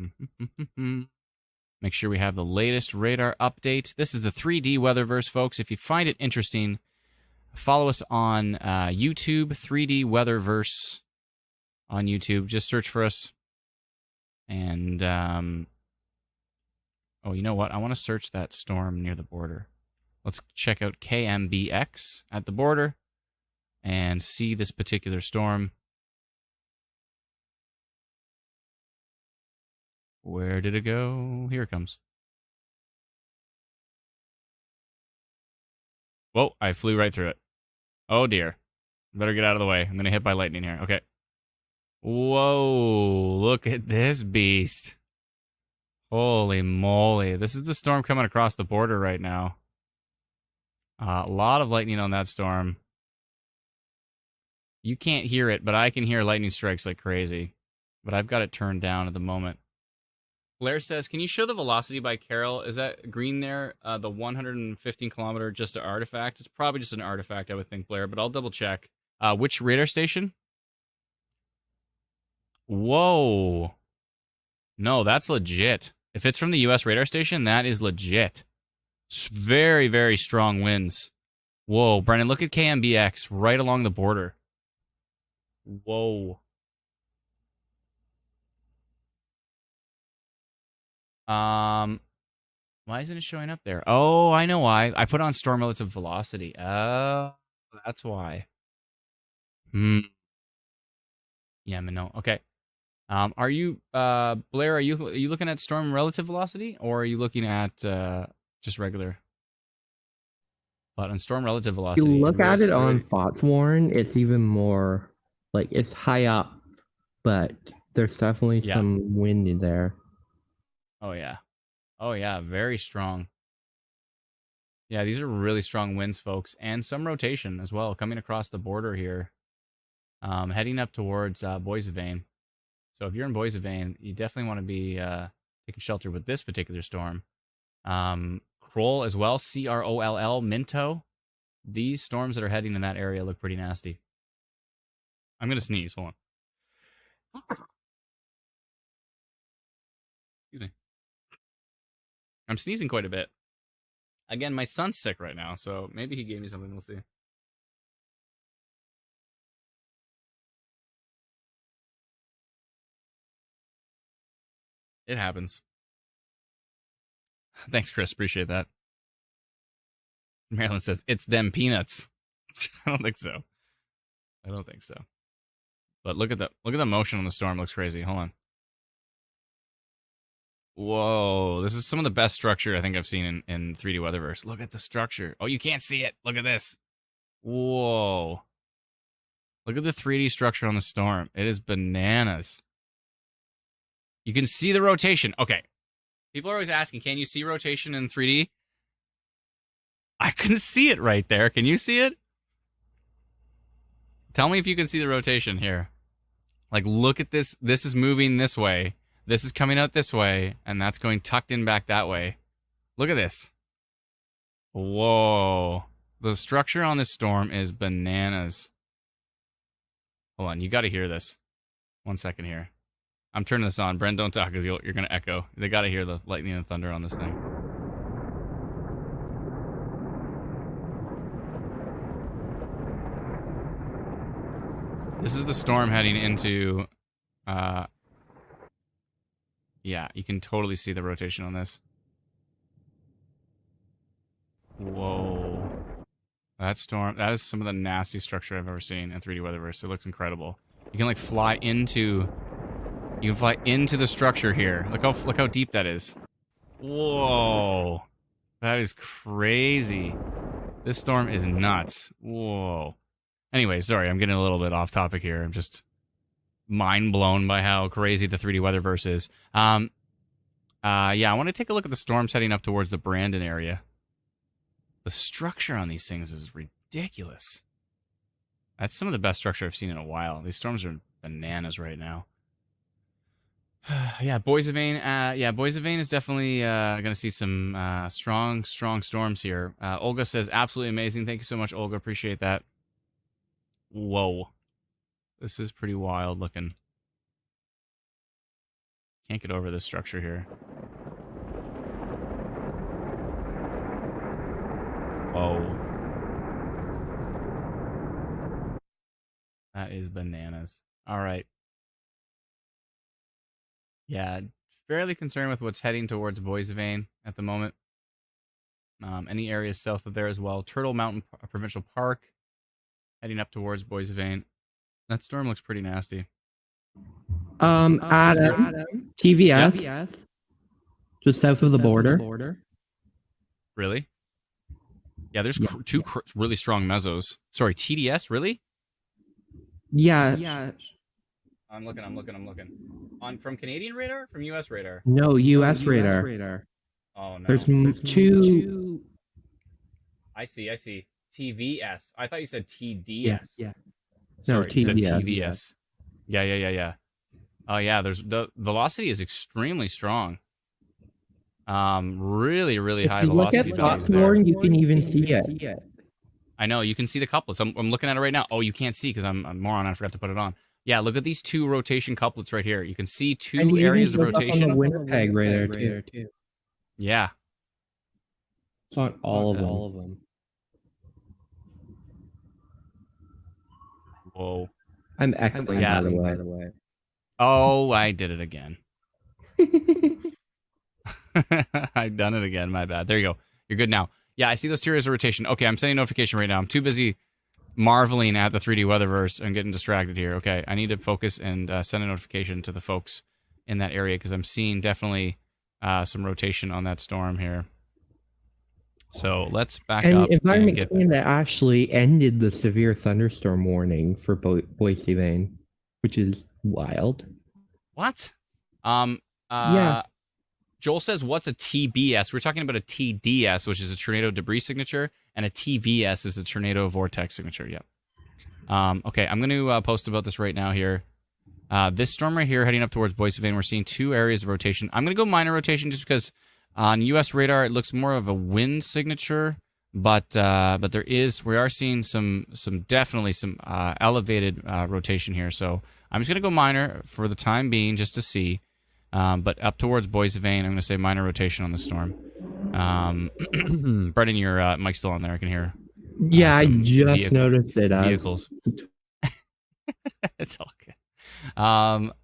Make sure we have the latest radar update. This is the 3D Weatherverse, folks. If you find it interesting, follow us on YouTube, 3D Weatherverse on YouTube. Just search for us. And, oh, you know what? I want to search that storm near the border. Let's check out KMBX at the border and see this particular storm. Where did it go? Here it comes. Whoa, I flew right through it. Oh, dear. Better get out of the way. I'm going to hit by lightning here. Okay. Whoa, look at this beast. Holy moly. This is the storm coming across the border right now. A lot of lightning on that storm. You can't hear it, but I can hear lightning strikes like crazy. But I've got it turned down at the moment. Blair says, can you show the velocity by Carol? Is that green there? The 115 kilometer just an artifact? It's probably just an artifact, I would think, Blair, but I'll double check. Which radar station? Whoa. No, that's legit. If it's from the U.S. radar station, that is legit. It's very, very strong winds. Whoa, Brennan, look at KMBX right along the border. Whoa. Why isn't it showing up there? Oh, I know why. I put on storm relative velocity. Oh, that's why. Yeah, no. Okay. Are you Blair, are you looking at storm relative velocity, or are you looking at just regular? But on storm relative velocity, You look at it on Foxwarn, it's even more like it's high up, but there's definitely some wind in there. Oh yeah. Oh yeah, very strong. Yeah, these are really strong winds, folks, and some rotation as well coming across the border here, heading up towards Boissevain. So if you're in Boissevain, you definitely want to be taking shelter with this particular storm. Kroll as well, Croll, Minto. These storms that are heading in that area look pretty nasty. I'm going to sneeze. Hold on. Excuse me. I'm sneezing quite a bit. Again, my son's sick right now, so maybe he gave me something. We'll see. It happens. Thanks, Chris. Appreciate that. Marilyn says, it's them peanuts. I don't think so. I don't think so. But look at the motion on the storm. Looks crazy. Hold on. Whoa. This is some of the best structure I think I've seen in 3D Weatherverse. Look at the structure. Oh, you can't see it. Look at this. Whoa. Look at the 3D structure on the storm. It is bananas. You can see the rotation. Okay. People are always asking, can you see rotation in 3D? I can see it right there. Can you see it? Tell me if you can see the rotation here. Like, look at this. This is moving this way. This is coming out this way. And that's going tucked in back that way. Look at this. Whoa. The structure on this storm is bananas. Hold on. You got to hear this. 1 second here. I'm turning this on. Brent, don't talk because you're going to echo. They got to hear the lightning and thunder on this thing. This is the storm heading into, yeah, you can totally see the rotation on this. Whoa. That storm, that is some of the nasty structure I've ever seen in 3D Weatherverse. It looks incredible. You can like fly into the structure here. Look how deep that is. Whoa. That is crazy. This storm is nuts. Whoa. Anyway, sorry, I'm getting a little bit off topic here. I'm just mind blown by how crazy the 3D Weatherverse is. Yeah, I want to take a look at the storms heading up towards the Brandon area. The structure on these things is ridiculous. That's some of the best structure I've seen in a while. These storms are bananas right now. Yeah, Boissevain. Boissevain is definitely going to see some strong storms here. Olga says, absolutely amazing. Thank you so much, Olga. Appreciate that. Whoa. This is pretty wild looking. Can't get over this structure here. Whoa. That is bananas. All right. Yeah, fairly concerned with what's heading towards Boissevain at the moment. Any areas south of there as well. Turtle Mountain Provincial Park, heading up towards Boissevain. That storm looks pretty nasty. Adam, TVS, just south of the border. Really? Yeah, there's two really strong mesos. Sorry, TDS, really? Yeah. I'm looking. From Canadian radar? From US radar? No, US radar. Oh, no. There's two. I see. TVS. I thought you said TDS. Yeah. Sorry, No, TVS. you said TVS. Yeah. Oh, yeah, the velocity is extremely strong. Really, really high velocity. Look at Foghorn, you can even see it. I know, you can see the couplets. I'm looking at it right now. Oh, you can't see because I'm a moron. I forgot to put it on. Yeah, look at these two rotation couplets right here. You can see two areas of rotation. On the Winnipeg radar too. Yeah. It's on all of them. Whoa. I'm echoing, by the way. Oh, I did it again. I've done it again. My bad. There you go. You're good now. Yeah, I see those two areas of rotation. Okay, I'm sending a notification right now. I'm too busy marveling at the 3D Weatherverse and getting distracted here. Okay, I need to focus and send a notification to the folks in that area because I'm seeing definitely some rotation on that storm here. So let's back up. Environment Canada actually ended the severe thunderstorm warning for Boissevain, which is wild. What? Yeah. Joel says, what's a TBS? We're talking about a TDS, which is a tornado debris signature, and a TVS is a tornado vortex signature. Yep. Okay, I'm going to post about this right now here. This storm right here heading up towards Boise Vane, we're seeing 2 areas of rotation. I'm going to go minor rotation just because on U.S. radar it looks more of a wind signature, but we are seeing some definitely some elevated rotation here. So I'm just going to go minor for the time being just to see. But up towards Boise Vane, I'm going to say minor rotation on the storm. Brendan, your mic's still on there. I can hear. Yeah, I just noticed it. Vehicles. It's all good.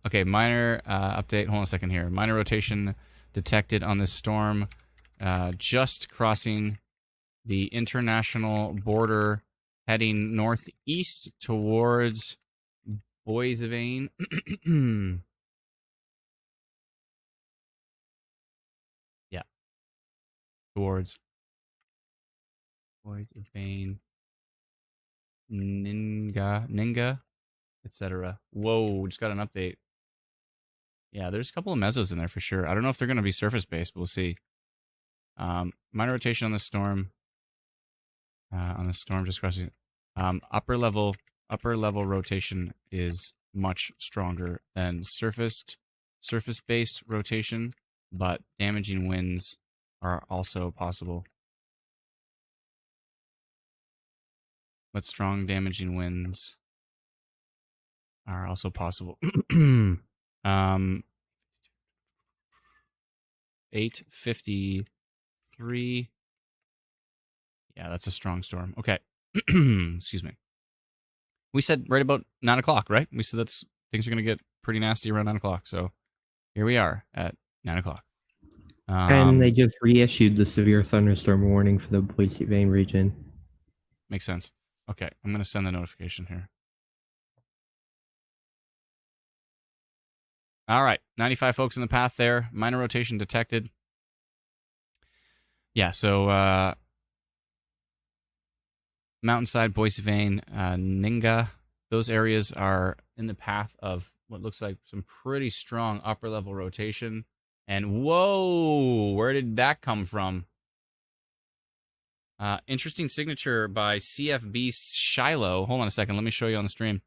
Okay, minor update. Hold on a second here. Minor rotation detected on this storm, just crossing the international border, heading northeast towards Boise Vane. Yeah, towards Boise Vane, Ninga, etc. Whoa, just got an update. Yeah, there's a couple of mesos in there for sure. I don't know if they're going to be surface-based, but we'll see. Minor rotation on the storm. Just crossing. Upper level rotation is much stronger than surface-based rotation, but damaging winds are also possible. But strong damaging winds are also possible. 853. Yeah, that's a strong storm. Okay. Excuse me. We said right about 9 o'clock, right? We said things are going to get pretty nasty around 9 o'clock. So here we are at 9 o'clock. And they just reissued the severe thunderstorm warning for the Boise Vane region. Makes sense. Okay, I'm going to send the notification here. All right, 95 folks in the path there. Minor rotation detected. Yeah, so Mountainside, Boise Vane, Ninga, those areas are in the path of what looks like some pretty strong upper level rotation. And whoa, where did that come from? Interesting signature by CFB Shiloh. Hold on a second. Let me show you on the stream.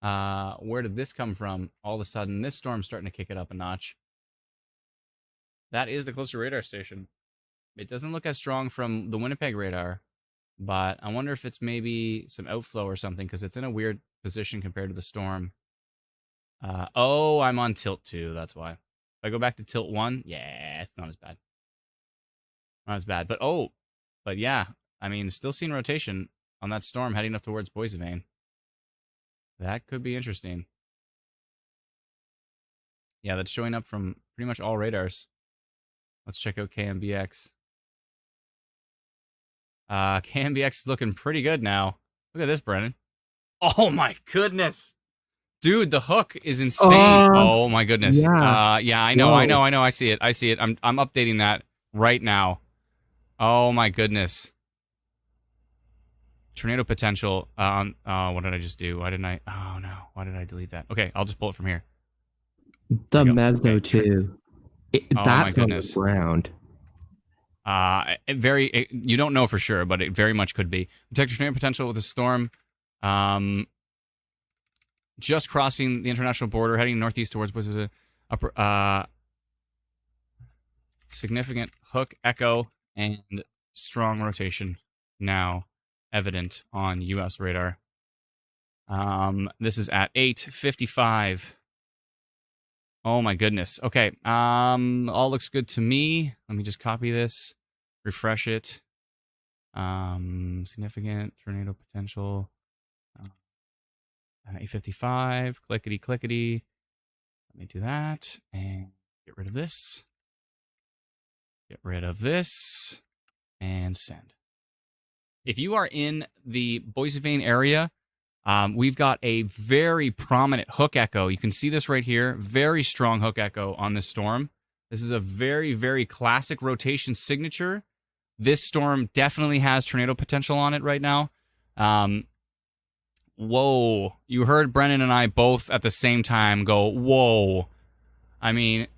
Where did this come from? All of a sudden, this storm's starting to kick it up a notch. That is the closer radar station. It doesn't look as strong from the Winnipeg radar, but I wonder if it's maybe some outflow or something because it's in a weird position compared to the storm. Oh, I'm on tilt 2. That's why. If I go back to tilt 1, yeah, it's not as bad. Not as bad. But yeah, I mean, still seeing rotation on that storm heading up towards Boise Vane. That could be interesting. Yeah, that's showing up from pretty much all radars. Let's check out KMBX. KMBX is looking pretty good now. Look at this, Brennan. Oh my goodness. Dude, the hook is insane. Oh my goodness. Yeah, I know. I see it. I'm updating that right now. Oh my goodness. Tornado potential. What did I just do? Why didn't I? Oh no. Why did I delete that? Okay, I'll just pull it from here. The meso too. That's on the ground. You don't know for sure, but it very much could be. Detector tornado potential with a storm. Just crossing the international border, heading northeast towards Boise. Significant hook echo and strong rotation now evident on U.S. radar. This is at 8:55. Oh my goodness. Okay. All looks good to me. Let me just copy this, refresh it. Significant tornado potential. 8:55. Clickety clickety. Let me do that and get rid of this. Get rid of this and send. If you are in the Boise Vane area, we've got a very prominent hook echo. You can see this right here. Very strong hook echo on this storm. This is a very, very classic rotation signature. This storm definitely has tornado potential on it right now. Whoa. You heard Brennan and I both at the same time go, whoa. I mean,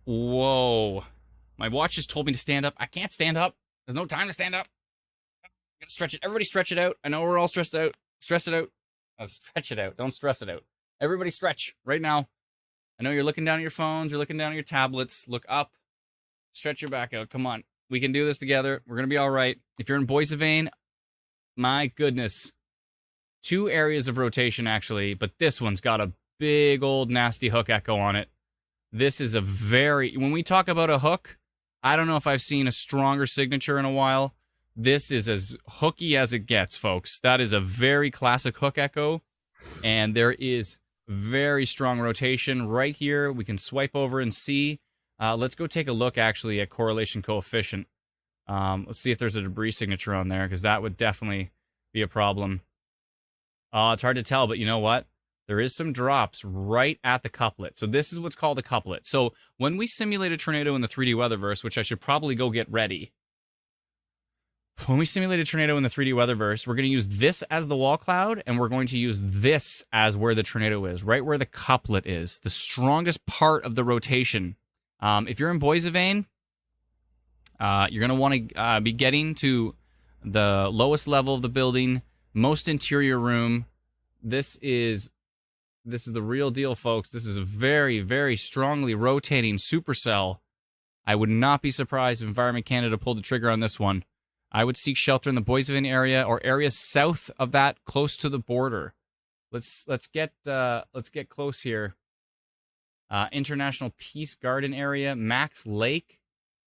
Whoa. My watch just told me to stand up. I can't stand up. There's no time to stand up. Gotta stretch it. Everybody stretch it out. I know we're all stressed out. Stress it out. Oh, stretch it out. Don't stress it out. Everybody stretch right now. I know you're looking down at your phones. You're looking down at your tablets. Look up. Stretch your back out. Come on. We can do this together. We're going to be all right. If you're in Boissevain, my goodness. 2 areas of rotation, actually. But this one's got a big old nasty hook echo on it. This is a very... When we talk about a hook, I don't know if I've seen a stronger signature in a while. This is as hooky as it gets, folks. That is a very classic hook echo. And there is very strong rotation right here. We can swipe over and see. Let's go take a look, actually, at correlation coefficient. Let's see if there's a debris signature on there, because that would definitely be a problem. It's hard to tell, but you know what? There is some drops right at the couplet. So this is what's called a couplet. So when we simulate a tornado in the 3D Weatherverse, which I should probably go get ready. When we simulate a tornado in the 3D Weatherverse, we're going to use this as the wall cloud, and we're going to use this as where the tornado is, right where the couplet is, the strongest part of the rotation. If you're in Boissevain, you're going to want to be getting to the lowest level of the building, most interior room. This is the real deal, folks. This is a very, very strongly rotating supercell. I would not be surprised if Environment Canada pulled the trigger on this one. I would seek shelter in the Boissevain area or areas south of that, close to the border. Let's get close here. International Peace Garden area, Max Lake.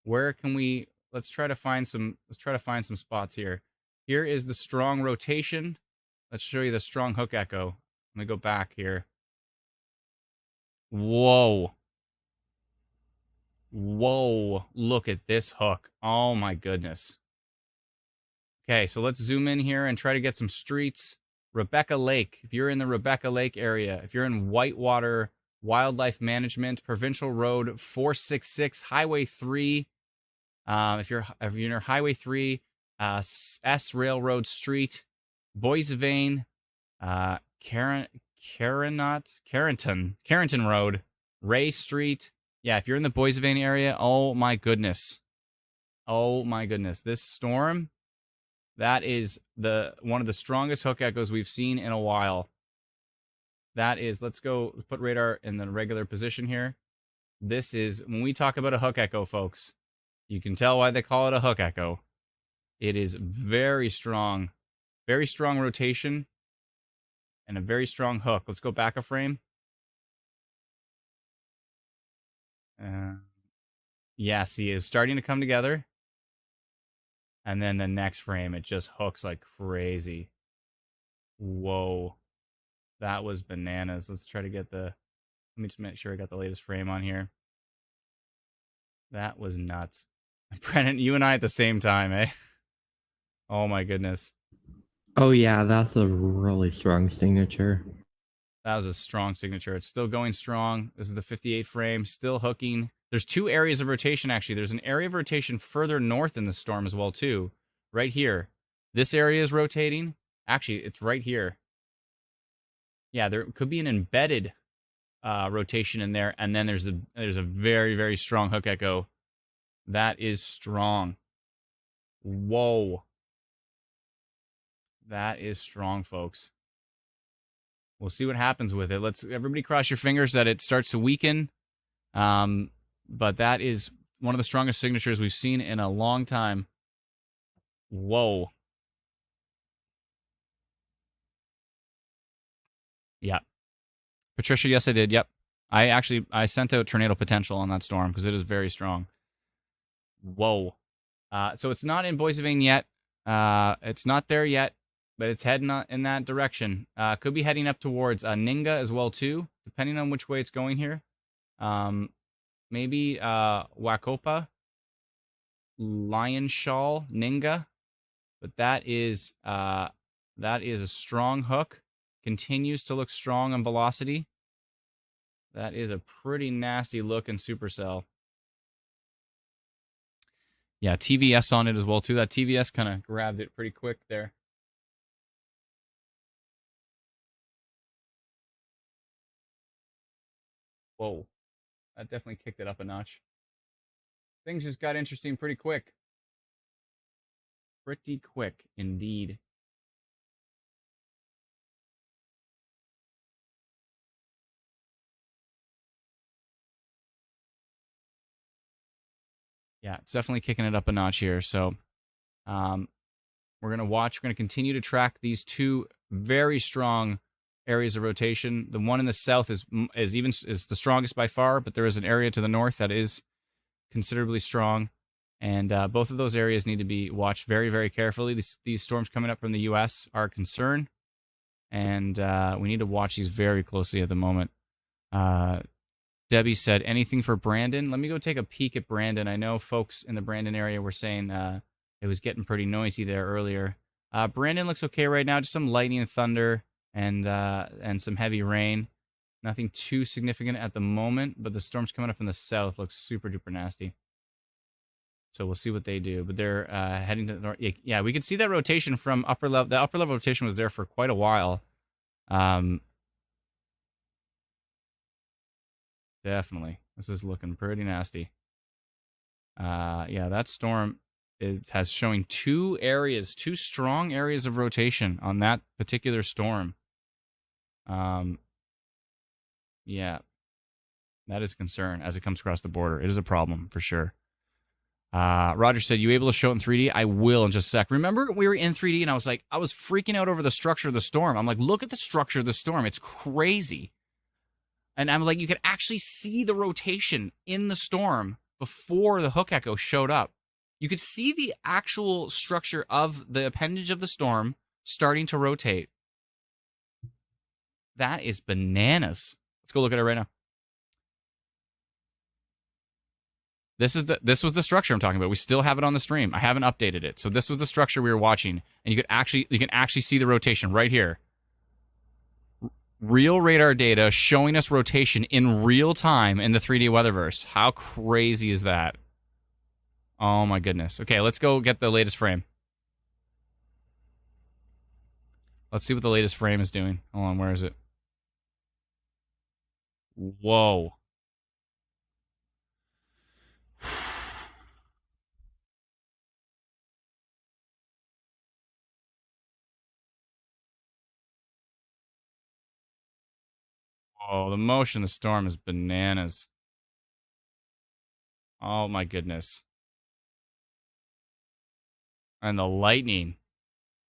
Where can we? Let's try to find some spots here. Here is the strong rotation. Let's show you the strong hook echo. Let me go back here. Whoa. Whoa. Look at this hook. Oh my goodness. Okay, so let's zoom in here and try to get some streets. Rebecca Lake. If you're in the Rebecca Lake area, if you're in Whitewater Wildlife Management, Provincial Road 466, Highway 3. If you're near Highway 3, S Railroad Street, Boissevain, Carrington Road, Ray Street. Yeah, if you're in the Boissevain area, oh my goodness. Oh my goodness. This storm, that is one of the strongest hook echoes we've seen in a while. That is, let's put radar in the regular position here. This is, when we talk about a hook echo, folks, you can tell why they call it a hook echo. It is very strong rotation, and a very strong hook. Let's go back a frame. Yeah, see, it's starting to come together. And then the next frame, it just hooks like crazy. Whoa. That was bananas. Let's try to get let me just make sure I got the latest frame on here. That was nuts. Brennan, you and I at the same time, eh? Oh my goodness. Oh yeah, that's a really strong signature. That was a strong signature. It's still going strong. This is the 58 frame, still hooking. There's 2 areas of rotation, actually. There's an area of rotation further north in the storm as well, too. Right here. This area is rotating. Actually, it's right here. Yeah, there could be an embedded rotation in there, and then there's a very, very strong hook echo. That is strong. Whoa. That is strong, folks. We'll see what happens with it. Let's everybody cross your fingers that it starts to weaken. But that is one of the strongest signatures we've seen in a long time. Whoa. Yeah. Patricia, yes, I did. Yep. I sent out tornado potential on that storm because it is very strong. Whoa. So it's not in Boissevain yet. It's not there yet, but it's heading in that direction. Could be heading up towards Ninga as well, too, depending on which way it's going here. Maybe Wacopa, Lion Shawl, Ninga. But that is a strong hook. Continues to look strong on velocity. That is a pretty nasty looking supercell. Yeah, TVS on it as well, too. That TVS kind of grabbed it pretty quick there. Whoa. That definitely kicked it up a notch. Things just got interesting pretty quick. Pretty quick, indeed. Yeah, it's definitely kicking it up a notch here. So we're going to watch. We're going to continue to track these two very strong areas of rotation. The one in the south is the strongest by far, but there is an area to the north that is considerably strong. And both of those areas need to be watched very, very carefully. These storms coming up from the U.S. are a concern, and we need to watch these very closely at the moment. Debbie said, anything for Brandon? Let me go take a peek at Brandon. I know folks in the Brandon area were saying it was getting pretty noisy there earlier. Brandon looks okay right now. Just some lightning and thunder and some heavy rain. Nothing too significant at the moment, but the storms coming up in the south looks super duper nasty. So we'll see what they do. But they're heading to the north. Yeah, we can see that rotation from upper level. The upper level rotation was there for quite a while. Definitely. This is looking pretty nasty. Yeah, that storm has showing two strong areas of rotation on that particular storm. Yeah, that is a concern as it comes across the border. It is a problem for sure. Roger said, you able to show it in 3D? I will in just a sec. Remember we were in 3D and I was freaking out over the structure of the storm. I'm like, look at the structure of the storm. It's crazy. And I'm like, you could actually see the rotation in the storm before the hook echo showed up. You could see the actual structure of the appendage of the storm starting to rotate. That is bananas. Let's go look at it right now. This was the structure I'm talking about. We still have it on the stream. I haven't updated it. So this was the structure we were watching, and you can actually see the rotation right here. Real radar data showing us rotation in real time in the 3D weatherverse. How crazy is that? Oh my goodness. Okay, let's go get the latest frame. Let's see what the latest frame is doing. Hold on, where is it? Whoa. Oh, the motion of the storm is bananas. Oh my goodness. And the lightning.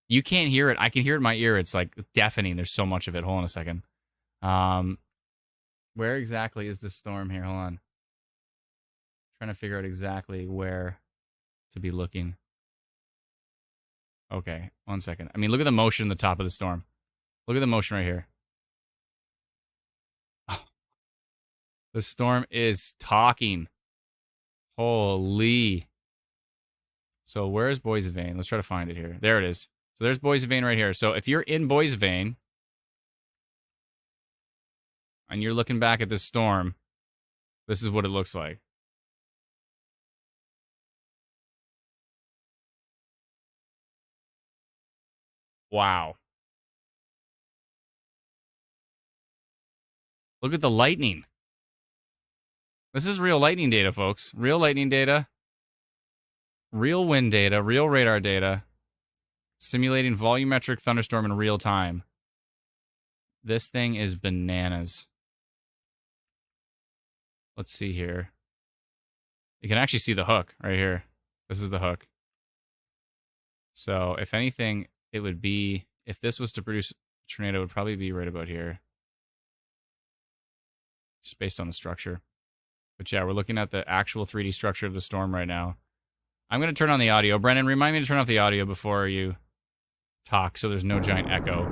You can't hear it. I can hear it in my ear. It's like deafening. There's so much of it. Hold on a second. Where exactly is this storm here? Hold on. Trying to figure out exactly where to be looking. Okay, 1 second. I mean, look at the motion in the top of the storm. Look at the motion right here. Oh, the storm is talking. Holy. So where's Boissevain? Let's try to find it here. There it is. So there's Boissevain right here. So if you're in Boissevain and you're looking back at this storm, this is what it looks like. Wow. Look at the lightning. This is real lightning data, folks. Real lightning data. Real wind data. Real radar data. Simulating volumetric thunderstorm in real time. This thing is bananas. Let's see here. You can actually see the hook right here. This is the hook. So if anything, it would be, if this was to produce a tornado, it would probably be right about here. Just based on the structure. But yeah, we're looking at the actual 3D structure of the storm right now. I'm going to turn on the audio. Brennan, remind me to turn off the audio before you talk so there's no giant echo.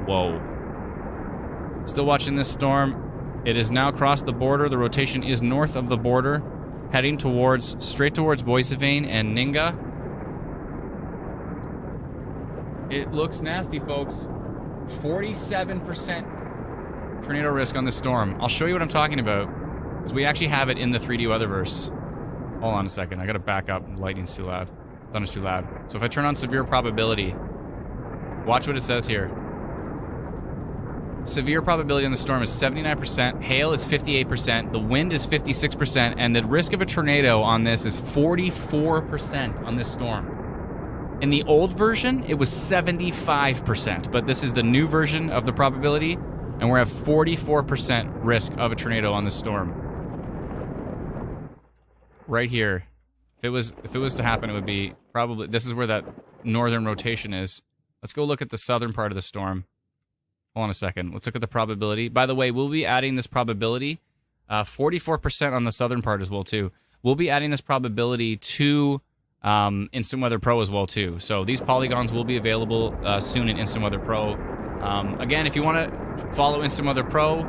Whoa. Still watching this storm. It has now crossed the border. The rotation is north of the border, heading straight towards Boissevain and Ninga. It looks nasty, folks. 47% tornado risk on this storm. I'll show you what I'm talking about, because we actually have it in the 3D weatherverse. Hold on a second. I gotta back up. Lightning's too loud. Thunder's too loud. So if I turn on severe probability, watch what it says here. severe probability on the storm is 79%, hail is 58%, the wind is 56%, and the risk of a tornado on this is 44% on this storm. In the old version, it was 75%, but this is the new version of the probability, and we're at 44% risk of a tornado on this storm. Right here. If it was to happen, it would be probably, this is where that northern rotation is. Let's go look at the southern part of the storm. Hold on a second. Let's look at the probability. By the way, we'll be adding this probability, 44% on the southern part as well, too. We'll be adding this probability to Instant Weather Pro as well, too. So these polygons will be available soon in Instant Weather Pro. Again, if you want to follow Instant Weather Pro,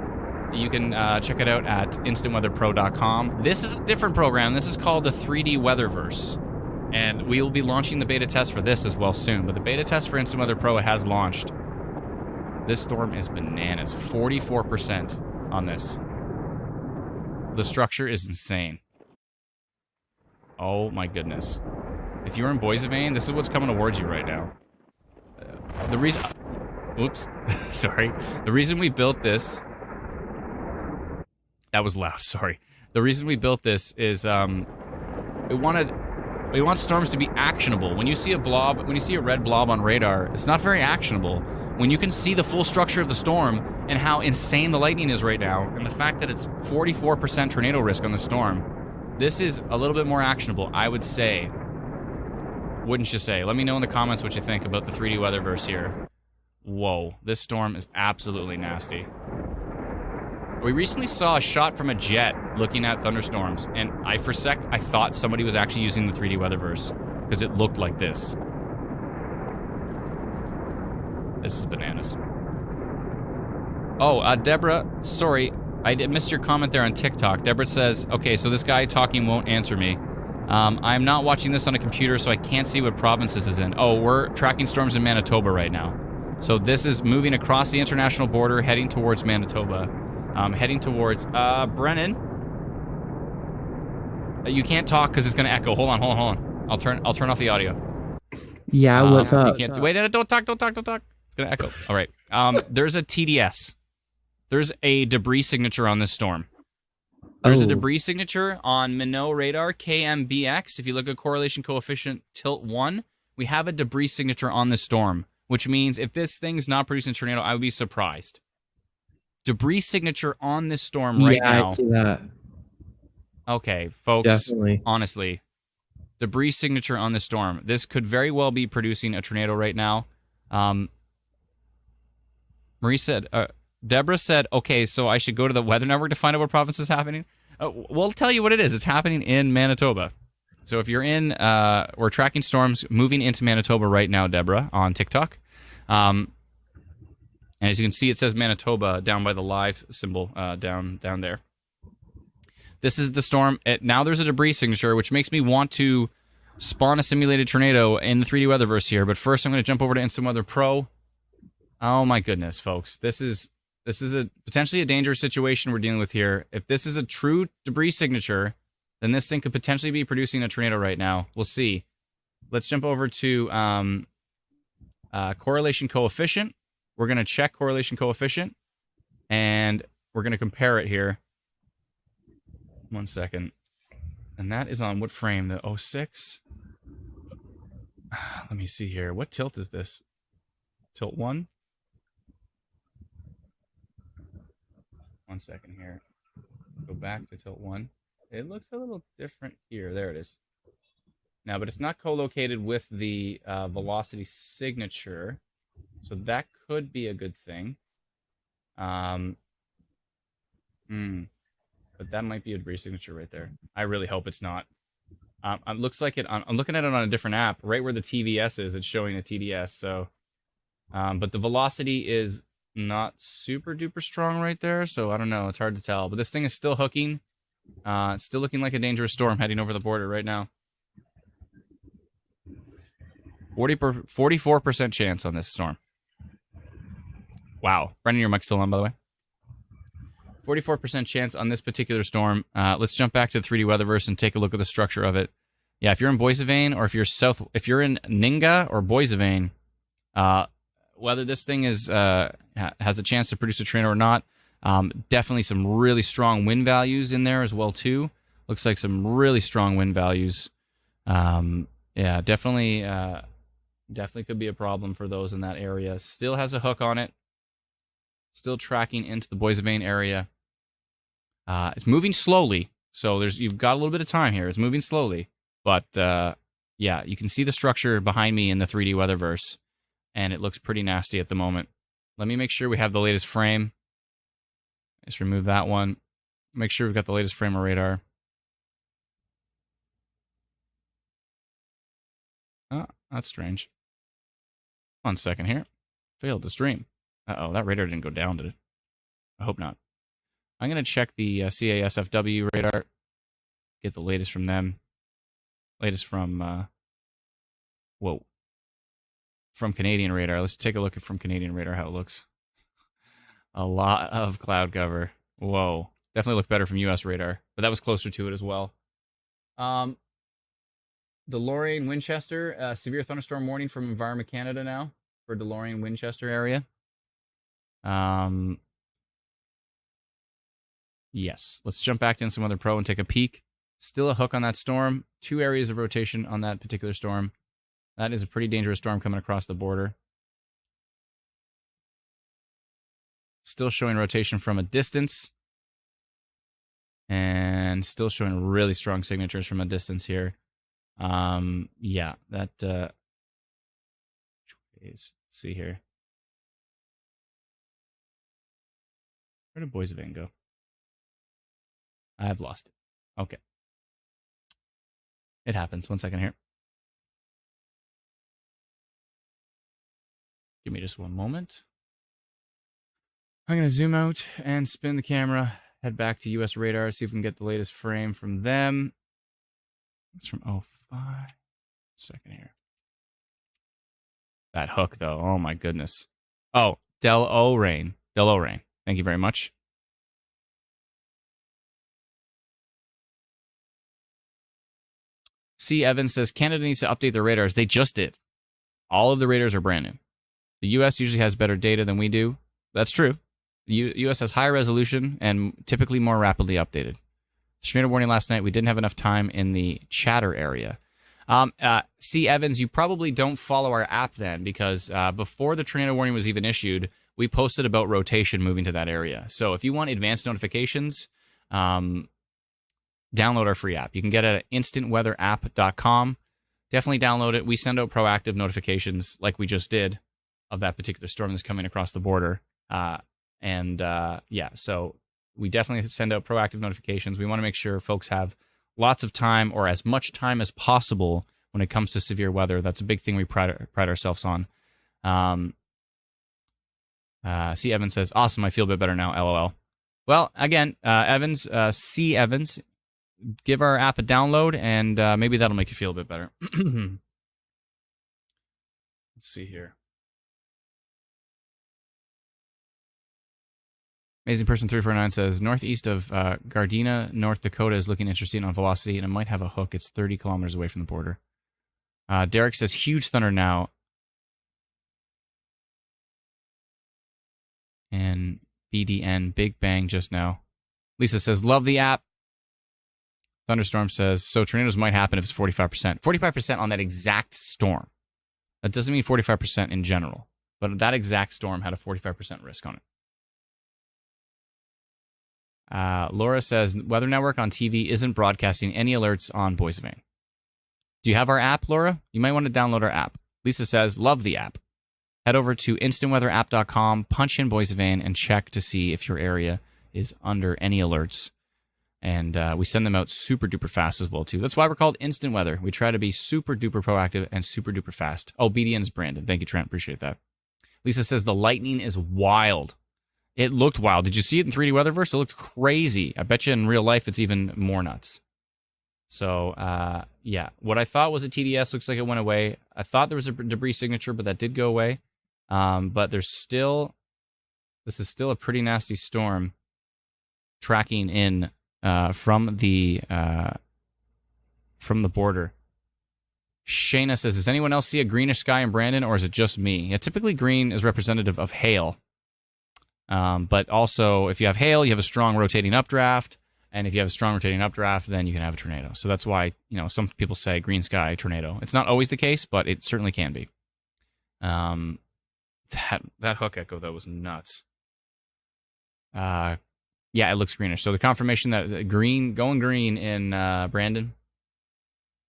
you can check it out at instantweatherpro.com. This is a different program. This is called the 3D Weatherverse. And we will be launching the beta test for this as well soon. But the beta test for Instant Weather Pro has launched. This storm is bananas. 44% on this. The structure is insane. Oh my goodness. If you're in Boisevane, this is what's coming towards you right now. The reason... Oops. Sorry. The reason we built this... That was loud, sorry. The reason we built this is we want storms to be actionable. When you see a blob, when you see a red blob on radar, it's not very actionable. When you can see the full structure of the storm and how insane the lightning is right now, and the fact that it's 44% tornado risk on the storm, this is a little bit more actionable, I would say. Wouldn't you say? Let me know in the comments what you think about the 3D Weatherverse here. Whoa, this storm is absolutely nasty. We recently saw a shot from a jet looking at thunderstorms, and for a sec, I thought somebody was actually using the 3D Weatherverse, because it looked like this. This is bananas. Oh, Deborah, sorry, I missed your comment there on TikTok. Deborah says, okay, so this guy talking won't answer me. I'm not watching this on a computer, so I can't see what province this is in. Oh, we're tracking storms in Manitoba right now. So this is moving across the international border, heading towards Manitoba. Heading towards, Brennan. You can't talk because it's going to echo. Hold on. I'll turn off the audio. Yeah, what's up? Wait, don't talk. It's going to echo. All right. There's a TDS. There's a debris signature on this storm. There's a debris signature on Minot radar, KMBX. If you look at correlation coefficient tilt 1, we have a debris signature on this storm, which means if this thing's not producing a tornado, I would be surprised. Debris signature on this storm right now. I see that. Okay, folks. Definitely. Honestly, debris signature on this storm. This could very well be producing a tornado right now. Marie said, Deborah said, okay, so I should go to the Weather Network to find out what province is happening. We'll tell you what it is. It's happening in Manitoba. So if you're in, we're tracking storms moving into Manitoba right now, Deborah, on TikTok. And as you can see, it says Manitoba down by the live symbol down there. This is the storm. Now there's a debris signature, which makes me want to spawn a simulated tornado in the 3D Weatherverse here. But first, I'm going to jump over to Instant Weather Pro. Oh my goodness, folks. This is potentially a dangerous situation we're dealing with here. If this is a true debris signature, then this thing could potentially be producing a tornado right now. We'll see. Let's jump over to correlation coefficient. We're going to check correlation coefficient, and we're going to compare it here. 1 second. And that is on what frame? The 06? Let me see here. What tilt is this? Tilt 1? 1 second here. Go back to tilt 1. It looks a little different here. There it is. Now, but it's not co-located with the velocity signature. So that could be a good thing. But that might be a debris signature right there. I really hope it's not. It looks like it. I'm looking at it on a different app. Right where the TVS is, it's showing a TDS. So, but the velocity is not super duper strong right there. So I don't know. It's hard to tell. But this thing is still hooking. It's still looking like a dangerous storm heading over the border right now. 44% chance on this storm. Wow. Brendan, your mic's still on, by the way. 44% chance on this particular storm. Let's jump back to the 3D Weatherverse and take a look at the structure of it. Yeah, if you're in Boisevane or if you're in Ninga or Boisevane, whether this thing is has a chance to produce a tornado or not. Definitely some really strong wind values in there as well too. Looks like some really strong wind values. Yeah, definitely could be a problem for those in that area. Still has a hook on it. Still tracking into the Boise Vane area. It's moving slowly, so you've got a little bit of time here. It's moving slowly, but yeah, you can see the structure behind me in the 3D Weatherverse, and it looks pretty nasty at the moment. Let me make sure we have the latest frame. Let's remove that one. Make sure we've got the latest frame of radar. Oh, that's strange. 1 second here. Failed to stream. Uh-oh, that radar didn't go down, did it? I hope not. I'm going to check the CASFW radar. Get the latest from them. Latest from, from Canadian radar. Let's take a look at from Canadian radar how it looks. A lot of cloud cover. Whoa. Definitely looked better from US radar, but that was closer to it as well. The Lorraine Winchester, severe thunderstorm warning from Environment Canada now for the Lorraine Winchester area. Yes, let's jump back to some other pro and take a peek. Still a hook on that storm. 2 areas of rotation on that particular storm. That is a pretty dangerous storm coming across the border. Still showing rotation from a distance. And still showing really strong signatures from a distance here. Yeah, that... let's see here. Where did Boise Vane go? I've lost it. Okay. It happens. 1 second here. Give me just 1 moment. I'm going to zoom out and spin the camera. Head back to US radar. See if we can get the latest frame from them. It's from 05. 1 second here. That hook, though. Oh, my goodness. Oh, Del O Rain. Del O Rain. Thank you very much. C. Evans says Canada needs to update their radars. They just did. All of the radars are brand new. The U.S. usually has better data than we do. That's true. The U.S. has higher resolution and typically more rapidly updated. Tornado warning last night. We didn't have enough time in the chatter area. C. Evans, you probably don't follow our app then because before the tornado warning was even issued, we posted about rotation moving to that area. So if you want advanced notifications, download our free app. You can get it at instantweatherapp.com. Definitely download it. We send out proactive notifications like we just did of that particular storm that's coming across the border. Yeah, so we definitely send out proactive notifications. We want to make sure folks have lots of time or as much time as possible when it comes to severe weather. That's a big thing we pride ourselves on. C. Evans says, awesome, I feel a bit better now, LOL. Well, again, Evans, C. Evans, give our app a download, and maybe that'll make you feel a bit better. Let's see here. Amazing Person 349 says, northeast of Gardena, North Dakota is looking interesting on velocity, and it might have a hook. It's 30 kilometers away from the border. Derek says, huge thunder now. And BDN, Big Bang just now. Lisa says, love the app. Thunderstorm says, so tornadoes might happen if it's 45%. 45% on that exact storm. That doesn't mean 45% in general, but that exact storm had a 45% risk on it. Laura says, Weather Network on TV isn't broadcasting any alerts on Boise Vane. Do you have our app, Laura? You might want to download our app. Lisa says, love the app. Head over to instantweatherapp.com, punch in Boise Vane, and check to see if your area is under any alerts. And we send them out super duper fast as well, too. That's why we're called Instant Weather. We try to be super duper proactive and super duper fast. Oh, BDN's Brandon. Thank you, Trent. Appreciate that. Lisa says, the lightning is wild. It looked wild. Did you see it in 3D Weatherverse? It looked crazy. I bet you in real life it's even more nuts. So, yeah. What I thought was a TDS looks like it went away. I thought there was a debris signature, but that did go away. But there's still... This is still a pretty nasty storm tracking in from the border. Shayna says, does anyone else see a greenish sky in Brandon, or is it just me? Yeah, typically green is representative of hail. But also, if you have hail, you have a strong rotating updraft. And if you have a strong rotating updraft, then you can have a tornado. So that's why, some people say green sky, tornado. It's not always the case, but it certainly can be. That hook echo, though, was nuts. Yeah, it looks greenish. So the confirmation that going green in Brandon.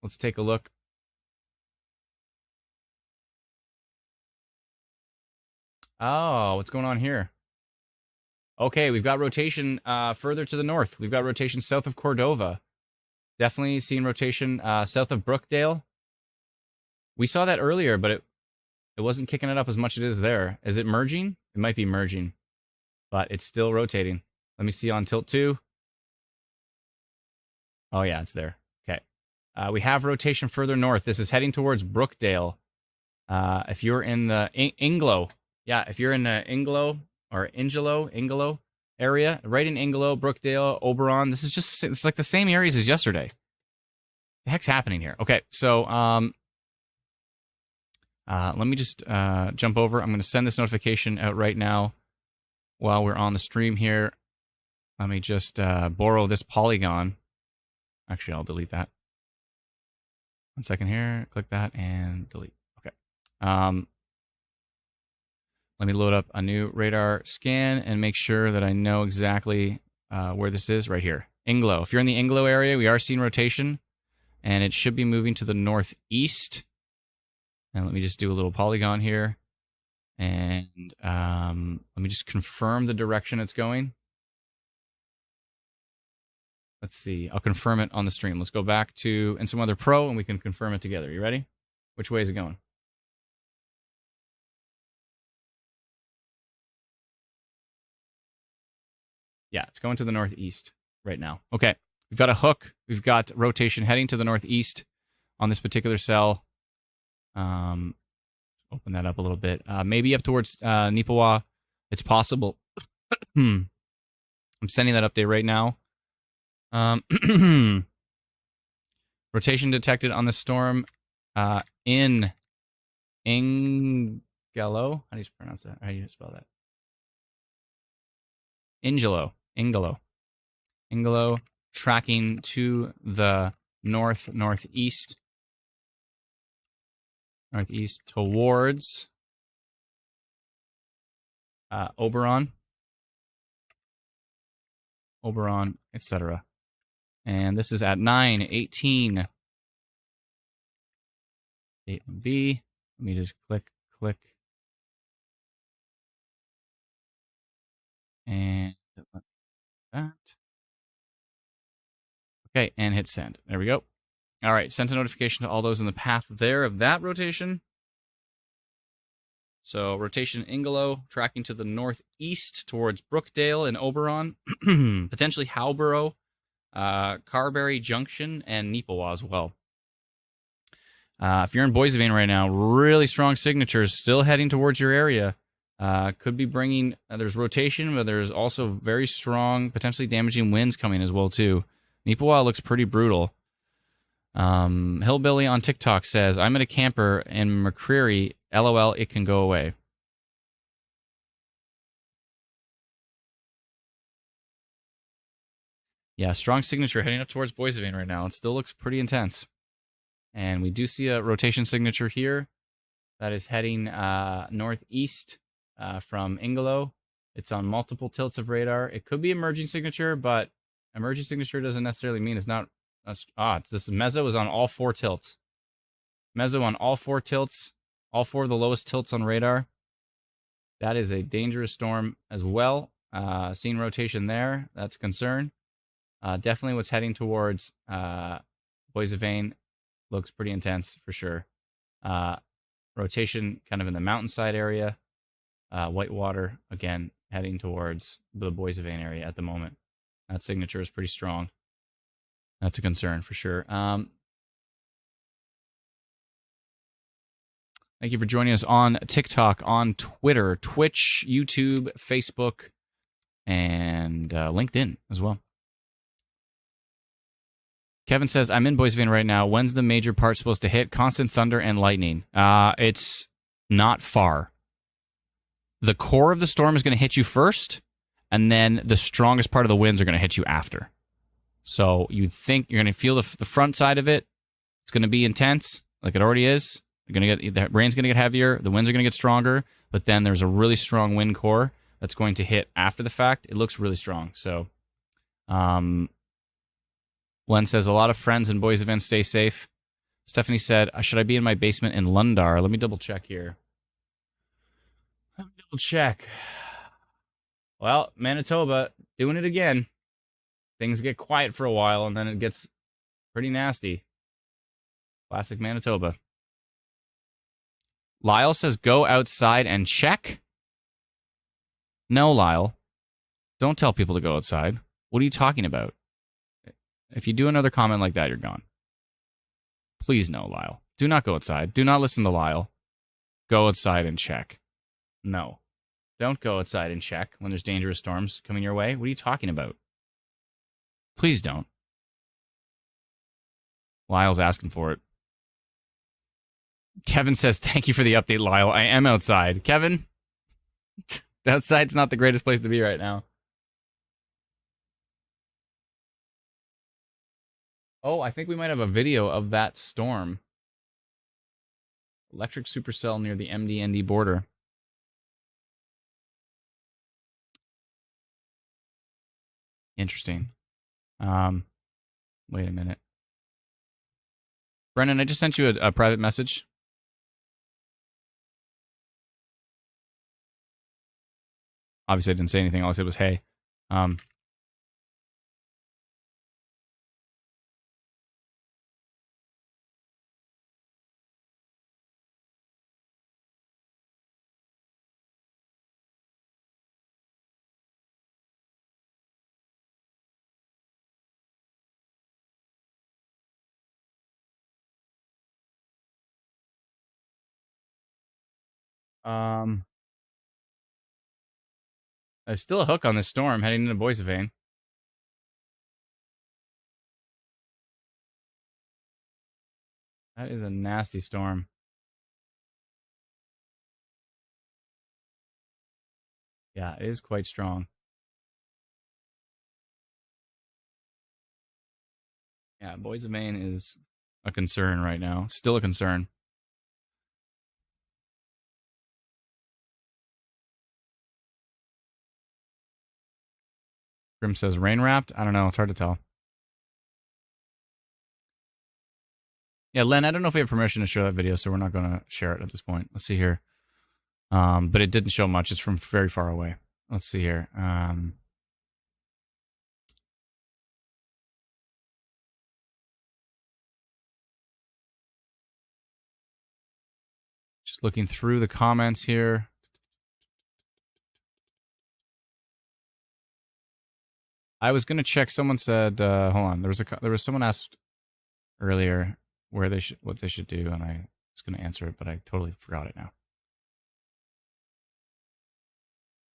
Let's take a look. Oh, what's going on here? Okay, we've got rotation further to the north. We've got rotation south of Cordova. Definitely seeing rotation south of Brookdale. We saw that earlier, but it wasn't kicking it up as much as it is there. Is it merging? It might be merging, but it's still rotating. Let me see on tilt 2. Oh, yeah, it's there. Okay. We have rotation further north. This is heading towards Brookdale. If you're in the Inglo, if you're in the Inglo area, right in Inglo, Brookdale, Oberon, it's like the same areas as yesterday. The heck's happening here? Okay, so let me just jump over. I'm going to send this notification out right now while we're on the stream here. Let me just borrow this polygon. Actually, I'll delete that. 1 second here. Click that and delete. Okay. Let me load up a new radar scan and make sure that I know exactly where this is. Right here. Inglo. If you're in the Inglo area, we are seeing rotation. And it should be moving to the northeast. And let me just do a little polygon here. And let me just confirm the direction it's going. Let's see. I'll confirm it on the stream. Let's go back to Instant Weather Pro and we can confirm it together. You ready? Which way is it going? Yeah, it's going to the northeast right now. Okay. We've got a hook. We've got rotation heading to the northeast on this particular cell. Open that up a little bit. Maybe up towards Nipawa. It's possible. I'm sending that update right now. Rotation detected on the storm in Ingelo. How do you pronounce that? How do you spell that? Ingelo. Tracking to the northeast towards Oberon, etc. And this is at 9:18 8B. Let me just click, and that. Okay, and hit send. There we go. All right, sent a notification to all those in the path there of that rotation. So rotation Ingelo, tracking to the northeast towards Brookdale and Oberon, potentially Howborough, Carberry Junction, and Nipawa as well. If you're in Boisevine right now, really strong signatures still heading towards your area. Could be bringing, there's rotation, but there's also very strong, potentially damaging winds coming as well, too. Nipawa looks pretty brutal. Hillbilly on TikTok says, I'm at a camper in McCreary. LOL, it can go away. Yeah, strong signature heading up towards Boisevine right now. It still looks pretty intense. And we do see a rotation signature here that is heading northeast from Ingelo. It's on multiple tilts of radar. It could be emerging signature, but emerging signature doesn't necessarily mean it's not. This Mezzo is on all 4 tilts. Mezzo on all 4 tilts, all 4 of the lowest tilts on radar. That is a dangerous storm as well. Seeing rotation there, that's a concern. Definitely what's heading towards Boisevine looks pretty intense for sure. Rotation kind of in the mountainside area. Whitewater, again, heading towards the Boisevine area at the moment. That signature is pretty strong. That's a concern for sure. Thank you for joining us on TikTok, on Twitter, Twitch, YouTube, Facebook, and LinkedIn as well. Kevin says, I'm in Boisevine right now. When's the major part supposed to hit? Constant thunder and lightning. It's not far. the core of the storm is going to hit you first, and then the strongest part of the winds are going to hit you after. So you think you're going to feel the front side of it. It's going to be intense, like it already is. The rain's going to get heavier. The winds are going to get stronger. But then there's a really strong wind core that's going to hit after the fact. It looks really strong. So, Len says, a lot of friends and boys events, stay safe. Stephanie said, should I be in my basement in Lundar? Let me double check here. Let me double check. Well, Manitoba, doing it again. Things get quiet for a while, and then it gets pretty nasty. Classic Manitoba. Lyle says, go outside and check. No, Lyle. Don't tell people to go outside. What are you talking about? If you do another comment like that, you're gone. Please no, Lyle. Do not go outside. Do not listen to Lyle. Go outside and check. No. Don't go outside and check when there's dangerous storms coming your way. What are you talking about? Please don't. Lyle's asking for it. Kevin says, thank you for the update, Lyle. I am outside. Kevin, outside's not the greatest place to be right now. Oh, I think we might have a video of that storm. Electric supercell near the MD-ND border. Interesting. Wait a minute. Brennan, I just sent you a private message. Obviously, I didn't say anything. All I said was, hey. There's still a hook on this storm heading into Boissevain. That is a nasty storm. Yeah, it is quite strong. Yeah, Boissevain is a concern right now. Still a concern. Grim says, rain wrapped? I don't know. It's hard to tell. Yeah, Len, I don't know if we have permission to share that video, so we're not going to share it at this point. Let's see here. But it didn't show much. It's from very far away. Let's see here. Just looking through the comments here. I was gonna check. Someone said, "Hold on." There was someone asked earlier what they should do, and I was gonna answer it, but I totally forgot it now.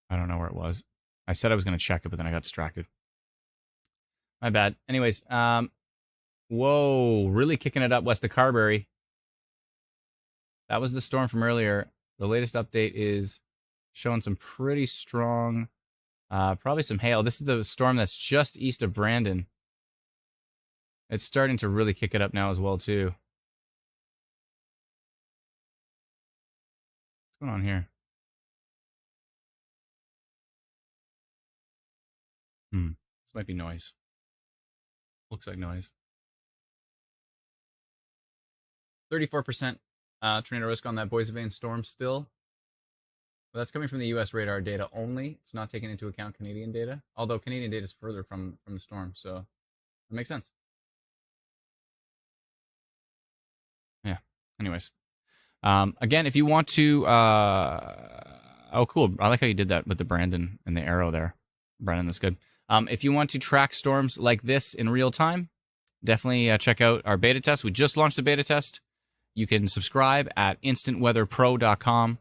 I don't know where it was. I said I was gonna check it, but then I got distracted. My bad. Anyways, whoa, really kicking it up west of Carberry. That was the storm from earlier. The latest update is showing some pretty strong. Probably some hail. This is the storm that's just east of Brandon. It's starting to really kick it up now as well, too. What's going on here? This might be noise. Looks like noise. 34% tornado risk on that Boissevain storm still. But that's coming from the U.S. radar data only. It's not taking into account Canadian data. Although Canadian data is further from the storm, so that makes sense. Yeah. Anyways, again, if you want to, oh, cool. I like how you did that with the Brandon and the arrow there. Brandon, that's good. If you want to track storms like this in real time, definitely check out our beta test. We just launched a beta test. You can subscribe at instantweatherpro.com.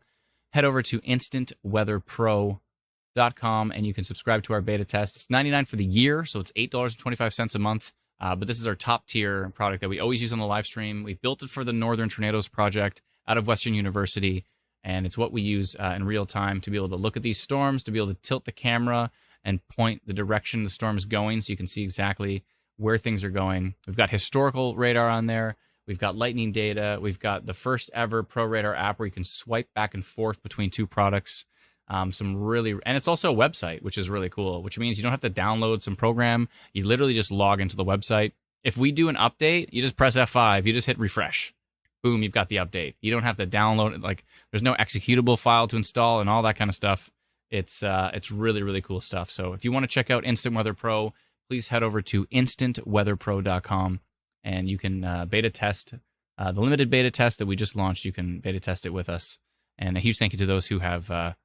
Head over to instantweatherpro.com and you can subscribe to our beta test. It's $99 for the year, so it's $8.25 a month. But this is our top tier product that we always use on the live stream. We built it for the Northern Tornadoes Project out of Western University, and it's what we use in real time to be able to look at these storms, to be able to tilt the camera and point the direction the storm is going so you can see exactly where things are going. We've got historical radar on there. We've got lightning data. We've got the first ever Pro Radar app where you can swipe back and forth between two products. And it's also a website, which is really cool, which means you don't have to download some program. You literally just log into the website. If we do an update, you just press F5, you just hit refresh. Boom, you've got the update. You don't have to download it. Like, there's no executable file to install and all that kind of stuff. It's really, really cool stuff. So if you want to check out Instant Weather Pro, please head over to instantweatherpro.com and you can beta test the limited beta test that we just launched. You can beta test it with us. And a huge thank you to those who have.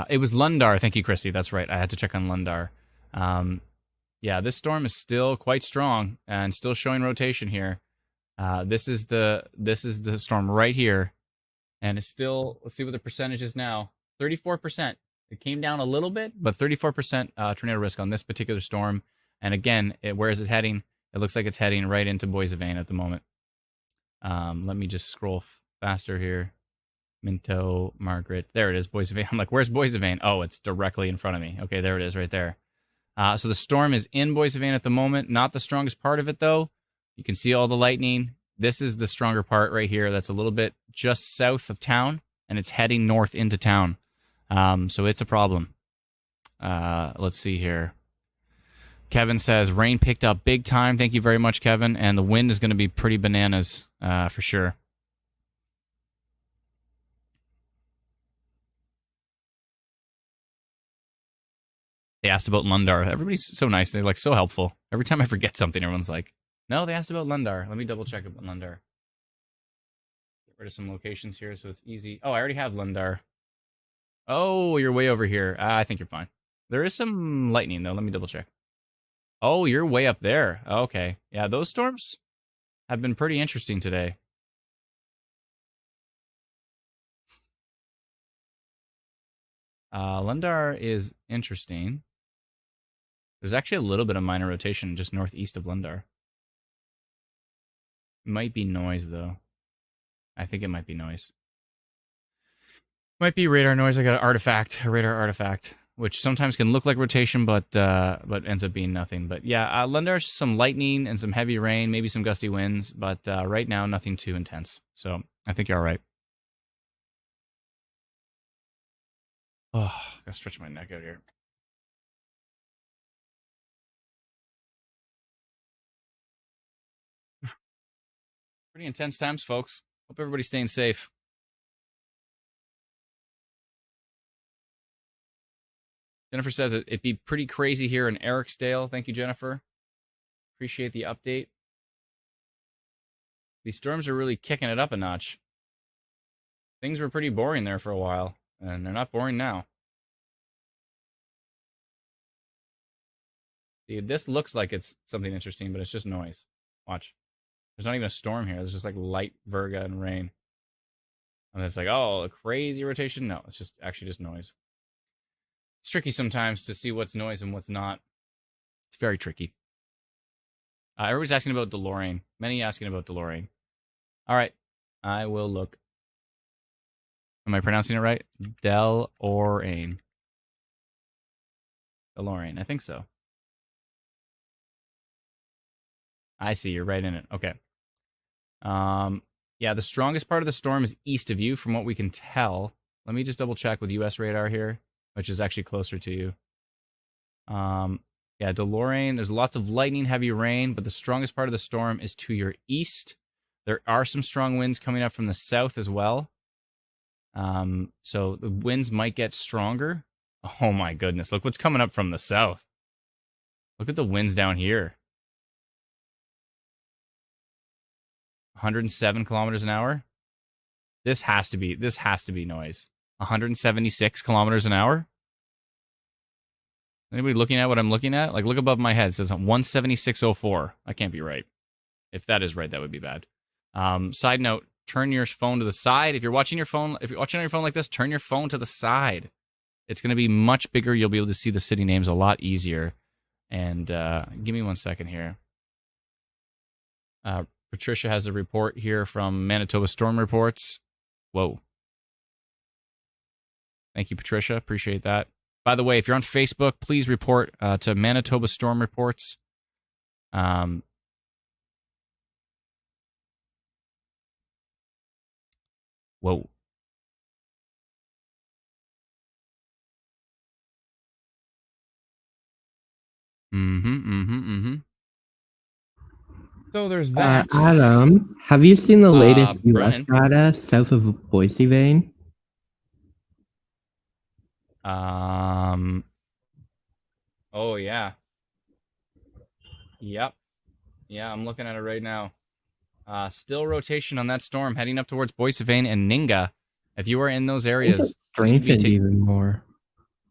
It was Lundar. Thank you, Christy. That's right. I had to check on Lundar. Yeah, this storm is still quite strong and still showing rotation here. This is the storm right here, and it's still. Let's see what the percentage is now. 34%. It came down a little bit, but 34% tornado risk on this particular storm. And again, where is it heading? It looks like it's heading right into Boise Vane at the moment. Let me just scroll faster here. Minto, Margaret. There it is, Boise Vane. I'm like, where's Boise Vane? Oh, it's directly in front of me. Okay, there it is right there. So the storm is in Boise Vane at the moment. Not the strongest part of it, though. You can see all the lightning. This is the stronger part right here. That's a little bit just south of town, and it's heading north into town. So it's a problem. Let's see here. Kevin says, rain picked up big time. Thank you very much, Kevin. And the wind is going to be pretty bananas for sure. They asked about Lundar. Everybody's so nice. They're like so helpful. Every time I forget something, everyone's like, no, they asked about Lundar. Let me double check about Lundar. Get rid of some locations here so it's easy. Oh, I already have Lundar. Oh, you're way over here. I think you're fine. There is some lightning, though. Let me double check. Oh, you're way up there. Okay. Yeah, those storms have been pretty interesting today. Lundar is interesting. There's actually a little bit of minor rotation just northeast of Lundar. Might be noise, though. I think it might be noise. Might be radar noise, like a radar artifact, which sometimes can look like rotation, but ends up being nothing. But yeah, Lundar's some lightning and some heavy rain, maybe some gusty winds, but right now, nothing too intense. So I think you're all right. Oh, gotta stretch my neck out here. Pretty intense times, folks. Hope everybody's staying safe. Jennifer says it'd be pretty crazy here in Ericsdale. Thank you, Jennifer. Appreciate the update. These storms are really kicking it up a notch. Things were pretty boring there for a while, and they're not boring now. Dude, this looks like it's something interesting, but it's just noise. Watch. There's not even a storm here. There's just like light virga and rain. And it's like, oh, a crazy rotation. No, it's just actually just noise. It's tricky sometimes to see what's noise and what's not. It's very tricky. Everybody's asking about DeLorean. Many asking about DeLorean. All right. I will look. Am I pronouncing it right? DeLorean. DeLorean. I think so. I see. You're right in it. Okay. Yeah, the strongest part of the storm is east of you from what we can tell. Let me just double check with US radar here, which is actually closer to you. Yeah, DeLorean, there's lots of lightning, heavy rain, but the strongest part of the storm is to your east. There are some strong winds coming up from the south as well. So the winds might get stronger. Oh my goodness, look what's coming up from the south. Look at the winds down here. 107 kilometers an hour. This has to be noise. 176 kilometers an hour. Anybody looking at what I'm looking at? Like, look above my head. It says 176.04. I can't be right. If that is right, that would be bad. Side note, turn your phone to the side. If you're watching on your phone like this, turn your phone to the side. It's going to be much bigger. You'll be able to see the city names a lot easier. And give me 1 second here. Patricia has a report here from Manitoba Storm Reports. Whoa. Thank you, Patricia. Appreciate that. By the way, if you're on Facebook, please report to Manitoba Storm Reports. Whoa. So there's that. Adam, have you seen the latest US Brennan. data south of Boise vein? Oh, yeah. Yep. Yeah, I'm looking at it right now. Still rotation on that storm heading up towards Boise Vane and Ninga. If you are in those areas, Strengthened even more.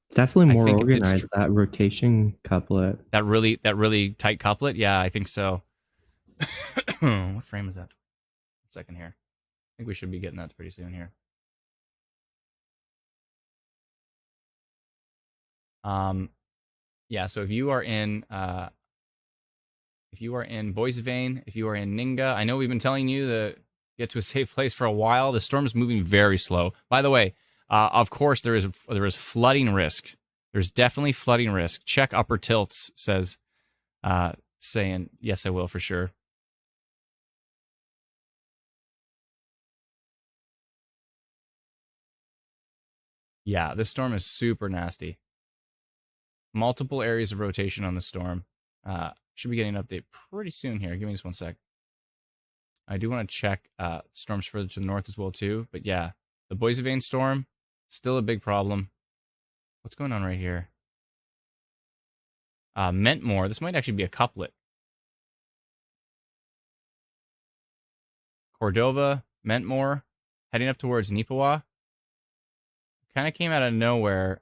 It's definitely more organized, that rotation couplet. That really tight couplet? Yeah, I think so. What frame is that? 1 second here. I think we should be getting that pretty soon here. Yeah, so if you are in Boise Vane, if you are in Ninga, I know we've been telling you to get to a safe place for a while. The storm is moving very slow. By the way, of course there is flooding risk. There's definitely flooding risk. Check upper tilts, says saying yes, I will for sure. Yeah, this storm is super nasty. Multiple areas of rotation on the storm. Should be getting an update pretty soon here. Give me just 1 sec. I do want to check storms further to the north as well too. But yeah, the Boise Vane storm, still a big problem. What's going on right here? Mentmore. This might actually be a couplet. Cordova, Mentmore, heading up towards Nipawa. Kind of came out of nowhere.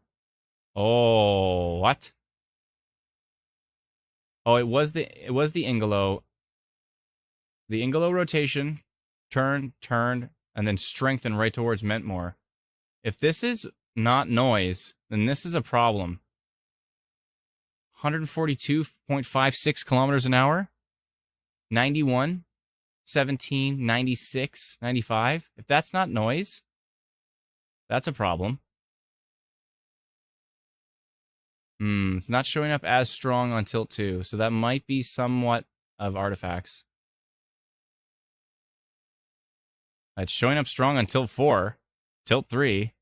Oh, what? Oh, it was the Ingalo. The Ingalo rotation, turned, and then strengthened right towards Mentmore. If this is not noise, then this is a problem. 142.56 kilometers an hour. 91, 17, 96, 95. If that's not noise, that's a problem. It's not showing up as strong on tilt 2, so that might be somewhat of artifacts. It's showing up strong on tilt 4, tilt 3.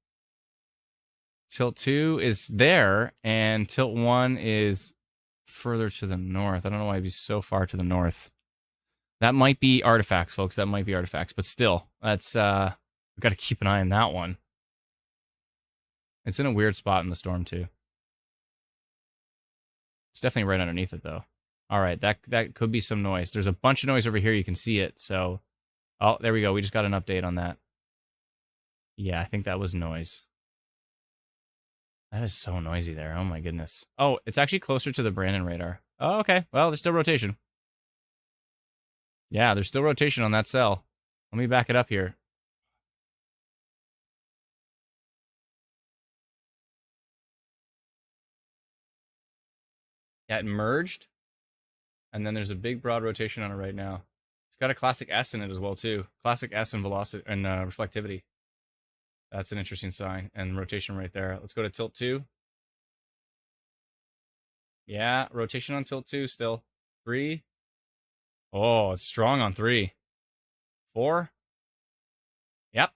Tilt 2 is there, and tilt 1 is further to the north. I don't know why it'd be so far to the north. That might be artifacts, folks. That might be artifacts, but still, that's we've got to keep an eye on that one. It's in a weird spot in the storm too. It's definitely right underneath it though. All right, that could be some noise. There's a bunch of noise over here. You can see it. So, oh, there we go. We just got an update on that. Yeah, I think that was noise. That is so noisy there. Oh my goodness. Oh, it's actually closer to the Brandon radar. Oh, okay. Well, there's still rotation. Yeah, there's still rotation on that cell. Let me back it up here. Yeah, it merged. And then there's a big broad rotation on it right now. It's got a classic S in it as well, too. Classic S in velocity and reflectivity. That's an interesting sign. And rotation right there. Let's go to tilt 2. Yeah, rotation on tilt 2 still. 3. Oh, it's strong on 3. 4. Yep.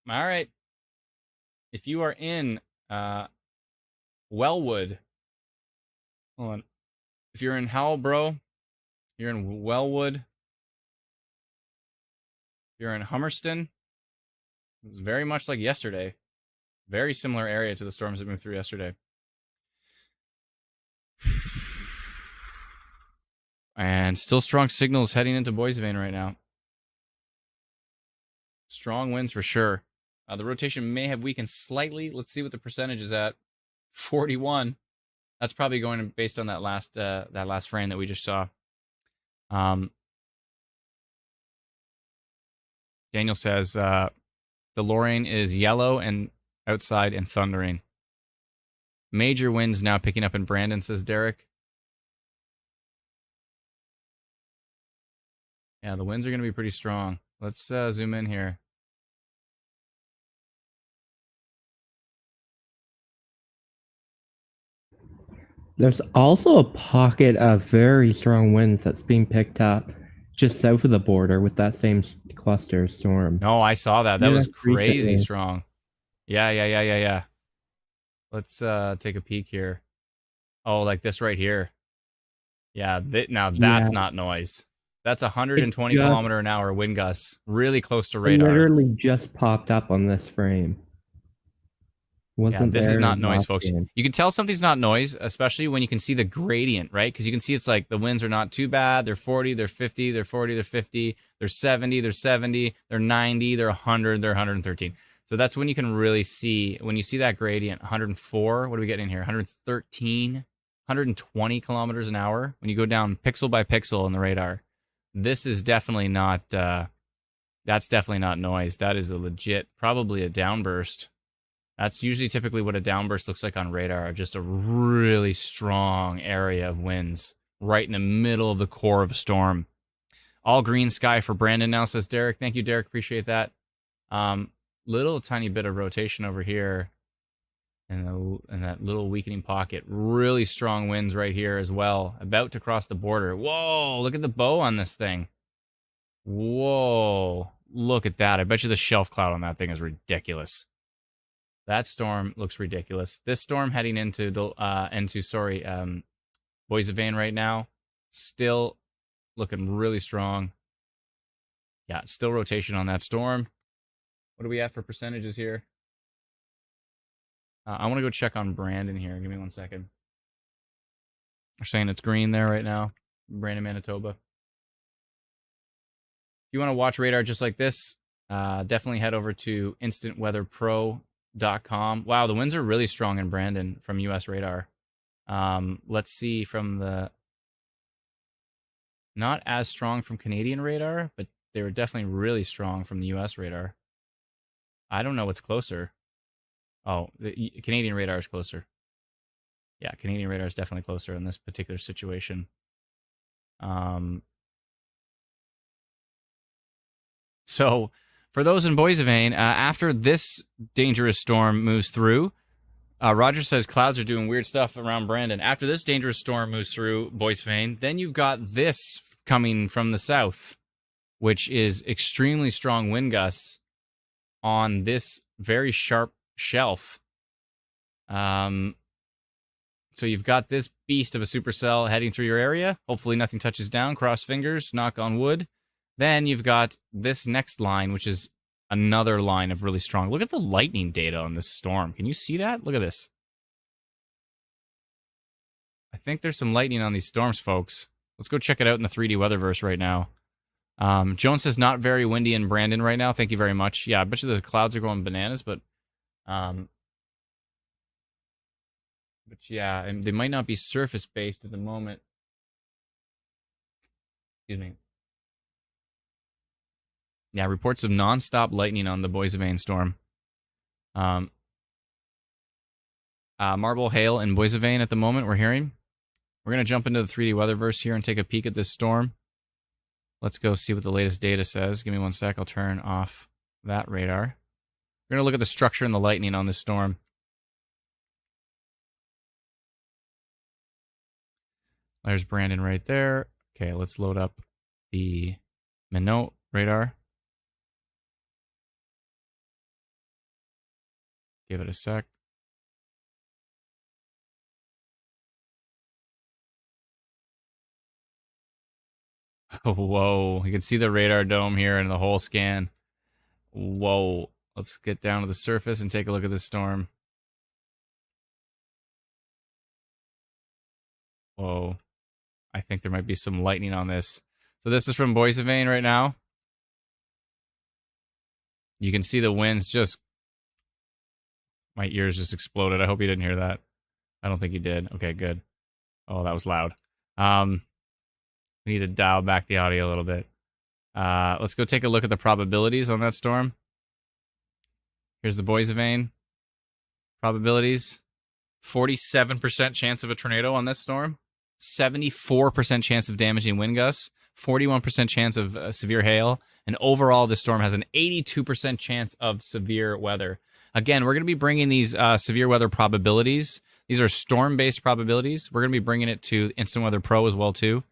All right. If you are in Wellwood, hold on. If you're in Howlbro, you're in Wellwood, you're in Hummerston. It was very much like yesterday. Very similar area to the storms that moved through yesterday. And still strong signals heading into Boise Vane right now. Strong winds for sure. The rotation may have weakened slightly. Let's see what the percentage is at. 41. That's probably going based on that last frame that we just saw. Daniel says the Lorraine is yellow and outside and thundering. Major winds now picking up in Brandon, says Derek. Yeah, the winds are going to be pretty strong. Let's zoom in here. There's also a pocket of very strong winds that's being picked up just south of the border with that same cluster of storms. No, I saw that. That was Just crazy recently. strong. Yeah. Let's take a peek here. Oh, like this right here. Yeah, now Yeah, that's not noise. That's it 120 just kilometer an hour wind gusts, really close to it radar. literally just popped up on this frame. Yeah, Wasn't this is there not noise, last folks. game. You can tell something's not noise, especially when you can see the gradient, right? Because you can see it's like the winds are not too bad. They're 40, they're 50, they're 40, they're 50, they're 70, they're 70, they're 90, they're 100, they're 113. So that's when you can really see, when you see that gradient, 104, what are we getting in here? 113, 120 kilometers an hour. When you go down pixel by pixel in the radar, this is definitely not, that's definitely not noise. That is a legit, probably a downburst. That's usually typically what a downburst looks like on radar, just a really strong area of winds right in the middle of the core of a storm. All green sky for Brandon now, says Derek. Thank you, Derek. Appreciate that. Little tiny bit of rotation over here in that little weakening pocket. Really strong winds right here as well. About to cross the border. Whoa, look at the bow on this thing. Whoa, look at that. I bet you the shelf cloud on that thing is ridiculous. That storm looks ridiculous. This storm heading into Boise Vane right now, still looking really strong. Yeah, still rotation on that storm. What do we have for percentages here? I want to go check on Brandon here. Give me 1 second. They're saying it's green there right now. Brandon, Manitoba. If you want to watch radar just like this, definitely head over to instantweatherpro.com. Wow, the winds are really strong in Brandon from US radar. Let's see from the... Not as strong from Canadian radar, but they were definitely really strong from the US radar. I don't know what's closer. Oh, the Canadian radar is closer. Yeah, Canadian radar is definitely closer in this particular situation. So, for those in Boise Vane, after this dangerous storm moves through, Roger says clouds are doing weird stuff around Brandon. After this dangerous storm moves through Boise Vane, then you've got this coming from the south, which is extremely strong wind gusts on this very sharp shelf. So you've got this beast of a supercell heading through your area. Hopefully nothing touches down. Cross fingers, knock on wood. Then you've got this next line, which is another line of really strong. Look at the lightning data on this storm. Can you see that? Look at this. I think there's some lightning on these storms, folks. Let's go check it out in the 3D Weatherverse right now. Joan says not very windy in Brandon right now. Thank you very much. Yeah, I bet you the clouds are going bananas, but yeah, and they might not be surface based at the moment. Excuse me. Yeah, reports of nonstop lightning on the Boise Vane storm. Marble hail in Boise Vane at the moment, we're hearing. We're going to jump into the 3D Weatherverse here and take a peek at this storm. Let's go see what the latest data says. Give me 1 sec. I'll turn off that radar. We're going to look at the structure and the lightning on this storm. There's Brandon right there. Okay, let's load up the Minot radar. Give it a sec. Oh, whoa. You can see the radar dome here in the whole scan. Whoa. Let's get down to the surface and take a look at this storm. Whoa. I think there might be some lightning on this. So this is from Boise Vane right now. You can see the winds just... My ears just exploded. I hope you didn't hear that. I don't think you did. Okay, good. Oh, that was loud. We need to dial back the audio a little bit. Let's go take a look at the probabilities on that storm. Here's the Boise Vane probabilities. 47% chance of a tornado on this storm. 74% chance of damaging wind gusts. 41% chance of severe hail. And overall, this storm has an 82% chance of severe weather. Again, we're going to be bringing these severe weather probabilities These are storm-based probabilities. We're going to be bringing it to Instant Weather Pro as well, too.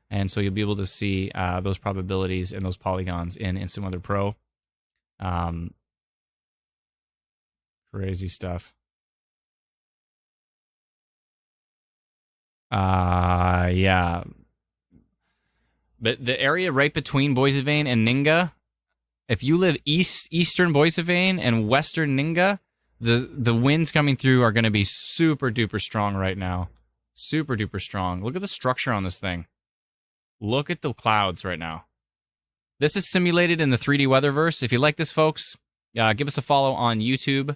And so you'll be able to see those probabilities and those polygons in Instant Weather Pro. Crazy stuff. Yeah. But the area right between Boissevain and Ninga, if you live eastern Boissevain and western Ninga, the winds coming through are going to be super duper strong right now. Super duper strong. Look at the structure on this thing. Look at the clouds right now. This is simulated in the 3D Weatherverse. If you like this, folks, give us a follow on YouTube.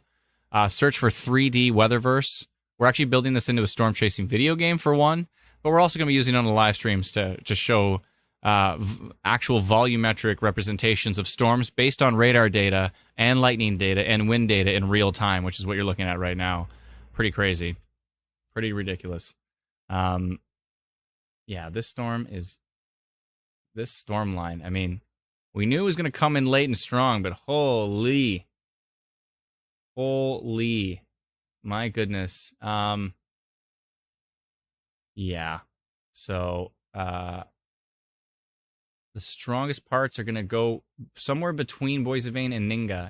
Search for 3D Weatherverse. We're actually building this into a storm chasing video game for one, but we're also going to be using it on the live streams to show actual volumetric representations of storms based on radar data and lightning data and wind data in real time, which is what you're looking at right now. Pretty crazy. Pretty ridiculous. Yeah, this storm line, I mean, we knew it was going to come in late and strong, but holy, my goodness. Yeah. So, the strongest parts are going to go somewhere between Boissevain and Ninga,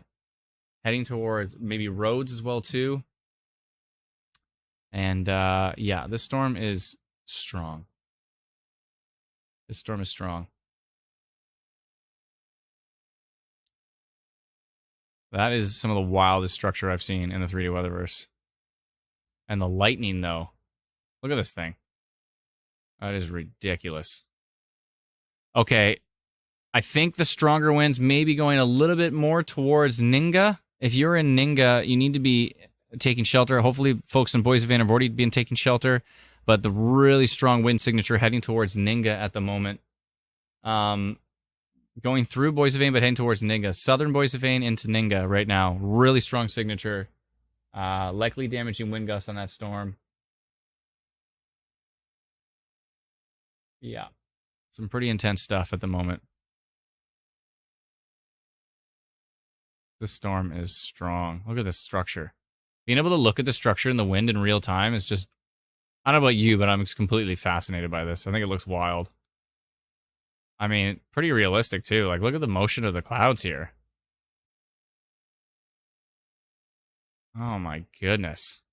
heading towards maybe Rhodes as well, too. And, yeah, this storm is strong. This storm is strong. That is some of the wildest structure I've seen in the 3D Weatherverse. And the lightning, though. Look at this thing. That is ridiculous. Okay. I think the stronger winds may be going a little bit more towards Ninga. If you're in Ninga, you need to be taking shelter. Hopefully, folks in Boissevain have already been taking shelter. But the really strong wind signature heading towards Ninga at the moment. Going through Boissevain, but heading towards Ninga. Southern Boissevain into Ninga right now. Really strong signature. Likely damaging wind gusts on that storm. Yeah. Some pretty intense stuff at the moment. This storm is strong. Look at this structure. Being able to look at the structure and the wind in real time is just... I don't know about you, but I'm just completely fascinated by this. I think it looks wild. I mean, pretty realistic, too. Like, look at the motion of the clouds here. Oh, my goodness.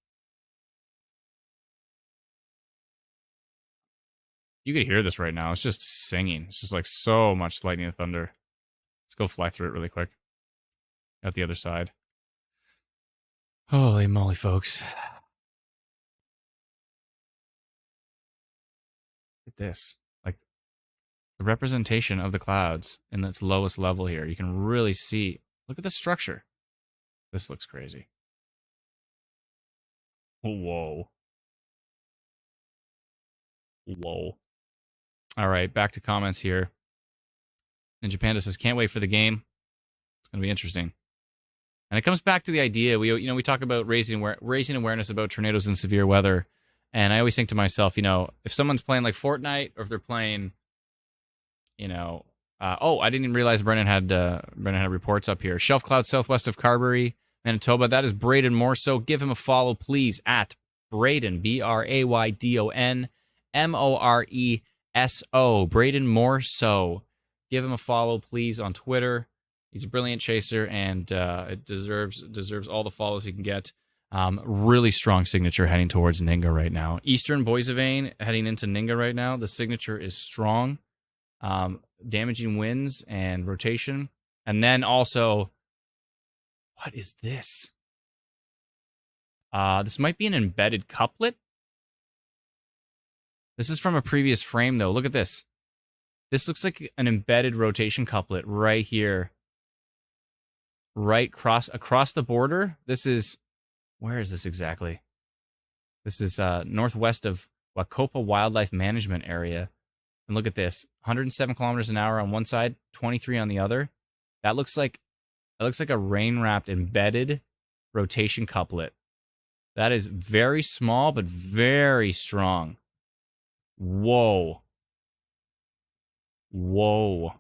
You could hear this right now. It's just singing. It's just like so much lightning and thunder. Let's go fly through it really quick. At the other side. Holy moly, folks. Look at this. Like, the representation of the clouds in its lowest level here. You can really see. Look at the structure. This looks crazy. Whoa. Whoa. All right, back to comments here. Ninja Panda says, can't wait for the game. It's going to be interesting. And it comes back to the idea, we talk about raising awareness about tornadoes and severe weather. And I always think to myself, if someone's playing like Fortnite, or if they're playing, oh, I didn't even realize Brennan had reports up here. Shelf Cloud southwest of Carberry, Manitoba. That is Braden Morso. Give him a follow, please, at Braden, Braydon Moreso. Braden Morso. Give him a follow, please, on Twitter. He's a brilliant chaser, and it deserves all the follows he can get. Really strong signature heading towards Ninga right now. Eastern Boissevain heading into Ninga right now. The signature is strong. Damaging winds and rotation. And then also, what is this? This might be an embedded couplet. This is from a previous frame, though. Look at this. This looks like an embedded rotation couplet right here. Right across the border. This is... Where is this exactly? This is northwest of Wacopa Wildlife Management Area. And look at this. 107 kilometers an hour on one side, 23 on the other. That looks like a rain-wrapped embedded rotation couplet. That is very small, but very strong. Whoa. Whoa.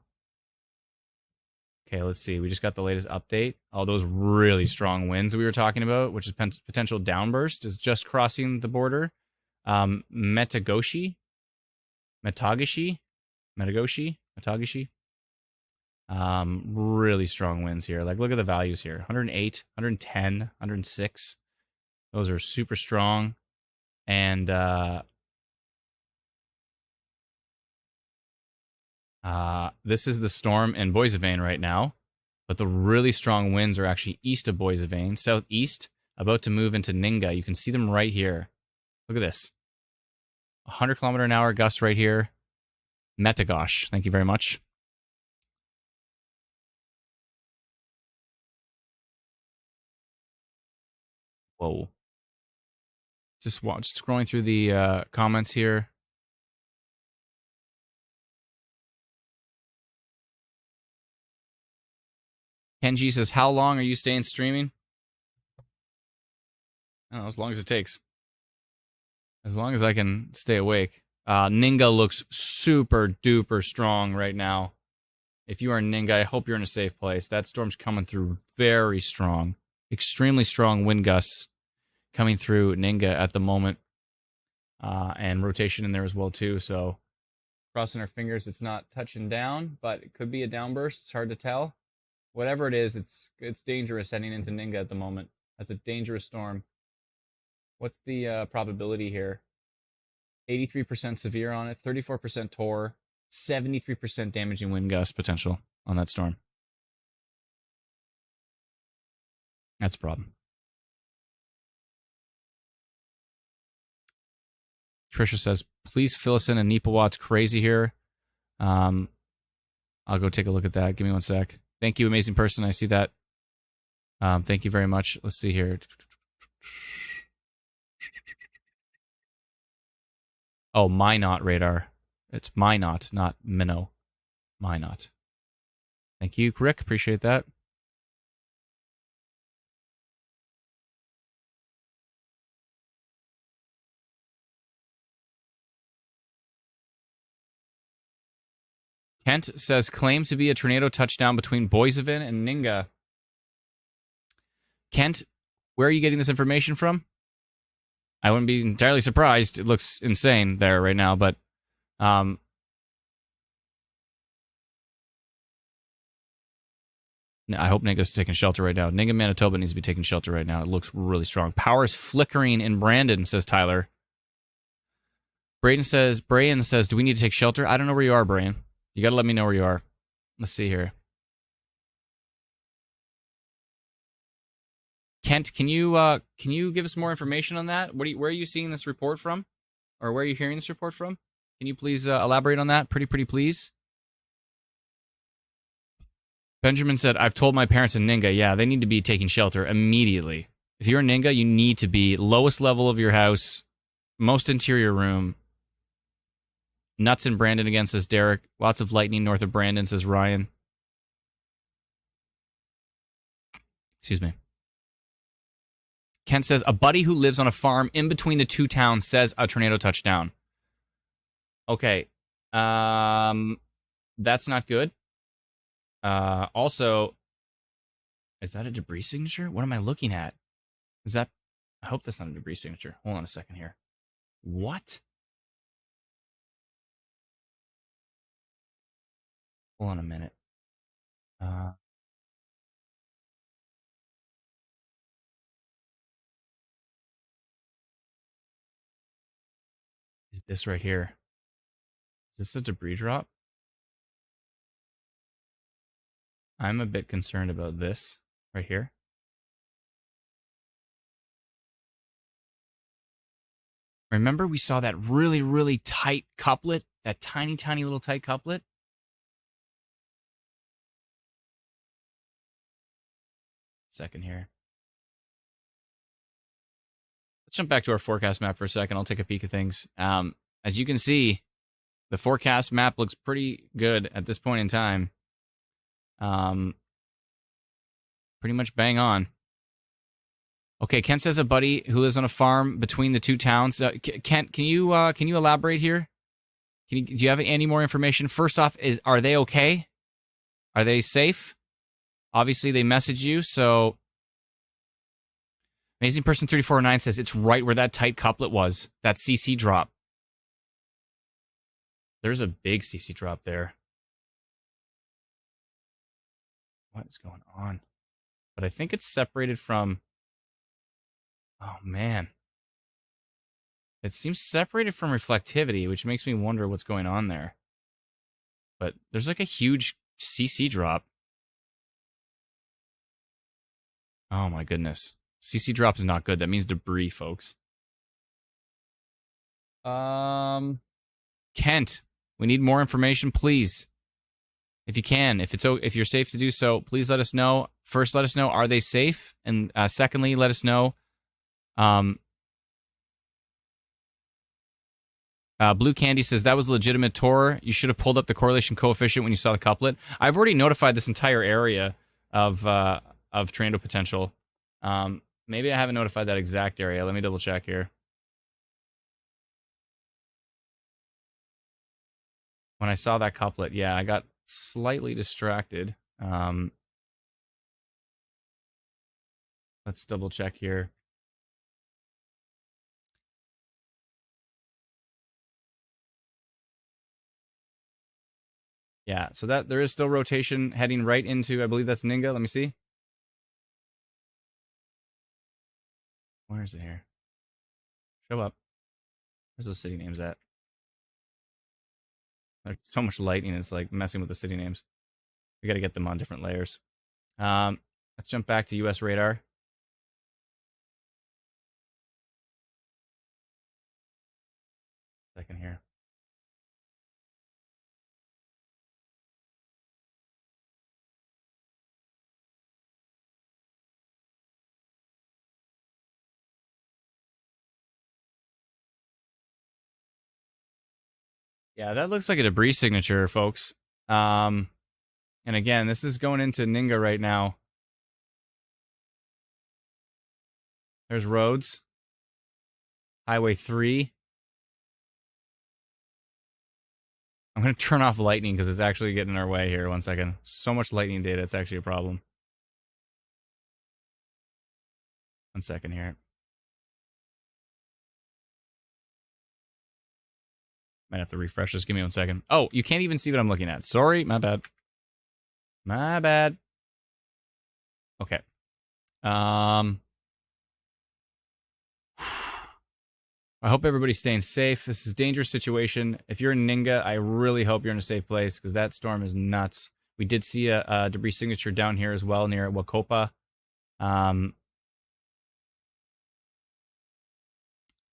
Okay, let's see. We just got the latest update. Oh, those really strong winds that we were talking about, which is potential downburst, is just crossing the border. Metagoshi. Really strong winds here. Like, look at the values here. 108, 110, 106. Those are super strong. And this is the storm in Boissevain right now. But the really strong winds are actually east of Boissevain, southeast, about to move into Ninga. You can see them right here. Look at this. 100 kilometer an hour gust right here. Metagosh. Thank you very much. Whoa. Just scrolling through the comments here. Kenji says, how long are you staying streaming? I don't know, as long as it takes. As long as I can stay awake. Ninga looks super duper strong right now. If you are in Ninga, I hope you're in a safe place. That storm's coming through very strong. Extremely strong wind gusts coming through Ninga at the moment. And rotation in there as well, too. So, crossing our fingers, it's not touching down, but it could be a downburst. It's hard to tell. Whatever it is, it's dangerous heading into Ninga at the moment. That's a dangerous storm. What's the probability here? 83% severe on it, 34% Tor, 73% damaging wind gust potential on that storm. That's a problem. Trisha says, please fill us in. Nipawa's crazy here. I'll go take a look at that. Give me one sec. Thank you, amazing person. I see that. Thank you very much. Let's see here. Oh, Minot radar. It's Minot, not Minnow. Minot. Thank you, Rick. Appreciate that. Kent says, claims to be a tornado touchdown between Boissevain and Ninga. Kent, where are you getting this information from? I wouldn't be entirely surprised. It looks insane there right now, but I hope Ninga's taking shelter right now. Ninga, Manitoba needs to be taking shelter right now. It looks really strong. Power is flickering in Brandon, says Tyler. Braden says, do we need to take shelter? I don't know where you are, Brian. You got to let me know where you are. Let's see here. Kent, can you give us more information on that? Where are you seeing this report from? Or where are you hearing this report from? Can you please elaborate on that? Pretty please. Benjamin said, I've told my parents in Ninga, yeah, they need to be taking shelter immediately. If you're in Ninga, you need to be lowest level of your house, most interior room. Nuts in Brandon again, says Derek. Lots of lightning north of Brandon, says Ryan. Excuse me. Kent says, a buddy who lives on a farm in between the two towns says a tornado touchdown. Okay. That's not good. Also, is that a debris signature? What am I looking at? Is that... I hope that's not a debris signature. Hold on a second here. What? Hold on a minute. Is this right here? Is this a debris drop? I'm a bit concerned about this right here. Remember we saw that really tight couplet? That tiny little tight couplet? Second here. Let's jump back to our forecast map for a second. I'll take a peek at things. As you can see, the forecast map looks pretty good at this point in time. Pretty much bang on. Okay, Kent says a buddy who lives on a farm between the two towns. Kent, can you elaborate here? Do you have any more information? First off, are they okay? Are they safe? Obviously, they message you, so Amazing Person 3409 says it's right where that tight couplet was. That CC drop. There's a big CC drop there. What is going on? But I think it's separated from... Oh, man. It seems separated from reflectivity, which makes me wonder what's going on there. But there's like a huge CC drop. Oh, my goodness. CC drop is not good. That means debris, folks. Kent, we need more information, please. If you can, if you're safe to do so, please let us know. First, let us know, are they safe? And secondly, let us know. Blue Candy says that was a legitimate tour. You should have pulled up the correlation coefficient when you saw the couplet. I've already notified this entire area of tornado potential. Maybe I haven't notified that exact area. Let me double check here. When I saw that couplet, yeah, I got slightly distracted. Let's double check here. Yeah, so that there is still rotation heading right into, I believe that's Ninga. Let me see. Where is it here? Show up. Where's those city names at? There's so much lightning, it's like messing with the city names. We got to get them on different layers. Let's jump back to US radar. Second here. Yeah, that looks like a debris signature, folks. And again, this is going into Ninga right now. There's roads. Highway 3. I'm going to turn off lightning because it's actually getting in our way here. 1 second. So much lightning data, it's actually a problem. 1 second here. Might have to refresh this. Give me 1 second. Oh, you can't even see what I'm looking at. Sorry, my bad. My bad. Okay. I hope everybody's staying safe. This is a dangerous situation. If you're in Ninga, I really hope you're in a safe place because that storm is nuts. We did see a debris signature down here as well near Wacopa.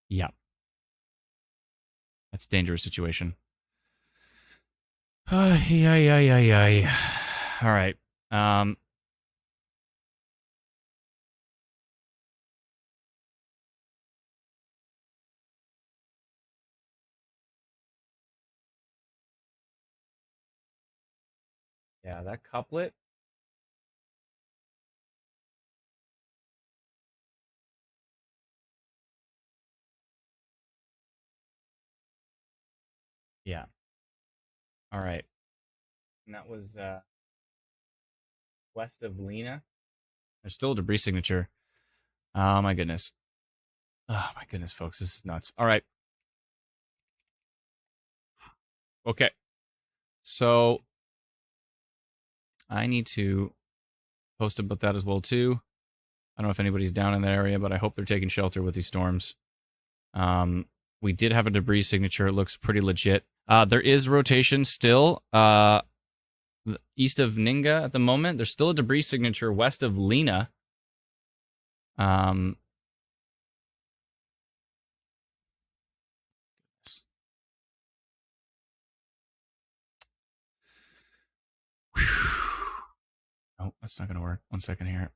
Yeah. That's a dangerous situation. Yeah. All right. Yeah, that couplet. Yeah. All right. And that was west of Lena. There's still a debris signature. Oh, my goodness. Oh, my goodness, folks. This is nuts. All right. Okay. So I need to post about that as well, too. I don't know if anybody's down in that area, but I hope they're taking shelter with these storms. We did have a debris signature. It looks pretty legit. There is rotation still east of Ninga at the moment. There's still a debris signature west of Lena. Oh, that's not going to work. 1 second here.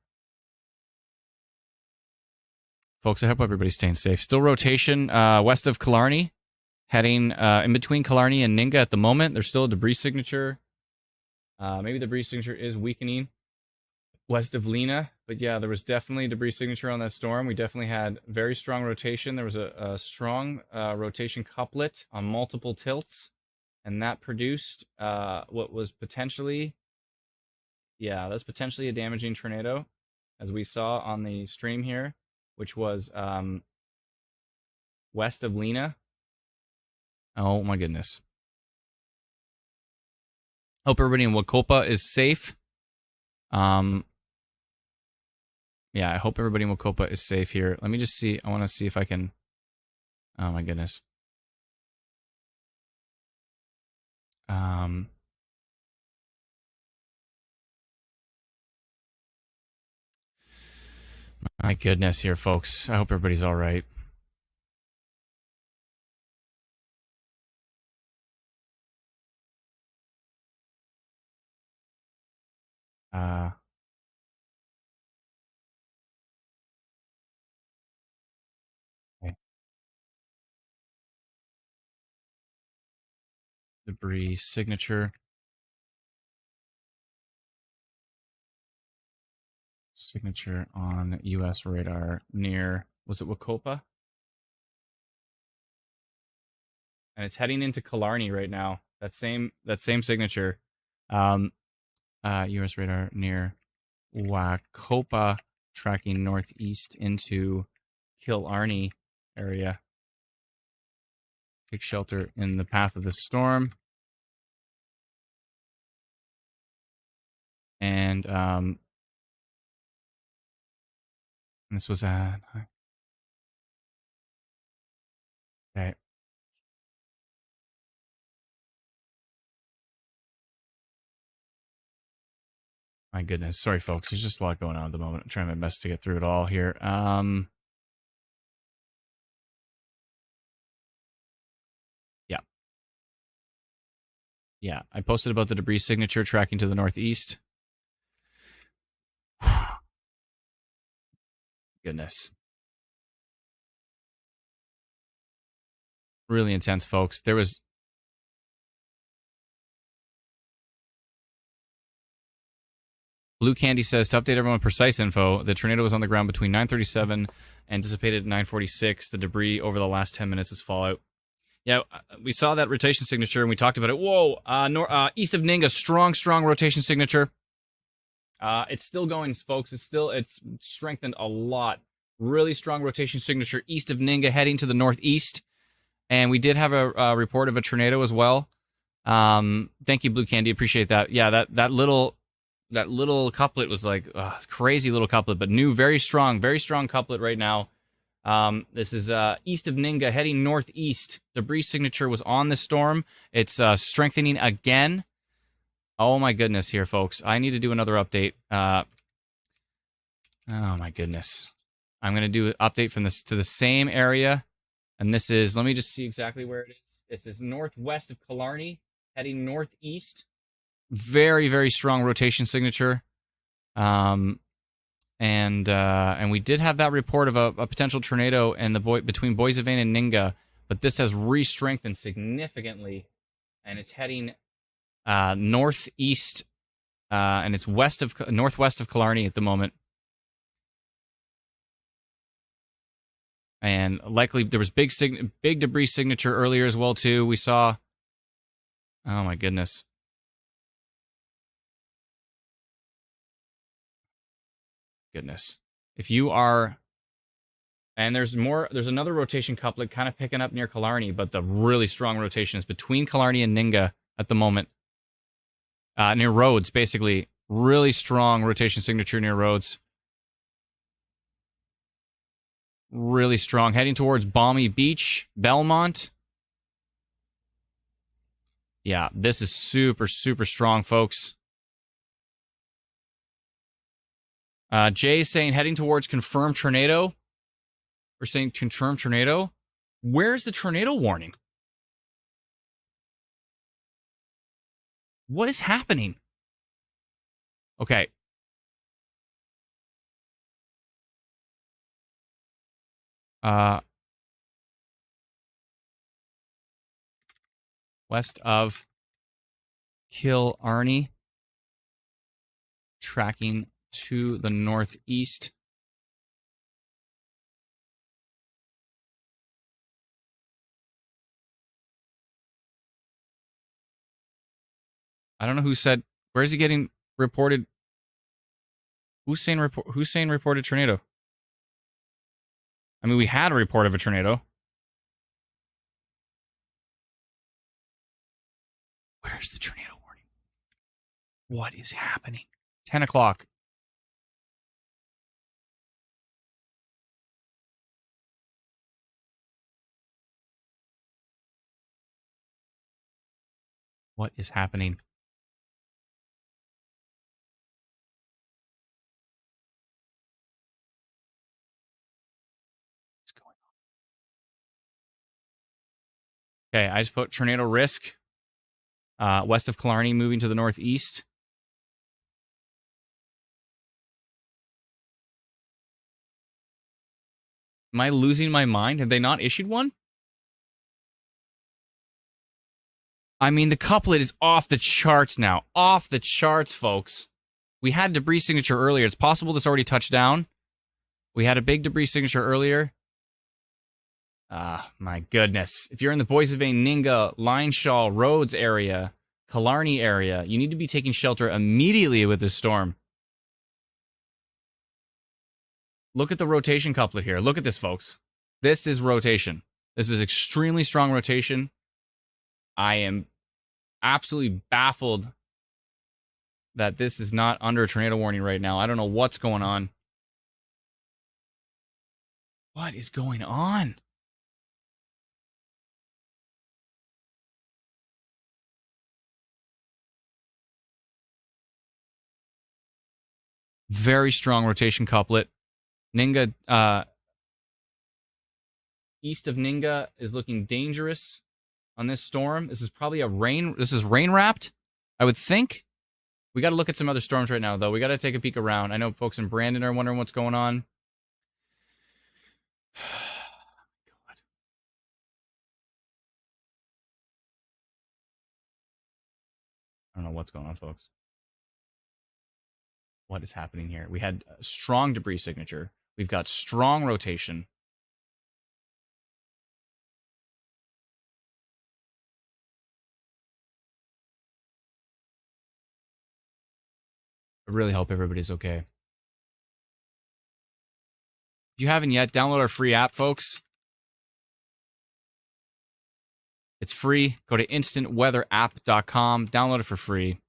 Folks, I hope everybody's staying safe. Still rotation west of Killarney, heading in between Killarney and Ninga at the moment. There's still a debris signature. Maybe the debris signature is weakening west of Lena. But yeah, there was definitely a debris signature on that storm. We definitely had very strong rotation. There was a strong rotation couplet on multiple tilts. And that produced what was potentially Yeah, that's potentially a damaging tornado, as we saw on the stream here, which was west of Lena. Oh my goodness. Hope everybody in Wacopa is safe. Yeah, I hope everybody in Wacopa is safe here. Let me just see. I want to see if I can. Oh my goodness. My goodness here, folks. I hope everybody's all right. Okay. Debris signature. Signature on U.S. radar near, was it Wacopa? And it's heading into Killarney right now. That same signature. U.S. radar near Wacopa, tracking northeast into Killarney area. Take shelter in the path of the storm. And this was at... Okay. My goodness. Sorry, folks. There's just a lot going on at the moment. I'm trying my best to get through it all here. Yeah. Yeah. I posted about the debris signature tracking to the northeast. Goodness. Really intense, folks. There was... Blue Candy says, to update everyone with precise info, the tornado was on the ground between 9:37 and dissipated at 9:46. The debris over the last 10 minutes is fallout. Yeah, we saw that rotation signature and we talked about it. Whoa, east of Ninga, strong rotation signature. It's still going, folks. It's strengthened a lot. Really strong rotation signature east of Ninga, heading to the northeast. And we did have a report of a tornado as well. Thank you, Blue Candy. Appreciate that. Yeah, that little couplet was like crazy little couplet, but new, very strong couplet right now. This is east of Ninga, heading northeast. Debris signature was on the storm. It's strengthening again. Oh my goodness, here, folks. I need to do another update. Oh my goodness. I'm gonna do an update from this to the same area, and this is. Let me just see exactly where it is. This is northwest of Killarney, heading northeast. Very strong rotation signature. And we did have that report of a potential tornado in between Boissevain and Ninga, but this has re-strengthened significantly, and it's heading northeast, and it's northwest of Killarney at the moment. And likely there was big debris signature earlier as well too. We saw. Oh my goodness. If you are, and there's another rotation couplet kind of picking up near Killarney, but the really strong rotation is between Killarney and Ninga at the moment. Near Rhodes, basically. Really strong rotation signature near Rhodes. Really strong. Heading towards Balmy Beach, Belmont. Yeah, this is super strong, folks. Jay is saying heading towards confirmed tornado. We're saying confirmed tornado. Where's the tornado warning? What is happening? Okay. West of Killarney. Tracking to the northeast. I don't know who said. Where is he getting reported Who's saying reported tornado? I mean, we had a report of a tornado. Where's the tornado warning? What is happening? 10 o'clock. What is happening? What's going on? Okay, I just put tornado risk. West of Killarney, moving to the northeast. Am I losing my mind? Have they not issued one? I mean, the couplet is off the charts now. Off the charts, folks. We had debris signature earlier. It's possible this already touched down. We had a big debris signature earlier. My goodness. If you're in the Boise Vein, Ninga, Lineshaw, Rhodes area, Killarney area, you need to be taking shelter immediately with this storm. Look at the rotation couplet here. Look at this, folks. This is rotation. This is extremely strong rotation. I am absolutely baffled that this is not under a tornado warning right now. I don't know what's going on. What is going on? Very strong rotation couplet. Ninga, east of Ninga is looking dangerous on this storm. This is probably rain wrapped, I would think. We got to look at some other storms right now, though. We got to take a peek around. I know folks in Brandon are wondering what's going on. God. I don't know what's going on, folks. What is happening here? We had a strong debris signature. We've got strong rotation. I really hope everybody's okay. If you haven't yet, download our free app, folks. It's free. Go to instantweatherapp.com. Download it for free.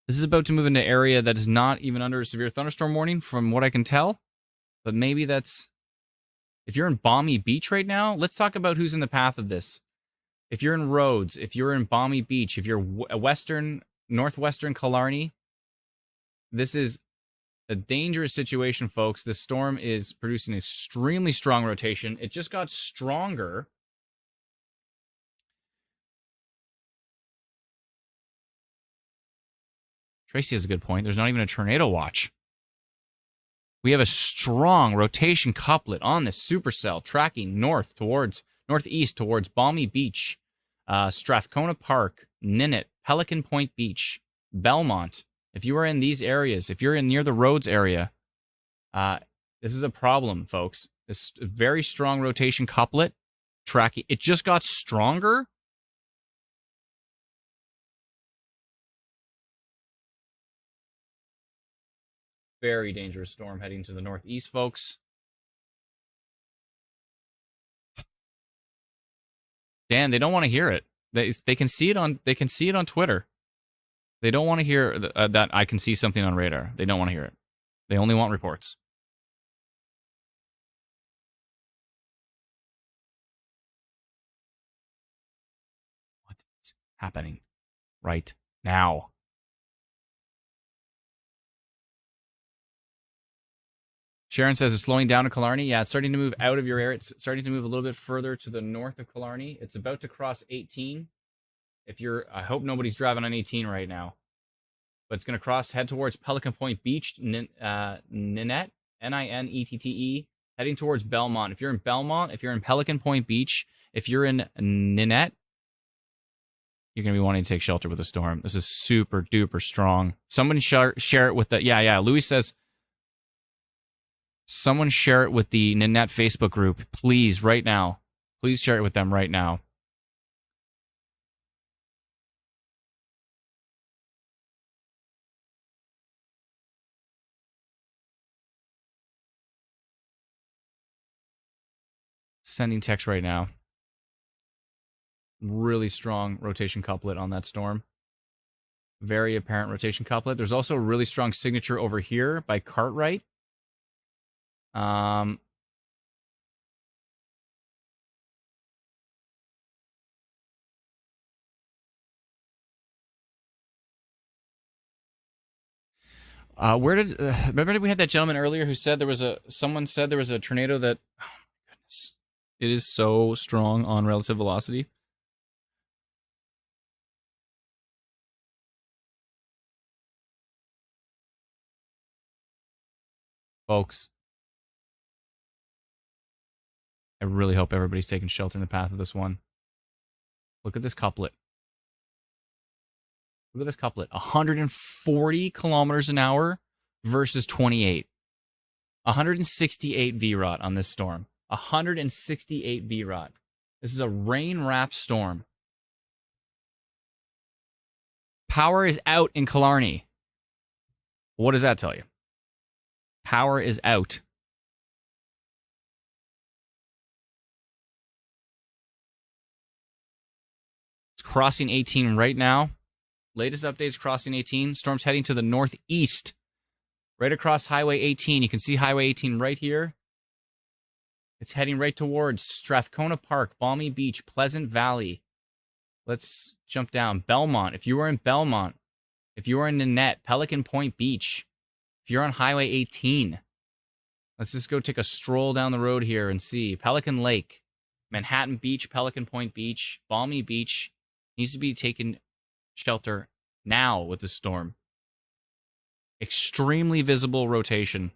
This is about to move into an area that is not even under a severe thunderstorm warning, from what I can tell. But maybe that's... If you're in Balmy Beach right now, let's talk about who's in the path of this. If you're in Rhodes, if you're in Balmy Beach, if you're northwestern Killarney, this is a dangerous situation, folks. This storm is producing extremely strong rotation. It just got stronger. Tracy has a good point. There's not even a tornado watch. We have a strong rotation couplet on this supercell tracking northeast towards Balmy Beach, Strathcona Park, Ninit, Pelican Point Beach, Belmont. If you are in these areas, if you're near the Rhodes area, this is a problem, folks. This very strong rotation couplet tracking. It just got stronger. Very dangerous storm heading to the northeast, folks. Dan, they don't want to hear it. They can see it on Twitter. They don't want to hear that I can see something on radar. They don't want to hear it. They only want reports. What is happening right now? Sharon says it's slowing down in Killarney. Yeah, it's starting to move out of your area. It's starting to move a little bit further to the north of Killarney. It's about to cross 18. I hope nobody's driving on 18 right now. But it's going to head towards Pelican Point Beach, Ninette, Ninette, heading towards Belmont. If you're in Belmont, if you're in Pelican Point Beach, if you're in Nanette, you're going to be wanting to take shelter with the storm. This is super duper strong. Someone share it with the... Yeah. Louis says, someone share it with the Nanette Facebook group, please, right now. Please share it with them right now. Sending text right now. Really strong rotation couplet on that storm. Very apparent rotation couplet. There's also a really strong signature over here by Cartwright. Remember we had that gentleman earlier who said someone said there was a tornado that, oh my goodness, it is so strong on relative velocity. Folks, I really hope everybody's taking shelter in the path of this one. Look at this couplet. Look at this couplet. 140 kilometers an hour versus 28. 168 VROT on this storm. 168 VROT. This is a rain-wrapped storm. Power is out in Killarney. What does that tell you? Power is out. It's crossing 18 right now. Latest updates crossing 18. Storm's heading to the northeast. Right across Highway 18. You can see Highway 18 right here. It's heading right towards Strathcona Park, Balmy Beach, Pleasant Valley. Let's jump down. Belmont. If you are in Belmont, if you are in Nanette, Pelican Point Beach, if you're on Highway 18, let's just go take a stroll down the road here and see. Pelican Lake, Manhattan Beach, Pelican Point Beach, Balmy Beach needs to be taken shelter now with the storm. Extremely visible rotation.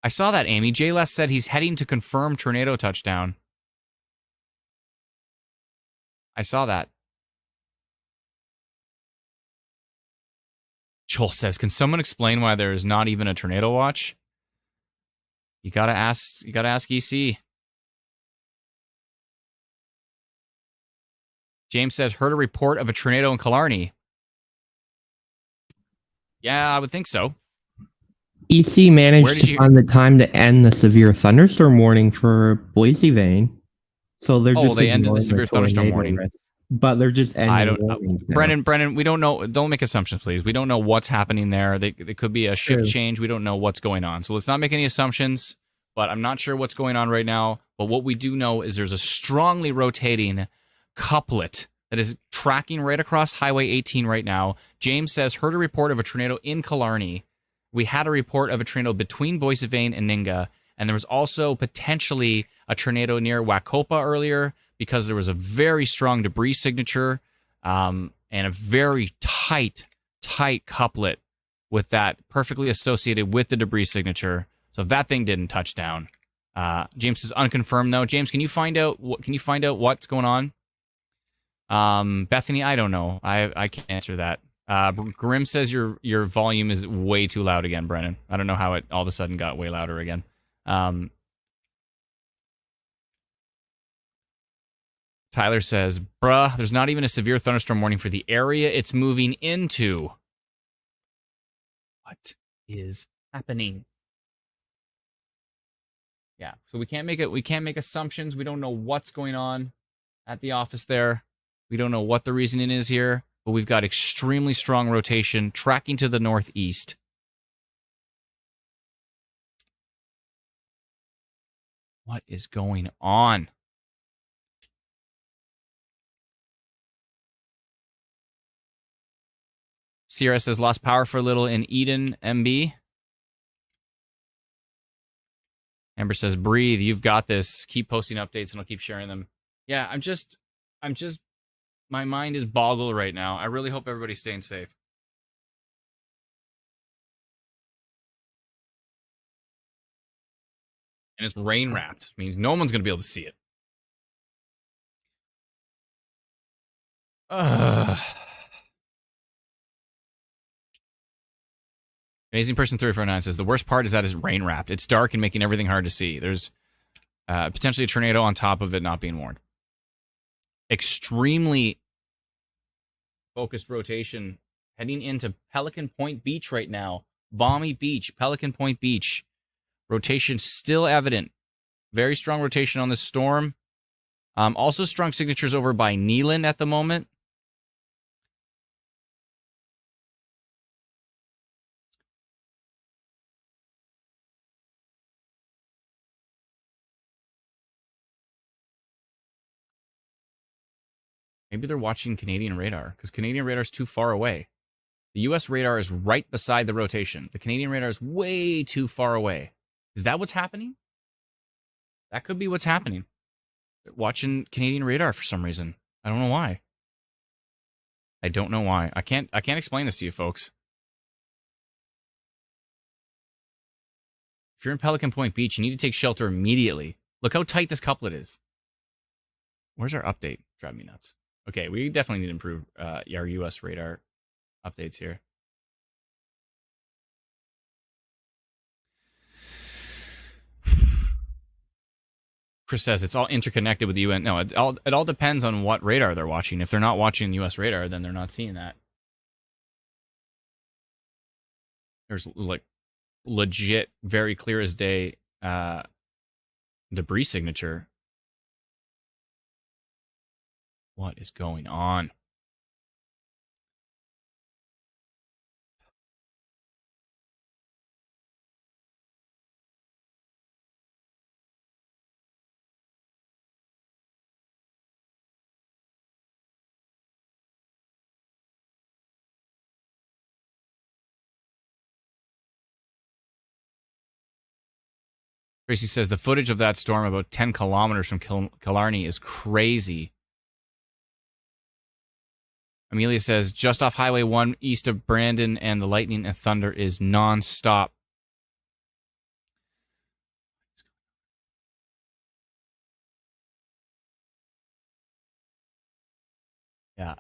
I saw that, Amy. Jay Les said he's heading to confirm tornado touchdown. I saw that. Joel says, can someone explain why there is not even a tornado watch? You gotta ask EC. James says, heard a report of a tornado in Killarney. Yeah, I would think so. EC managed to find the time to end the severe thunderstorm warning for Boise Vane. So they're just they ended the severe thunderstorm warning. But they're just ending Brennan, we don't know. Don't make assumptions, please. We don't know what's happening there. It could be a shift change. We don't know what's going on. So let's not make any assumptions. But I'm not sure what's going on right now. But what we do know is there's a strongly rotating couplet that is tracking right across Highway 18 right now. James says, heard a report of a tornado in Killarney. We had a report of a tornado between Boise Vane and Ninga. And there was also potentially a tornado near Wacopa earlier because there was a very strong debris signature and a very tight couplet with that perfectly associated with the debris signature. So that thing didn't touch down. James is unconfirmed though. James, can you find out what's going on? Bethany, I don't know. I can't answer that. Grim says your volume is way too loud again, Brennan. I don't know how it all of a sudden got way louder again. Tyler says, bruh, there's not even a severe thunderstorm warning for the area it's moving into. What is happening? Yeah, so we can't make assumptions. We don't know what's going on at the office there. We don't know what the reasoning is here, but we've got extremely strong rotation tracking to the northeast. What is going on? Sierra says, lost power for a little in Eden, MB. Amber says, breathe, you've got this. Keep posting updates and I'll keep sharing them. Yeah, I'm just, my mind is boggled right now. I really hope everybody's staying safe. And it's rain wrapped. Means no one's going to be able to see it. Amazing Person 349 says, the worst part is that it's rain wrapped. It's dark and making everything hard to see. There's potentially a tornado on top of it not being warned. Extremely focused rotation heading into Pelican Point Beach right now. Balmy Beach, Pelican Point Beach. Rotation still evident. Very strong rotation on this storm. Also strong signatures over by Neelan at the moment. Maybe they're watching Canadian radar because Canadian radar is too far away. The U.S. radar is right beside the rotation. The Canadian radar is way too far away. Is that what's happening? That could be what's happening. They're watching Canadian radar for some reason. I don't know why. I don't know why. I can't explain this to you, folks. If you're in Pelican Point Beach, you need to take shelter immediately. Look how tight this couplet is. Where's our update? Drive me nuts. Okay, we definitely need to improve our U.S. radar updates here. Chris says it's all interconnected with the UN. No, it all depends on what radar they're watching. If they're not watching U.S. radar, then they're not seeing that. There's like legit, very clear as day debris signature. What is going on? Tracy says the footage of that storm about 10 kilometers from Killarney is crazy. Amelia says just off Highway 1 east of Brandon, and the lightning and thunder is non-stop. Yeah.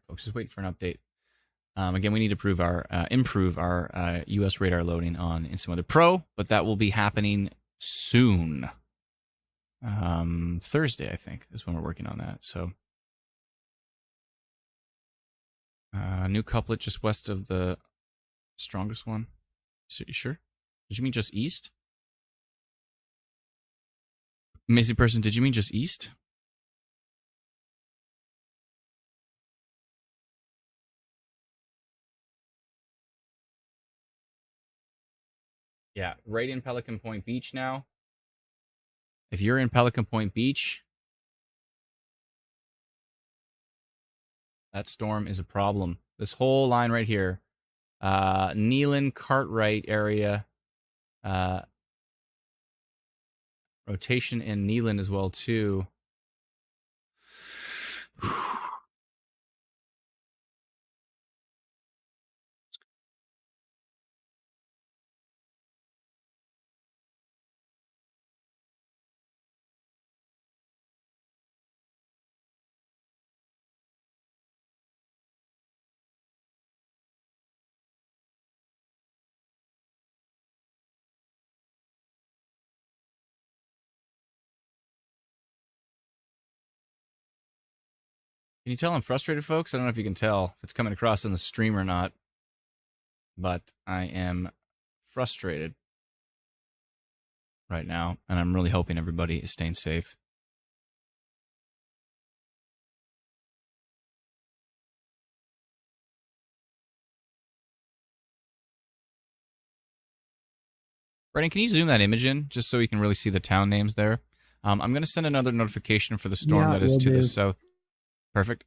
Folks, just wait for an update. Again, we need to improve our U.S. radar loading on Instant Weather Pro, but that will be happening soon. Thursday, I think, is when we're working on that. So, new couplet just west of the strongest one. So, you sure? Did you mean just east? Amazing Person, did you mean just east? Yeah, right in Pelican Point Beach now. If you're in Pelican Point Beach, that storm is a problem. This whole line right here, Neelan, Cartwright area, rotation in Neelan as well too. Can you tell I'm frustrated, folks? I don't know if you can tell if it's coming across in the stream or not, but I am frustrated right now, and I'm really hoping everybody is staying safe. Brennan, can you zoom that image in just so we can really see the town names there? I'm going to send another notification for the storm that is to the south. Perfect.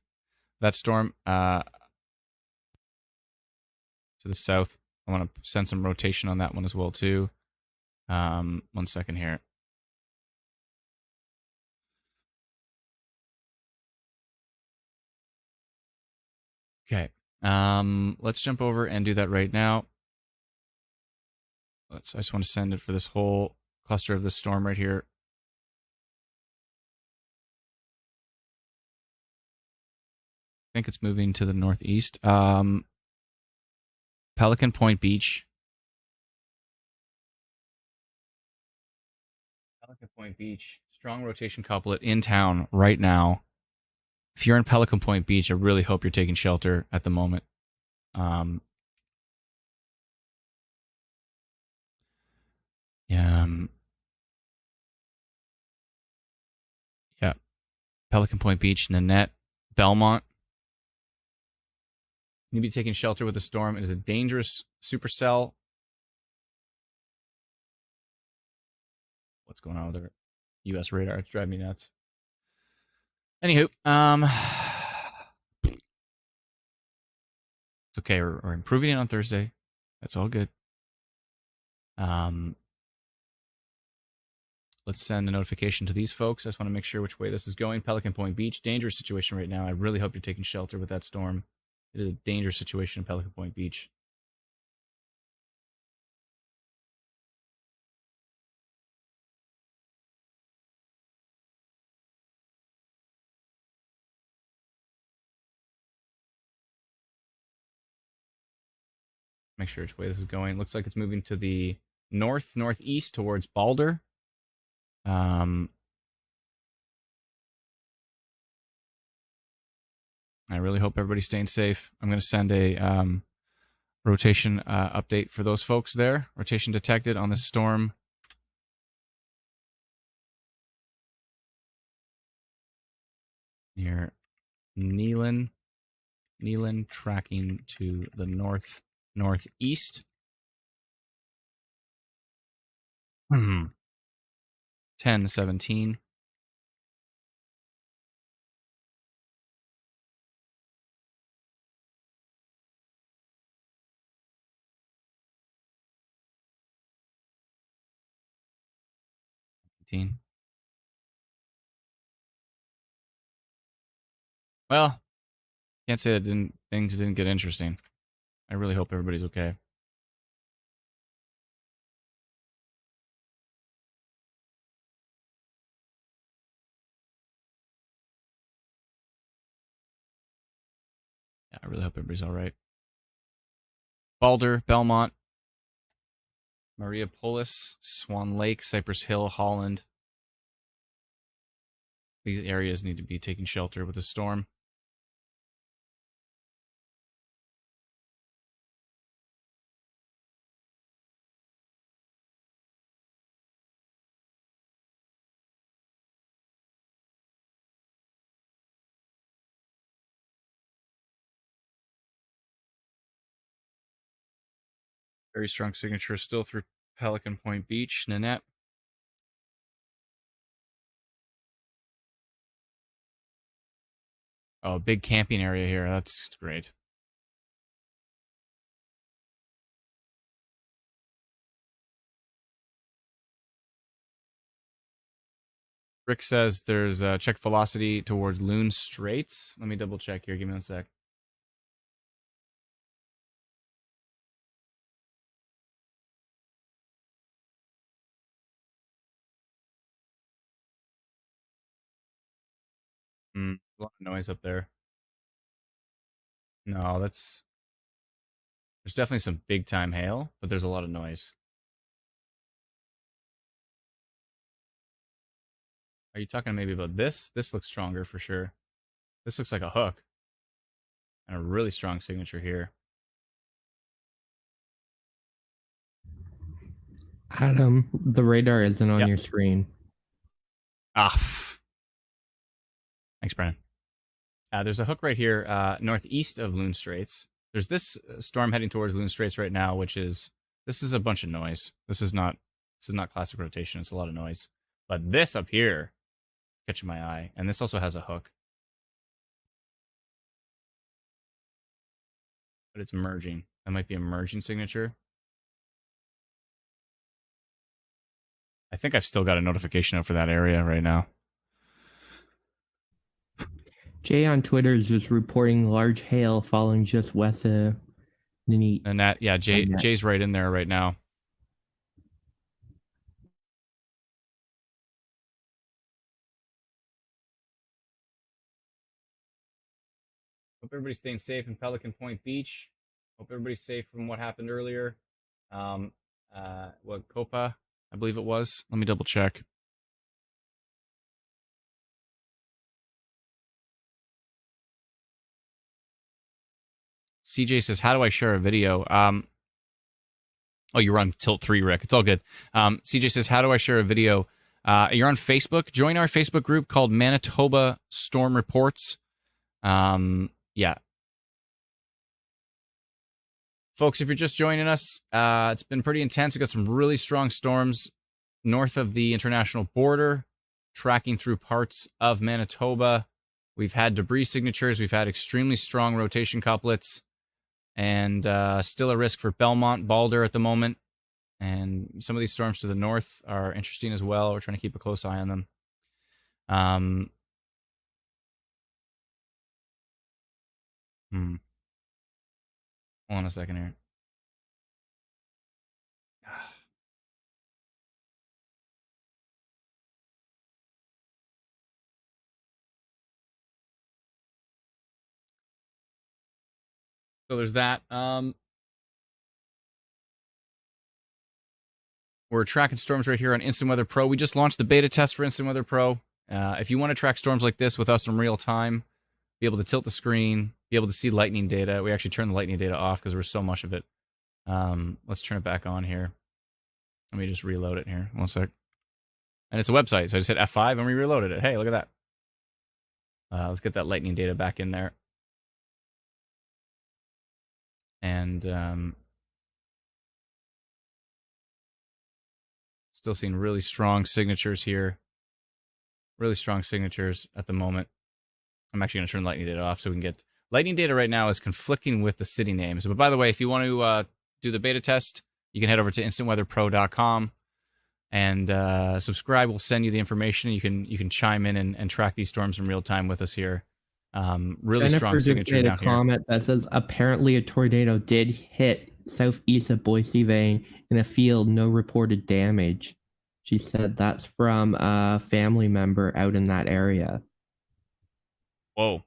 That storm to the south. I want to send some rotation on that one as well too. 1 second here. Okay. Let's jump over and do that right now. I just want to send it for this whole cluster of this storm right here. I think it's moving to the northeast. Pelican Point Beach. Pelican Point Beach. Strong rotation couplet in town right now. If you're in Pelican Point Beach, I really hope you're taking shelter at the moment. Yeah. Yeah. Pelican Point Beach, Nanette, Belmont. You need to be taking shelter with the storm. It is a dangerous supercell. What's going on with our U.S. radar? It's driving me nuts. Anywho, it's okay. We're improving it on Thursday. That's all good. Let's send a notification to these folks. I just want to make sure which way this is going. Pelican Point Beach, dangerous situation right now. I really hope you're taking shelter with that storm. It is a dangerous situation in Pelican Point Beach. Make sure which way this is going. Looks like it's moving to the northeast towards Balder. I really hope everybody's staying safe. I'm going to send a rotation update for those folks there. Rotation detected on the storm. Near Nealon. Nealon tracking to the northeast. 10-17. Well, can't say that things didn't get interesting. I really hope everybody's okay. Yeah, I really hope everybody's all right. Balder, Belmont, Mariapolis, Swan Lake, Cypress Hill, Holland. These areas need to be taking shelter with the storm. Very strong signature still through Pelican Point Beach, Nanette. Oh, big camping area here. That's great. Rick says there's check velocity towards Loon Straits. Let me double check here. Give me 1 sec. A lot of noise up there. No, there's definitely some big time hail, but there's a lot of noise. Are you talking maybe about this? This looks stronger for sure. This looks like a hook. And a really strong signature here. Adam, the radar isn't on your screen. Ah. Thanks, Brennan. There's a hook right here, northeast of Loon Straits. There's this storm heading towards Loon Straits right now, this is a bunch of noise. This is not classic rotation. It's a lot of noise. But this up here, catching my eye, and this also has a hook. But it's merging. That might be a merging signature. I think I've still got a notification up for that area right now. Jay on Twitter is just reporting large hail falling just west of Nini. And that, yeah, Jay's right in there right now. Hope everybody's staying safe in Pelican Point Beach. Hope everybody's safe from what happened earlier. What, Copa, I believe it was. Let me double check. CJ says, how do I share a video? Oh, you're on Tilt 3, Rick. It's all good. CJ says, how do I share a video? You're on Facebook. Join our Facebook group called Manitoba Storm Reports. Yeah. Folks, if you're just joining us, it's been pretty intense. We've got some really strong storms north of the international border, tracking through parts of Manitoba. We've had debris signatures. We've had extremely strong rotation couplets. And still a risk for Belmont, Balder at the moment. And some of these storms to the north are interesting as well. We're trying to keep a close eye on them. Hold on a second here. So there's that. We're tracking storms right here on Instant Weather Pro. We just launched the beta test for Instant Weather Pro. If you want to track storms like this with us in real time, be able to tilt the screen, be able to see lightning data. We actually turned the lightning data off because there was so much of it. Let's turn it back on here. Let me just reload it here. One sec. And it's a website, so I just hit F5 and we reloaded it. Hey, look at that. Let's get that lightning data back in there. And still seeing really strong signatures here. Really strong signatures at the moment. I'm actually going to turn lightning data off so we can get... Lightning data right now is conflicting with the city names. But by the way, if you want to do the beta test, you can head over to instantweatherpro.com and subscribe. We'll send you the information. You can chime in and track these storms in real time with us here. Really Jennifer strong signature down here. Comment that says apparently a tornado did hit southeast of Boise Vane in a field, no reported damage. She said that's from a family member out in that area. Whoa.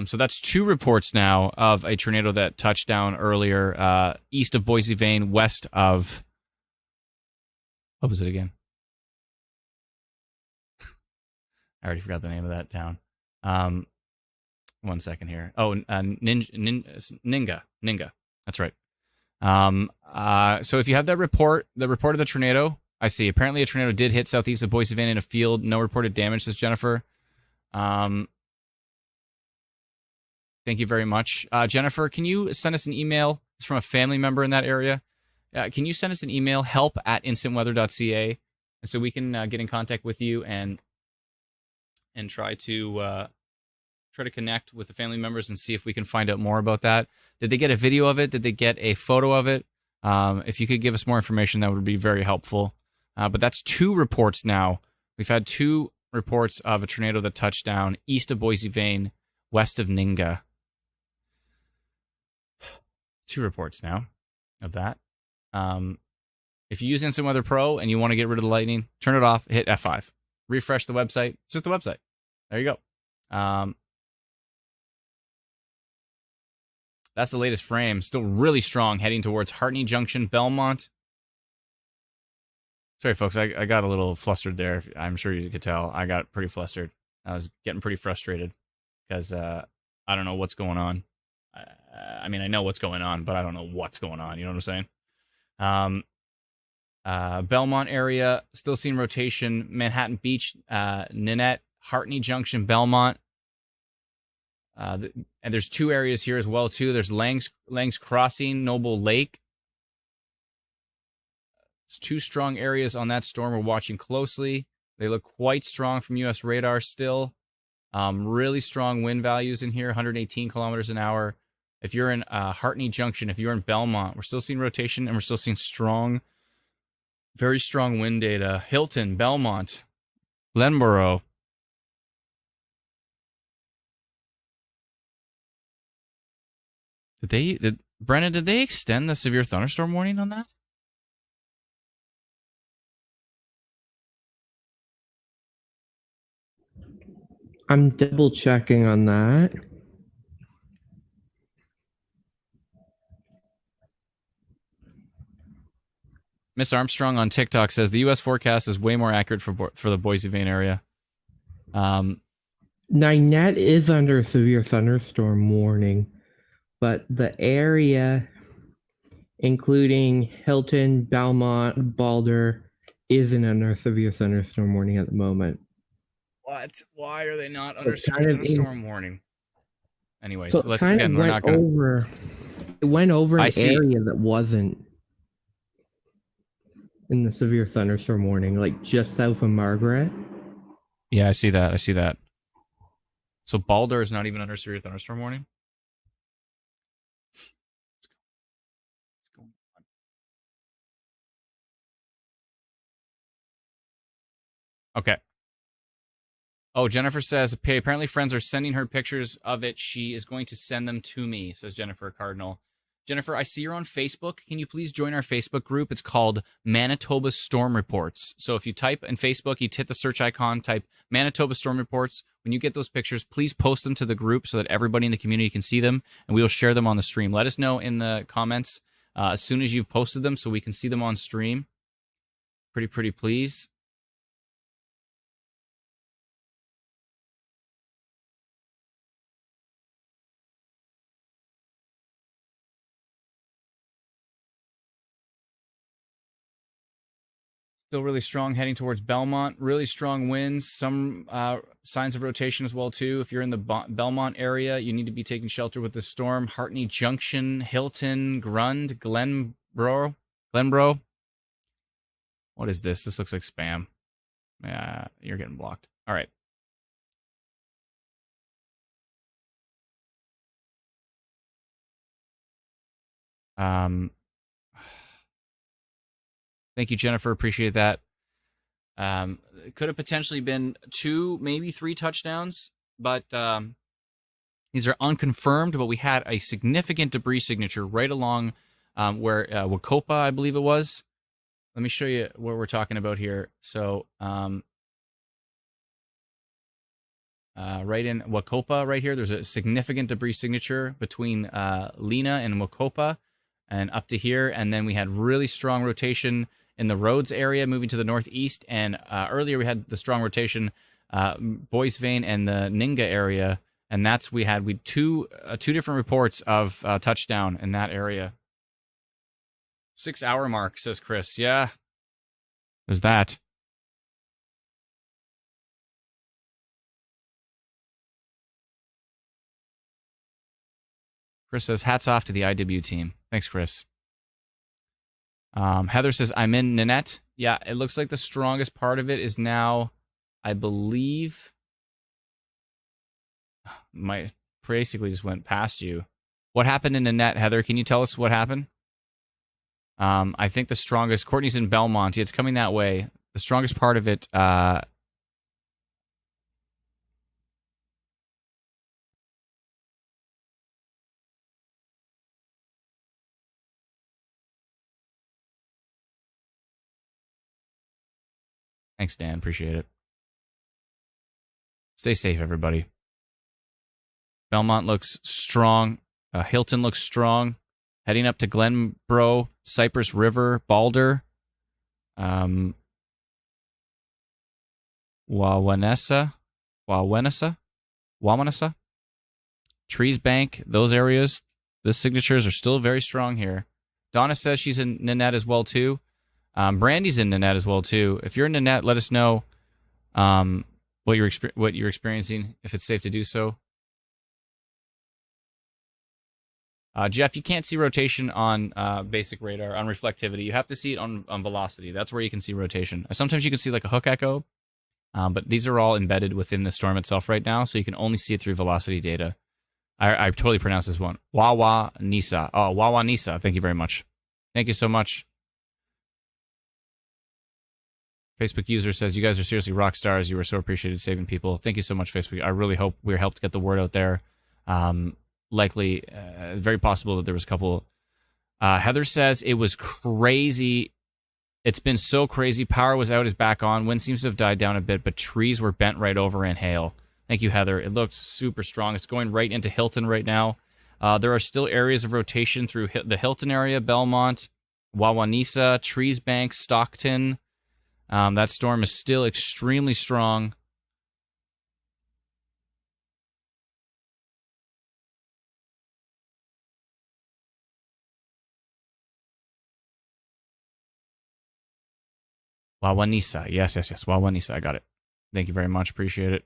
So that's 2 reports now of a tornado that touched down earlier east of Boise Vane, west of... What was it again? I already forgot the name of that town. 1 second here. Oh, Ninga. That's right. So if you have that report, the report of the tornado, I see. Apparently a tornado did hit southeast of Boise Vane in a field. No reported damage, says Jennifer. Thank you very much. Jennifer, can you send us an email? It's from a family member in that area. Can you send us an email, help@instantweather.ca, so we can get in contact with you and try to connect with the family members and see if we can find out more about that. Did they get a video of it? Did they get a photo of it? If you could give us more information, that would be very helpful. But that's 2 reports now. We've had 2 reports of a tornado that touched down east of Boise Vane, west of Ninga. 2 reports now of that. If you use Instant Weather Pro and you want to get rid of the lightning, turn it off, hit F5. Refresh the website. It's just the website. There you go. That's the latest frame. Still really strong, heading towards Hartney Junction, Belmont. Sorry, folks. I got a little flustered there. I'm sure you could tell. I got pretty flustered. I was getting pretty frustrated because I don't know what's going on. I mean, I know what's going on, but I don't know what's going on. You know what I'm saying? Belmont area, still seeing rotation. Manhattan Beach, Nanette, Hartney Junction, Belmont. And there's 2 areas here as well, too. There's Lang's Crossing, Noble Lake. It's 2 strong areas on that storm we're watching closely. They look quite strong from U.S. radar still. Really strong wind values in here, 118 kilometers an hour. If you're in Hartney Junction, if you're in Belmont, we're still seeing rotation and we're still seeing strong, very strong wind data. Hilton, Belmont, Glenboro. Brennan, did they extend the severe thunderstorm warning on that? I'm double checking on that. Miss Armstrong on TikTok says the U.S. forecast is way more accurate for the Boise Vane area. Ninette is under a severe thunderstorm warning, but the area, including Hilton, Belmont, Balder, isn't under a severe thunderstorm warning at the moment. What? Why are they not under It's severe kind of thunderstorm warning? Anyways, So let's kind again. of We're went not going. over. It went over I an see. area that wasn't in the severe thunderstorm warning, like just south of Margaret. Yeah, I see that. I see that. So Balder is not even under severe thunderstorm warning? What's going on? Okay. Oh, Jennifer says, apparently friends are sending her pictures of it. She is going to send them to me, says Jennifer Cardinal. Jennifer, I see you're on Facebook. Can you please join our Facebook group? It's called Manitoba Storm Reports. So if you type in Facebook, you hit the search icon, type Manitoba Storm Reports. When you get those pictures, please post them to the group so that everybody in the community can see them, and we will share them on the stream. Let us know in the comments as soon as you've posted them so we can see them on stream. Pretty please. Still really strong heading towards Belmont. Really strong winds. Some signs of rotation as well, too. If you're in the Belmont area, you need to be taking shelter with the storm. Hartney Junction, Hilton, Grund, Glenbro. What is this? This looks like spam. Yeah, you're getting blocked. All right. Thank you, Jennifer. Appreciate that. It could have potentially been 2, maybe 3 touchdowns, but these are unconfirmed. But we had a significant debris signature right along where Wacopa, I believe it was. Let me show you what we're talking about here. So right in Wacopa, right here, there's a significant debris signature between Lena and Wacopa and up to here. And then we had really strong rotation in the Rhodes area, moving to the northeast. And earlier we had the strong rotation, Boise Vane and the Ninga area. And that's we had two different reports of touchdown in that area. 6-hour mark, says Chris. Yeah, there's that. Chris says, hats off to the IW team. Thanks, Chris. Heather says, I'm in Nanette. Yeah, it looks like the strongest part of it is now, I believe, basically just went past you. What happened in Nanette, Heather? Can you tell us what happened? I think the strongest, Courtney's in Belmont. It's coming that way. The strongest part of it, thanks, Dan. Appreciate it. Stay safe, everybody. Belmont looks strong. Hilton looks strong. Heading up to Glenbro, Cypress River, Balder, Wawanesa, Trees Bank, those areas. The signatures are still very strong here. Donna says she's in Nanette as well, too. Brandy's in Nanette as well, too. If you're in Nanette, let us know what you're experiencing, if it's safe to do so. Jeff, you can't see rotation on basic radar, on reflectivity. You have to see it on velocity. That's where you can see rotation. Sometimes you can see like a hook echo, but these are all embedded within the storm itself right now, so you can only see it through velocity data. I totally pronounced this one. Wawa Nisa. Oh, Wawa Nisa. Thank you very much. Thank you so much. Facebook user says, you guys are seriously rock stars. You were so appreciated saving people. Thank you so much, Facebook. I really hope we helped get the word out there. likely, very possible that there was a couple. Heather says it was crazy. It's been so crazy. Power was out, is back on. Wind seems to have died down a bit, but trees were bent right over in hail. Thank you, Heather. It looks super strong. It's going right into Hilton right now. There are still areas of rotation through the Hilton area, Belmont, Wawanesa, Trees Bank, Stockton. That storm is still extremely strong. Wawanesa. Yes. Wawanesa. I got it. Thank you very much. Appreciate it.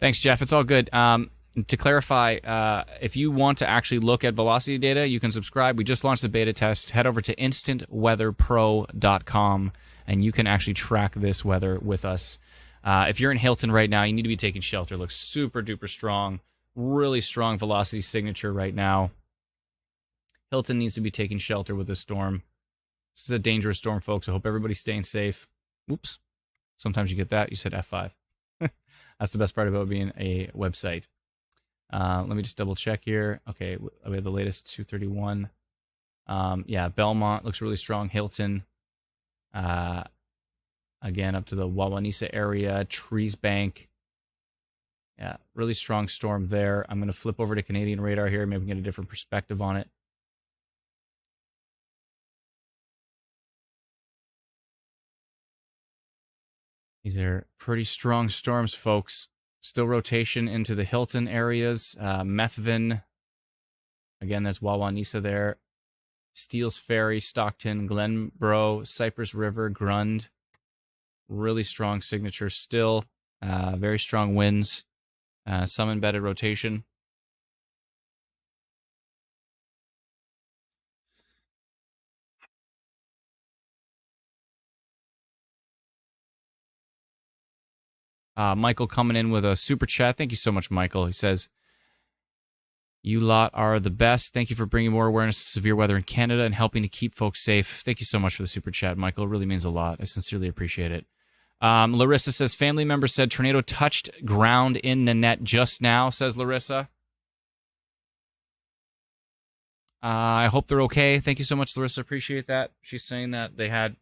Thanks, Jeff. It's all good. To clarify, if you want to actually look at velocity data, you can subscribe. We just launched the beta test. Head over to instantweatherpro.com, and you can actually track this weather with us. If you're in Hilton right now, you need to be taking shelter. It looks super duper strong. Really strong velocity signature right now. Hilton needs to be taking shelter with this storm. This is a dangerous storm, folks. I hope everybody's staying safe. Oops. Sometimes you get that. You said F5. That's the best part about being a website. Let me just double check here. Okay, we have the latest 231. Yeah, Belmont looks really strong. Hilton. Again, up to the Wawanesa area. Trees Bank. Yeah, really strong storm there. I'm going to flip over to Canadian radar here. Maybe we can get a different perspective on it. These are pretty strong storms, folks. Still rotation into the Hilton areas. Methven. Again, there's Wawanesa there. Steeles Ferry, Stockton, Glenboro, Cypress River, Grund. Really strong signature still. Very strong winds. Some embedded rotation. Michael coming in with a super chat. Thank you so much, Michael. He says, you lot are the best. Thank you for bringing more awareness to severe weather in Canada and helping to keep folks safe. Thank you so much for the super chat, Michael. It really means a lot. I sincerely appreciate it. Larissa says, family member said tornado touched ground in Nanette just now, says Larissa. I hope they're okay. Thank you so much, Larissa. Appreciate that. She's saying that they had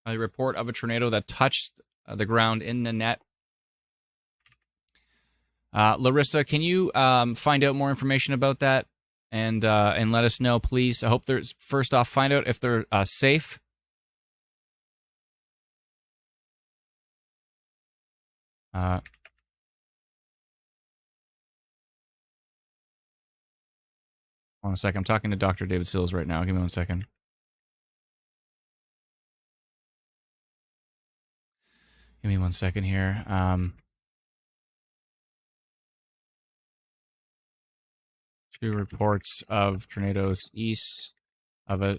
a report of a tornado that touched the ground in Nanette. Larissa, can you find out more information about that and let us know, please? I hope there's, first off, find out if they're safe. Hold on a second. I'm talking to Dr. David Sills right now. Give me 1 second. Give me 1 second here. Two reports of tornadoes east of a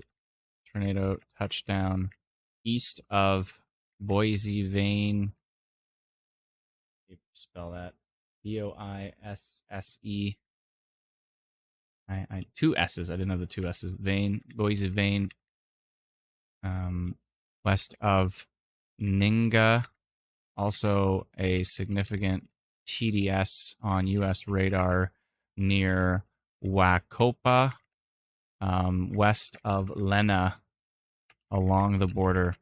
tornado touchdown east of Boise, Vane. Spell that. Boisse. Two S's. I didn't have the two S's. Vane, Boise, Vane. West of Ninga. Also a significant TDS on U.S. radar near Wacopa, west of Lena, along the border.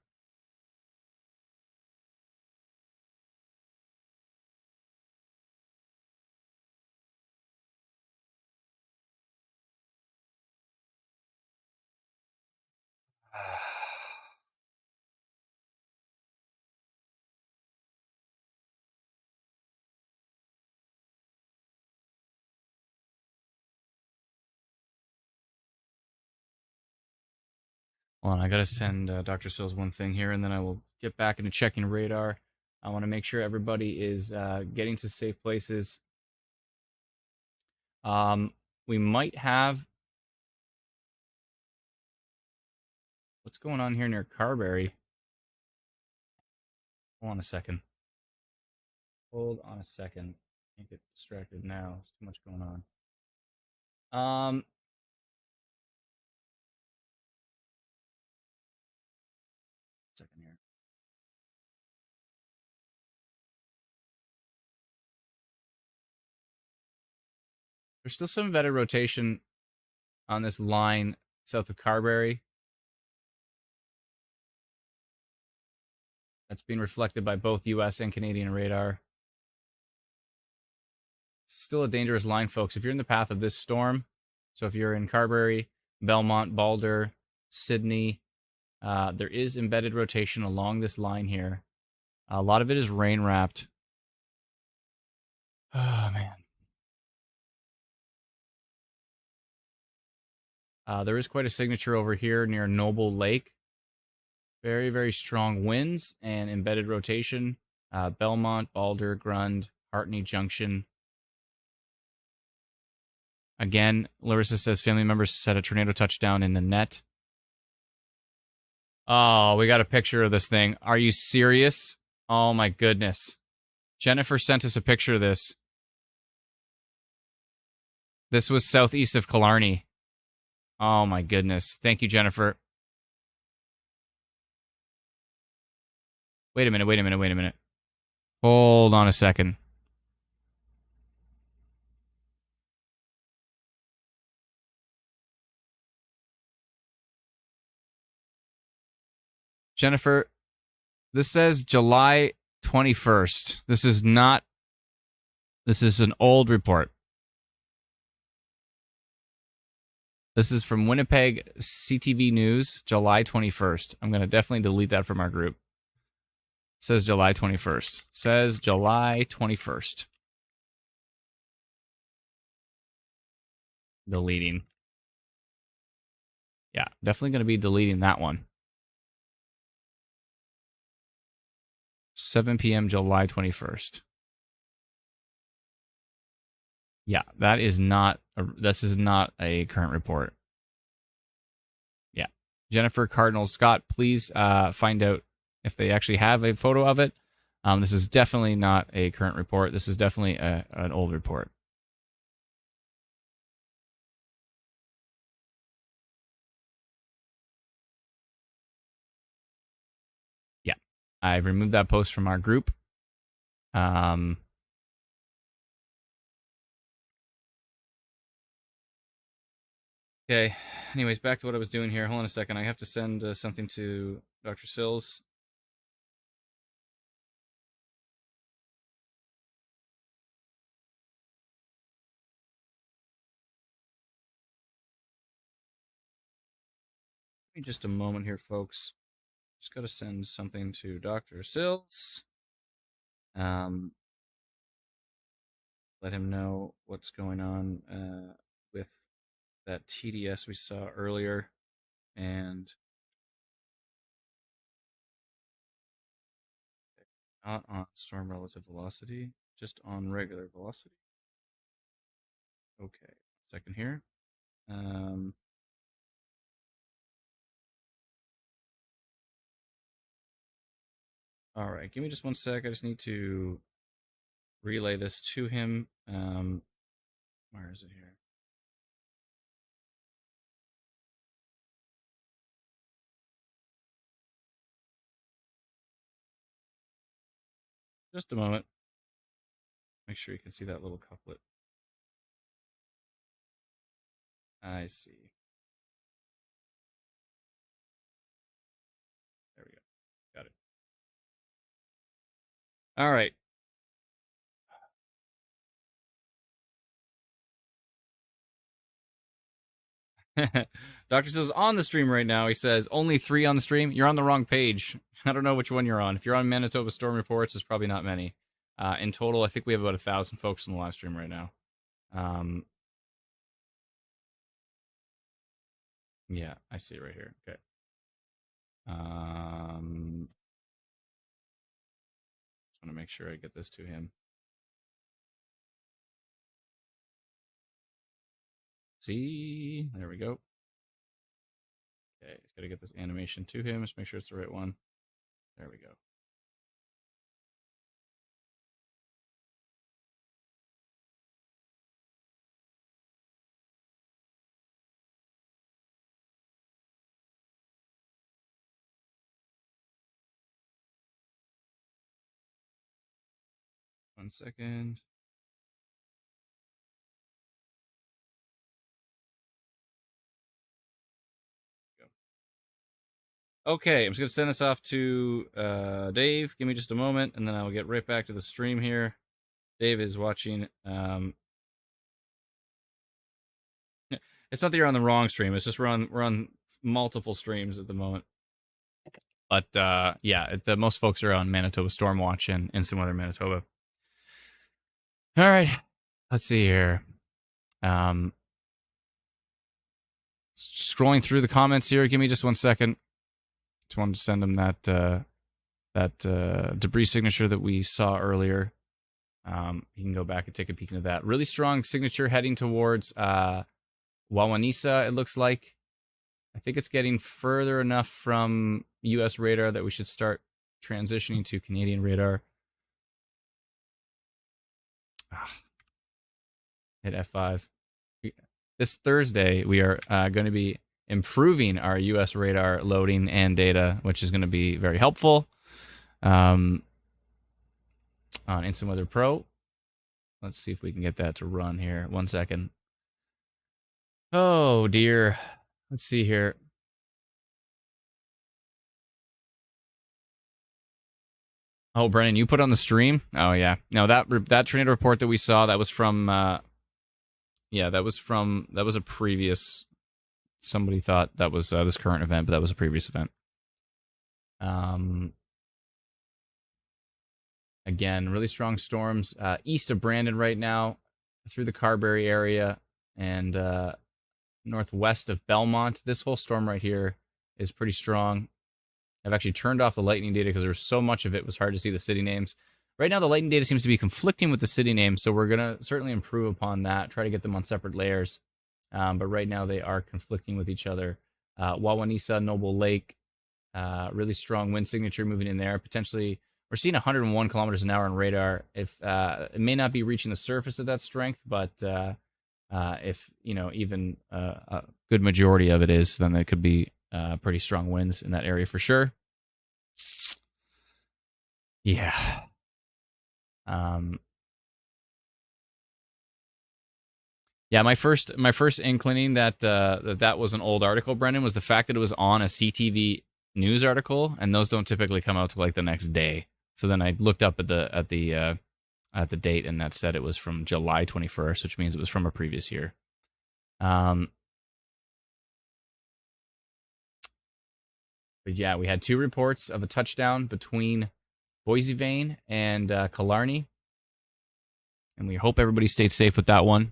Hold on, I gotta send Dr. Sills one thing here, and then I will get back into checking radar. I want to make sure everybody is getting to safe places. We might have... What's going on here near Carberry? Hold on a second. Hold on a second. Can't get distracted now. There's too much going on. There's still some embedded rotation on this line south of Carberry. That's being reflected by both U.S. and Canadian radar. Still a dangerous line, folks. If you're in the path of this storm, so if you're in Carberry, Belmont, Balder, Sydney, there is embedded rotation along this line here. A lot of it is rain wrapped. Oh, man. There is quite a signature over here near Noble Lake. Very, very strong winds and embedded rotation. Belmont, Balder, Grund, Hartney Junction. Again, Larissa says family members set a tornado touchdown in the net. Oh, we got a picture of this thing. Are you serious? Oh my goodness. Jennifer sent us a picture of this. This was southeast of Killarney. Oh my goodness. Thank you, Jennifer. Wait a minute. Hold on a second. Jennifer, this says July 21st. This is an old report. This is from Winnipeg CTV News, July 21st. I'm going to definitely delete that from our group. It says July 21st. It says July 21st. Deleting. Yeah, definitely going to be deleting that one. 7 p.m. July 21st. Yeah, this is not a current report. Yeah. Jennifer Cardinal Scott, please find out if they actually have a photo of it. This is definitely not a current report. This is definitely an old report. Yeah. I've removed that post from our group. Okay. Anyways, back to what I was doing here. Hold on a second. I have to send something to Dr. Sills. Give me just a moment here, folks. Just got to send something to Dr. Sills. Let him know what's going on with that TDS we saw earlier. And not on storm relative velocity, just on regular velocity. Okay, second here. All right, give me just one sec. I just need to relay this to him. Where is it here? Just a moment. Make sure you can see that little couplet. I see. There we go. Got it. All right. Dr. says on the stream right now. He says only 3 on the stream. You're on the wrong page. I don't know which one you're on. If you're on Manitoba Storm Reports, it's probably not many. In total, I think we have about 1,000 folks in the live stream right now. Yeah, I see it right here. Okay. Just want to make sure I get this to him. See, there we go. Okay, just got to get this animation to him. Just make sure it's the right one. There we go. One second. Okay, I'm just going to send this off to Dave. Give me just a moment, and then I'll get right back to the stream here. Dave is watching. It's not that you're on the wrong stream. It's just we're on multiple streams at the moment. But yeah, most folks are on Manitoba Stormwatch and Instant Weather Manitoba. All right, let's see here. Scrolling through the comments here. Give me just 1 second. Just wanted to send them that debris signature that we saw earlier. You can go back and take a peek into that. Really strong signature heading towards Wawanisa, it looks like. I think it's getting further enough from U.S. radar that we should start transitioning to Canadian radar. Hit F5. This Thursday, we are going to be improving our U.S. radar loading and data, which is going to be very helpful on Instant Weather Pro. Let's see if we can get that to run here. 1 second. Oh, dear. Let's see here. Oh, Brennan, you put on the stream? Oh, yeah. No, that tornado report that we saw, that was from... yeah, that was a previous... Somebody thought that was this current event, but that was a previous event. Again, really strong storms east of Brandon right now, through the Carberry area, and northwest of Belmont. This whole storm right here is pretty strong. I've actually turned off the lightning data because there was so much of it was hard to see the city names. Right now, the lightning data seems to be conflicting with the city names, so we're going to certainly improve upon that, try to get them on separate layers. But right now, they are conflicting with each other. Wawanisa, Noble Lake, really strong wind signature moving in there. Potentially, we're seeing 101 kilometers an hour on radar. If it may not be reaching the surface of that strength, but if even a good majority of it is, then there could be pretty strong winds in that area for sure. Yeah. Yeah, my first inclining that that was an old article, Brendan, was the fact that it was on a CTV news article, and those don't typically come out till like the next day. So then I looked up at the date, and that said it was from July 21st, which means it was from a previous year. But yeah, we had 2 reports of a touchdown between Boise Vane and Killarney, and we hope everybody stayed safe with that one.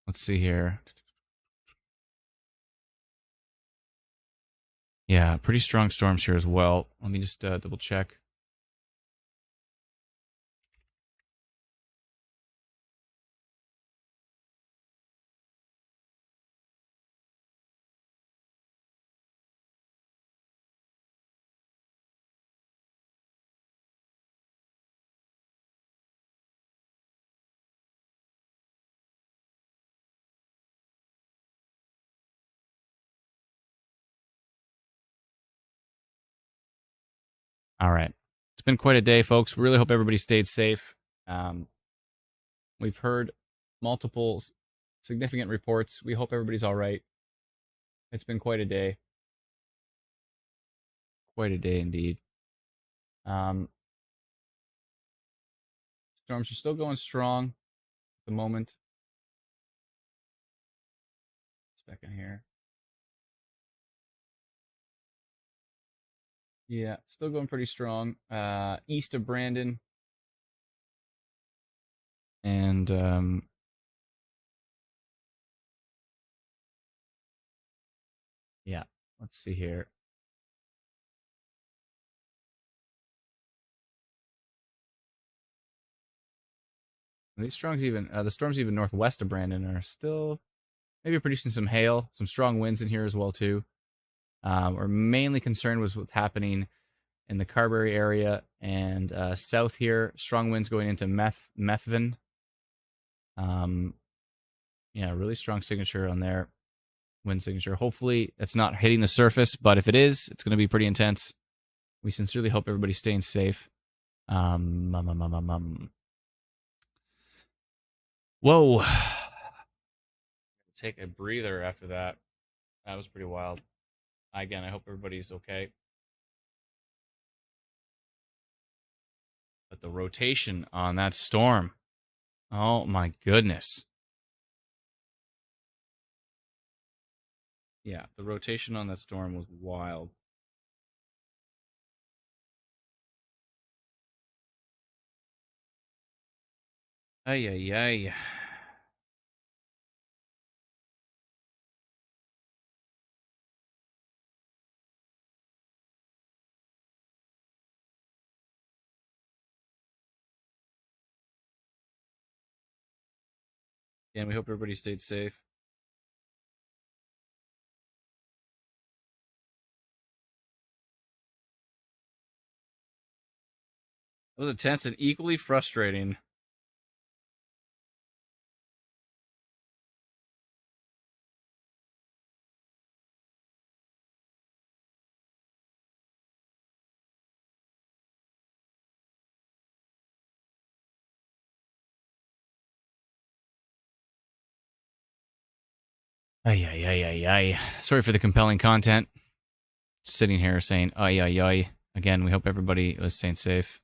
Let's see here. Yeah, pretty strong storms here as well. Let me just double check. All right. It's been quite a day, folks. We really hope everybody stayed safe. We've heard multiple significant reports. We hope everybody's all right. It's been quite a day. Quite a day indeed. Storms are still going strong at the moment. Second here. Yeah, still going pretty strong. East of Brandon. And yeah, let's see here. These storms the storms even northwest of Brandon are still maybe producing some hail, some strong winds in here as well too. We're mainly concerned with what's happening in the Carberry area and south here. Strong winds going into Methven. Yeah, really strong signature on there. Wind signature. Hopefully it's not hitting the surface, but if it is, it's going to be pretty intense. We sincerely hope everybody's staying safe. Whoa. Take a breather after that. That was pretty wild. Again, I hope everybody's okay. But the rotation on that storm. Oh my goodness. Yeah, the rotation on that storm was wild. Ay, ay, ay. And we hope everybody stayed safe. It was intense and equally frustrating. Ay, ay, ay, ay, ay. Sorry for the compelling content. Sitting here saying, ay, ay, ay. Again, we hope everybody was staying safe.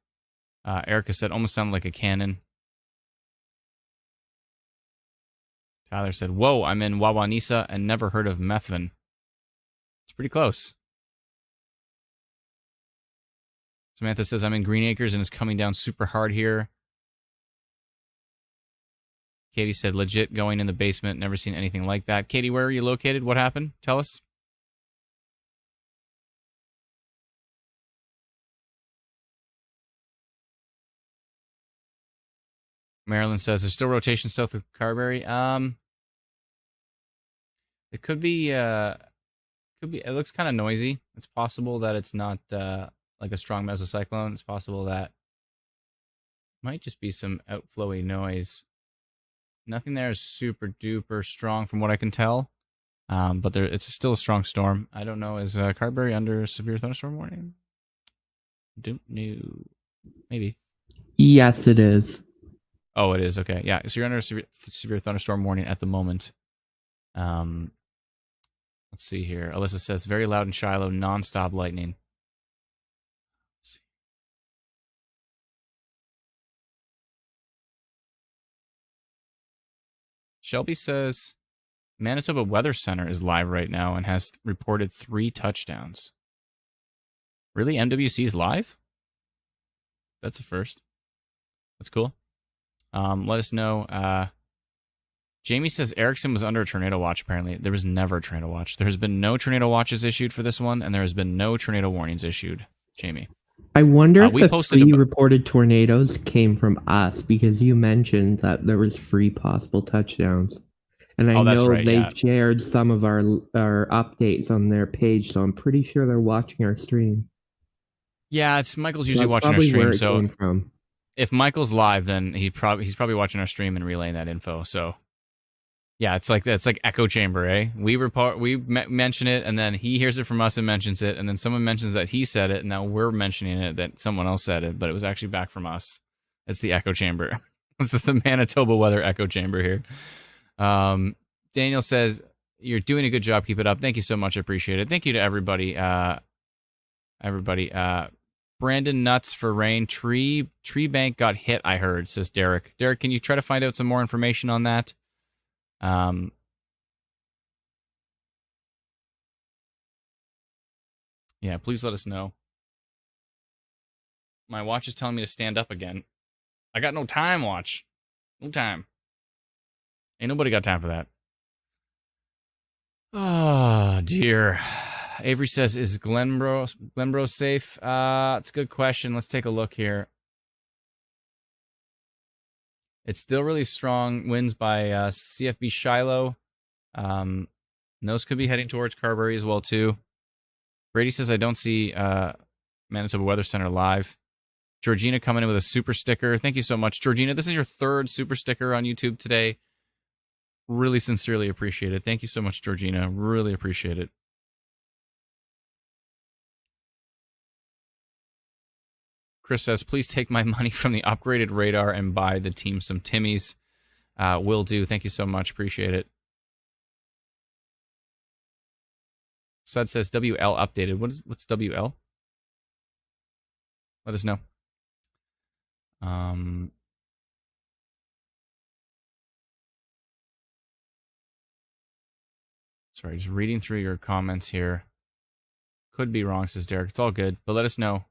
Erica said, almost sounded like a cannon. Tyler said, whoa, I'm in Wawanisa and never heard of Methvin. It's pretty close. Samantha says, I'm in Green Acres and it's coming down super hard here. Katie said, legit going in the basement. Never seen anything like that. Katie, where are you located? What happened? Tell us. Marilyn says, there's still rotation south of Carberry. It could be, it looks kind of noisy. It's possible that it's not like a strong mesocyclone. It's possible that might just be some outflowy noise. Nothing there is super duper strong from what I can tell. But it's still a strong storm. I don't know. Is Carberry under severe thunderstorm warning? Don't know. Maybe. Yes, it is. Oh, it is. Okay. Yeah. So you're under a severe thunderstorm warning at the moment. Let's see here. Alyssa says, very loud in Shiloh, nonstop lightning. Let's see. Shelby says, Manitoba Weather Center is live right now and has reported 3 touchdowns. Really? MWC's live? That's a first. That's cool. Let us know. Jamie says Erickson was under a tornado watch, apparently. There was never a tornado watch. There has been no tornado watches issued for this one, and there has been no tornado warnings issued, Jamie. I wonder if we the posted 3 reported tornadoes came from us, because you mentioned that there was 3 possible touchdowns. And I that's know right, they yeah. shared some of our updates on their page, so I'm pretty sure they're watching our stream. Yeah, it's Michael's usually That's watching our probably stream, where it so came from. if Michael's live, then he's probably watching our stream and relaying that info. So yeah, it's like echo chamber, eh? We mention it, and then he hears it from us and mentions it, and then someone mentions that he said it, and now we're mentioning it that someone else said it, but it was actually back from us. It's the echo chamber. This is the Manitoba weather echo chamber here. Daniel says, you're doing a good job. Keep it up. Thank you so much. I appreciate it. Thank you to everybody. Brandon nuts for rain. Tree bank got hit, I heard, says Derek. Derek, can you try to find out some more information on that? Yeah, please let us know. My watch is telling me to stand up again. I got no time, watch. No time. Ain't nobody got time for that. Oh, dear. Avery says, is Glenboro safe? It's a good question. Let's take a look here. It's still really strong. Winds by CFB Shiloh. And those could be heading towards Carberry as well, too. Brady says, I don't see Manitoba Weather Center live. Georgina coming in with a super sticker. Thank you so much, Georgina. This is your 3rd super sticker on YouTube today. Really sincerely appreciate it. Thank you so much, Georgina. Really appreciate it. Chris says, please take my money from the upgraded radar and buy the team some Timmies. will do. Thank you so much. Appreciate it. Sud says WL updated. What's WL? Let us know. Sorry, just reading through your comments here. Could be wrong, says Derek. It's all good, but let us know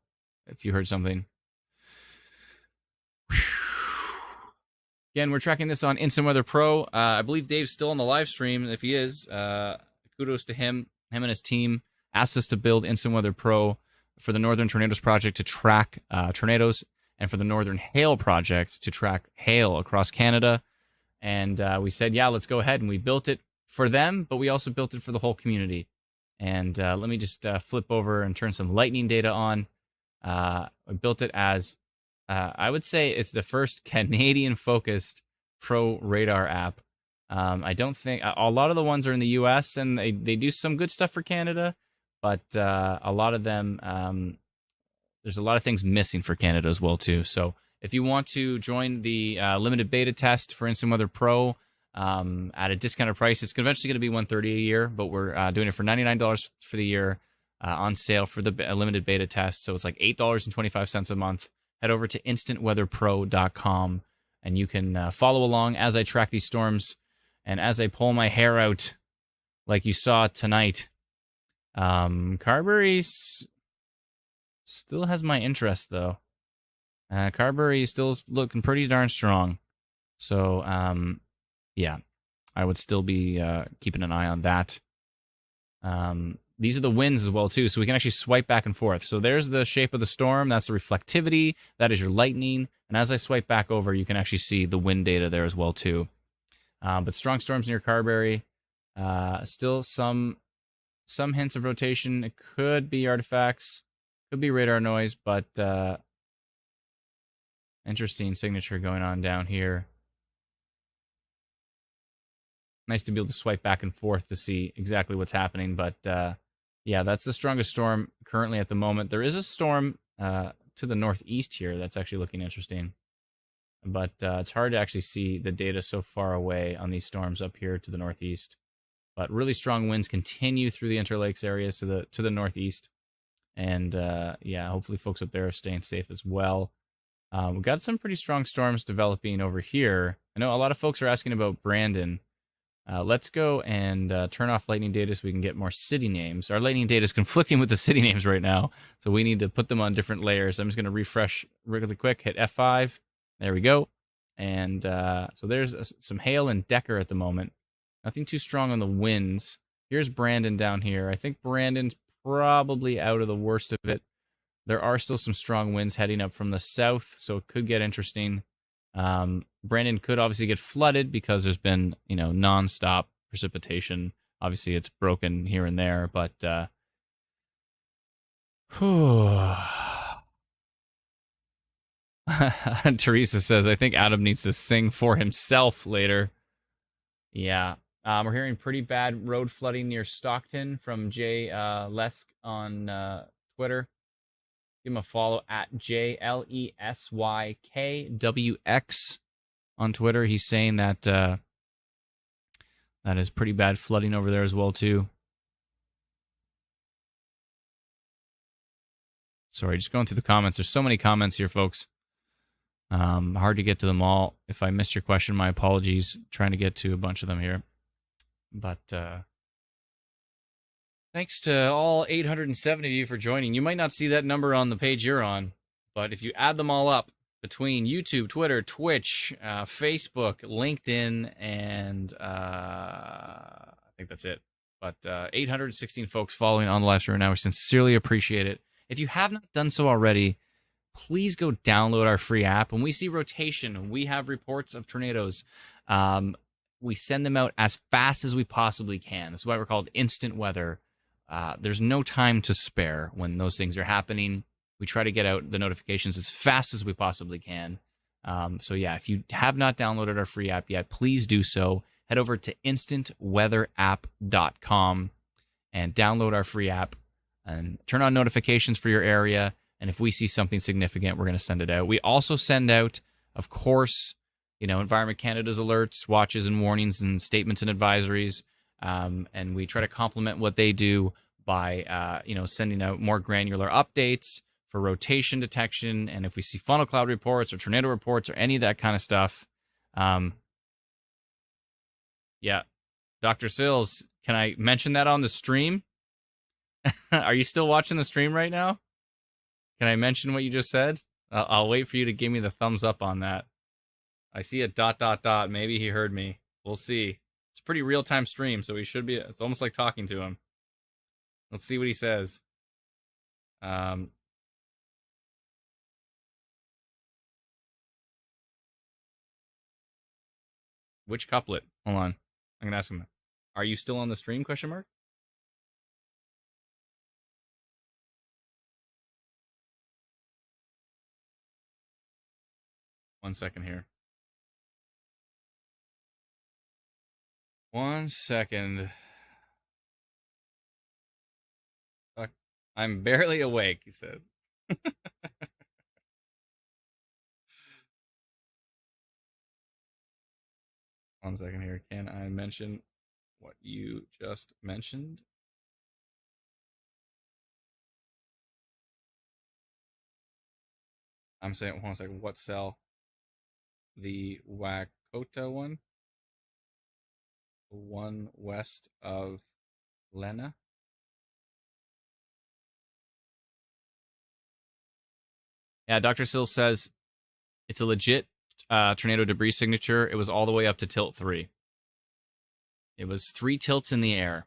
if you heard something. Again, we're tracking this on Instant Weather Pro. I believe Dave's still on the live stream. If he is, kudos to him. Him and his team asked us to build Instant Weather Pro for the Northern Tornadoes Project to track tornadoes, and for the Northern Hail Project to track hail across Canada. And we said, yeah, let's go ahead. And we built it for them, but we also built it for the whole community. And let me just flip over and turn some lightning data on. We built it as, I would say it's the first Canadian-focused pro radar app. I don't think, a lot of the ones are in the US, and they do some good stuff for Canada, but a lot of them, there's a lot of things missing for Canada as well, too. So if you want to join the limited beta test for Instant Weather Pro at a discounted price, it's eventually going to be $130 a year, but we're doing it for $99 for the year on sale for the limited beta test. So it's like $8.25 a month. Head over to instantweatherpro.com, and you can follow along as I track these storms and as I pull my hair out like you saw tonight. Carberry still has my interest, though. Carberry still looking pretty darn strong. So, yeah, I would still be keeping an eye on that. These are the winds as well, too, so we can actually swipe back and forth. So there's the shape of the storm. That's the reflectivity. That is your lightning. And as I swipe back over, you can actually see the wind data there as well, too. But strong storms near Carberry. Still some hints of rotation. It could be artifacts. Could be radar noise, but interesting signature going on down here. Nice to be able to swipe back and forth to see exactly what's happening. But yeah, that's the strongest storm currently at the moment. There is a storm to the northeast here that's actually looking interesting. But it's hard to actually see the data so far away on these storms up here to the northeast. But really strong winds continue through the Interlakes areas to the northeast. And yeah, hopefully folks up there are staying safe as well. We've got some pretty strong storms developing over here. I know a lot of folks are asking about Brandon. Let's go and turn off lightning data so we can get more city names. Our lightning data is conflicting with the city names right now, so we need to put them on different layers. I'm just going to refresh really quick, hit F5. There we go. And so there's some hail and Decker at the moment. Nothing too strong on the winds. Here's Brandon down here. I think Brandon's probably out of the worst of it. There are still some strong winds heading up from the south, so it could get interesting. Brandon could obviously get flooded because there's been, nonstop precipitation. Obviously, it's broken here and there, but Teresa says, I think Adam needs to sing for himself later. Yeah. We're hearing pretty bad road flooding near Stockton from Jay Lesk on Twitter. Give him a follow at JLESYKWX on Twitter. He's saying that that is pretty bad flooding over there as well, too. Sorry, just going through the comments. There's so many comments here, folks. Hard to get to them all. If I missed your question, my apologies. Trying to get to a bunch of them here. But thanks to all 870 of you for joining. You might not see that number on the page you're on, but if you add them all up between YouTube, Twitter, Twitch, Facebook, LinkedIn, and I think that's it. But 816 folks following on the live stream right now. We sincerely appreciate it. If you have not done so already, please go download our free app. When we see rotation, we have reports of tornadoes. We send them out as fast as we possibly can. That's why we're called instant weather. There's no time to spare when those things are happening. We try to get out the notifications as fast as we possibly can. So yeah, if you have not downloaded our free app yet, please do so. Head over to instantweatherapp.com and download our free app and turn on notifications for your area. And if we see something significant, we're going to send it out. We also send out, of course, Environment Canada's alerts, watches, and warnings, and statements and advisories. And we try to complement what they do by, sending out more granular updates for rotation detection. And if we see funnel cloud reports or tornado reports or any of that kind of stuff, yeah, Dr. Sills, can I mention that on the stream? Are you still watching the stream right now? Can I mention what you just said? I'll wait for you to give me the thumbs up on that. I see a ... Maybe he heard me. We'll see. It's a pretty real-time stream, so he should be... It's almost like talking to him. Let's see what he says. Which couplet? Hold on. I'm going to ask him. Are you still on the stream, question mark? One second here. 1 second. Fuck. I'm barely awake, he says. 1 second here. Can I mention what you just mentioned? I'm saying, 1 second. What cell? The Wakota one? The one west of Lena? Yeah, Dr. Sill says it's a legit tornado debris signature. It was all the way up to tilt 3. It was 3 tilts in the air.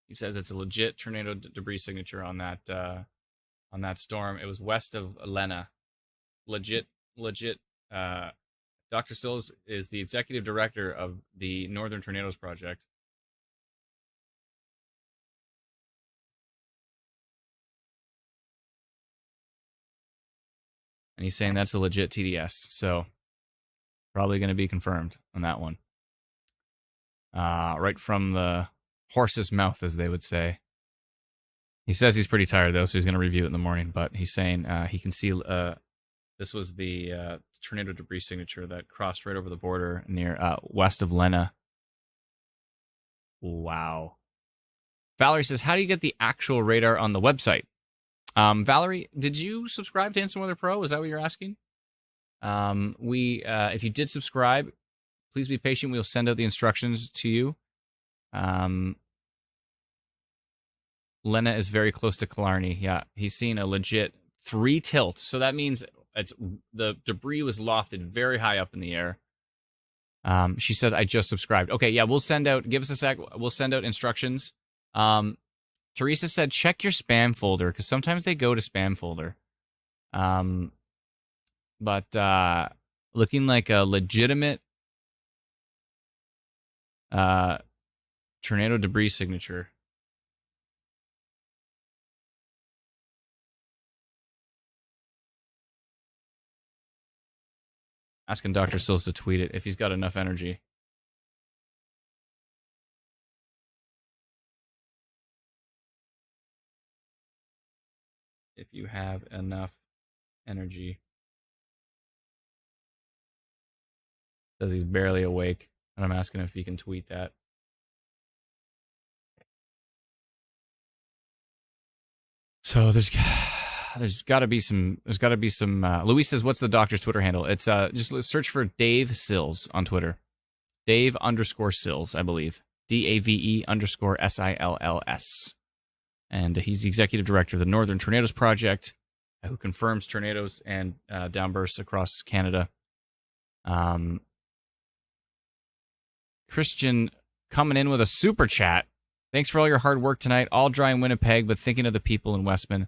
He says it's a legit tornado debris signature on that storm. It was west of Lena. Legit. Dr. Sills is the executive director of the Northern Tornadoes Project. And he's saying that's a legit TDS. So probably going to be confirmed on that one. Right from the horse's mouth, as they would say. He says he's pretty tired, though, so he's going to review it in the morning. But he's saying he can see this was the tornado debris signature that crossed right over the border near west of Lena. Wow. Valerie says, how do you get the actual radar on the website? Valerie, did you subscribe to Instant Weather Pro? Is that what you're asking? If you did subscribe, please be patient. We'll send out the instructions to you. Lena is very close to Killarney. Yeah, he's seen a legit 3 tilts. So that means the debris was lofted very high up in the air. She said, I just subscribed. Okay, yeah, we'll send out, give us a sec. We'll send out instructions. Teresa said, check your spam folder, because sometimes they go to spam folder. But looking like a legitimate tornado debris signature. Asking Dr. Sills to tweet it if he's got enough energy. If you have enough energy. Says he's barely awake, and I'm asking if he can tweet that. So there's got to be some. Luis says, "What's the doctor's Twitter handle?" It's just search for Dave Sills on Twitter. Dave_Sills, I believe. DAVE_SILLS. And he's the executive director of the Northern Tornadoes Project, who confirms tornadoes and downbursts across Canada. Christian coming in with a super chat. Thanks for all your hard work tonight. All dry in Winnipeg, but thinking of the people in Westman.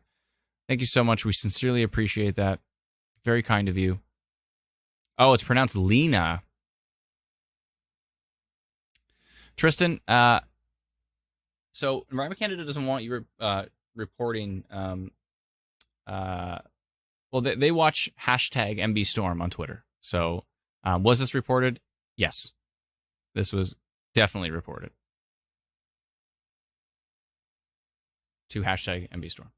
Thank you so much. We sincerely appreciate that. Very kind of you. Oh, it's pronounced Lena. Tristan, so Environment Canada doesn't want you reporting. Well, they watch hashtag MBStorm on Twitter. So was this reported? Yes. This was definitely reported. To hashtag MBStorm.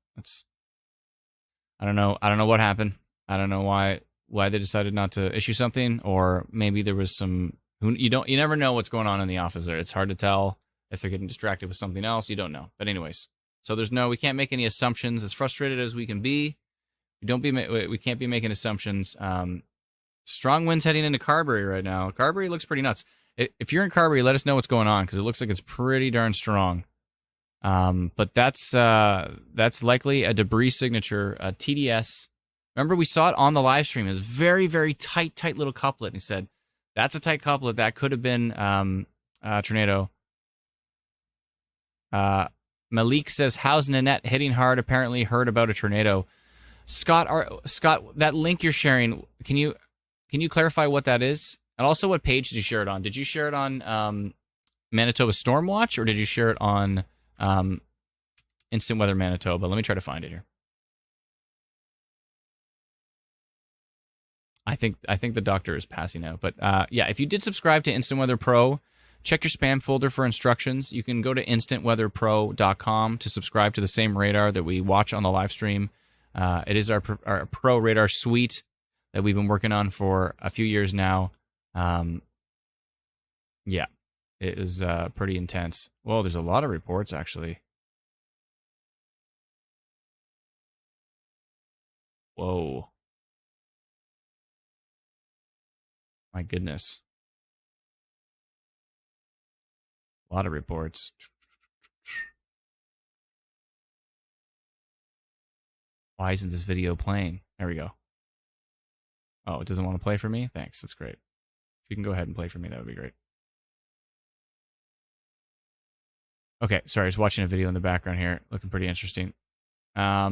I don't know what happened. I don't know why why they decided not to issue something, or maybe there was some. You never know what's going on in the office there. It's hard to tell if they're getting distracted with something else. You don't know. But anyways, so we can't make any assumptions. As frustrated as we can be, we can't be making assumptions. Strong winds heading into Carberry right now. Carberry looks pretty nuts. If you're in Carberry, let us know what's going on, because it looks like it's pretty darn strong. But that's likely a debris signature, a TDS. Remember, we saw it on the live stream. It was very, very tight little couplet. And he said, that's a tight couplet. That could have been tornado. Malik says, how's Nanette hitting hard? Apparently heard about a tornado. Scott, that link you're sharing, can you clarify what that is? And also, what page did you share it on? Did you share it on Manitoba Stormwatch, or did you share it on Instant Weather Manitoba? Let me try to find it here. I think the doctor is passing out. But yeah, if you did subscribe to Instant Weather Pro, check your spam folder for instructions. You can go to instantweatherpro.com to subscribe to the same radar that we watch on the live stream. It is our Pro radar suite that we've been working on for a few years now. Yeah, it is pretty intense. Well, there's a lot of reports, actually. Whoa. My goodness. A lot of reports. Why isn't this video playing? There we go. Oh, it doesn't want to play for me? Thanks, that's great. If you can go ahead and play for me, that would be great. Okay, sorry, I was watching a video in the background here. Looking pretty interesting. I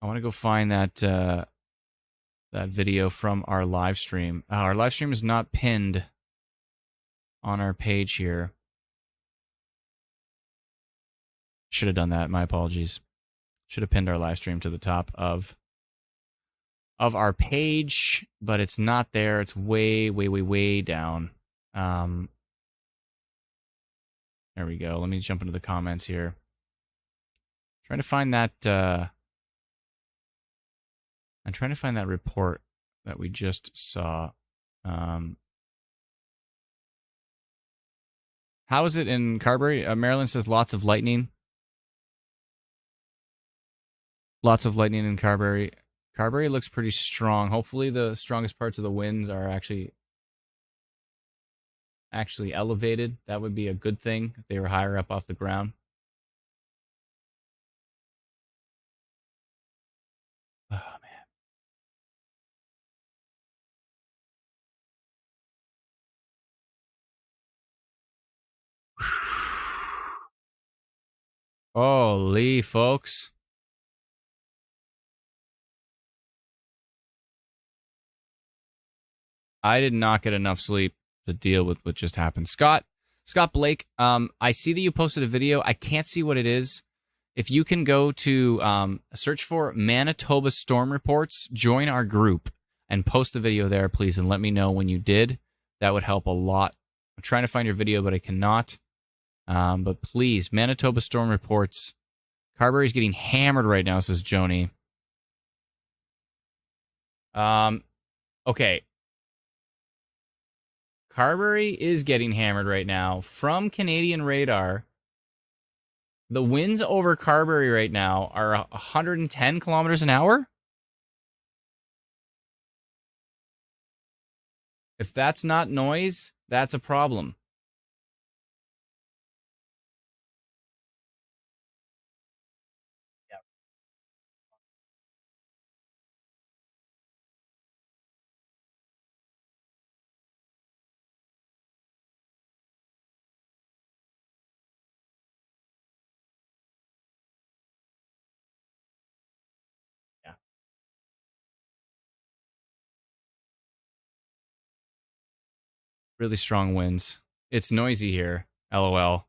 want to go find that that video from our live stream. Our live stream is not pinned on our page here. Should have done that. My apologies. Should have pinned our live stream to the top of our page, but it's not there. It's way down. There we go. Let me jump into the comments here. Trying to find that. I'm trying to find that report that we just saw. How is it in Carberry? Maryland says lots of lightning. Lots of lightning in Carberry. Carberry looks pretty strong. Hopefully the strongest parts of the winds are actually elevated. That would be a good thing if they were higher up off the ground. Oh, man. Holy folks. I did not get enough sleep to deal with what just happened. Scott Blake, I see that you posted a video. I can't see what it is. If you can go to search for Manitoba Storm Reports, join our group, and post the video there, please, and let me know when you did. That would help a lot. I'm trying to find your video, but I cannot. But please, Manitoba Storm Reports. Carberry's getting hammered right now, says Joni. Okay. Carberry is getting hammered right now from Canadian radar. The winds over Carberry right now are 110 kilometers an hour. If that's not noise, that's a problem. Really strong winds. It's noisy here. LOL.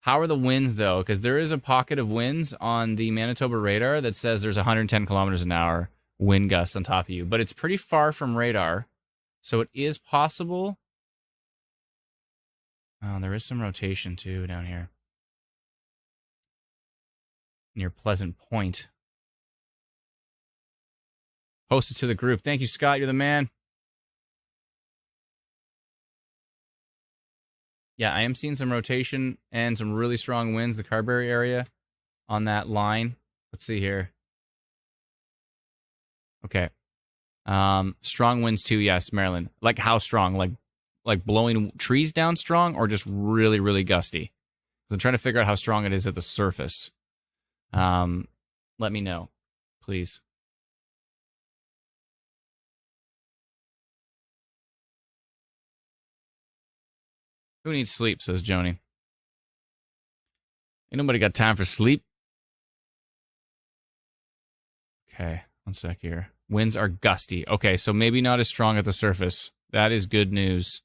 How are the winds, though? Because there is a pocket of winds on the Manitoba radar that says there's 110 kilometers an hour wind gust on top of you. But it's pretty far from radar, so it is possible. Oh, there is some rotation, too, down here. Near Pleasant Point. Post it to the group. Thank you, Scott. You're the man. Yeah, I am seeing some rotation and some really strong winds, the Carberry area on that line. Let's see here. Okay. Strong winds too, yes, Maryland. Like how strong? Like blowing trees down strong or just really, really gusty? 'Cause I'm trying to figure out how strong it is at the surface. Let me know, please. Who needs sleep, says Joni. Ain't nobody got time for sleep. Okay, one sec here. Winds are gusty. Okay, so maybe not as strong at the surface. That is good news.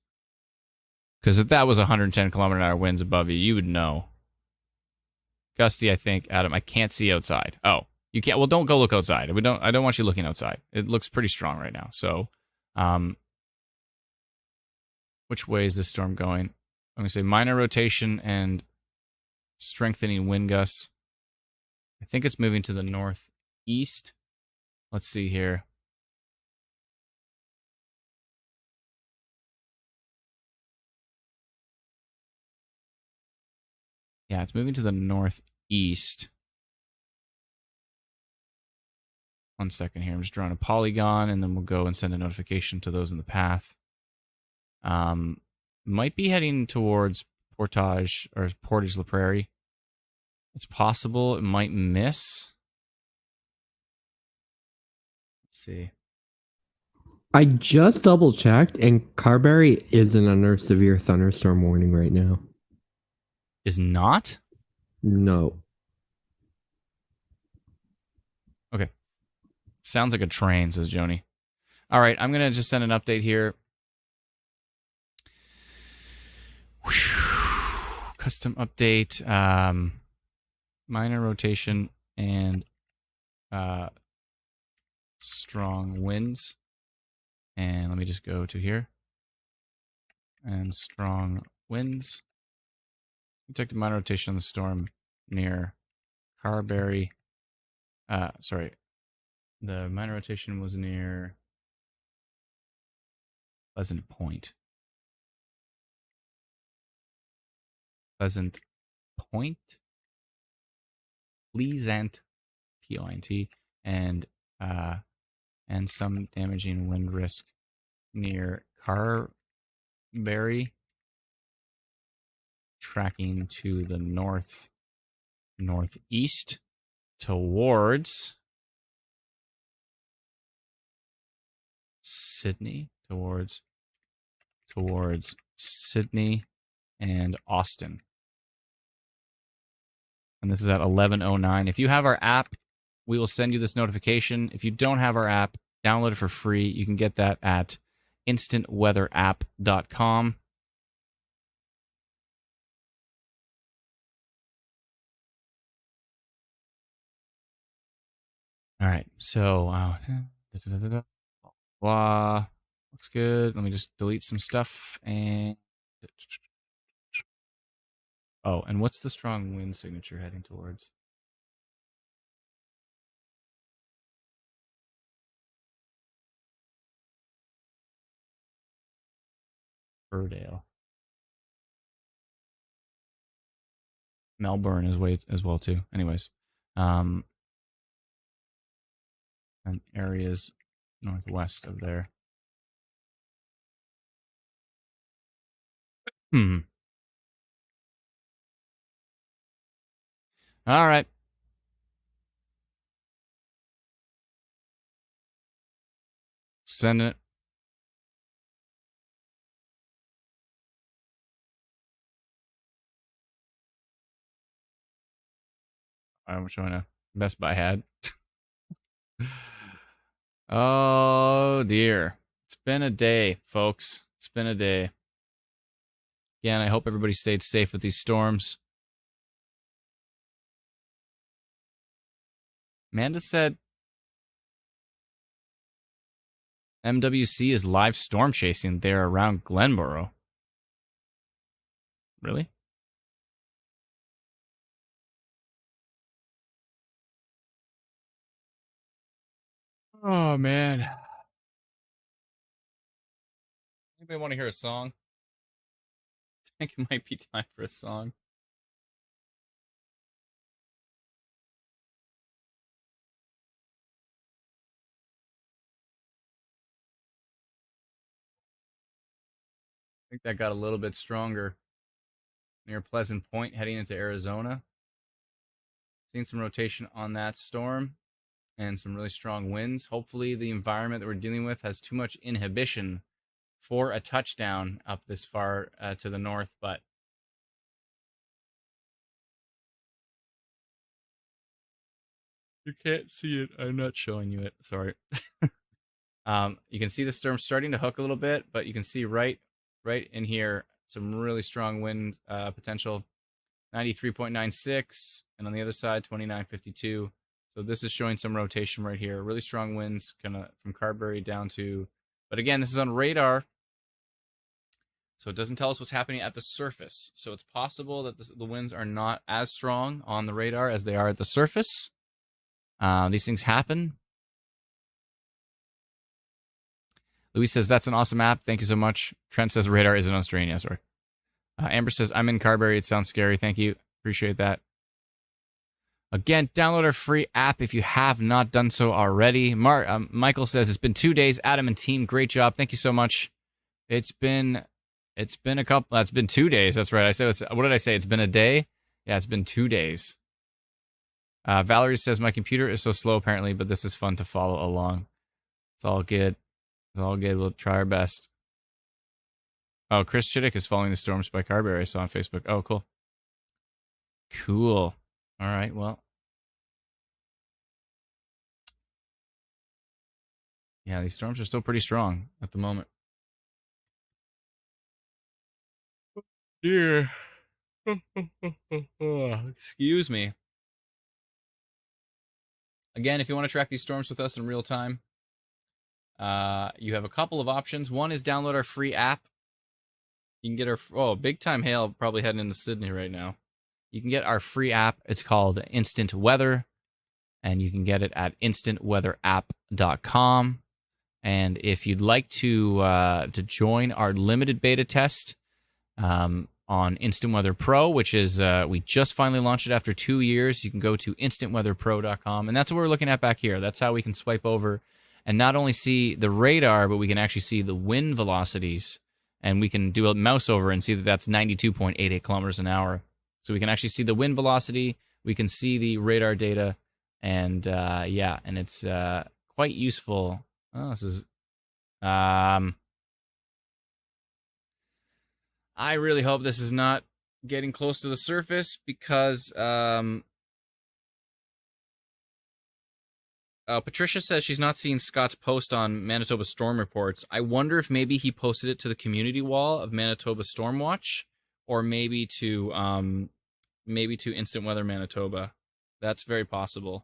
Because if that was 110-kilometer-an-hour winds above you, you would know. Gusty, I think, Adam. I can't see outside. Oh, you can't. Well, don't go look outside. I don't want you looking outside. It looks pretty strong right now. So, which way is this storm going? I'm gonna say minor rotation and strengthening wind gusts. I think it's moving to the northeast. Let's see here. Yeah, it's moving to the northeast. One second here. I'm just drawing a polygon, and then we'll go and send a notification to those in the path. Might be heading towards Portage La Prairie. It's possible it might miss. Let's see. I just double checked, and Carberry isn't under severe thunderstorm warning right now. Is not? No. Okay. Sounds like a train, says Joni. All right, I'm going to just send an update here. Custom update. Minor rotation and strong winds. And let me just go to here. And strong winds. Detect the minor rotation on the storm near Carberry. Sorry. The minor rotation was near Pleasant Point. Pleasant Point. Pleasant. P-O-I-N-T. And some damaging wind risk near Carberry. Tracking to the northeast towards Sydney, towards Sydney and Austin. And this is at 11:09. If you have our app, we will send you this notification. If you don't have our app, download it for free. You can get that at instantweatherapp.com. All right, so looks good. Let me just delete some stuff and and what's the strong wind signature heading towards? Burdale. Melbourne is way as well too. Anyways, and areas northwest of there. All right. Send it. I'm showing a Best Buy ad. Oh dear. It's been a day, folks. It's been a day. Again, I hope everybody stayed safe with these storms. Amanda said MWC is live storm chasing there around Glenboro. Really? Oh, man. Anybody want to hear a song? I think it might be time for a song. I think that got a little bit stronger near Pleasant Point heading into Arizona. Seen some rotation on that storm and some really strong winds. Hopefully the environment that we're dealing with has too much inhibition for a touchdown up this far to the north, but you can't see it. I'm not showing you it. Sorry. You can see the storm starting to hook a little bit, but you can see right in here some really strong wind potential. 93.96, and on the other side 29.52. So this is showing some rotation right here. Really strong winds kind of from Carberry down to, but again, this is on radar, so it doesn't tell us what's happening at the surface. So it's possible that the winds are not as strong on the radar as they are at the surface. These things happen. Luis says, that's an awesome app. Thank you so much. Trent says, radar isn't on strain. Yeah, sorry. Amber says, I'm in Carberry. It sounds scary. Thank you. Appreciate that. Again, download our free app if you have not done so already. Michael says, it's been 2 days. Adam and team, great job. Thank you so much. It's been a couple. That's been 2 days. That's right. What did I say? It's been a day? Yeah, it's been 2 days. Valerie says, my computer is so slow apparently, but this is fun to follow along. It's all good. It's all good. We'll try our best. Oh, Chris Chittick is following the storms by Carberry. I saw on Facebook. Oh, cool. Cool. All right, well. Yeah, these storms are still pretty strong at the moment. Dear. Excuse me. Again, if you want to track these storms with us in real time, you have a couple of options. One is download our free app. You can get our big time hail probably heading into Sydney right now. You can get our free app. It's called Instant Weather, and you can get it at instantweatherapp.com. And if you'd like to join our limited beta test on Instant Weather Pro, which is we just finally launched it after 2 years, you can go to instantweatherpro.com, and that's what we're looking at back here. That's how we can swipe over and not only see the radar, but we can actually see the wind velocities. And we can do a mouse over and see that that's 92.88 kilometers an hour. So we can actually see the wind velocity. We can see the radar data. And yeah, and it's quite useful. Oh, this is... I really hope this is not getting close to the surface because... Patricia says she's not seen Scott's post on Manitoba Storm Reports. I wonder if maybe he posted it to the community wall of Manitoba Storm Watch, or maybe to Instant Weather Manitoba. That's very possible.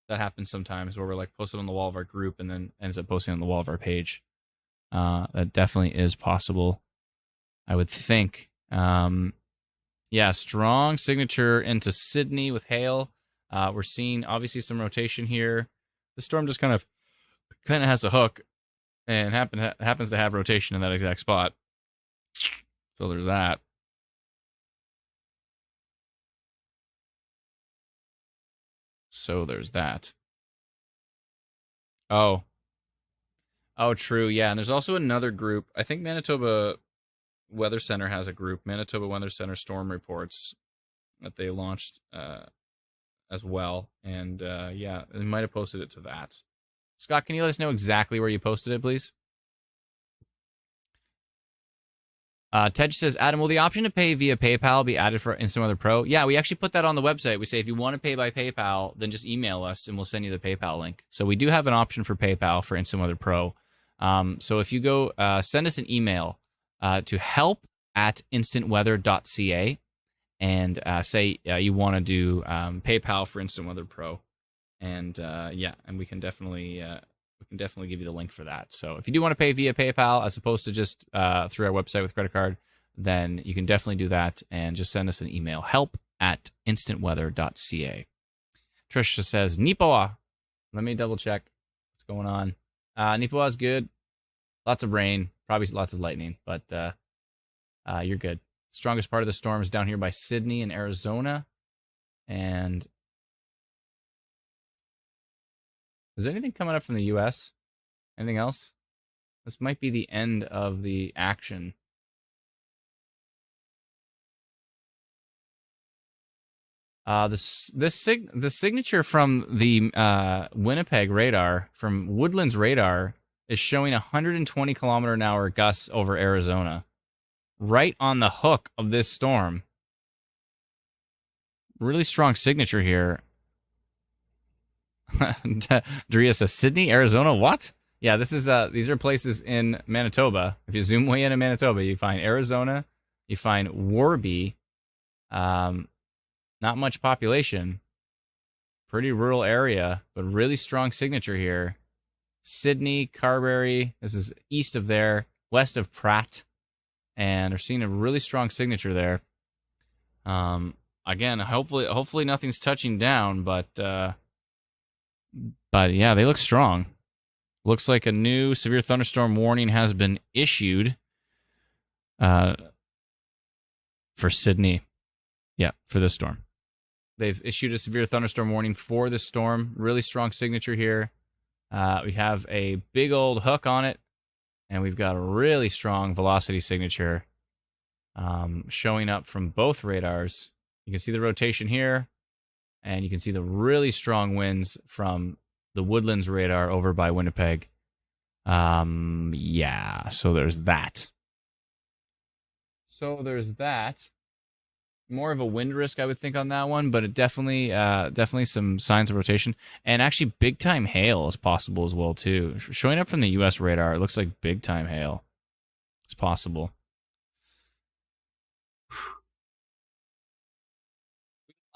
That happens sometimes where we're like posted on the wall of our group and then ends up posting on the wall of our page. That definitely is possible, I would think. Yeah, strong signature into Sydney with hail. We're seeing obviously some rotation here. The storm just kind of has a hook and happens to have rotation in that exact spot. So there's that. Oh, true. Yeah, and there's also another group. I think Manitoba Weather Center has a group, Manitoba Weather Center Storm Reports, that they launched as well. And yeah, they might have posted it to that. Scott, can you let us know exactly where you posted it, please? Ted says, Adam, will the option to pay via PayPal be added for Instant Weather Pro? Yeah, we actually put that on the website. We say if you want to pay by PayPal, then just email us and we'll send you the PayPal link. So we do have an option for PayPal for Instant Weather Pro. So if you go send us an email to help@instantweather.ca and say you want to do PayPal for Instant Weather Pro, and yeah, and we can definitely give you the link for that. So if you do want to pay via PayPal as opposed to just through our website with credit card, then you can definitely do that and just send us an email, help@instantweather.ca. Trisha says, Nipoa. Let me double check. Let's going on? Nipoa's good. Lots of rain, probably lots of lightning, but you're good. Strongest part of the storm is down here by Sydney in Arizona. And is there anything coming up from the U.S.? Anything else? This might be the end of the action. The signature from the Winnipeg radar, from Woodlands radar, is showing 120 kilometer an hour gusts over Arizona, right on the hook of this storm. Really strong signature here. Drea says Sydney, Arizona. What? Yeah, this is these are places in Manitoba. If you zoom way into Manitoba, you find Arizona, you find Warby. Not much population. Pretty rural area, but really strong signature here. Sydney, Carberry. This is east of there, west of Pratt, and we're seeing a really strong signature there. Again, hopefully nothing's touching down, but yeah, they look strong. Looks like a new severe thunderstorm warning has been issued for Sydney. Yeah, for this storm. They've issued a severe thunderstorm warning for this storm. Really strong signature here. We have a big old hook on it, and we've got a really strong velocity signature showing up from both radars. You can see the rotation here, and you can see the really strong winds from the Woodlands radar over by Winnipeg. Yeah, so there's that. More of a wind risk, I would think, on that one, but it definitely some signs of rotation, and actually big time hail is possible as well too. Showing up from the U.S. radar, it looks like big time hail. It's possible.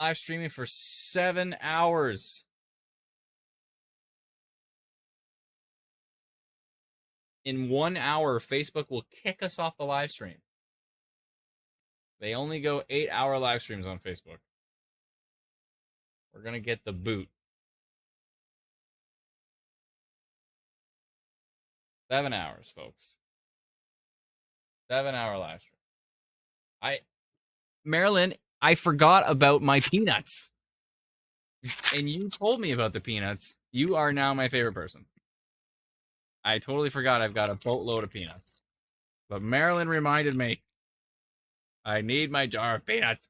Live streaming for 7 hours. In 1 hour, Facebook will kick us off the live stream. They only go 8-hour live streams on Facebook. We're going to get the boot. 7 hours, folks. 7-hour live stream. Marilyn, I forgot about my peanuts. And you told me about the peanuts. You are now my favorite person. I totally forgot I've got a boatload of peanuts. But Marilyn reminded me. I need my jar of peanuts.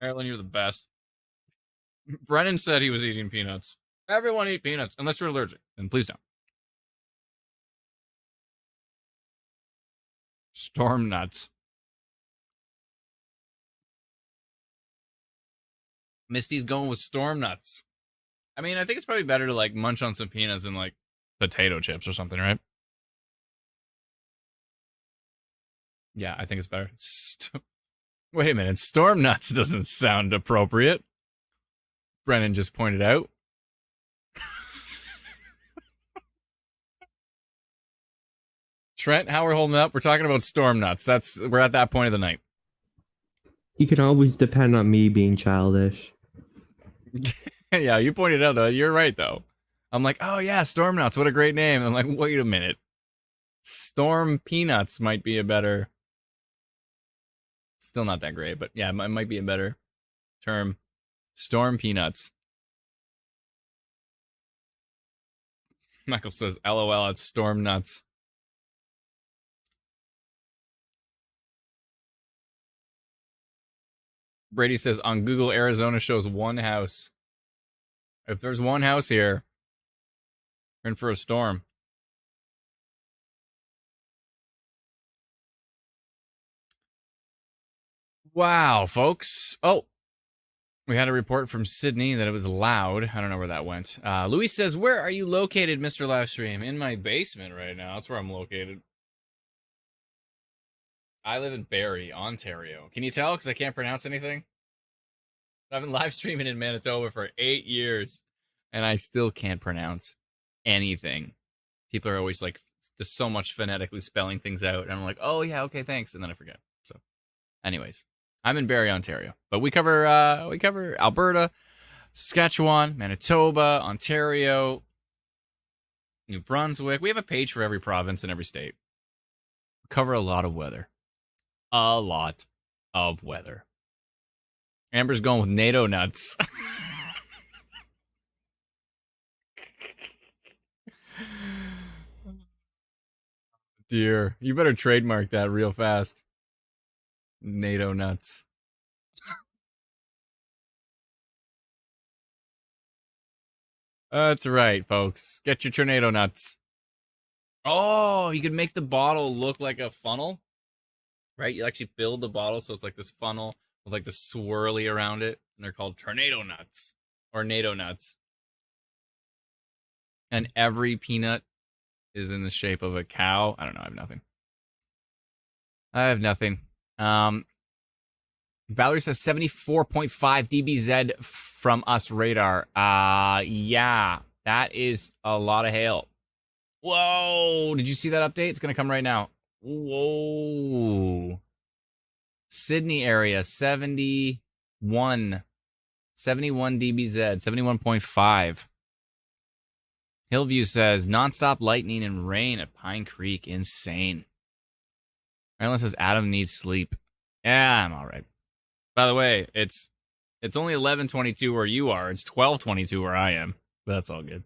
Marilyn, you're the best. Brennan said he was eating peanuts. Everyone eat peanuts, unless you're allergic. And please don't. Storm nuts. Misty's going with storm nuts. I mean, I think it's probably better to like munch on some peanuts than like potato chips or something, right? Yeah, I think it's better. Wait a minute. Storm nuts doesn't sound appropriate. Brennan just pointed out. Trent, how we're holding up? We're talking about storm nuts. We're at that point of the night. You can always depend on me being childish. Yeah, you pointed out though. You're right though. I'm like, oh yeah, storm nuts. What a great name. And I'm like, wait a minute. Storm peanuts might be a better. Still not that great, but yeah, it might be a better term. Storm peanuts. Michael says, LOL, it's storm nuts. Brady says, on Google, Arizona shows one house. If there's one house here, we're in for a storm. Wow, folks. Oh, we had a report from Sydney that it was loud. I don't know where that went. Luis says, where are you located, Mr. Livestream? In my basement right now. That's where I'm located. I live in Barrie, Ontario. Can you tell? Because I can't pronounce anything. I've been live streaming in Manitoba for 8 years, and I still can't pronounce anything. People are always like, there's so much phonetically spelling things out, and I'm like, oh yeah, okay, thanks, and then I forget. So Anyways, I'm in Barrie, Ontario, but we cover Alberta, Saskatchewan, Manitoba, Ontario, New Brunswick. We have a page for every province and every state. We cover a lot of weather. A lot of weather. Amber's going with NATO nuts. Dear, you better trademark that real fast. NATO nuts. That's right, folks. Get your tornado nuts. Oh, you can make the bottle look like a funnel, right? You actually build the bottle so it's like this funnel with like the swirly around it, and they're called tornado nuts or NATO nuts. And every peanut is in the shape of a cow. I don't know. I have nothing. Valerie says 74.5 dBz from us radar. Yeah, that is a lot of hail. Whoa, did you see that update? It's going to come right now. Whoa. Sydney area, 71 dBz, 71.5. Hillview says nonstop lightning and rain at Pine Creek. Insane. Marilyn says Adam needs sleep. Yeah, I'm all right. By the way, it's only 11:22 where you are. It's 12:22 where I am. But that's all good.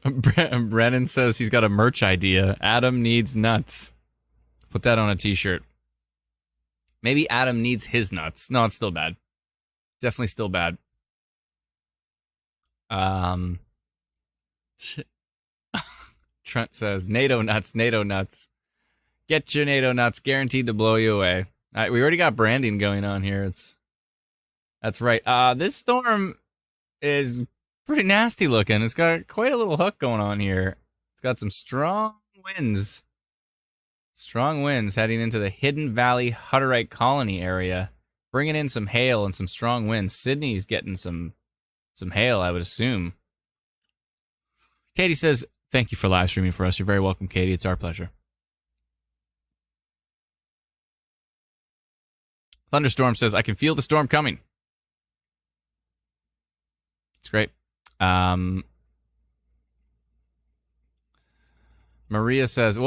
Brennan says he's got a merch idea. Adam needs nuts. Put that on a t-shirt. Maybe Adam needs his nuts. No, it's still bad. Definitely still bad. Trent says NATO nuts, NATO nuts. Get your NATO nuts, guaranteed to blow you away. All right, we already got branding going on here. That's right. This storm is pretty nasty looking. It's got quite a little hook going on here. It's got some strong winds. Strong winds heading into the Hidden Valley Hutterite Colony area, bringing in some hail and some strong winds. Sydney's getting some hail, I would assume. Katie says, thank you for live streaming for us. You're very welcome, Katie. It's our pleasure. Thunderstorm says, I can feel the storm coming. It's great. Maria says,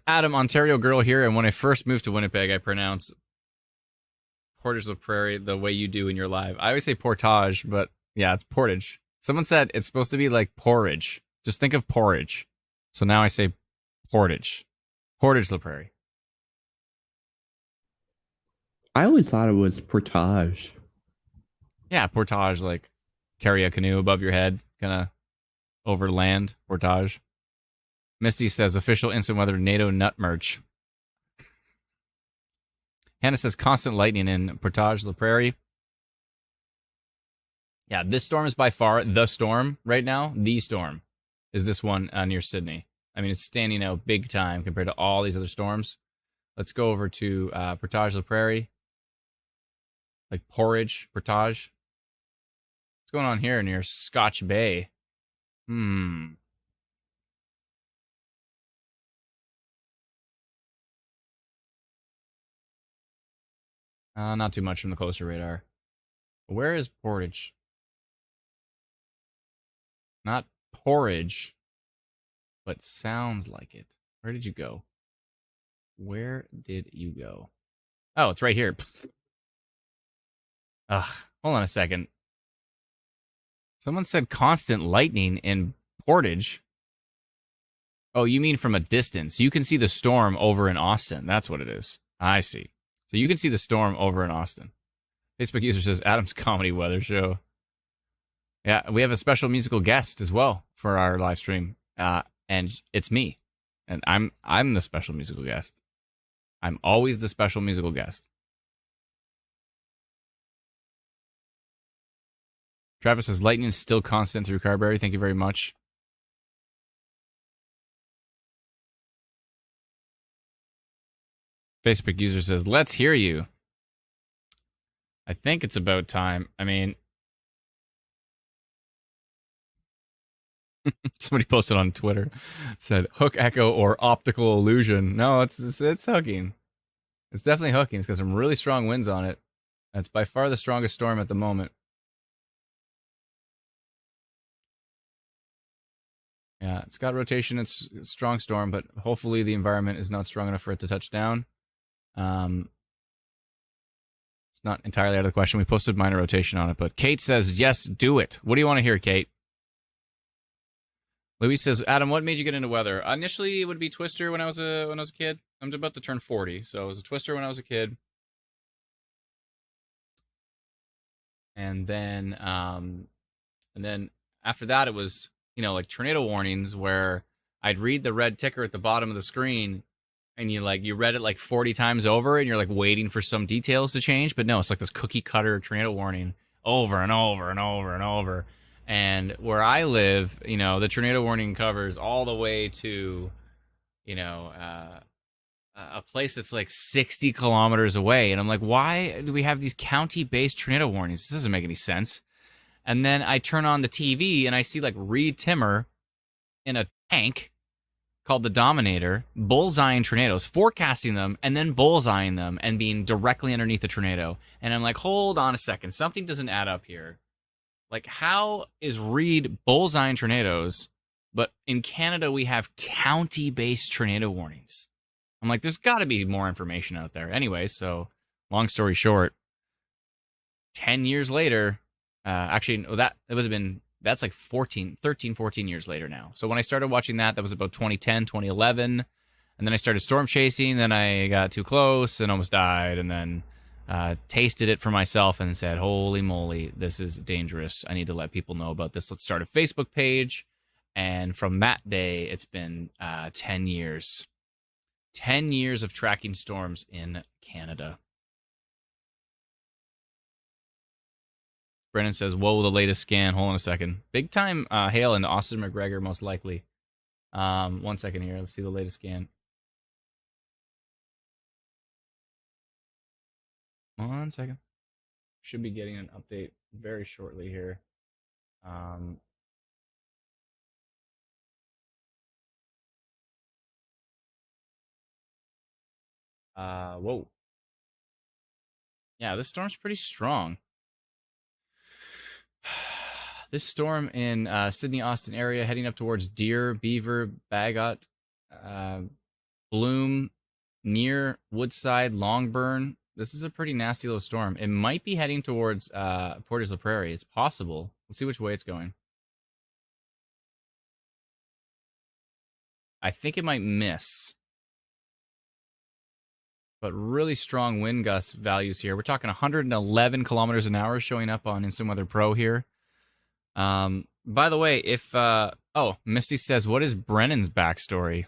Adam, Ontario girl here, and when I first moved to Winnipeg, I pronounced Portage la Prairie the way you do in your live. I always say portage, but yeah, it's portage. Someone said it's supposed to be like porridge. Just think of porridge. So now I say portage. Portage la Prairie. I always thought it was portage. Yeah, portage, like carry a canoe above your head, kind of over land, portage. Misty says, official instant weather NATO nut merch. Hannah says, constant lightning in Portage la Prairie. Yeah, this storm is by far the storm right now. The storm is this one near Sydney. I mean, it's standing out big time compared to all these other storms. Let's go over to Portage la Prairie. Like Porridge, Portage. What's going on here near Scotch Bay? Not too much from the closer radar. Where is Portage? Not porridge, but sounds like it. Where did you go? Where did you go? Oh, it's right here. Ugh, hold on a second. Someone said constant lightning in Portage. Oh, you mean from a distance. You can see the storm over in Austin. That's what it is. I see. So you can see the storm over in Austin. Facebook user says, Adam's comedy weather show. Yeah, we have a special musical guest as well for our live stream. And it's me. And I'm the special musical guest. I'm always the special musical guest. Travis says, lightning is still constant through Carberry. Thank you very much. Facebook user says, let's hear you. I think it's about time. I mean, Somebody posted on Twitter, said hook echo or optical illusion. No, it's hooking. It's definitely hooking. It's got some really strong winds on it. That's by far the strongest storm at the moment. Yeah, it's got rotation. It's a strong storm, but hopefully the environment is not strong enough for it to touch down. It's not entirely out of the question. We posted minor rotation on it, but Kate says, yes, do it. What do you want to hear, Kate? Louis says, Adam, what made you get into weather? Initially, it would be Twister when I was a kid. I'm about to turn 40, so it was a Twister when I was a kid. And then after that, it was, like tornado warnings where I'd read the red ticker at the bottom of the screen, and you read it like 40 times over, and you're like waiting for some details to change. But no, it's like this cookie cutter tornado warning over and over and over and over. And where I live, the tornado warning covers all the way to, a place that's like 60 kilometers away. And I'm like, why do we have these county-based tornado warnings? This doesn't make any sense. And then I turn on the TV and I see like Reed Timmer in a tank called the Dominator, bullseyeing tornadoes, forecasting them, and then bullseyeing them and being directly underneath the tornado. And I'm like, hold on a second. Something doesn't add up here. Like, how is Reed bullseyeing tornadoes, but in Canada we have county-based tornado warnings? I'm like, there's got to be more information out there. Anyway, so long story short, 10 years later, that's like 13, 14 years later now. So when I started watching that was about 2010, 2011. And then I started storm chasing. Then I got too close and almost died. And then tasted it for myself and said, holy moly, this is dangerous. I need to let people know about this. Let's start a Facebook page. And from that day, it's been 10 years. 10 years of tracking storms in Canada. Brennan says, whoa, the latest scan. Hold on a second. Big time hail into Austin McGregor, most likely. 1 second here. Let's see the latest scan. 1 second. Should be getting an update very shortly here. Whoa. Yeah, this storm's pretty strong. This storm in Sydney, Austin area, heading up towards Deer, Beaver, Bagot, Bloom, near Woodside, Longburn. This is a pretty nasty little storm. It might be heading towards Portage la Prairie. It's possible. Let's see which way it's going. I think it might miss. But really strong wind gust values here. We're talking 111 kilometers an hour showing up on Instant Weather Pro here. By the way, if Misty says, what is Brennan's backstory?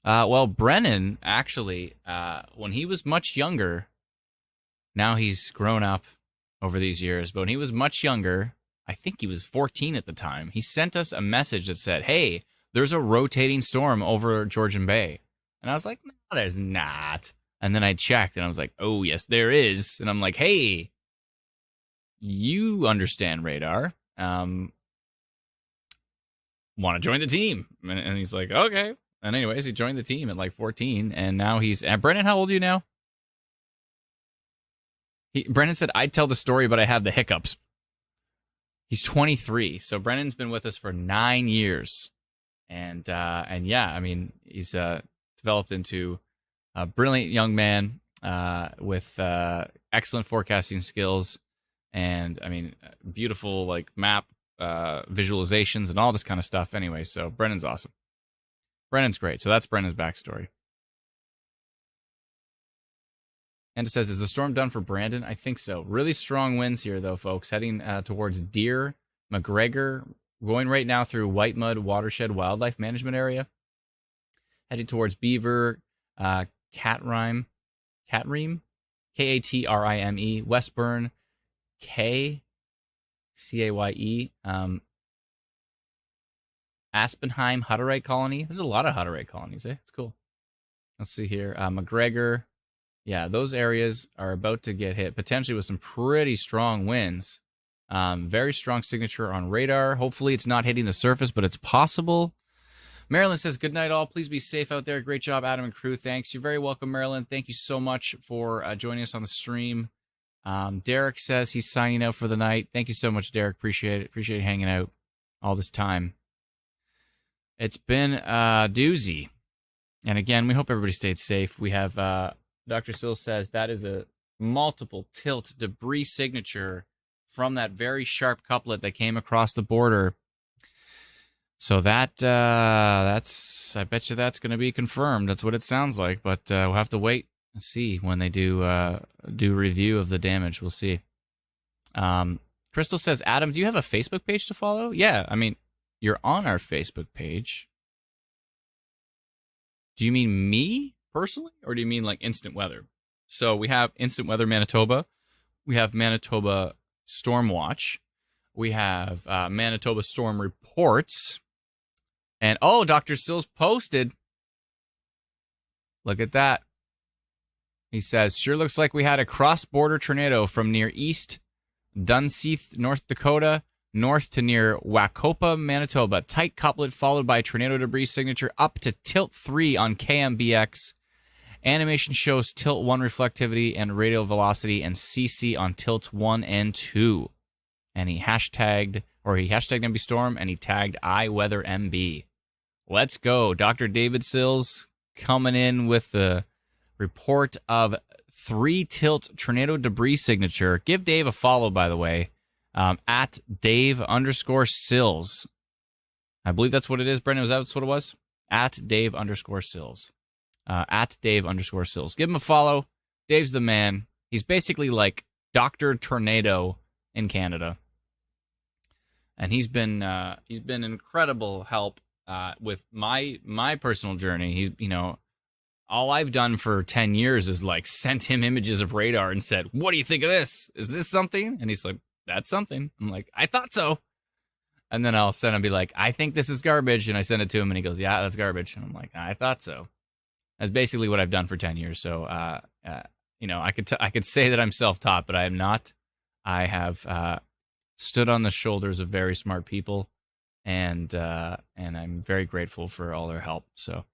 Well, Brennan actually, when he was much younger, now he's grown up over these years, but when he was much younger, I think he was 14 at the time, he sent us a message that said, hey, there's a rotating storm over Georgian Bay. And I was like, no, there's not. And then I checked and I was like, oh, yes, there is. And I'm like, hey, you understand radar. Want to join the team? And he's like, okay. And anyways, he joined the team at like 14. And now he's... Brennan, how old are you now? Brennan said, I'd tell the story, but I have the hiccups. He's 23. So Brennan's been with us for 9 years. And yeah, I mean, he's developed into a brilliant young man with excellent forecasting skills, and I mean, beautiful like map visualizations and all this kind of stuff. Anyway, so Brennan's awesome. Brennan's great. So that's Brennan's backstory. And it says, is the storm done for Brandon? I think so. Really strong winds here, though, folks, heading towards Deer, McGregor, going right now through White Mud Watershed Wildlife Management Area, heading towards Beaver, Catrime, Katrime, Westburn, Caye, Aspenheim, Hutterite Colony. There's a lot of Hutterite colonies, eh? It's cool. Let's see here. McGregor. Yeah, those areas are about to get hit, potentially with some pretty strong winds. Very strong signature on radar. Hopefully it's not hitting the surface, but it's possible. Marilyn says, good night, all. Please be safe out there. Great job, Adam and crew. Thanks. You're very welcome, Marilyn. Thank you so much for joining us on the stream. Derek says he's signing out for the night. Thank you so much, Derek. Appreciate it. Appreciate hanging out all this time. It's been a doozy. And again, we hope everybody stayed safe. We have Dr. Sill says that is a multiple tilt debris signature from that very sharp couplet that came across the border. So that's I bet you that's going to be confirmed. That's what it sounds like, but we'll have to wait and see when they do review of the damage. We'll see. Crystal says, Adam, do you have a Facebook page to follow? Yeah, I mean, you're on our Facebook page. Do you mean me personally, or do you mean like Instant Weather? So we have Instant Weather Manitoba. We have Manitoba Storm Watch. We have Manitoba Storm Reports. And, oh, Dr. Sills posted. Look at that. He says, sure looks like we had a cross-border tornado from near East Dunseith, North Dakota, north to near Wacopa, Manitoba. Tight couplet followed by tornado debris signature up to tilt 3 on KMBX. Animation shows tilt 1 reflectivity and radial velocity and CC on tilt 1 and 2. And he hashtagged MB Storm and he tagged iWeatherMB. Let's go. Dr. David Sills coming in with the report of 3 tilt tornado debris signature. Give Dave a follow, by the way, at Dave_Sills. I believe that's what it is, Brendan. Was that what it was? At Dave_Sills. At Dave_Sills. Give him a follow. Dave's the man. He's basically like Dr. Tornado in Canada. And he's been incredible help with my personal journey. He's, all I've done for 10 years is like sent him images of radar and said, what do you think of this? Is this something? And he's like, that's something. I'm like, I thought so. And then I'll send him, be like, I think this is garbage. And I send it to him and he goes, yeah, that's garbage. And I'm like, I thought so. That's basically what I've done for 10 years. So, I could say that I'm self-taught, but I am not. I have stood on the shoulders of very smart people, and I'm very grateful for all their help. So,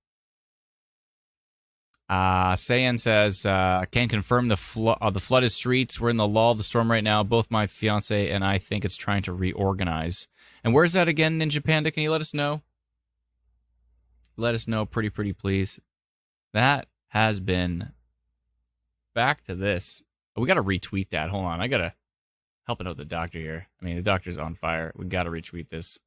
Sayan says, can confirm the flood is streets. We're in the lull of the storm right now. Both my fiance and I think it's trying to reorganize. And where's that again, Ninja Panda? Can you let us know? Let us know, pretty please. That has been back to this. Oh, we got to retweet that. Hold on. I got to help out the doctor here. I mean, the doctor's on fire. We got to retweet this.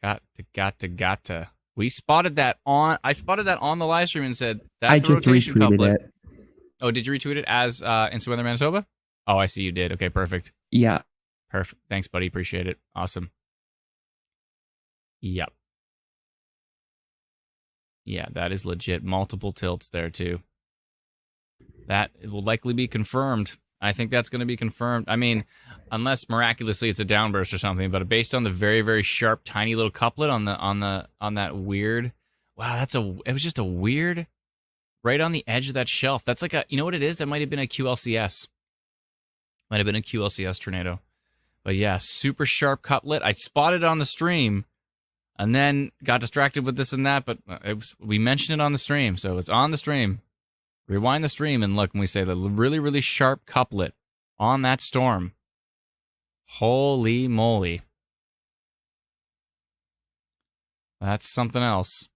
Got to. I spotted that on the live stream and said, that's I the just rotation retweeted couplet. it. Oh, did you retweet it as Instant Weather Manitoba? Oh, I see you did. Okay, perfect. Yeah. Perfect. Thanks, buddy. Appreciate it. Awesome. Yep. Yeah, that is legit. Multiple tilts there, too. That will likely be confirmed. I think that's going to be confirmed. I mean, unless miraculously it's a downburst or something, but based on the very, very sharp, tiny little couplet on that weird. Wow, it was just a weird, right on the edge of that shelf. That's like you know what it is? That might have been a QLCS. Might have been a QLCS tornado. But yeah, super sharp couplet. I spotted it on the stream. And then got distracted with this and that, but we mentioned it on the stream, so it's on the stream. Rewind the stream and look, and we say the really, really sharp couplet on that storm. Holy moly. That's something else.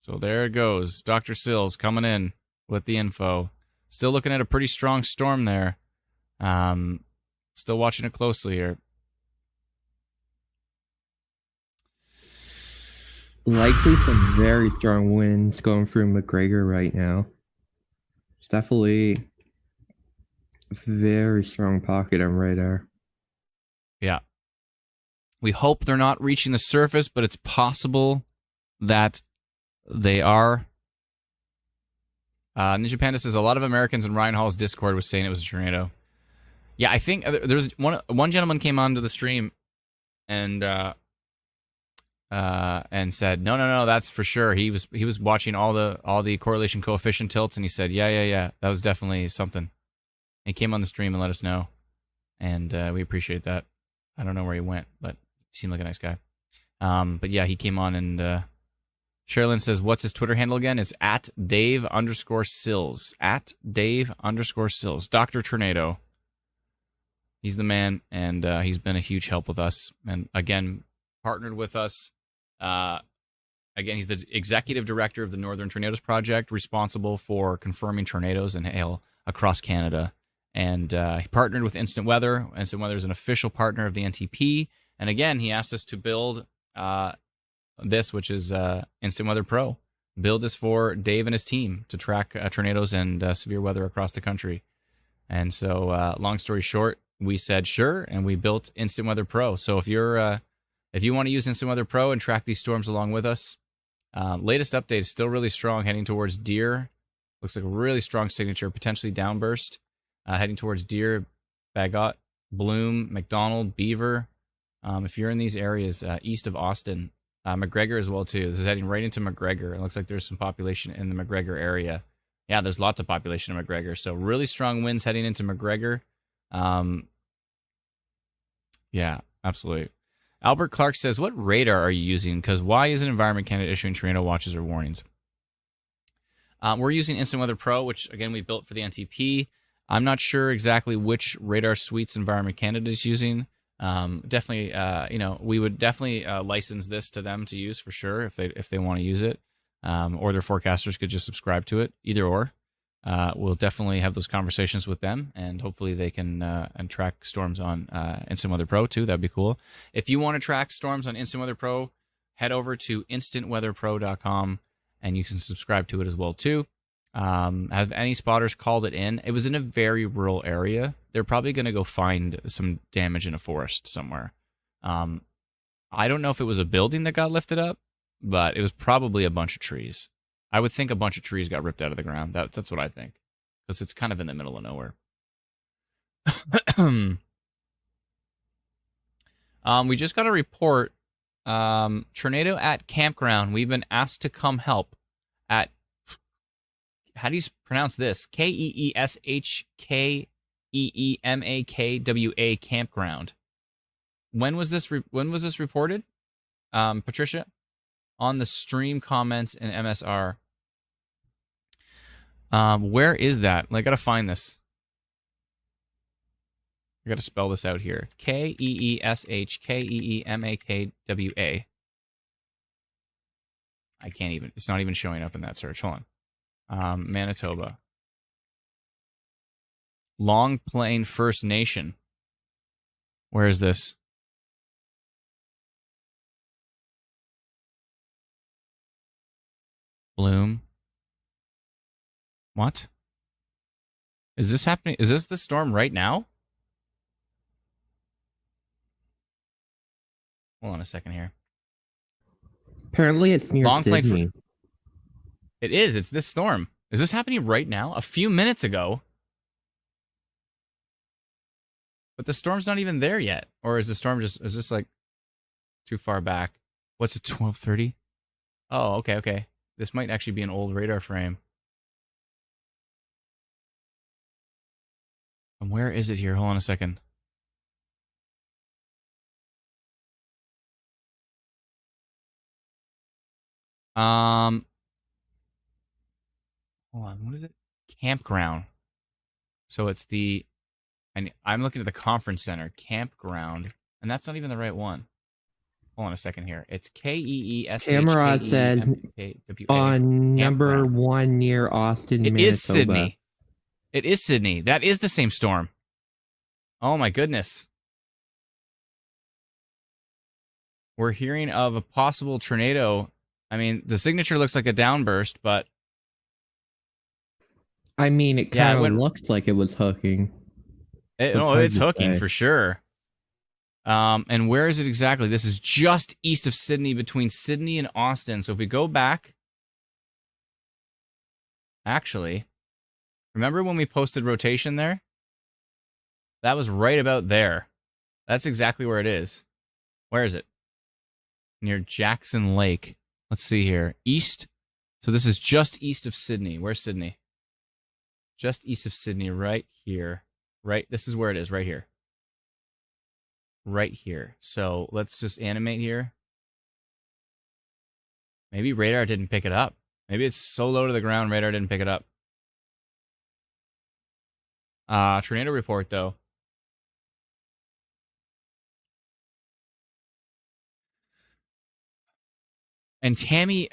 So there it goes. Dr. Sills coming in with the info. Still looking at a pretty strong storm there. Still watching it closely here. Likely some very strong winds going through McGregor right now. It's definitely a very strong pocket on radar. Yeah. We hope they're not reaching the surface, but it's possible that they are. Ninja Panda says a lot of Americans in Ryan Hall's Discord was saying it was a tornado. Yeah, I think there was one gentleman came onto the stream and said, no, that's for sure. He was watching all the correlation coefficient tilts, and he said, yeah, that was definitely something. He came on the stream and let us know, and we appreciate that. I don't know where he went, but he seemed like a nice guy. But yeah, he came on, and Sherilyn says, what's his Twitter handle again? It's at Dave_Sills. At Dave_Sills. Dr. Tornado. He's the man, and he's been a huge help with us. And again, partnered with us. Again, he's the executive director of the Northern Tornadoes Project, responsible for confirming tornadoes and hail across Canada. And he partnered with Instant Weather. Instant Weather is an official partner of the NTP. And again, he asked us to build this, which is Instant Weather Pro. Build this for Dave and his team to track tornadoes and severe weather across the country. And so, long story short, we said sure, and we built Instant Weather Pro. So if you want to use Instant Weather Pro and track these storms along with us, latest update is still really strong, heading towards Deer. Looks like a really strong signature, potentially downburst, heading towards Deer, Bagot, Bloom, McDonald, Beaver. If you're in these areas east of Austin, McGregor as well too. This is heading right into McGregor. It looks like there's some population in the McGregor area. Yeah, there's lots of population in McGregor. So really strong winds heading into McGregor. Yeah, absolutely. Albert Clark says, what radar are you using? Because why isn't Environment Canada issuing tornado watches or warnings? We're using Instant Weather Pro, which, again, we built for the NTP. I'm not sure exactly which radar suites Environment Canada is using. Definitely, we would definitely license this to them to use for sure if they want to use it, or their forecasters could just subscribe to it. Either or, we'll definitely have those conversations with them, and hopefully they can and track storms on Instant Weather Pro too. That'd be cool. If you want to track storms on Instant Weather Pro, head over to instantweatherpro.com and you can subscribe to it as well too. Have any spotters called it in? It was in a very rural area. They're probably going to go find some damage in a forest somewhere. I don't know if it was a building that got lifted up, but it was probably a bunch of trees. I would think a bunch of trees got ripped out of the ground. That's what I think, because it's kind of in the middle of nowhere. We just got a report. Tornado at campground. We've been asked to come help at, how do you pronounce this? KEESHKEEMAKWA campground. When was this reported? Patricia, on the stream comments in MSR. Where is that? I gotta find this. I gotta spell this out here. KEESHKEEMAKWA. I can't even. It's not even showing up in that search. Hold on. Manitoba. Long Plain First Nation. Where is this? Bloom. What? Is this happening? Is this the storm right now? Hold on a second here. Apparently it's near Sydney. It is. It's this storm. Is this happening right now? A few minutes ago. But the storm's not even there yet. Or is the storm is this like too far back? What's it, 12:30? Oh, okay. This might actually be an old radar frame. And where is it here? Hold on a second. Hold on. What is it? Campground. So it's the, and I'm looking at the conference center, campground, and that's not even the right one. Hold on a second here. It's KEESHKEEMAKWA. Camera says on number 1 near Austin, Manitoba. It is Sydney. It is Sydney. That is the same storm. Oh my goodness. We're hearing of a possible tornado. I mean, the signature looks like a downburst, but I mean, it kind of looks like it was hooking. It's hooking for sure. And where is it exactly? This is just east of Sydney, between Sydney and Austin. So if we go back, actually, remember when we posted rotation there? That was right about there. That's exactly where it is. Where is it? Near Jackson Lake. Let's see here. East. So this is just east of Sydney. Where's Sydney? Just east of Sydney, right here. Right? This is where it is, right here. Right here. So let's just animate here. Maybe radar didn't pick it up. Maybe it's so low to the ground, radar didn't pick it up. Tornado report, though. And Tammy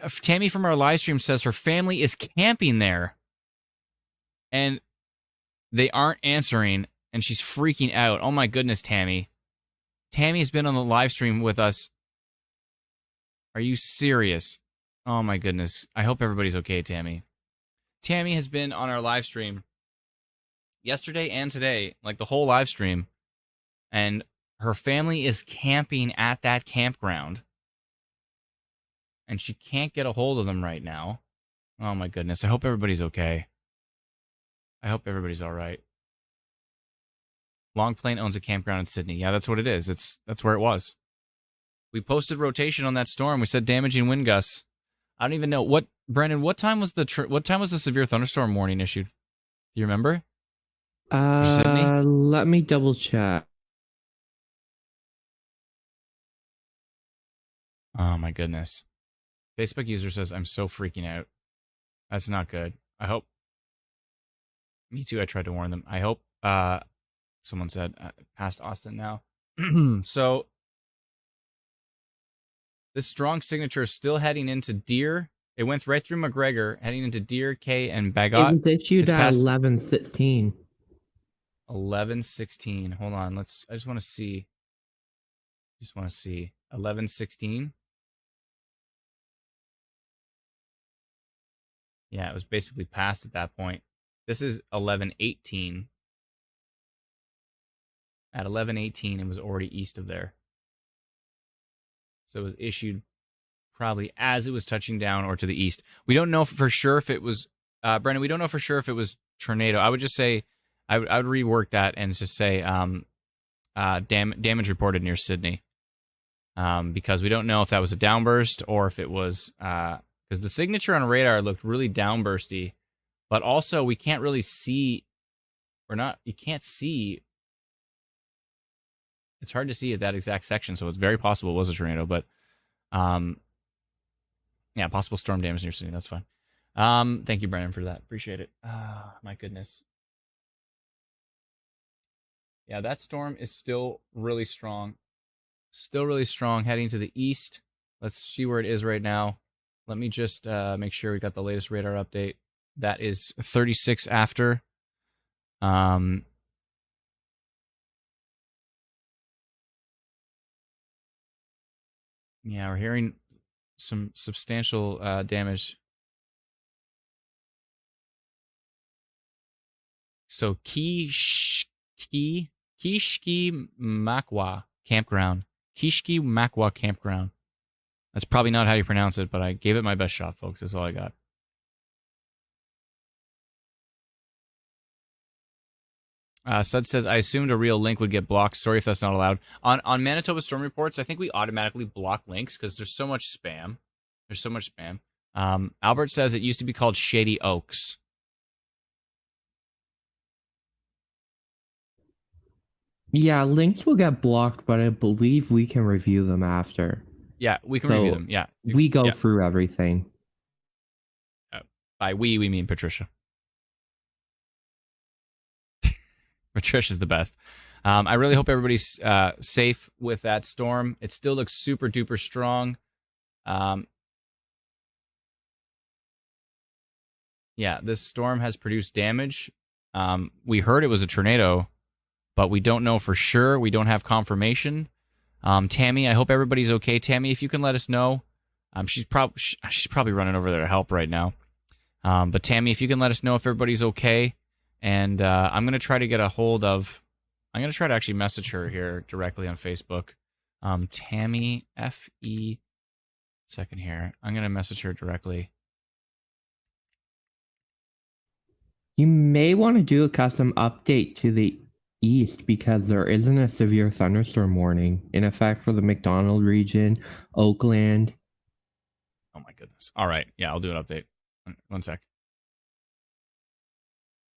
from our live stream says her family is camping there. And they aren't answering, and she's freaking out. Oh my goodness, Tammy. Tammy has been on the live stream with us. Are you serious? Oh my goodness. I hope everybody's okay, Tammy. Tammy has been on our live stream yesterday and today, like the whole live stream, and her family is camping at that campground. And she can't get a hold of them right now. Oh my goodness. I hope everybody's okay. I hope everybody's all right. Long Plain owns a campground in Sydney. Yeah, that's what it is. That's where it was. We posted rotation on that storm. We said damaging wind gusts. I don't even know what Brendan. What time was the severe thunderstorm warning issued? Do you remember? Sydney? Let me double check. Oh my goodness. Facebook user says I'm so freaking out. That's not good. I hope. Me too. I tried to warn them. I hope. Someone said past Austin now. So this strong signature is still heading into Deer. It went right through McGregor, heading into Deer, K, and Bagot. It was issued at 11:16. 11:16. Hold on. I just want to see. 11:16. Yeah, it was basically past at that point. This is 11:18. At 11:18, it was already east of there. So it was issued probably as it was touching down or to the east. We don't know for sure if it was, Brendan, we don't know for sure if it was tornado. I would just say, I would rework that and just say damage reported near Sydney. Because we don't know if that was a downburst or if it was, because the signature on radar looked really downbursty, but also we can't really see, you can't see. It's hard to see at that exact section, so it's very possible it was a tornado, but yeah, possible storm damage near Sydney. That's fine. Thank you, Brennan, for that. Appreciate it. My goodness. Yeah, that storm is still really strong. Still really strong, heading to the east. Let's see where it is right now. Let me just make sure we got the latest radar update. That is 36 after. Yeah, we're hearing some substantial damage. So Kishki Makwa Campground. Kishki Makwa Campground. That's probably not how you pronounce it, but I gave it my best shot, folks. That's all I got. Sud says, I assumed a real link would get blocked. Sorry if that's not allowed. On Manitoba Storm Reports, I think we automatically block links because there's so much spam. Albert says it used to be called Shady Oaks. Yeah, links will get blocked, but I believe we can review them after. Yeah, we can review them. Yeah. We go through everything. By we mean Patricia. Patricia's the best. I really hope everybody's safe with that storm. It still looks super duper strong. Yeah, this storm has produced damage. We heard it was a tornado, but we don't know for sure. We don't have confirmation. Tammy, I hope everybody's okay. Tammy, if you can let us know. She's probably running over there to help right now. But Tammy, if you can let us know if everybody's okay. And I'm going to try to get a hold of... I'm going to try to actually message her here directly on Facebook. Tammy, F-E... Second here. I'm going to message her directly. You may want to do a custom update to the east because there isn't a severe thunderstorm warning in effect for the McDonald region, Oakland. Oh my goodness. All right. Yeah, I'll do an update. One sec.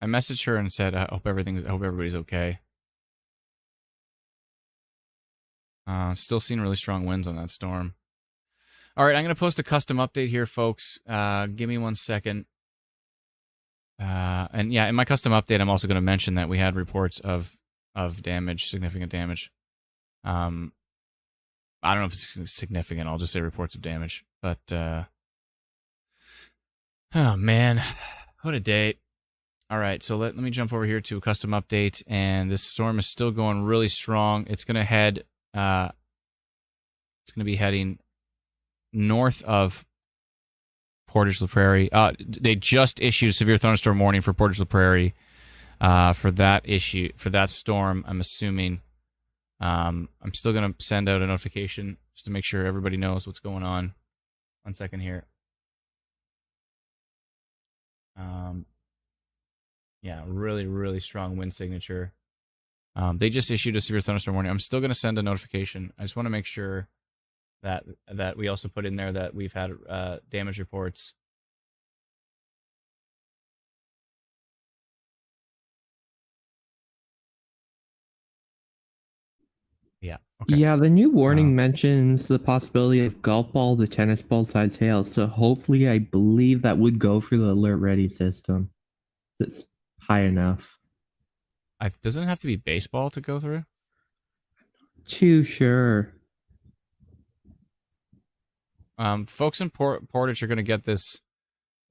I messaged her and said, I hope everybody's okay. Still seeing really strong winds on that storm. All right, I'm going to post a custom update here, folks. Give me 1 second. And yeah, in my custom update, I'm also going to mention that we had reports of damage, significant damage. I don't know if it's significant. I'll just say reports of damage. But oh man, what a date! All right, so let me jump over here to a custom update, and this storm is still going really strong. It's going to head. It's going to be heading north of Portage la Prairie. They just issued a severe thunderstorm warning for Portage la Prairie. For that storm, I'm assuming. I'm still gonna send out a notification just to make sure everybody knows what's going on. 1 second here. Yeah, really, really strong wind signature. They just issued a severe thunderstorm warning. I'm still gonna send a notification. I just want to make sure that we also put in there that we've had damage reports. Yeah. Okay. Yeah, the new warning mentions the possibility of golf ball to tennis ball size hail. So hopefully, I believe that would go for the alert ready system. It's high enough. Doesn't it have to be baseball to go through? Too sure. Folks in Portage are going to get this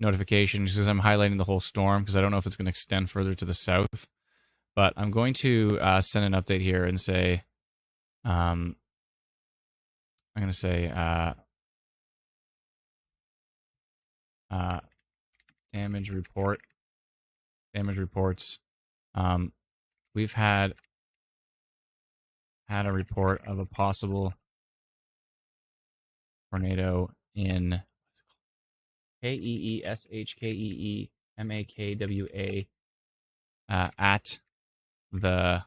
notification because I'm highlighting the whole storm because I don't know if it's going to extend further to the south. But I'm going to send an update here and say, I'm going to say damage reports. We've had a report of a possible tornado in KEESHKEEMAKWA at the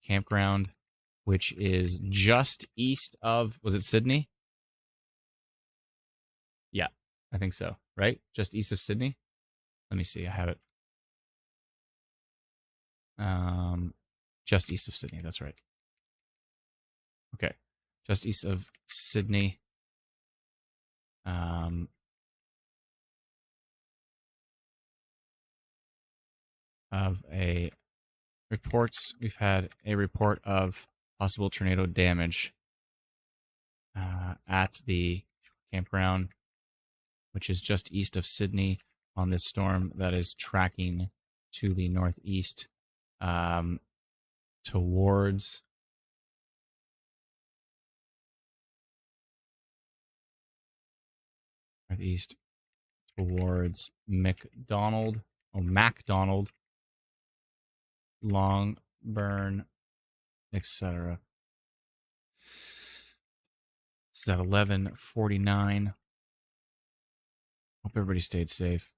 campground, which is just east of, was it Sydney? Yeah, I think so, right? Just east of Sydney? Let me see, I have it. Just east of Sydney, that's right. Okay, just east of Sydney. We've had a report of possible tornado damage at the campground, which is just east of Sydney on this storm that is tracking to the northeast towards McDonald, Longburn, etc. It's at 11:49. Hope everybody stayed safe.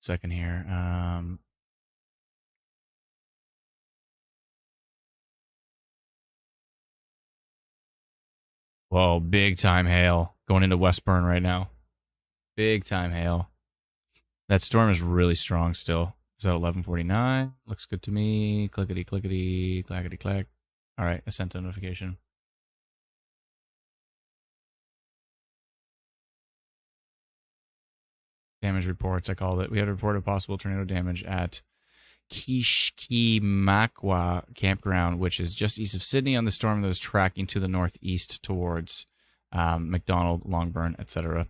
Second here. Whoa, big time hail going into Westburn right now. Big time hail. That storm is really strong still. It's at 11:49. Looks good to me. Clickety, clickety, clackety, clack. All right, I sent a notification. Damage reports, I called it. We had a report of possible tornado damage at Kishkimakwa campground, which is just east of Sydney on the storm that is tracking to the northeast towards McDonald, Longburn, etc.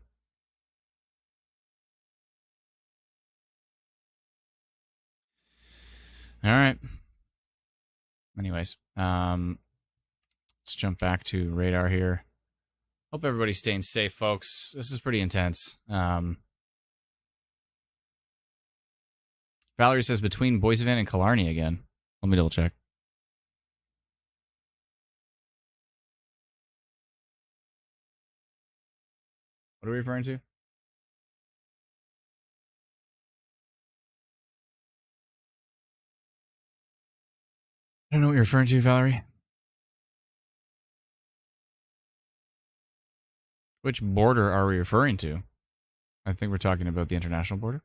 All right. Anyways, let's jump back to radar here. Hope everybody's staying safe, folks. This is pretty intense. Valerie says between Boissevain and Killarney again. Let me double check. What are we referring to? I don't know what you're referring to, Valerie. Which border are we referring to? I think we're talking about the international border.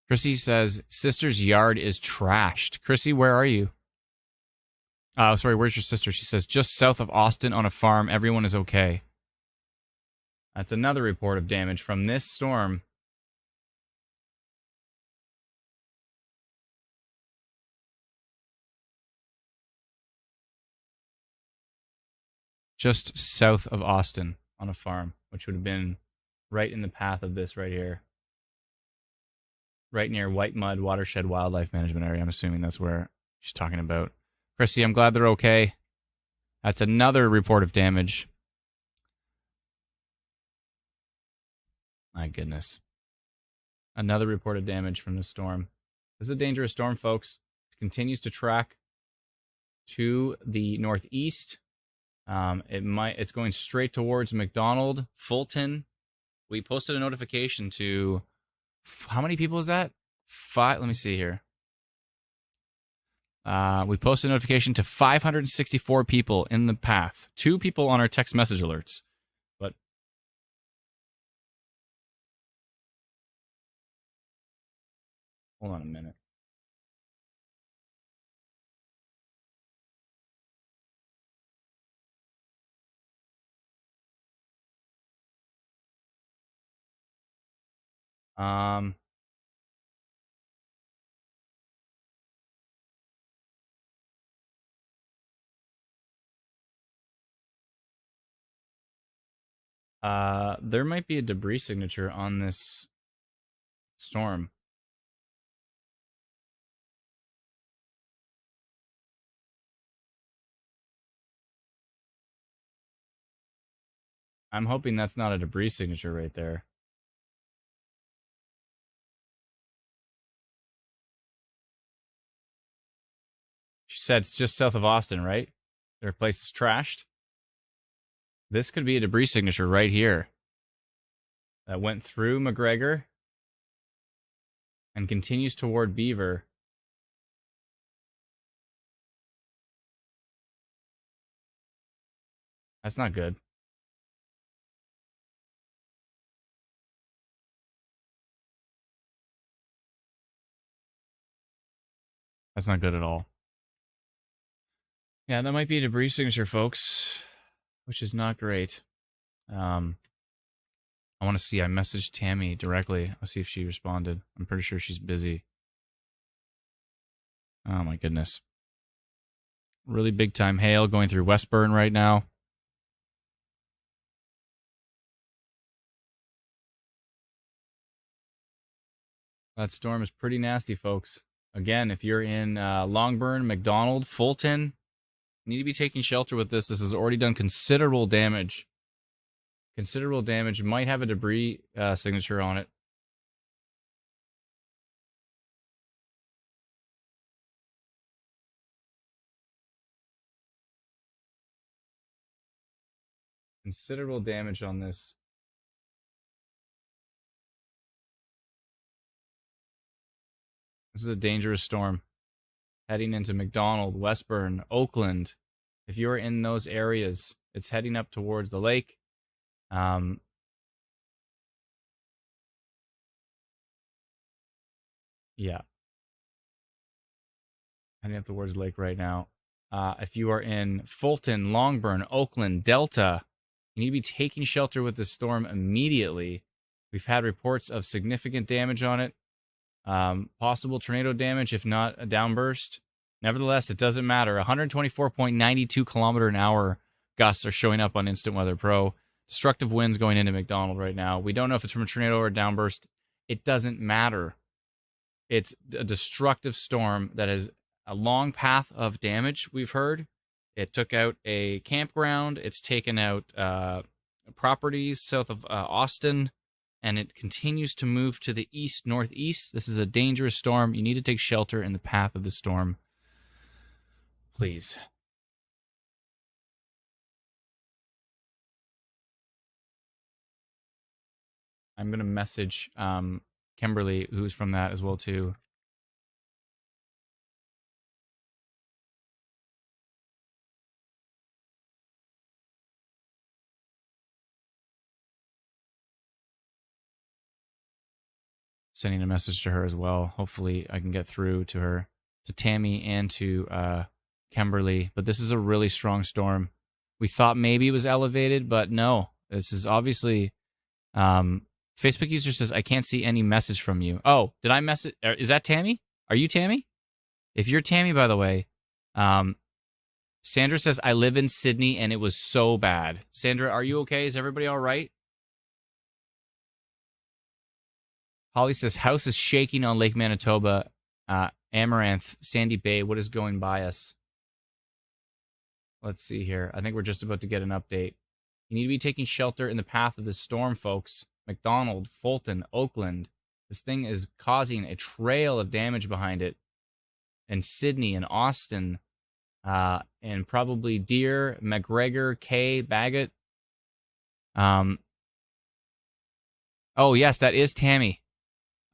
Chrissy says, sister's yard is trashed. Chrissy, where are you? Sorry, where's your sister? She says, just south of Austin on a farm. Everyone is okay. That's another report of damage from this storm. Just south of Austin on a farm, which would have been right in the path of this right here. Right near White Mud Watershed Wildlife Management Area. I'm assuming that's where she's talking about. Chrissy, I'm glad they're okay. That's another report of damage. My goodness. Another report of damage from the storm. This is a dangerous storm, folks. It continues to track to the northeast. It's going straight towards McDonald, Fulton. We posted a notification to how many people is that? 5. Let me see here. We posted a notification to 564 people in the path. 2 people on our text message alerts. But hold on a minute. There might be a debris signature on this storm. I'm hoping that's not a debris signature right there. She said it's just south of Austin, right? Their place is trashed. This could be a debris signature right here that went through McGregor and continues toward Beaver. That's not good. That's not good at all. Yeah, that might be a debris signature, folks, which is not great. I want to see. I messaged Tammy directly. I'll see if she responded. I'm pretty sure she's busy. Oh, my goodness. Really big time hail going through Westburn right now. That storm is pretty nasty, folks. Again, if you're in Longburn, McDonald, Fulton, you need to be taking shelter with this. This has already done considerable damage. Considerable damage. Might have a debris signature on it. Considerable damage on this. This is a dangerous storm. Heading into McDonald, Westburn, Oakland. If you're in those areas, it's heading up towards the lake. Yeah. Heading up towards the lake right now. If you are in Fulton, Longburn, Oakland, Delta, you need to be taking shelter with this storm immediately. We've had reports of significant damage on it. Possible tornado damage, if not a downburst. Nevertheless, it doesn't matter. 124.92 kilometer an hour gusts are showing up on Instant Weather Pro. Destructive winds going into McDonald right now. We don't know if it's from a tornado or a downburst. It doesn't matter. It's a destructive storm that has a long path of damage, we've heard. It took out a campground. It's taken out properties south of Austin. And it continues to move to the east-northeast. This is a dangerous storm. You need to take shelter in the path of the storm. Please. I'm going to message Kimberly, who's from that as well, too. Sending a message to her as well. Hopefully I can get through to her, to Tammy and to Kimberly. But this is a really strong storm. We thought maybe it was elevated, but no. This is obviously... Facebook user says, I can't see any message from you. Oh, did I message? Is that Tammy? Are you Tammy? If you're Tammy, by the way, Sandra says, I live in Sydney and it was so bad. Sandra, are you okay? Is everybody all right? Holly says, house is shaking on Lake Manitoba, Amaranth, Sandy Bay. What is going by us? Let's see here. I think we're just about to get an update. You need to be taking shelter in the path of this storm, folks. McDonald, Fulton, Oakland. This thing is causing a trail of damage behind it. And Sydney and Austin, and probably Deer, McGregor, Kay, Bagot. Oh, yes, that is Tammy.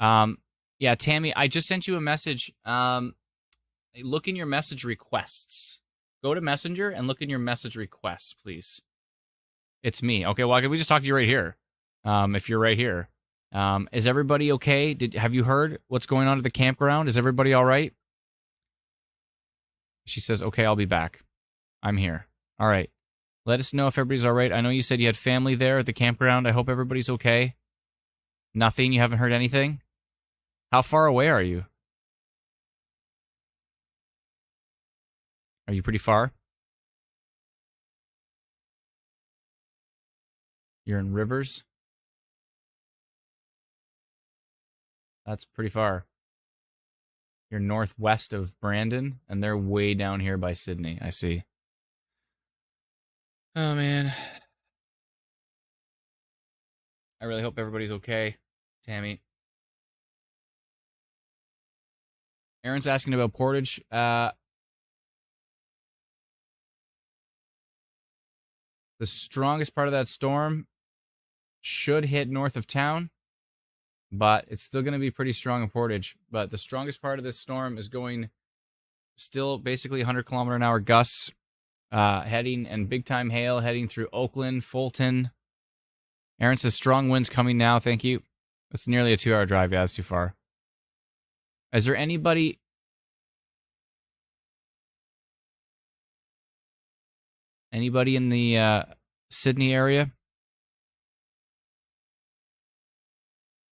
Yeah, Tammy, I just sent you a message. Look in your message requests. Go to Messenger and look in your message requests, please. It's me. Okay, well, we just talk to you right here. If you're right here. Is everybody okay? Have you heard what's going on at the campground? Is everybody all right? She says, okay, I'll be back. I'm here. All right. Let us know if everybody's all right. I know you said you had family there at the campground. I hope everybody's okay. Nothing? You haven't heard anything? How far away are you? Are you pretty far? You're in Rivers? That's pretty far. You're northwest of Brandon, and they're way down here by Sydney. I see. Oh, man. I really hope everybody's okay. Tammy. Aaron's asking about Portage. The strongest part of that storm should hit north of town, but it's still going to be pretty strong in Portage. But the strongest part of this storm is going still basically 100-kilometer-an-hour gusts, heading, and big-time hail heading through Oakland, Fulton. Aaron says, strong winds coming now, thank you. It's nearly a 2-hour drive. Yeah, that's too far. Is there anybody... Anybody in the Sydney area?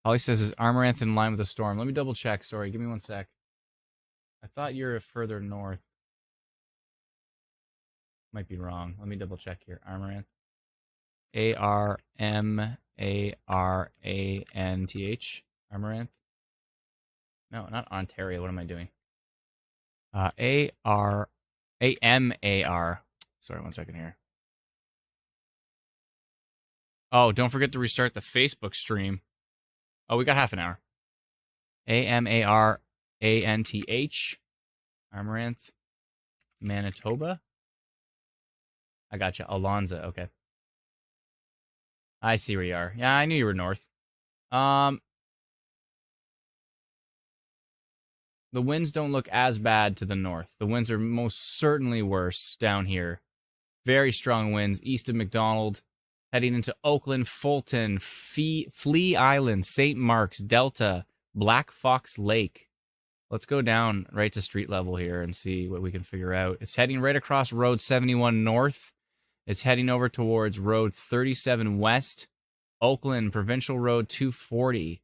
Holly says, is Amaranth in line with the storm? Let me double check. Sorry, give me 1 sec. I thought you were further north. Might be wrong. Let me double check here. Amaranth. Armaranth. Amaranth. No, not Ontario. What am I doing? Amar. Sorry, 1 second here. Oh, don't forget to restart the Facebook stream. Oh, we got half an hour. Amaranth. Amaranth. Manitoba. I gotcha. Alonza. Okay. I see where you are. Yeah, I knew you were north. The winds don't look as bad to the north. The winds are most certainly worse down here. Very strong winds east of McDonald, heading into Oakland, Fulton, Flea Island, St. Mark's, Delta, Black Fox Lake. Let's go down right to street level here and see what we can figure out. It's heading right across Road 71 North. It's heading over towards Road 37 West, Oakland, Provincial Road 240,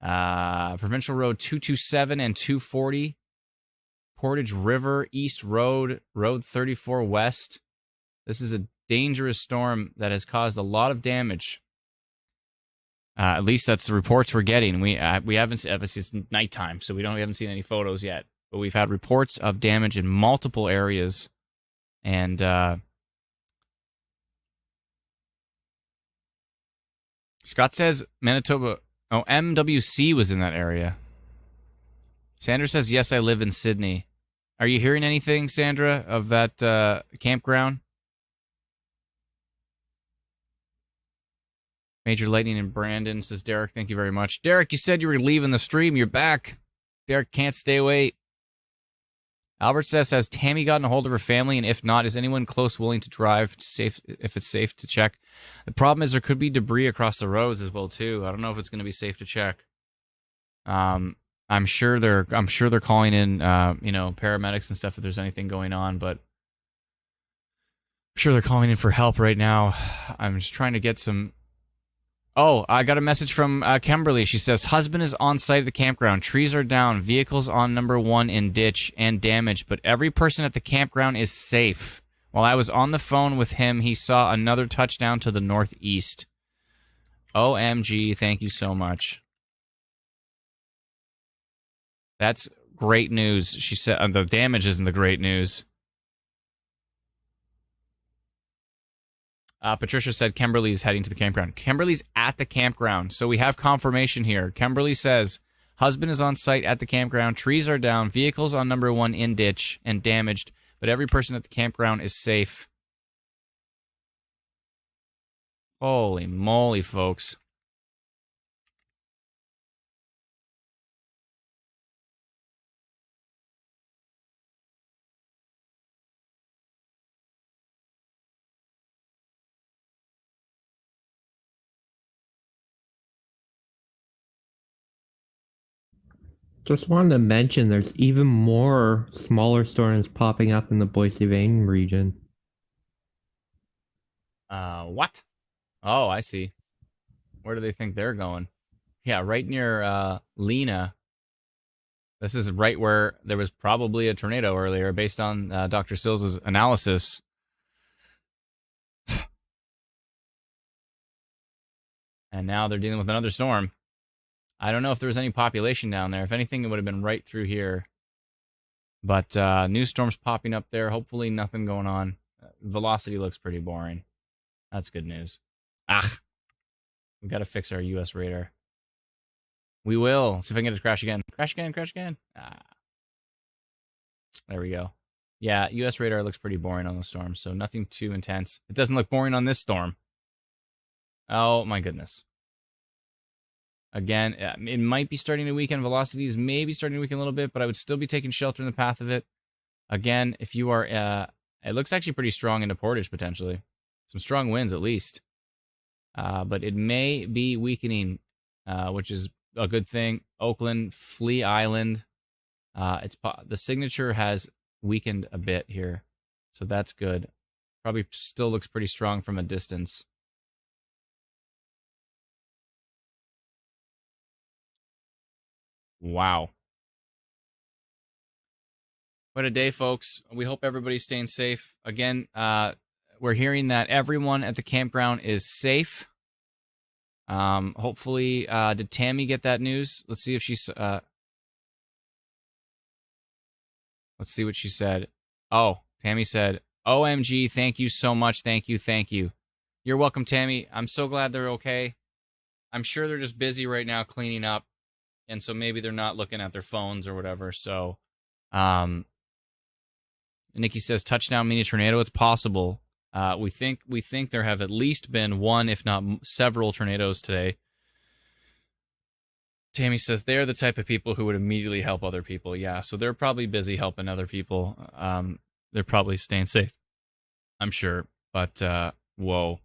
Provincial Road 227 and 240, Portage River, East Road, Road 34 West. This is a dangerous storm that has caused a lot of damage. At least that's the reports we're getting. We haven't, obviously it's nighttime, so we haven't seen any photos yet. But we've had reports of damage in multiple areas, and Scott says Manitoba. Oh, MWC was in that area. Sandra says, yes, I live in Sydney. Are you hearing anything, Sandra, of that campground? Major Lightning and Brandon, says Derek. Thank you very much. Derek, you said you were leaving the stream. You're back. Derek can't stay away. Albert says, has Tammy gotten a hold of her family? And if not, is anyone close willing to drive safe if it's safe to check? The problem is there could be debris across the roads as well, too. I don't know if it's going to be safe to check. I'm sure they're calling in paramedics and stuff if there's anything going on, but I'm sure they're calling in for help right now. I'm just trying to get some. Oh, I got a message from Kimberly. She says, husband is on site at the campground. Trees are down. Vehicles on number 1 in ditch and damaged, but every person at the campground is safe. While I was on the phone with him, he saw another touchdown to the northeast. OMG, thank you so much. That's great news. She said the damage isn't the great news. Patricia said Kimberly's heading to the campground. Kimberly's at the campground, so we have confirmation here. Kimberly says, husband is on site at the campground. Trees are down. Vehicles on number 1 in ditch and damaged, but every person at the campground is safe. Holy moly, folks. Just wanted to mention there's even more smaller storms popping up in the Boise Vane region. What? Oh, I see. Where do they think they're going? Yeah, right near Lena. This is right where there was probably a tornado earlier, based on Dr. Sills' analysis. And now they're dealing with another storm. I don't know if there was any population down there. If anything, it would have been right through here. But new storms popping up there. Hopefully nothing going on. Velocity looks pretty boring. That's good news. We got to fix our U.S. radar. We will. See if I can get it to crash again. Crash again, crash again. There we go. Yeah, U.S. radar looks pretty boring on the storm, so nothing too intense. It doesn't look boring on this storm. Oh, my goodness. Again, it might be starting to weaken. Velocities may be starting to weaken a little bit, but I would still be taking shelter in the path of it. Again, if you are... it looks actually pretty strong into Portage, potentially. Some strong winds, at least. But it may be weakening, which is a good thing. Oakland, Flea Island. The signature has weakened a bit here, so that's good. Probably still looks pretty strong from a distance. Wow. What a day, folks. We hope everybody's staying safe. Again, we're hearing that everyone at the campground is safe. Hopefully, did Tammy get that news? Let's see if she's... let's see what she said. Oh, Tammy said, OMG, thank you so much. Thank you, thank you. You're welcome, Tammy. I'm so glad they're okay. I'm sure they're just busy right now cleaning up. And so maybe they're not looking at their phones or whatever. So, Nikki says, touchdown mini tornado. It's possible. We think there have at least been one, if not several tornadoes today. Tammy says they're the type of people who would immediately help other people. Yeah, so they're probably busy helping other people. They're probably staying safe, I'm sure. But whoa,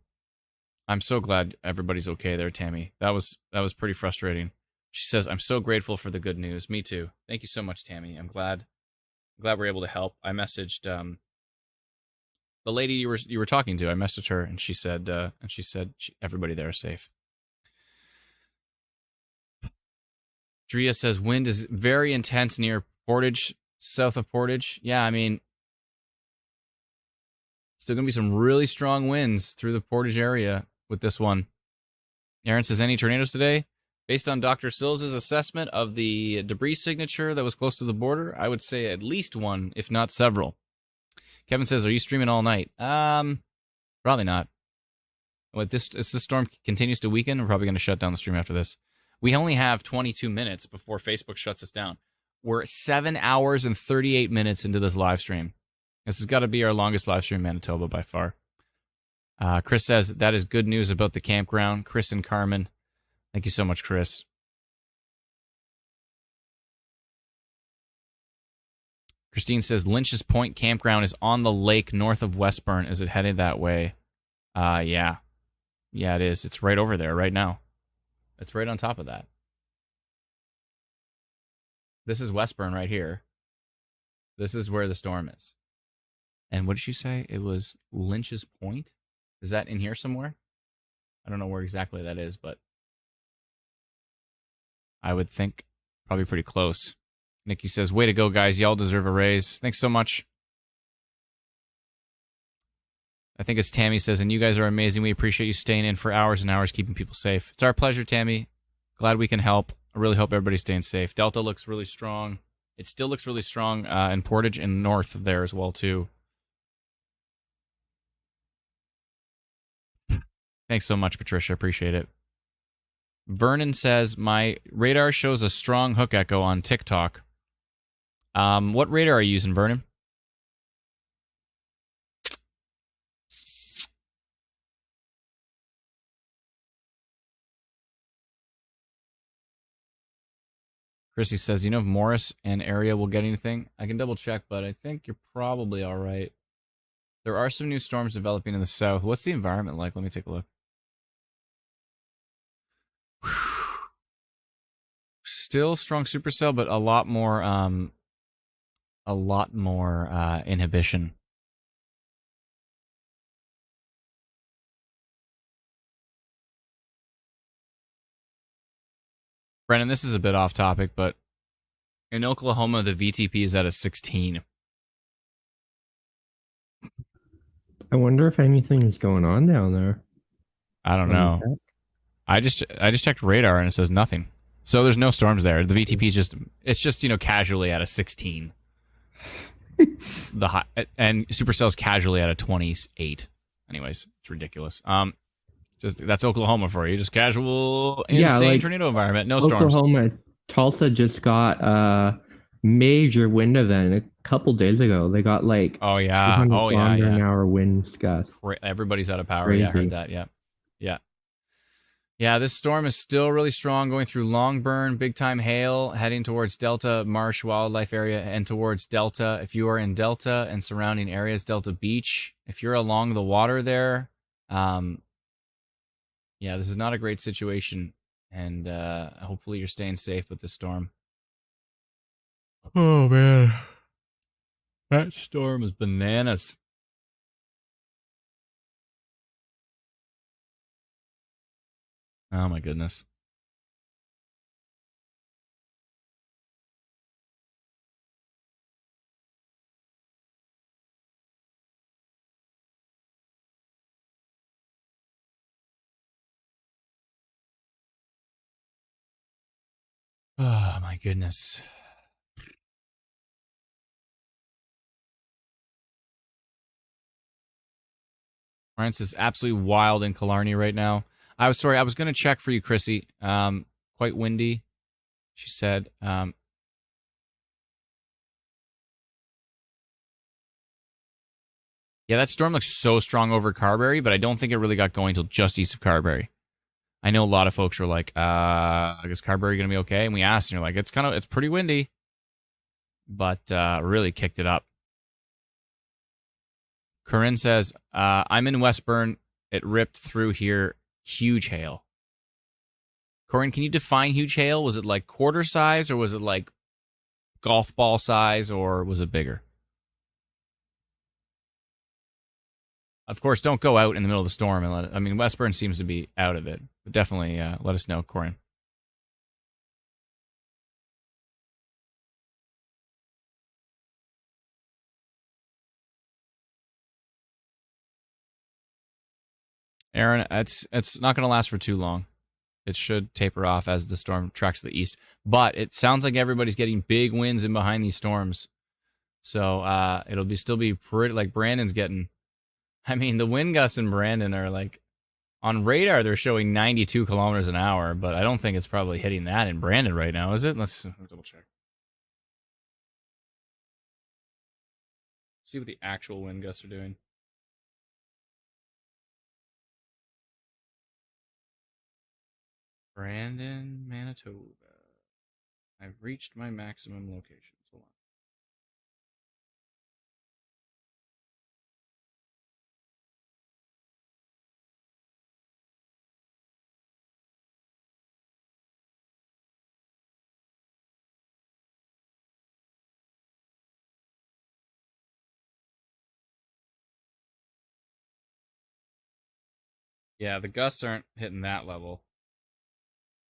I'm so glad everybody's okay there, Tammy. That was pretty frustrating. She says, I'm so grateful for the good news. Me too. Thank you so much, Tammy. I'm glad we're able to help. I messaged the lady you were talking to. I messaged her, and she said everybody there is safe. Drea says wind is very intense near Portage, south of Portage. Yeah, I mean, still gonna be some really strong winds through the Portage area with this one. Aaron says, any tornadoes today? Based on Dr. Sills' assessment of the debris signature that was close to the border, I would say at least one, if not several. Kevin says, are you streaming all night? Probably not. If this storm continues to weaken, we're probably going to shut down the stream after this. We only have 22 minutes before Facebook shuts us down. We're 7 hours and 38 minutes into this live stream. This has got to be our longest live stream in Manitoba by far. Chris says, that is good news about the campground. Chris and Carmen. Thank you so much, Chris. Christine says, Lynch's Point Campground is on the lake north of Westburn. Is it headed that way? Yeah. Yeah, it is. It's right over there right now. It's right on top of that. This is Westburn right here. This is where the storm is. And what did she say? It was Lynch's Point? Is that in here somewhere? I don't know where exactly that is, but I would think probably pretty close. Nikki says, way to go, guys. Y'all deserve a raise. Thanks so much. I think it's Tammy says, and you guys are amazing. We appreciate you staying in for hours and hours, keeping people safe. It's our pleasure, Tammy. Glad we can help. I really hope everybody's staying safe. Delta looks really strong. It still looks really strong in Portage and North there as well, too. Thanks so much, Patricia. Appreciate it. Vernon says, my radar shows a strong hook echo on TikTok. What radar are you using, Vernon? Chrissy says, you know if Morris and area will get anything? I can double check, but I think you're probably all right. There are some new storms developing in the south. What's the environment like? Let me take a look. Still strong supercell, but a lot more inhibition. Brennan, this is a bit off topic, but in Oklahoma, the VTP is at a 16. I wonder if anything is going on down there. I don't know. I just checked radar and it says nothing. So there's no storms there. The VTP is just casually at a 16. The high, and supercell's casually at a 28. Anyways, it's ridiculous. Just that's Oklahoma for you. Just casual, insane tornado environment. No storms. Oklahoma, Tulsa just got a major wind event a couple days ago. They got like 200 kilometer an hour wind gusts. Everybody's out of power. Crazy. Yeah, I heard that. Yeah, this storm is still really strong, going through Longburn, big time hail, heading towards Delta Marsh Wildlife Area and towards Delta. If you are in Delta and surrounding areas, Delta Beach, if you're along the water there, this is not a great situation, and hopefully you're staying safe with the storm. Oh, man. That storm is bananas. Oh, my goodness. Oh, my goodness. France is absolutely wild in Killarney right now. I was going to check for you, Chrissy. Quite windy, she said. Yeah, that storm looks so strong over Carberry, but I don't think it really got going until just east of Carberry. I know a lot of folks were like, is Carberry going to be okay? And we asked, and you're like, it's pretty windy. But really kicked it up. Corinne says, I'm in Westburn. It ripped through here. Huge hail. Corinne, can you define huge hail? Was it like quarter size, or was it like golf ball size, or was it bigger? Of course, don't go out in the middle of the storm and Westburn seems to be out of it. But definitely let us know, Corinne. Aaron, it's not going to last for too long. It should taper off as the storm tracks to the east. But it sounds like everybody's getting big winds in behind these storms. So it'll still be pretty, like Brandon's getting. I mean, the wind gusts in Brandon are like, on radar, they're showing 92 kilometers an hour, but I don't think it's probably hitting that in Brandon right now, is it? Let's double check. See what the actual wind gusts are doing. Brandon, Manitoba. I've reached my maximum locations. Hold on. Yeah, the gusts aren't hitting that level.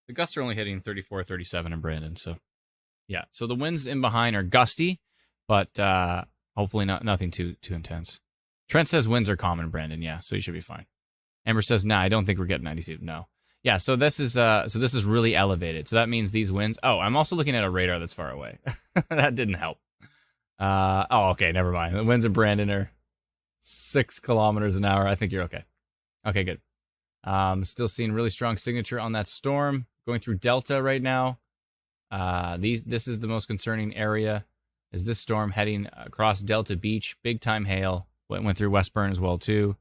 The gusts are only hitting 34, 37 in Brandon, so yeah. So the winds in behind are gusty, but hopefully nothing too intense. Trent says winds are common in Brandon, yeah, so you should be fine. Amber says, nah, I don't think we're getting 92. No. Yeah, so this is really elevated. So that means these winds. Oh, I'm also looking at a radar that's far away. That didn't help. Okay, never mind. The winds in Brandon are 6 kilometers an hour. I think you're okay. Okay, good. Still seeing really strong signature on that storm going through Delta right now. This is the most concerning area. Is this storm heading across Delta Beach? Big time hail. Went through Westburn as well too.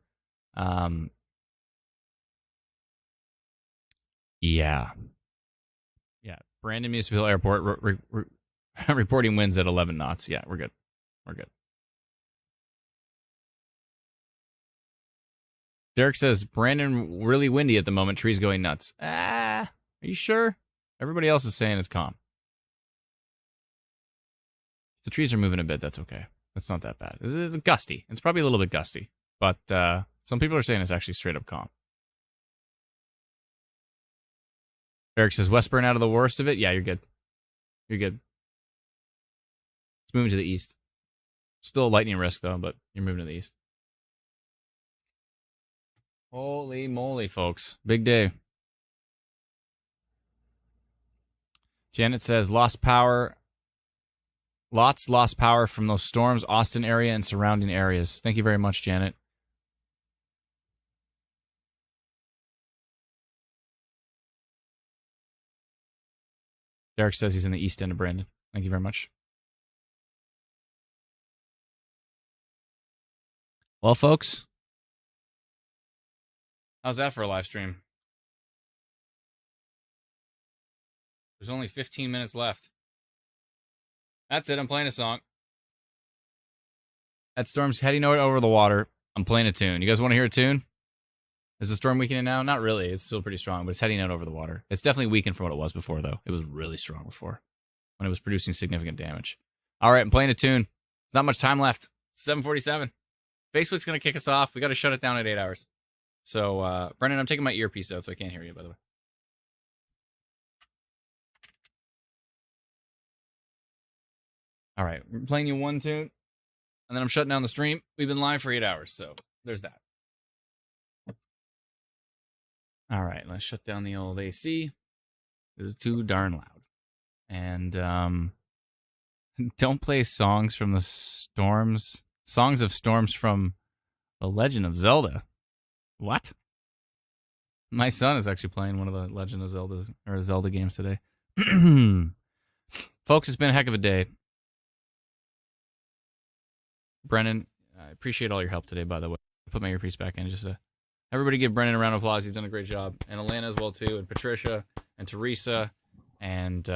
Yeah. Brandon Municipal Airport reporting winds at 11 knots. Yeah, we're good. Derek says, Brandon, really windy at the moment. Trees going nuts. Are you sure? Everybody else is saying it's calm. If the trees are moving a bit, that's okay. That's not that bad. It's gusty. It's probably a little bit gusty. But some people are saying it's actually straight up calm. Derek says, Westburn out of the worst of it? Yeah, you're good. You're good. It's moving to the east. Still a lightning risk, though, but you're moving to the east. Holy moly, folks. Big day. Janet says, lost power. Lots lost power from those storms, Austin area and surrounding areas. Thank you very much, Janet. Derek says he's in the east end of Brandon. Thank you very much. Well, folks, how's that for a live stream? There's only 15 minutes left. That's it. I'm playing a song. That storm's heading over the water. I'm playing a tune. You guys want to hear a tune? Is the storm weakening now? Not really. It's still pretty strong, but it's heading out over the water. It's definitely weakened from what it was before, though. It was really strong before when it was producing significant damage. All right, I'm playing a tune. There's not much time left. 7:47. Facebook's going to kick us off. We got to shut it down at 8 hours. So, Brendan, I'm taking my earpiece out so I can't hear you, by the way. All right, we're playing you one tune, and then I'm shutting down the stream. We've been live for 8 hours, so there's that. All right, let's shut down the old AC. It was too darn loud. And don't play songs from the storms. Songs of storms from The Legend of Zelda. What? My son is actually playing one of the Legend of Zelda's or Zelda games today. Folks, it's been a heck of a day. Brennan, I appreciate all your help today, by the way. I put my earpiece back in. Just everybody give Brennan a round of applause. He's done a great job. And Alana as well, too. And Patricia and Teresa and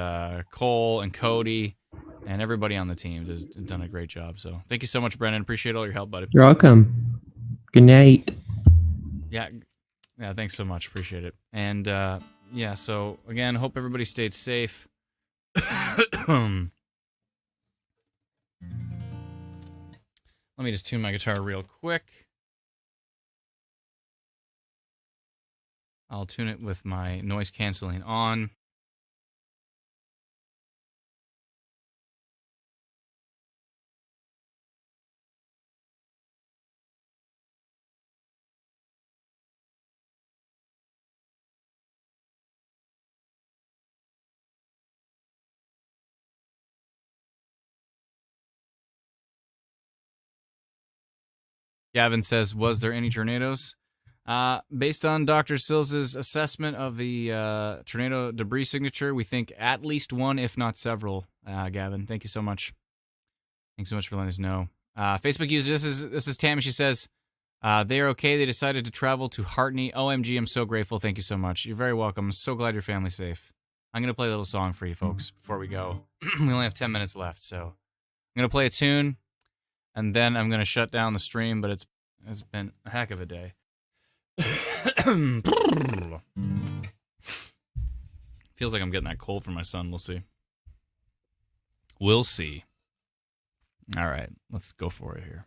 Cole and Cody and everybody on the team has done a great job. So thank you so much, Brennan. Appreciate all your help, buddy. You're welcome. Good night. Yeah, thanks so much. Appreciate it. And yeah, so again, hope everybody stayed safe. Let me just tune my guitar real quick. I'll tune it with my noise canceling on. Gavin says, was there any tornadoes? Based on Dr. Sills' assessment of the tornado debris signature, we think at least one, if not several. Gavin, thank you so much. Thanks so much for letting us know. Facebook user, this is Tammy. She says, They are okay. They decided to travel to Hartney. OMG, I'm so grateful. Thank you so much. You're very welcome. I'm so glad your family's safe. I'm going to play a little song for you folks before we go. We only have 10 minutes left, so I'm going to play a tune, and then I'm going to shut down the stream, but it's been a heck of a day. Feels like I'm getting that cold from my son. We'll see. We'll see. All right, let's go for it here.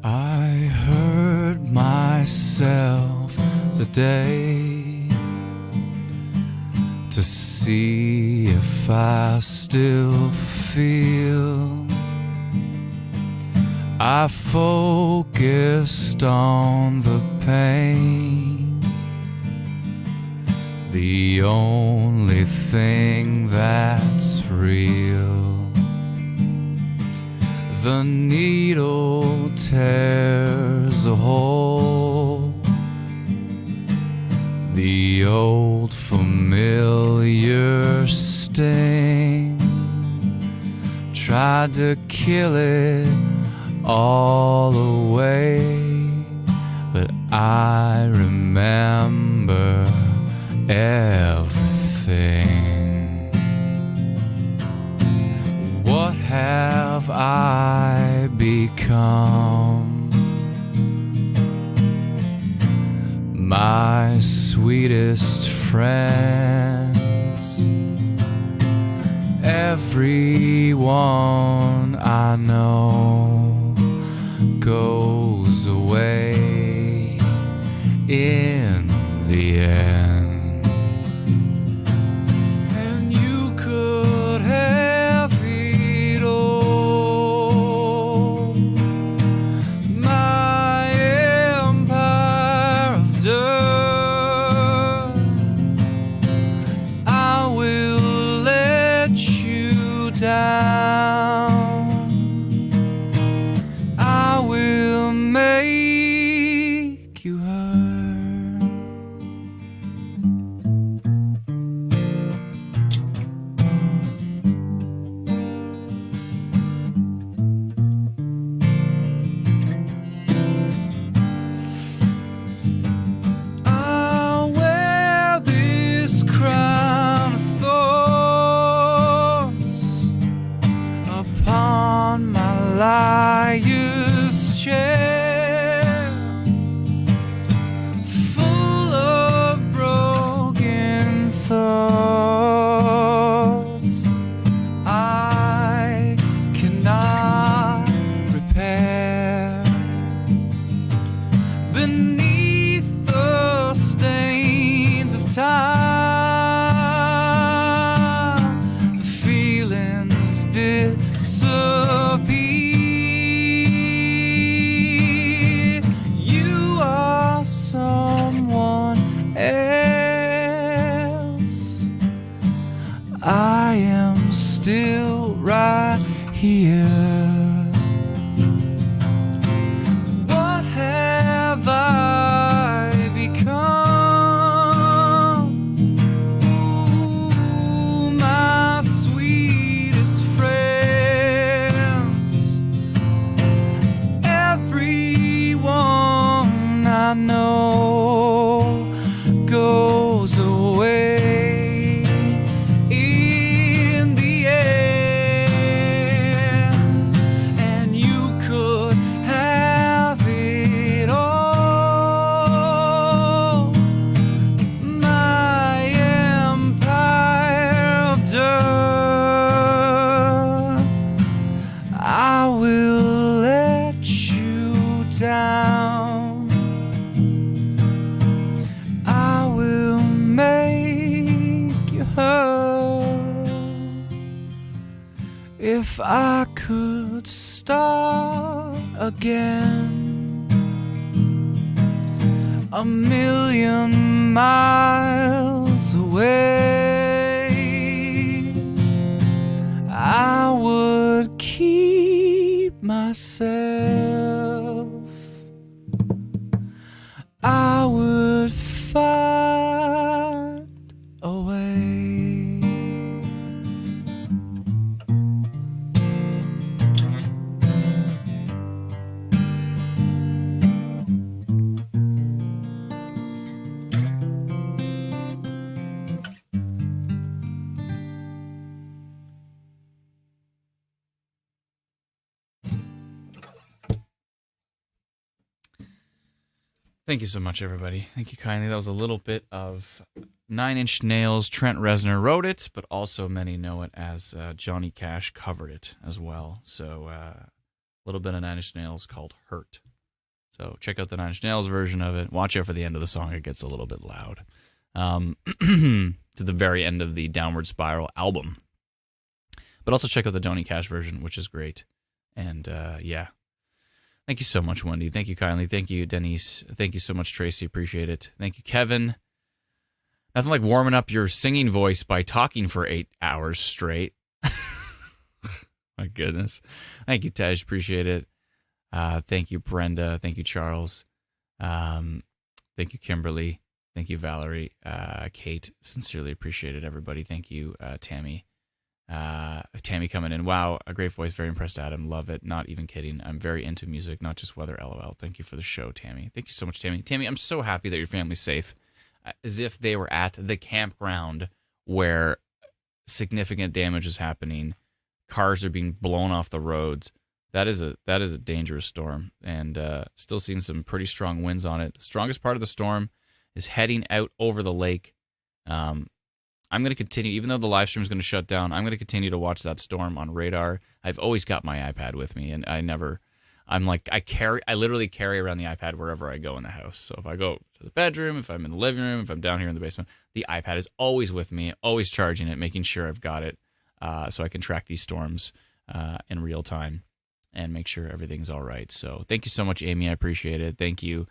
I hurt myself today to see if I still feel. I focused on the pain, the only thing that's real. The needle tears a hole, the old familiar sting tried to kill it all away, but I remember everything. What have I become? My sweetest friends, everyone I know goes away in the end. And you could have it all, my empire of dirt. I will let you down. I will make you hurt. I'll wear this crown of thorns upon my liar's chair, full of broken thoughts I cannot repair. Beneath the stains of time, the feelings disappear. You are someone else. I am still right here. What have I become? Ooh, my sweetest friends, everyone I know goes away in the end. And you could have it all, my empire of dirt. I will let you down. I will make you hurt. If I could start again, a million miles away, I would keep myself Thank you so much, everybody. Thank you kindly. That was a little bit of Nine Inch Nails. Trent Reznor wrote it, but also many know it as Johnny Cash covered it as well. So a little bit of Nine Inch Nails called Hurt. So check out the Nine Inch Nails version of it. Watch out for the end of the song. It gets a little bit loud. It's at the very end of the Downward Spiral album. But also check out the Johnny Cash version, which is great. And yeah. Thank you so much, Wendy. Thank you kindly. Thank you, Denise. Thank you so much, Tracy. Appreciate it. Thank you, Kevin. Nothing like warming up your singing voice by talking for 8 hours straight. My goodness. Thank you, Tej. Appreciate it. Thank you, Brenda. Thank you, Charles. Thank you, Kimberly. Thank you, Valerie. Kate. Sincerely appreciate it, everybody. Thank you, Tammy. Tammy coming in. Wow, a great voice. Very impressed, Adam. Love it. Not even kidding. I'm very into music, not just weather. LOL. Thank you for the show, Tammy. Thank you so much, Tammy. Tammy, I'm so happy that your family's safe. As if they were at the campground where significant damage is happening. Cars are being blown off the roads. That is a dangerous storm, and still seeing some pretty strong winds on it. The strongest part of the storm is heading out over the lake. I'm going to continue, even though the live stream is going to shut down, I'm going to continue to watch that storm on radar. I've always got my iPad with me, and I literally carry around the iPad wherever I go in the house. So if I go to the bedroom, if I'm in the living room, if I'm down here in the basement, the iPad is always with me, always charging it, making sure I've got it, so I can track these storms in real time and make sure everything's all right. So thank you so much, Amy. I appreciate it. Thank you.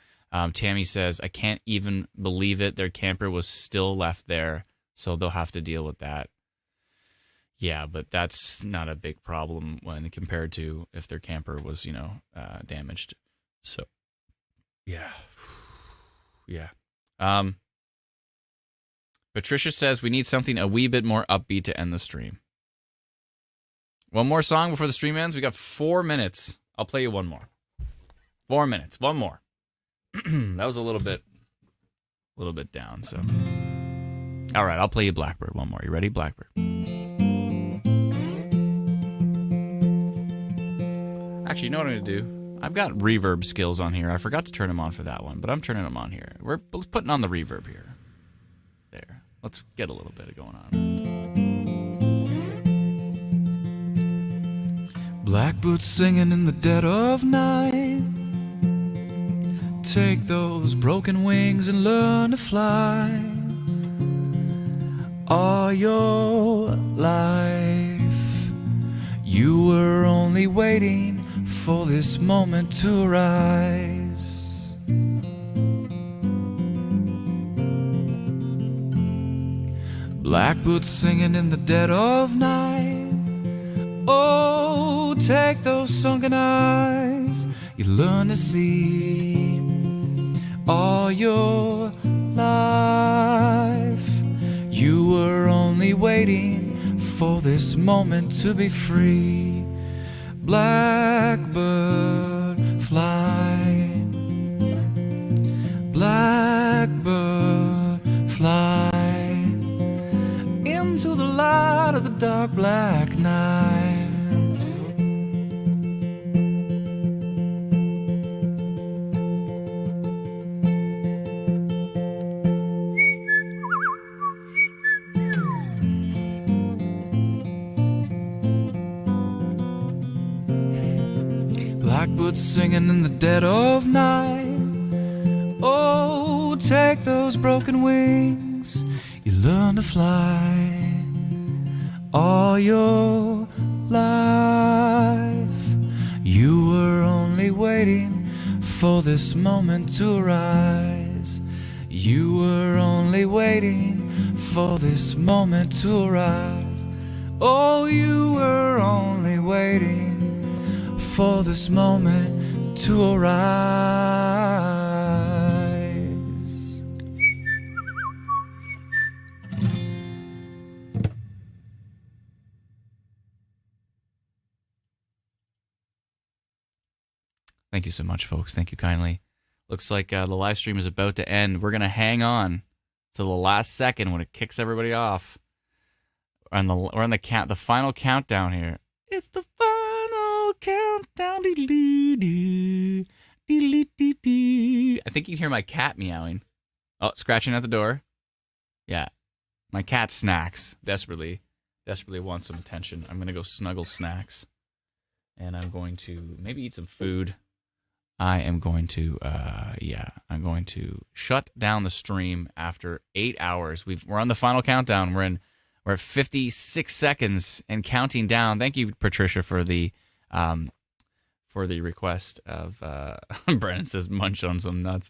Tammy says, I can't even believe it. Their camper was still left there. So they'll have to deal with that. Yeah, but that's not a big problem when compared to if their camper was, damaged. So, yeah. Yeah. Patricia says we need something a wee bit more upbeat to end the stream. One more song before the stream ends. We got 4 minutes. I'll play you one more. 4 minutes. One more. That was a little bit down, so... All right, I'll play you Blackbird one more. You ready? Blackbird. Actually, you know what I'm going to do? I've got reverb skills on here. I forgot to turn them on for that one, but I'm turning them on here. We're putting on the reverb here. There. Let's get a little bit of going on. Blackbird singing in the dead of night. Take those broken wings and learn to fly. All your life, you were only waiting for this moment to rise. Blackbird singing in the dead of night. Oh, take those sunken eyes, you learn to see. All your life, you were only waiting for this moment to be free. Blackbird fly. Blackbird fly into the light of the dark black night. Blackbird singing in the dead of night. Oh, take those broken wings, you learn to fly. All your life, you were only waiting for this moment to rise. You were only waiting for this moment to rise. Oh, you were only waiting for this moment to arise. Thank you so much, folks. Thank you kindly. Looks like the live stream is about to end. We're going to hang on to the last second when it kicks everybody off. We're on the final countdown here. It's the final countdown. I think you can hear my cat meowing. Oh, scratching at the door. Yeah. My cat Snacks desperately wants some attention. I'm going to go snuggle Snacks. And I'm going to maybe eat some food. I am going to, I'm going to shut down the stream after 8 hours. We're on the final countdown. We're at 56 seconds and counting down. Thank you, Patricia, for the request of Brennan says munch on some nuts.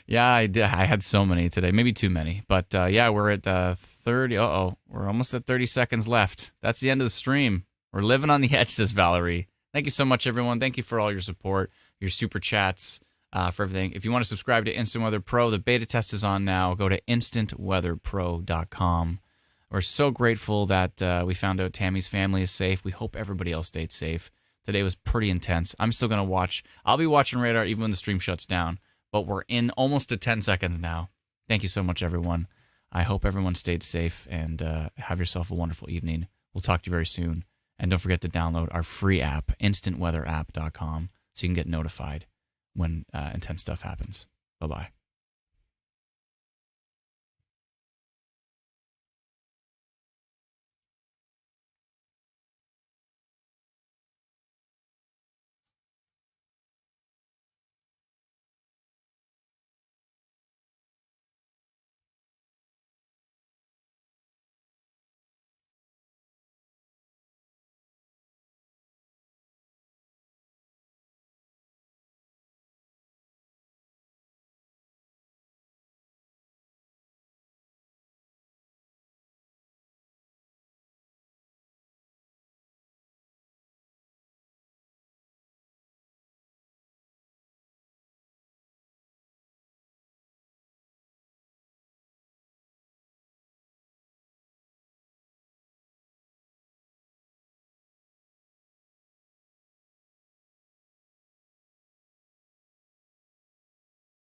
Yeah, I did. I had so many today, maybe too many. But yeah, we're at 30. We're almost at 30 seconds left. That's the end of the stream. We're living on the edge, says Valerie. Thank you so much, everyone. Thank you for all your support, your super chats, for everything. If you want to subscribe to Instant Weather Pro, the beta test is on now. Go to instantweatherpro.com. We're so grateful that we found out Tammy's family is safe. We hope everybody else stayed safe. Today was pretty intense. I'm still going to watch. I'll be watching radar even when the stream shuts down. But we're in almost to 10 seconds now. Thank you so much, everyone. I hope everyone stayed safe and have yourself a wonderful evening. We'll talk to you very soon. And don't forget to download our free app, instantweatherapp.com, so you can get notified when intense stuff happens. Bye-bye.